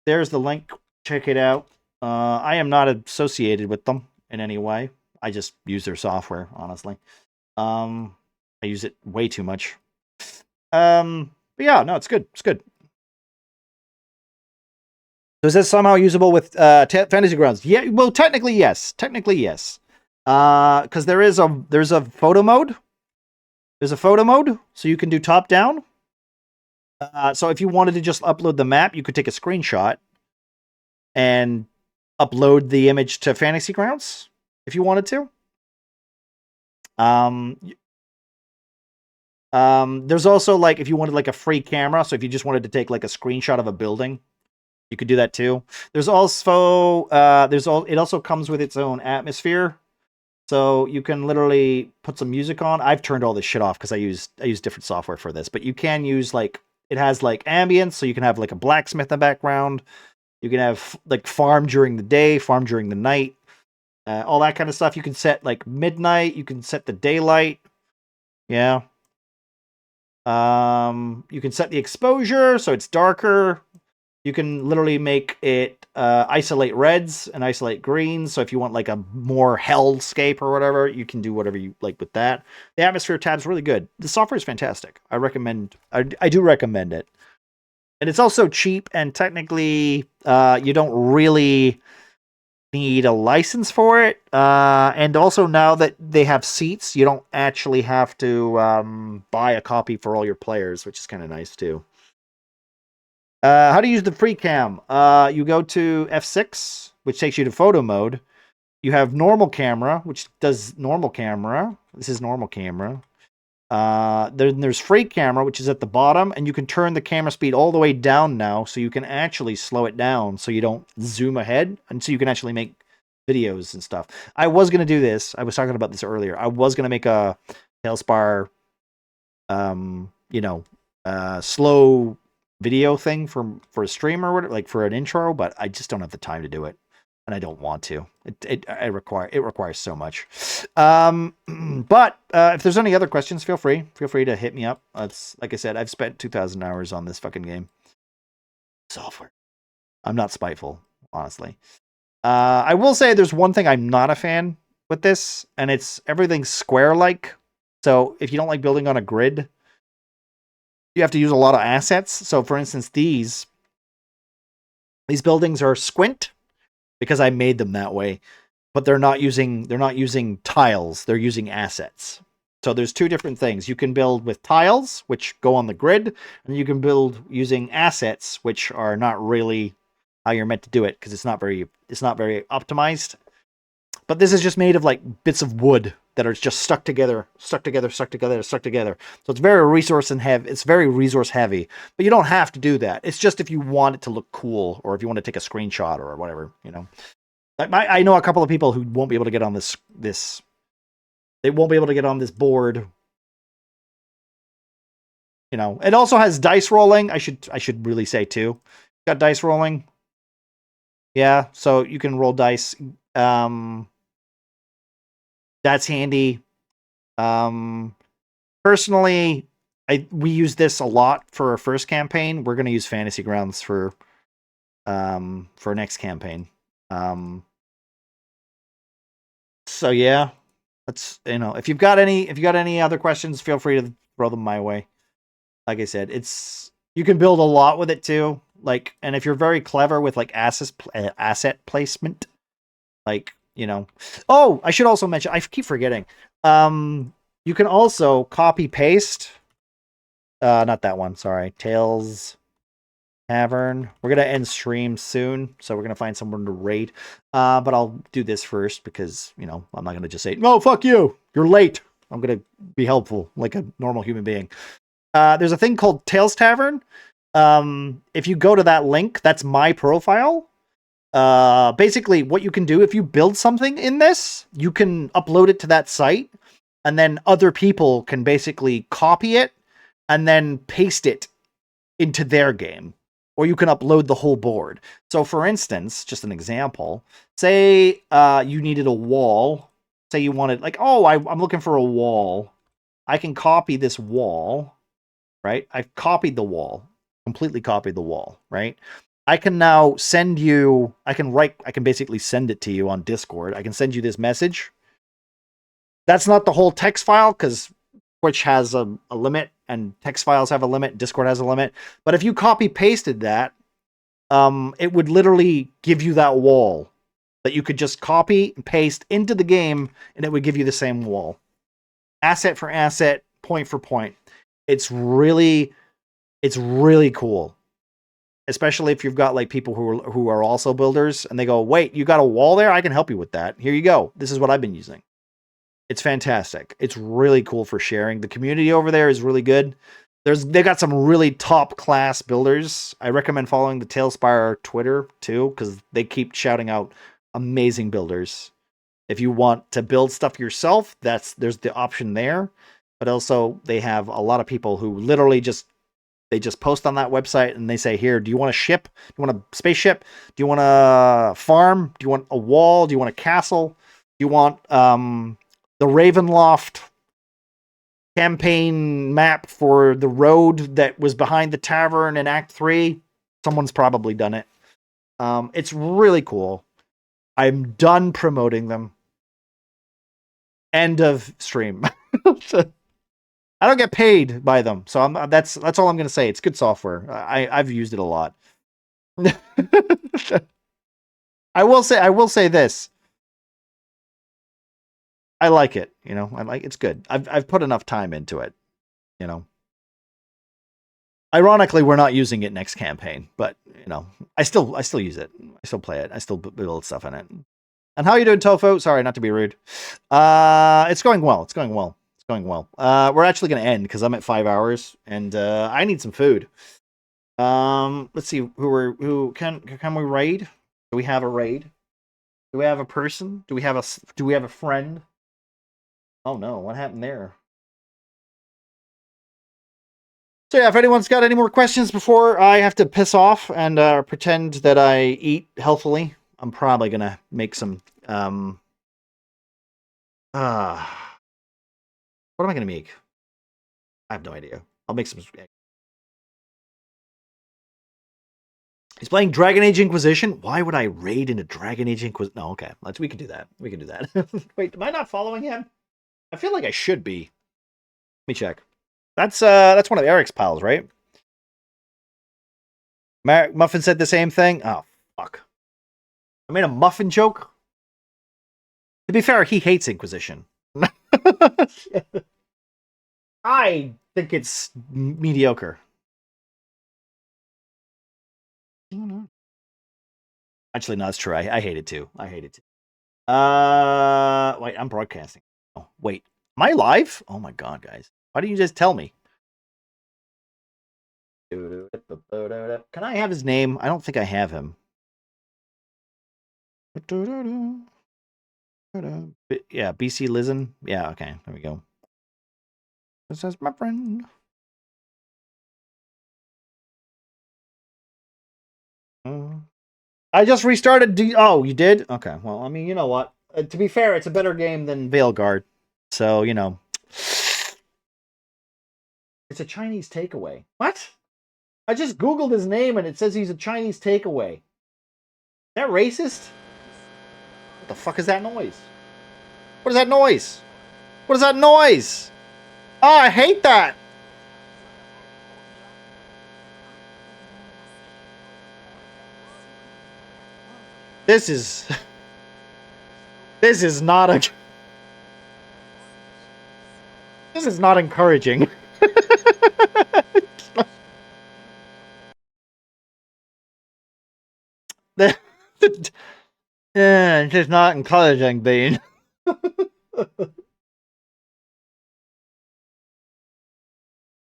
there's the link. Check it out. I am not associated with them in any way. I just use their software, honestly. I use it way too much. But yeah, no, it's good. It's good. So is this somehow usable with Fantasy Grounds? Yeah, well, technically yes. Technically yes. Because there's a photo mode. There's a photo mode, so you can do top down. So if you wanted to just upload the map, you could take a screenshot and upload the image to Fantasy Grounds if you wanted to. There's also like if you wanted like a free camera, so if you just wanted to take like a screenshot of a building, you could do that too. There's also it also comes with its own atmosphere. So you can literally put some music on. I've turned all this shit off because I use different software for this, but you can use like, it has like ambience, so you can have like a blacksmith in the background. You can have like farm during the day, farm during the night, all that kind of stuff. You can set like midnight. You can set the daylight. Yeah. You can set the exposure so it's darker. You can literally make it isolate reds and isolate greens. So if you want like a more hellscape or whatever, you can do whatever you like with that. The atmosphere tab is really good. The software is fantastic. I do recommend it. And it's also cheap, and technically you don't really need a license for it. And also now that they have seats, you don't actually have to buy a copy for all your players, which is kind of nice too. How to use the free cam? You go to F6, which takes you to photo mode. You have normal camera, which does normal camera. This is normal camera. Then there's free camera, which is at the bottom, and you can turn the camera speed all the way down now, so you can actually slow it down so you don't zoom ahead, and so you can actually make videos and stuff. I was going to do this. I was talking about this earlier. I was going to make a Tale-spire, slow video thing for a stream or whatever, like for an intro, but I just don't have the time to do it. and I don't want to. It requires so much. But if there's any other questions, feel free to hit me up. It's like I said, I've spent 2,000 hours on this fucking game. Software. I'm not spiteful, honestly. I will say there's one thing I'm not a fan with this, and it's everything's square-like. So if you don't like building on a grid, you have to use a lot of assets. So for instance, these buildings are squint because I made them that way, but they're not using tiles, they're using assets. So there's two different things. You can build with tiles, which go on the grid, and you can build using assets, which are not really how you're meant to do it because it's not very optimized. But this is just made of like bits of wood that are just stuck together. So it's very resource heavy, but you don't have to do that. It's just if you want it to look cool, or if you want to take a screenshot or whatever, you know. I know a couple of people who won't be able to get on this. They won't be able to get on this board. You know, it also has dice rolling. I should really say too. Got dice rolling. Yeah, so you can roll dice. That's handy. Personally, we use this a lot for our first campaign. We're going to use Fantasy Grounds for next campaign. So yeah, let's, you know, if you've got any other questions, feel free to throw them my way. Like I said, you can build a lot with it too. Like, and if you're very clever with like asset placement, like, you know. Oh, I should also mention, I keep forgetting. You can also copy paste. Not that one, sorry. Tales Tavern. We're gonna end stream soon, so we're gonna find someone to raid. But I'll do this first because, you know, I'm not gonna just say, no, fuck you, you're late. I'm gonna be helpful like a normal human being. There's a thing called Tales Tavern. If you go to that link, that's my profile. Basically what you can do, if you build something in this, you can upload it to that site, and then other people can basically copy it and then paste it into their game, or you can upload the whole board. So for instance, just an example, say you needed a wall. Say you wanted, like, oh, I'm looking for a wall. I can copy this wall, right? I've copied the wall, completely copied the wall, right? I can now send you, I can basically send it to you on Discord. I can send you this message. That's not the whole text file because Twitch has a limit and text files have a limit. Discord has a limit. But if you copy pasted that, it would literally give you that wall that you could just copy and paste into the game, and it would give you the same wall. Asset for asset, point for point. It's really cool. Especially if you've got like people who are also builders and they go, wait, you got a wall there? I can help you with that. Here you go. This is what I've been using. It's fantastic. It's really cool for sharing. The community over there is really good. They got some really top class builders. I recommend following the Tale-spire Twitter too, because they keep shouting out amazing builders. If you want to build stuff yourself, there's the option there. But also they have a lot of people who literally just post on that website and they say, here, do you want a ship? Do you want a spaceship? Do you want a farm? Do you want a wall? Do you want a castle? Do you want the Ravenloft campaign map for the road that was behind the tavern in Act 3? Someone's probably done it. It's really cool. I'm done promoting them. End of stream. I don't get paid by them, so that's all I'm going to say. It's good software. I've used it a lot. I will say this. I like it, you know. It's good. I've put enough time into it, you know. Ironically, we're not using it next campaign, but you know, I still use it. I still play it. I still build stuff in it. And how are you doing, Tofu? Sorry, not to be rude. It's going well. It's going well. We're actually going to end because I'm at 5 hours and I need some food. Let's see who can we raid? Do we have a raid? Do we have a person? Do we have a friend? Oh no, what happened there? So yeah, if anyone's got any more questions before I have to piss off and pretend that I eat healthily, I'm probably gonna make some what am I gonna make? I have no idea. I'll make some. He's playing Dragon Age Inquisition. Why would I raid into Dragon Age Inquisition? No, okay. We can do that. We can do that. Wait, am I not following him? I feel like I should be. Let me check. That's one of Eric's pals, right? Muffin said the same thing. Oh, fuck. I made a Muffin joke. To be fair, he hates Inquisition. I think it's mediocre. Actually, no, that's true. I hate it too. I hate it too. Wait, I'm broadcasting. Oh, wait. Am I live? Oh my god, guys. Why didn't you just tell me? Can I have his name? I don't think I have him. Yeah, BC Lizen. Yeah, okay. There we go. This is my friend. I just restarted. Oh, you did? Okay. Well, I mean, you know what? To be fair, it's a better game than Veilguard. So, you know. It's a Chinese takeaway. What? I just Googled his name and it says he's a Chinese takeaway. Is that racist? What the fuck is that noise? What is that noise? What is that noise? Oh, I hate that. This is not a. This is not encouraging. Yeah, it's just not encouraging, Bean.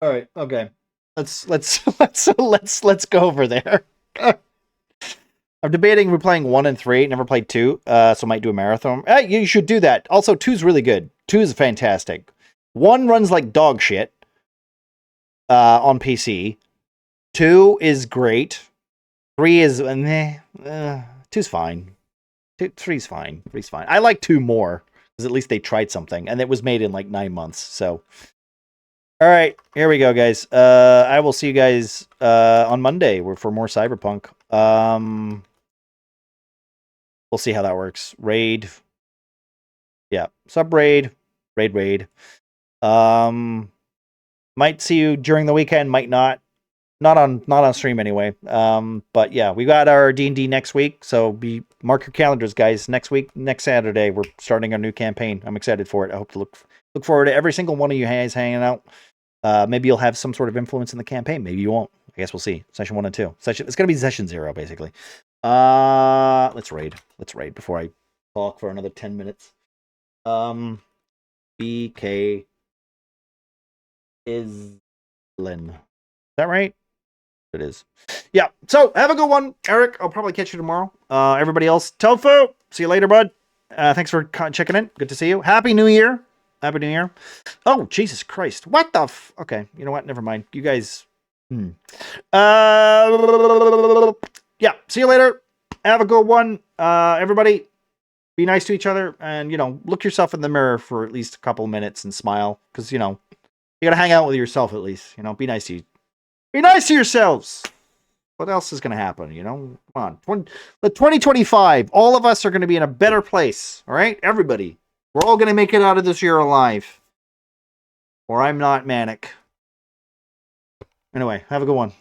All right, okay. Let's go over there. I'm debating replaying 1 and 3. Never played 2, so might do a marathon. You should do that. Also, 2's really good. 2 is fantastic. 1 runs like dog shit on PC. 2 is great. 3 is 2's fine. 3's fine. 3's fine. I like 2 more because at least they tried something, and it was made in like 9 months. So, all right, here we go, guys. I will see you guys on Monday for more Cyberpunk. We'll see how that works. Raid. Yeah. Sub raid. Raid. Might see you during the weekend, might not. Not on stream anyway. But yeah, we got our D&D next week, so mark your calendars, guys. Next week, next Saturday, we're starting our new campaign. I'm excited for it. I hope to look forward to every single one of you guys hanging out. Maybe you'll have some sort of influence in the campaign. Maybe you won't. I guess we'll see. Session 1 and 2. It's gonna be session 0, basically. Let's raid before I talk for another 10 minutes. BK is Lynn. Is that right? It is. Yeah. So have a good one, Eric. I'll probably catch you tomorrow. Everybody else, Tofu. See you later, bud. Thanks for checking in. Good to see you. Happy New Year. Happy New Year. Oh, Jesus Christ. What the okay. You know what? Never mind. You guys. Yeah. See you later. Have a good one. Everybody, be nice to each other and, look yourself in the mirror for at least a couple minutes and smile. Because, you got to hang out with yourself at least. Be nice to you. Be nice to yourselves. What else is going to happen? Come on. 2025, all of us are going to be in a better place. All right? Everybody. We're all going to make it out of this year alive. Or I'm not manic. Anyway, have a good one.